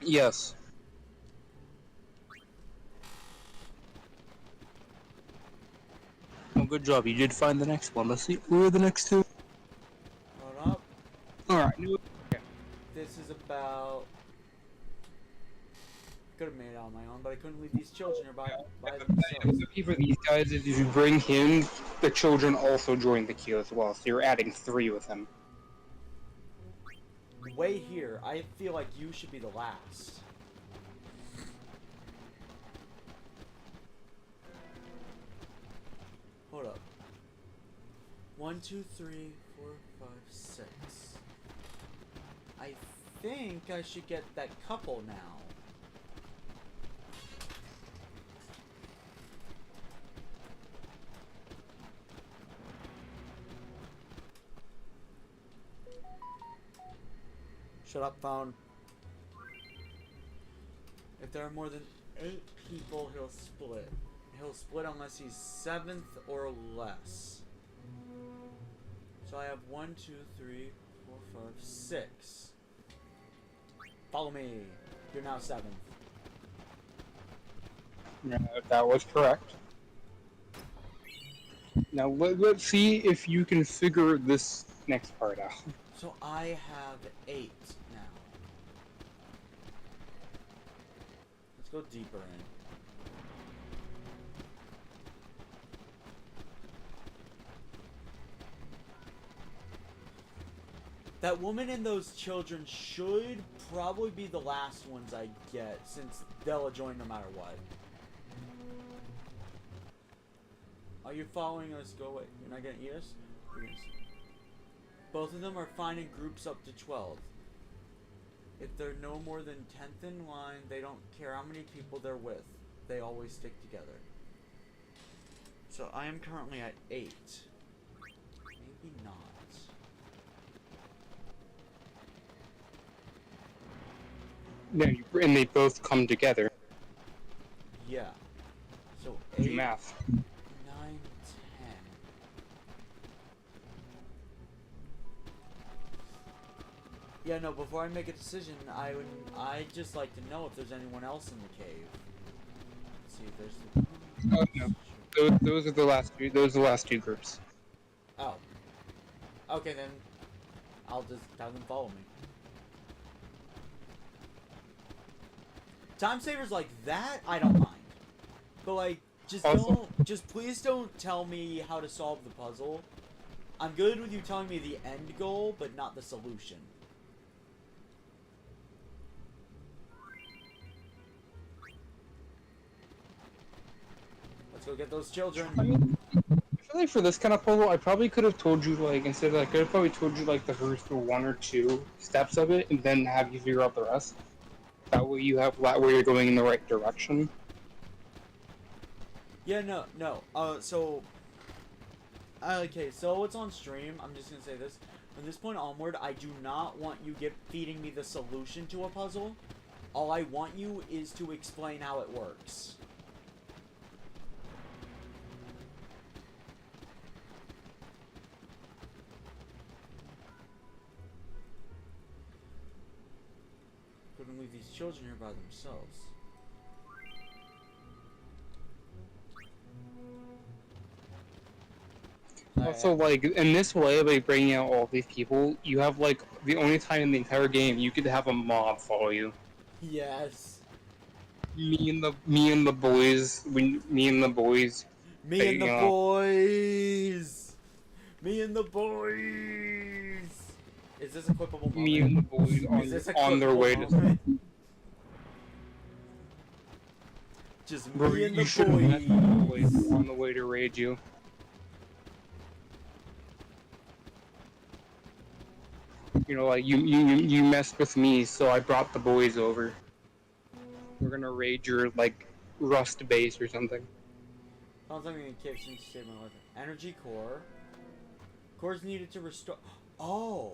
Yes. Well, good job. You did find the next one. Let's see. Who are the next two? Hold up. Alright. This is about... Could have made it on my own, but I couldn't leave these children here by themselves. The key for these guys is if you bring him, the children also join the queue as well, so you're adding 3 with him. Way here, I feel like you should be the last. Hold up. 1, 2, 3, 4, 5, 6. I think I should get that couple now. Shut up, phone. If there are more than 8 people, he'll split. He'll split unless he's 7th or less. So I have 1, 2, 3, 4, 5, 6. Follow me. You're now 7th. Yeah, that was correct. Now let's see if you can figure this next part out. So I have 8 now. Let's go deeper in. That woman and those children should probably be the last ones I get, since they'll join no matter what. Are you following us? Go away. You're not gonna eat us? Both of them are fine in groups up to 12. If they're no more than 10th in line, they don't care how many people they're with. They always stick together. So I am currently at 8. Maybe not. No, and they both come together. Yeah. So Do 8, math. 9, 10. Yeah, no, before I make a decision, I'd just like to know if there's anyone else in the cave. Let's see if there's Oh no. Those are the last two. Those are the last 2 groups. Oh. Okay, then I'll just have them follow me. Time savers like that, I don't mind. But like, just please don't tell me how to solve the puzzle. I'm good with you telling me the end goal, but not the solution. Let's go get those children. I mean, I feel like for this kind of puzzle, I probably could have told you, like, instead of, like, I could have probably told you, like, the first 1 or 2 steps of it, and then have you figure out the rest. That way you have that way you're going in the right direction. Yeah, no. Okay, so it's on stream. I'm just gonna say this. From this point onward, I do not want you feeding me the solution to a puzzle. All I want you is to explain how it works. Couldn't leave these children here by themselves. Also, like, in this way, by bringing out all these people, you have, like, the only time in the entire game you could have a mob follow you. Yes. Me and the boys. Me and the boys. Is this equipable moment? Me and the boys on their way to. Just Bro, me and you the should have met the boys. boys on the way to raid you. You know, like you messed with me, so I brought the boys over. We're gonna raid your like rust base or something. Sounds like a kid since saved my life. Energy core. Cores needed to restore. Oh.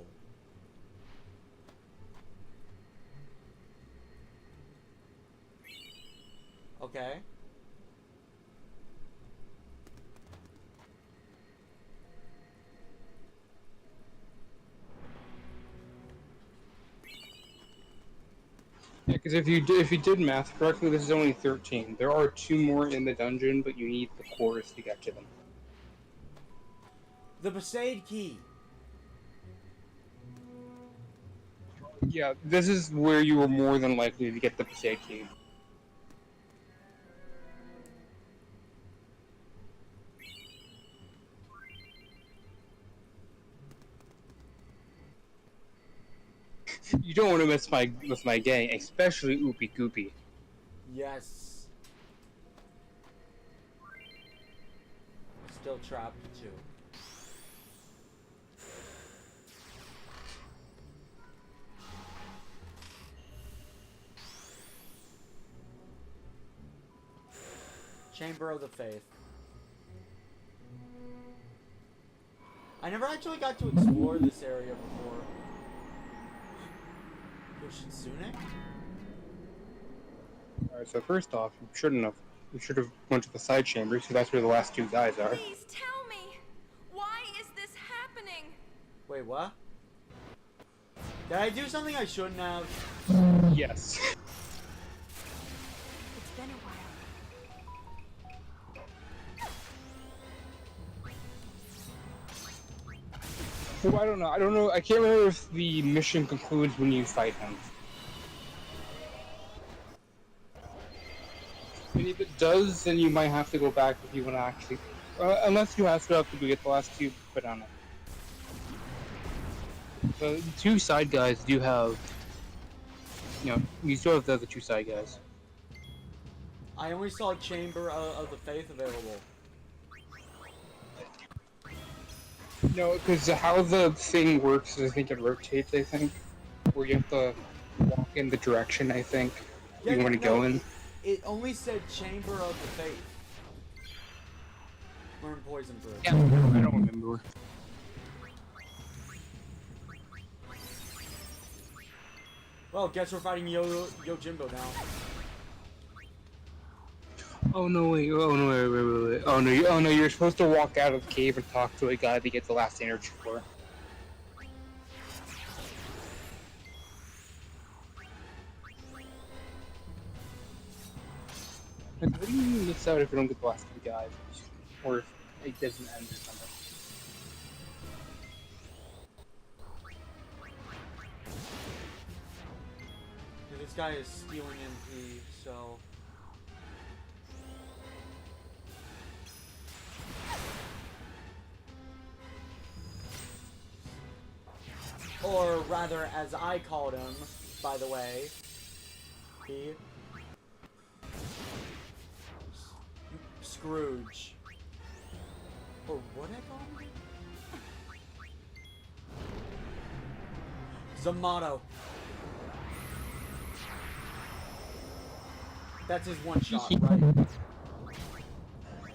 Okay. Yeah, because if you did math correctly, this is only 13. There are 2 more in the dungeon, but you need the cores to get to them. The Besaid key. Yeah, this is where you were more than likely to get the Besaid key. You don't want to mess with my gang, especially Oopie Goopy. Yes. Still trapped too. Chamber of the Faith. I never actually got to explore this area before. Yoshitsune? Alright, so first off, you should have went to the side chamber, so that's where the last 2 guys are. Please tell me, why is this happening? Wait, what? Did I do something I shouldn't have? Yes. It's been a while. Well, I don't know. I can't remember if the mission concludes when you fight him. And if it does, then you might have to go back if you want to actually... unless you have to get the last 2, but I don't know. So, the 2 side guys do have... You know, you still have the other 2 side guys. I only saw Chamber of the Faith available. No, because how the thing works is I think it rotates, I think. Where you have to walk in the direction, I think, you want to go in. It only said Chamber of the Faith. We're in Poison Bridge. Yeah, I don't remember. Well, guess we're fighting Yojimbo now. Oh no, wait, wait. Oh no, you're supposed to walk out of the cave and talk to a guy to get the last energy core. And what do you miss out if you don't get the last 2 guys? Or if it doesn't end or something? This guy is stealing MP, so... Or rather, as I called him, by the way, he... Scrooge. Or what did I call him? Zamato. That's his one shot, right?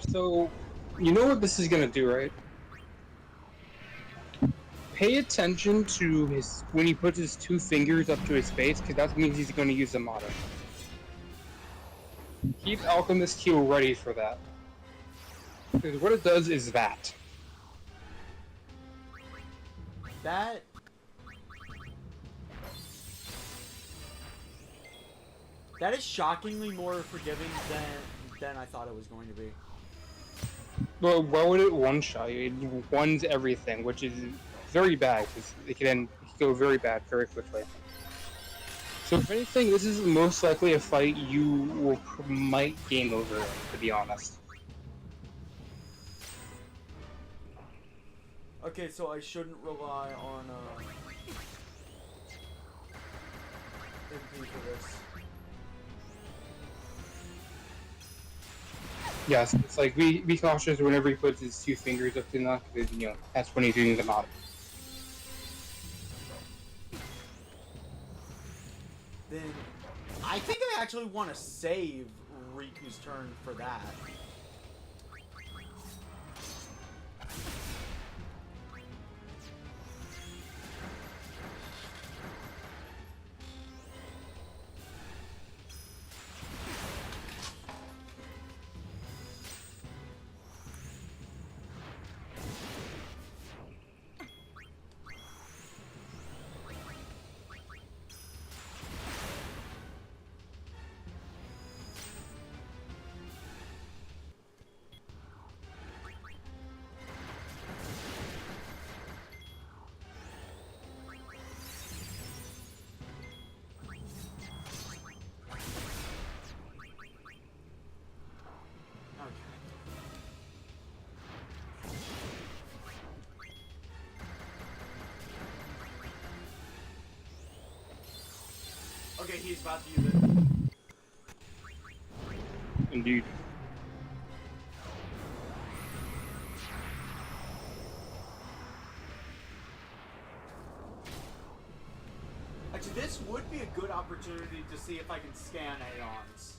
So, you know what this is gonna do, right? Pay attention to his when he puts his 2 fingers up to his face, because that means he's going to use a motto. Keep Alchemist Q ready for that. Because what it does is that. That... That is shockingly more forgiving than I thought it was going to be. Well, why would it one-shot you? It ones everything, which is very bad, because it can go very bad very quickly. So if anything, this is most likely a fight you might game over, to be honest. Okay, so I shouldn't rely on MP for this. Yes, it's like be cautious whenever he puts his two fingers up to knock, because you know that's when he's doing the mod. Then I think I actually want to save Riku's turn for that. Okay, he's about to use it. Indeed. Actually, this would be a good opportunity to see if I can scan Aeons.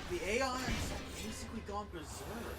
The Aeons have basically gone berserk.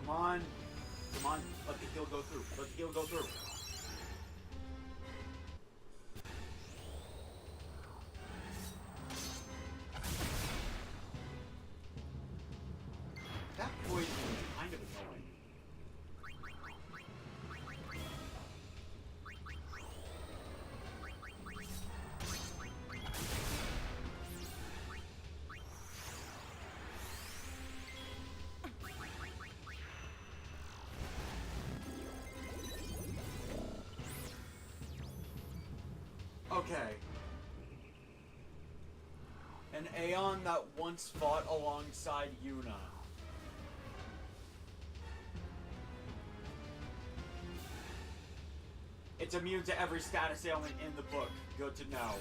Come on. Come on. Let the heal go through. Let the heal go through. That poison is kind of annoying. Okay. An Aeon that once fought alongside Yuna. It's immune to every status ailment in the book. Good to know.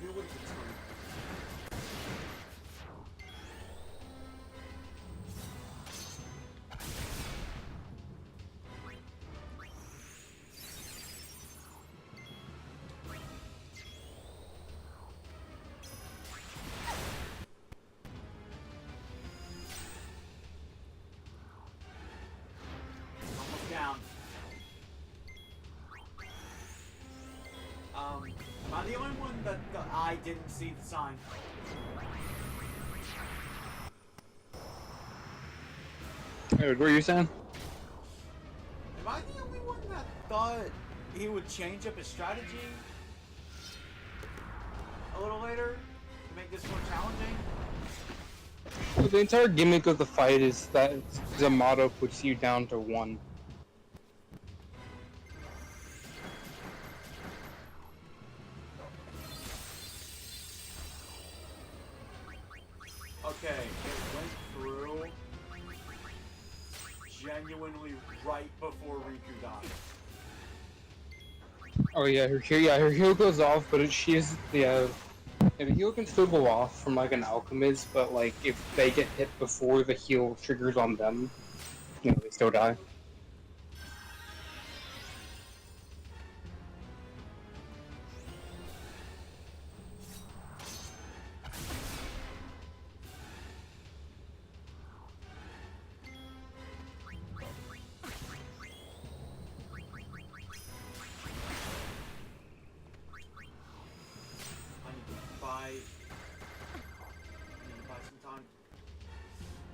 Maybe it would have been time. Almost down. Am I the only one that I didn't see the sign? Hey, what were you saying? Am I the only one that thought he would change up his strategy a little later to make this more challenging? The entire gimmick of the fight is that Zamato puts you down to 1. Okay, it went through genuinely right before Riku died. Oh yeah, her heal goes off, but she is the heal can still go off from like an alchemist, but like if they get hit before the heal triggers on them, you know, they still die.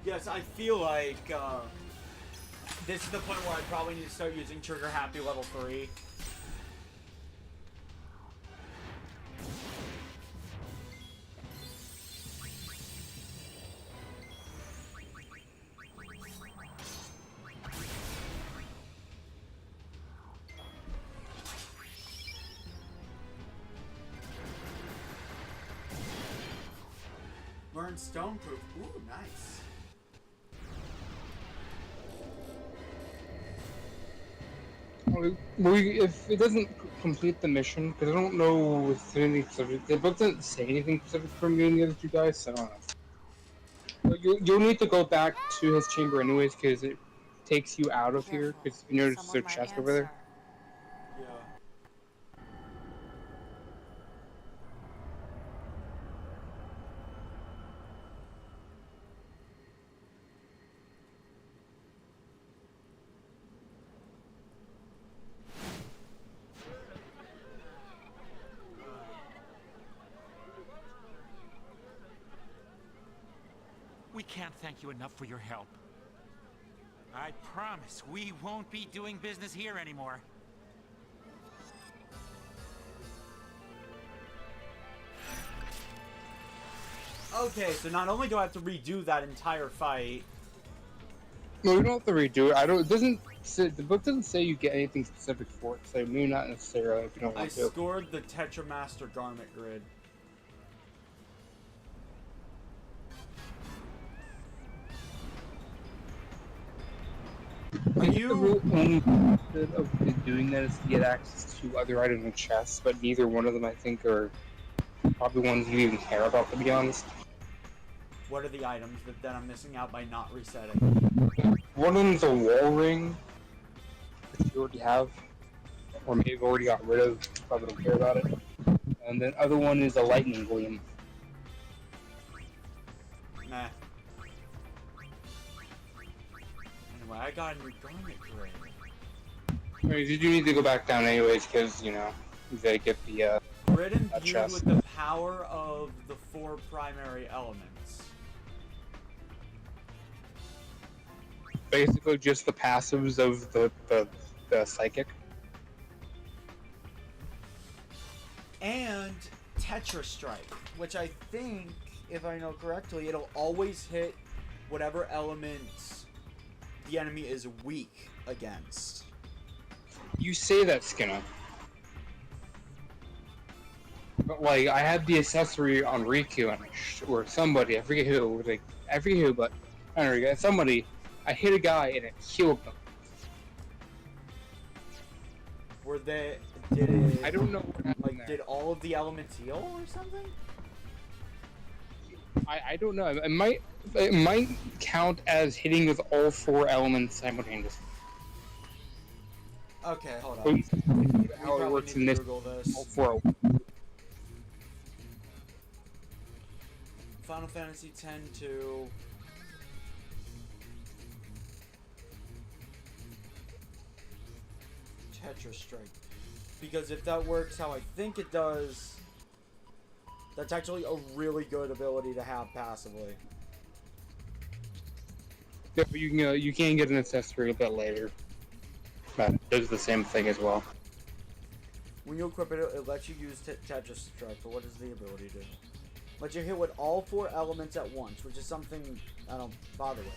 Yes, I feel like this is the point where I probably need to start using Trigger Happy level 3. Learn Stoneproof. Ooh, nice. If it doesn't complete the mission, because I don't know if anything specific, the book doesn't say anything specific from you and the other two guys, so I don't know. You'll need to go back to his chamber anyways, because it takes you out of here, because you notice there's a chest over there. Yeah. We can't thank you enough for your help. I promise we won't be doing business here anymore. Okay, so not only do I have to redo that entire fight. No, you don't have to redo it. It doesn't say, the book doesn't say you get anything specific for it, so maybe not necessarily if you don't want to. I scored the Tetramaster Garment Grid. Are you the only method of doing that is to get access to other items and chests, but neither one of them I think are probably ones you even care about, to be honest. What are the items that I'm missing out by not resetting? One of them is a wall ring, which you already have, or maybe already got rid of, probably don't care about it. And then other one is a lightning gleam. Meh. Anyway, I got a new garment grid. I mean, you do need to go back down anyways, because, you know, they get the, Grid imbued with the power of the 4 primary elements. Basically just the passives of the psychic. And Tetra Strike, which I think, if I know correctly, it'll always hit whatever elements the enemy is weak against. You say that, Skena. But like, I had the accessory on Riku, and or somebody, I forget who, like, I forget who, but I don't know, somebody, I hit a guy and it healed them. Were they, did it, I don't know what happened like, there. did all of the elements heal or something? I don't know, it might count as hitting with all 4 elements simultaneously. Okay, hold on. How it works in this, all 4. Final Fantasy X-2. Tetra Strike. Because if that works how I think it does, that's actually a really good ability to have passively. Yeah, but you can get an accessory a bit later. But it does the same thing as well. When you equip it, it lets you use Tetra Strike, but what does the ability do? Lets you hit with all 4 elements at once, which is something I don't bother with.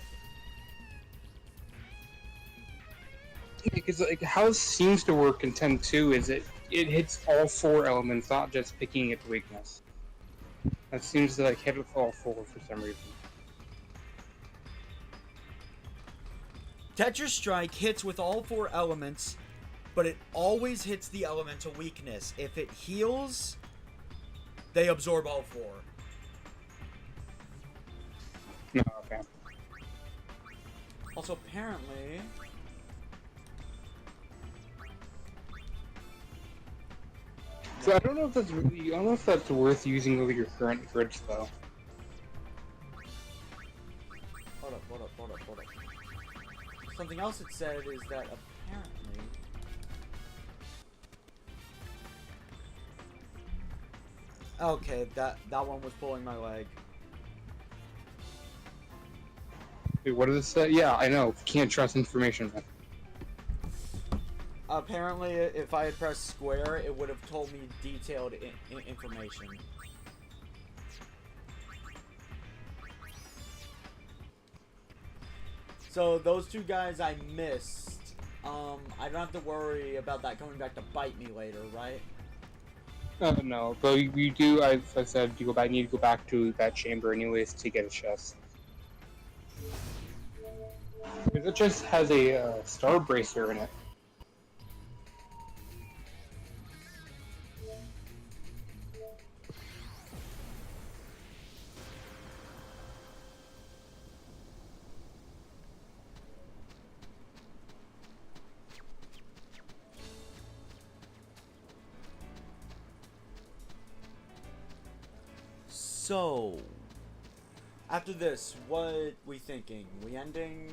Because like how it seems to work in 10-2 is it hits all 4 elements, not just picking its weakness. That seems to like hit with all 4 for some reason. Tetris Strike hits with all 4 elements, but it always hits the elemental weakness. If it heals, they absorb all 4. No, okay. Also, apparently... So I don't know if that's really, I don't know if that's worth using over your current grids though. Hold up. Something else it said is that apparently... Okay, that one was pulling my leg. Wait, what does it say? Yeah, I know. Can't trust information. Apparently, if I had pressed square, it would have told me detailed information. So those 2 guys I missed, I don't have to worry about that coming back to bite me later, right? No, but you do, as I said, you need to go back to that chamber anyways to get a chest. Because it just has a star bracer in it. So, after this, what we thinking? We ending?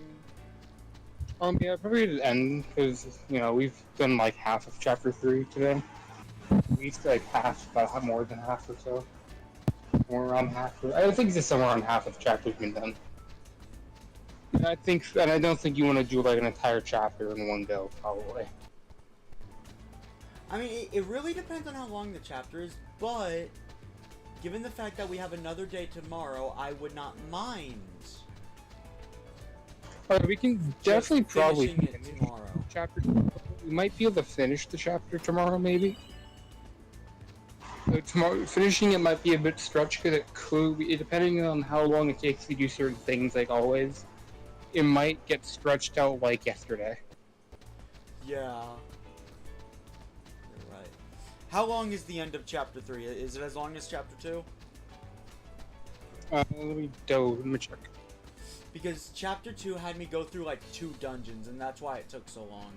Yeah, probably to end, because, you know, we've done like half of chapter 3 today. At least like half, about more than half or so. More around half. I think it's somewhere around half of the chapter's been done. And I don't think you want to do like an entire chapter in one go, probably. I mean, it really depends on how long the chapter is, but given the fact that we have another day tomorrow, I would not mind. Alright, we can definitely probably finish it tomorrow. Chapter. We might be able to finish the chapter tomorrow, maybe. Tomorrow, finishing it might be a bit stretched because it could be, depending on how long it takes to do certain things. Like always, it might get stretched out like yesterday. Yeah. You're right. How long is the end of chapter 3? Is it as long as chapter 2? Let me check. Because chapter 2 had me go through like 2 dungeons, and that's why it took so long.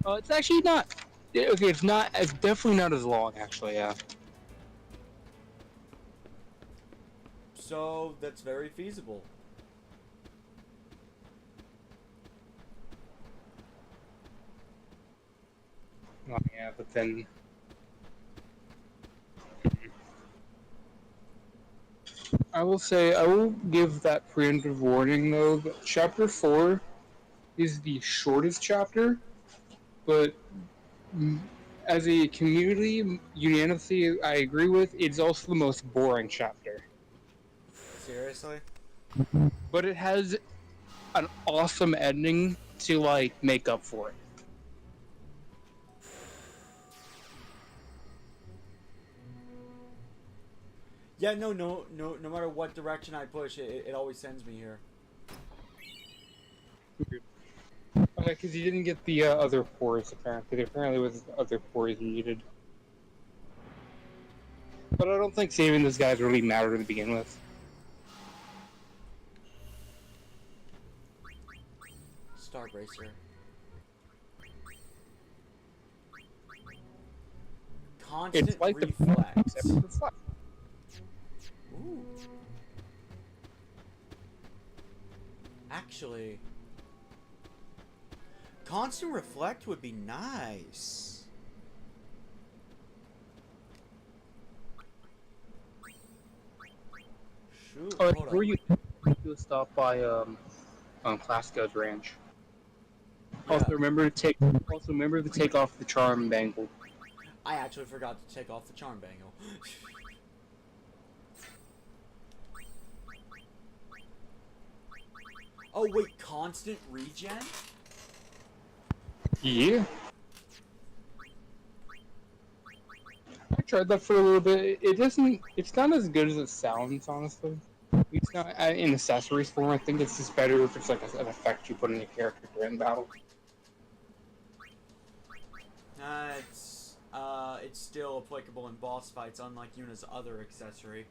It's actually not. Okay, it's not. It's definitely not as long, actually. Yeah. So that's very feasible. Oh, yeah, but then. I will say, I will give that preemptive warning though. That chapter 4 is the shortest chapter, but as a community, unanimously, I agree with, it's also the most boring chapter. Seriously? But it has an awesome ending to, like, make up for it. Yeah, no matter what direction I push, it always sends me here. Okay, because you didn't get the other pores, apparently. There apparently was other pores you needed. But I don't think saving those guys really mattered to begin with. Star Bracer. Constant It's like reflex. The reflex. Ooh. Actually, constant reflect would be nice. Shoot, Oh, hold were up. you stop by Clasco's ranch? Yeah. Also remember to take off the charm bangle. I actually forgot to take off the charm bangle. Oh wait, constant regen? Yeah. tried that for a little bit. It doesn't. It's not as good as it sounds, honestly. It's not in accessories form. I think it's just better if it's like an effect you put in your character during battle. It's still applicable in boss fights, unlike Yuna's other accessory.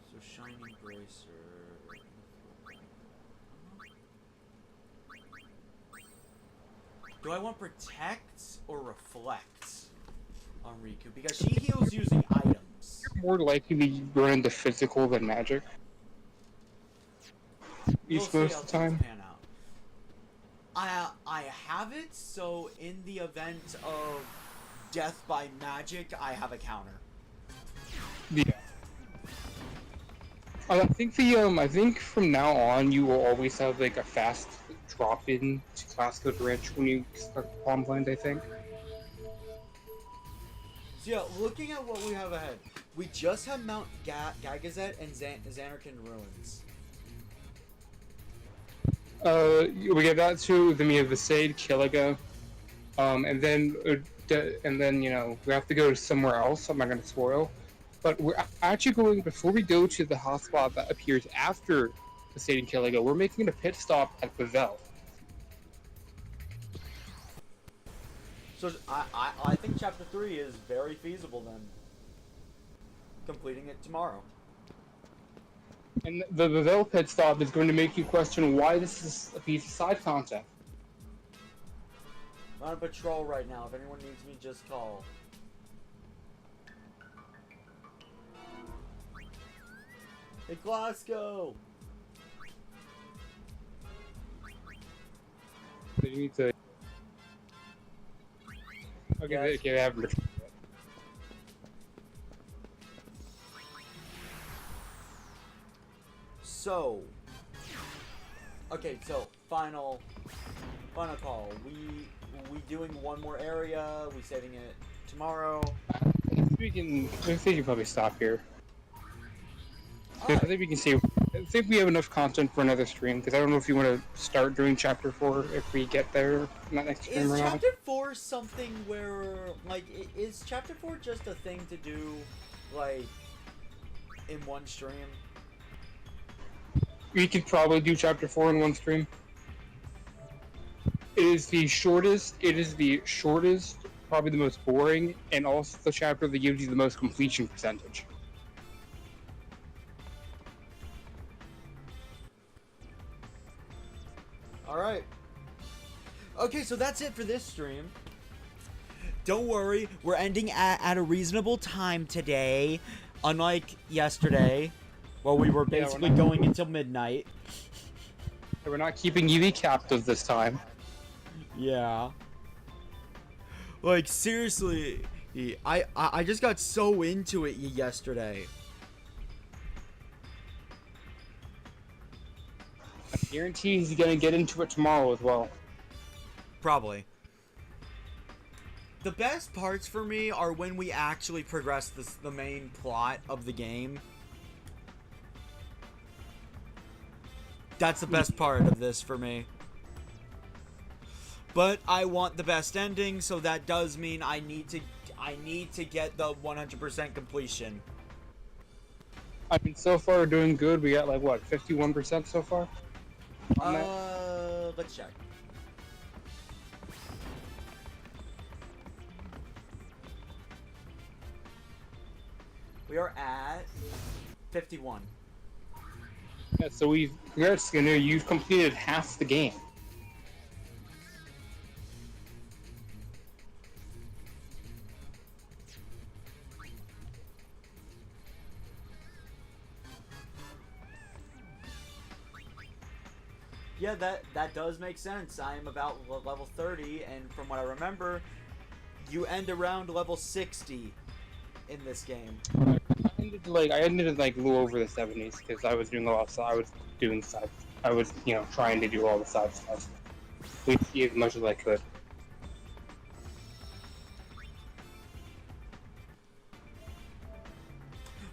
So Shining Bracer. Do I want Protect or Reflect on Riku? Because she heals using items. You're more likely to run into physical than magic. Most of the time. Pan out. I have it, so in the event of death by magic, I have a counter. Yeah. I think from now on you will always have like a fast drop in to class code ranch when you start Palm Blind, I think. So yeah, looking at what we have ahead, we just have Mount Gagazet and Xanarkand Ruins. We get that too. Then we have Visade, Killiga, and then you know we have to go somewhere else. I'm not gonna spoil, but we're actually going before we go to the hotspot that appears after Visade and Killiga. We're making a pit stop at Bavel. So I think Chapter 3 is very feasible then. Completing it tomorrow. And the Bavel pit stop is going to make you question why this is a piece of side content. I'm on patrol right now. If anyone needs me, just call. Hey, Glasgow! You need to... Okay, yes. Okay, I haven't. So, okay, so final call. We doing one more area? We saving it tomorrow? I think we can probably stop here. I think we can see. I think we have enough content for another stream because I don't know if you want to start doing Chapter 4 if we get there in that next stream or not. Is Chapter 4 something where, like, is Chapter 4 just a thing to do, like, in one stream? We could probably do Chapter 4 in one stream. It is the shortest, probably the most boring, and also the chapter that gives you the most completion percentage. Alright. Okay, so that's it for this stream. Don't worry, we're ending at a reasonable time today. Unlike yesterday, where we were basically going until midnight. We're not keeping you captive this time. Yeah. Like, seriously, I just got so into it yesterday. I guarantee he's gonna get into it tomorrow as well. Probably. The best parts for me are when we actually progress the main plot of the game. That's the best part of this for me. But I want the best ending, so that does mean I need to get the 100% completion. I mean, so far we're doing good. We got like what, 51% so far? Let's check. We are at 51. Yeah, so congrats, Skena, you've completed half the game. Yeah, that does make sense. I am about level 30, and from what I remember, you end around level 60 in this game. I ended like a little over the 70s because I was doing a lot of I was trying to do all the side stuff. We as much as I could.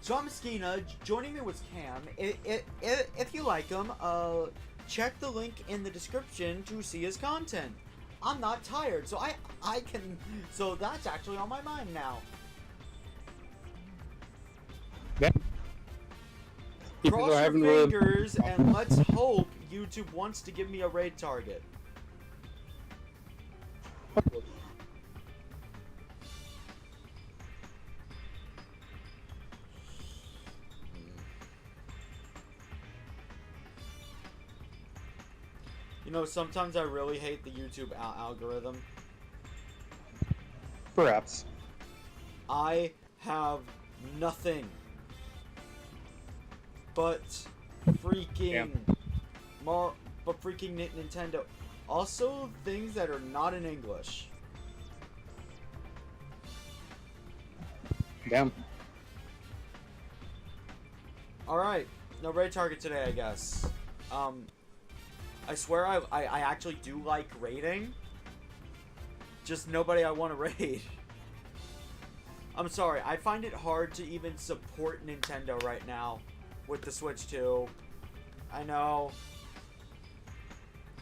So I'm Skena. Joining me was Cam. If you like him, check the link in the description to see his content. I'm not tired, so I can. So that's actually on my mind now. Yeah. Cross your fingers and let's hope YouTube wants to give me a raid target. You know, sometimes I really hate the YouTube algorithm. Perhaps. I have nothing but freaking Nintendo. Also, things that are not in English. Damn. Alright, no raid target today, I guess. I swear I actually do like raiding. Just nobody I want to raid. I'm sorry, I find it hard to even support Nintendo right now with the Switch 2. I know.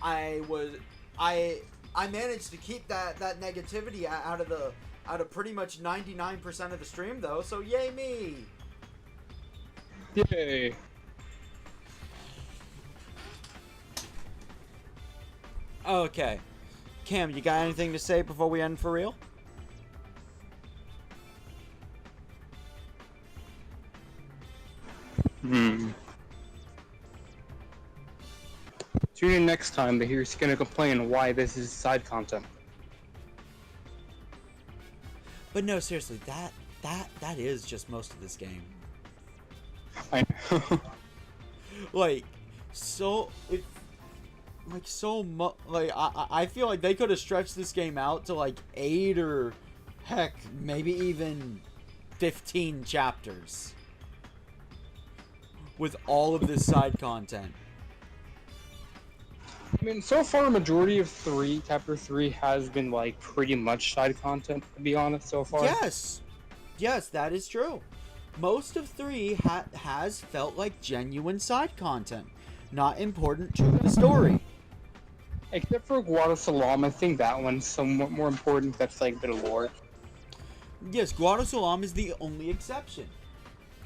I managed to keep that negativity out of pretty much 99% of the stream though, so yay me. Yay. Okay. Cam, you got anything to say before we end for real? Tune in next time to hear Skena complain why this is side content. But no, seriously, that is just most of this game. I know. I feel like they could have stretched this game out to like 8 or heck, maybe even 15 chapters with all of this side content. I mean, so far, a majority of chapter 3 has been like pretty much side content, to be honest, so far. Yes, that is true. Most of 3 has felt like genuine side content, not important to the story. Except for Guadasalam, I think that one's somewhat more important. That's like a bit of lore. Yes, Guadasalam is the only exception.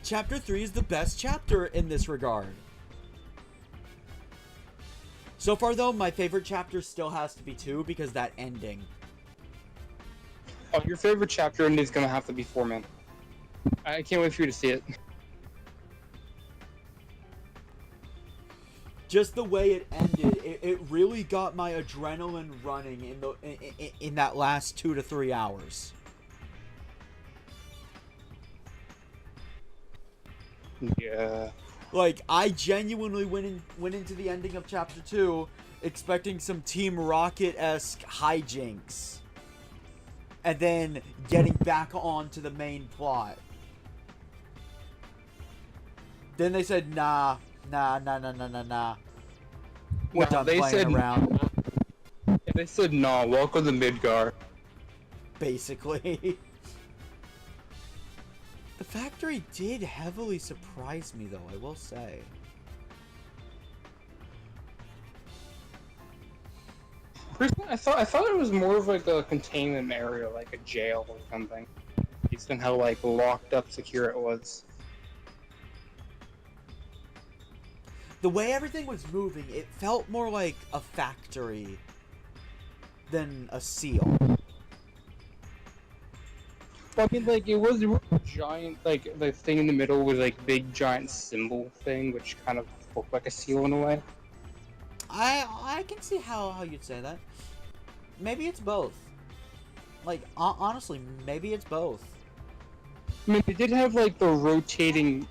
Chapter 3 is the best chapter in this regard. So far, though, my favorite chapter still has to be 2 because that ending. Oh, your favorite chapter ending is gonna have to be 4, man. I can't wait for you to see it. Just the way it ended, it really got my adrenaline running in that last 2 to 3 hours. Yeah. Like, I genuinely went into the ending of Chapter 2 expecting some Team Rocket-esque hijinks. And then getting back onto the main plot. Then they said, nah. We're done playing around. Yeah, they said, nah, welcome to Midgar. Basically. The factory did heavily surprise me, though, I will say. Personally, I thought it was more of like a containment area, like a jail or something. Based on how like locked up, secure it was. The way everything was moving, it felt more like a factory than a seal. I mean, like, it was a giant, like, the thing in the middle was, like, big, giant symbol thing, which kind of looked like a seal in a way. I can see how you'd say that. Maybe it's both. Like, honestly, maybe it's both. I mean, they did have, like, the rotating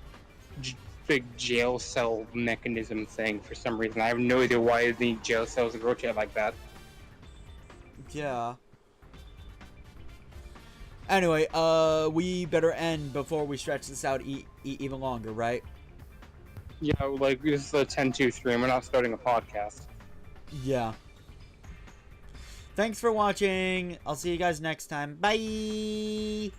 big jail cell mechanism thing for some reason. I have no idea why the jail cells rotate like that. Yeah. Anyway, we better end before we stretch this out even longer, right? Yeah, like, this is a 10-2 stream. We're not starting a podcast. Yeah. Thanks for watching. I'll see you guys next time. Bye!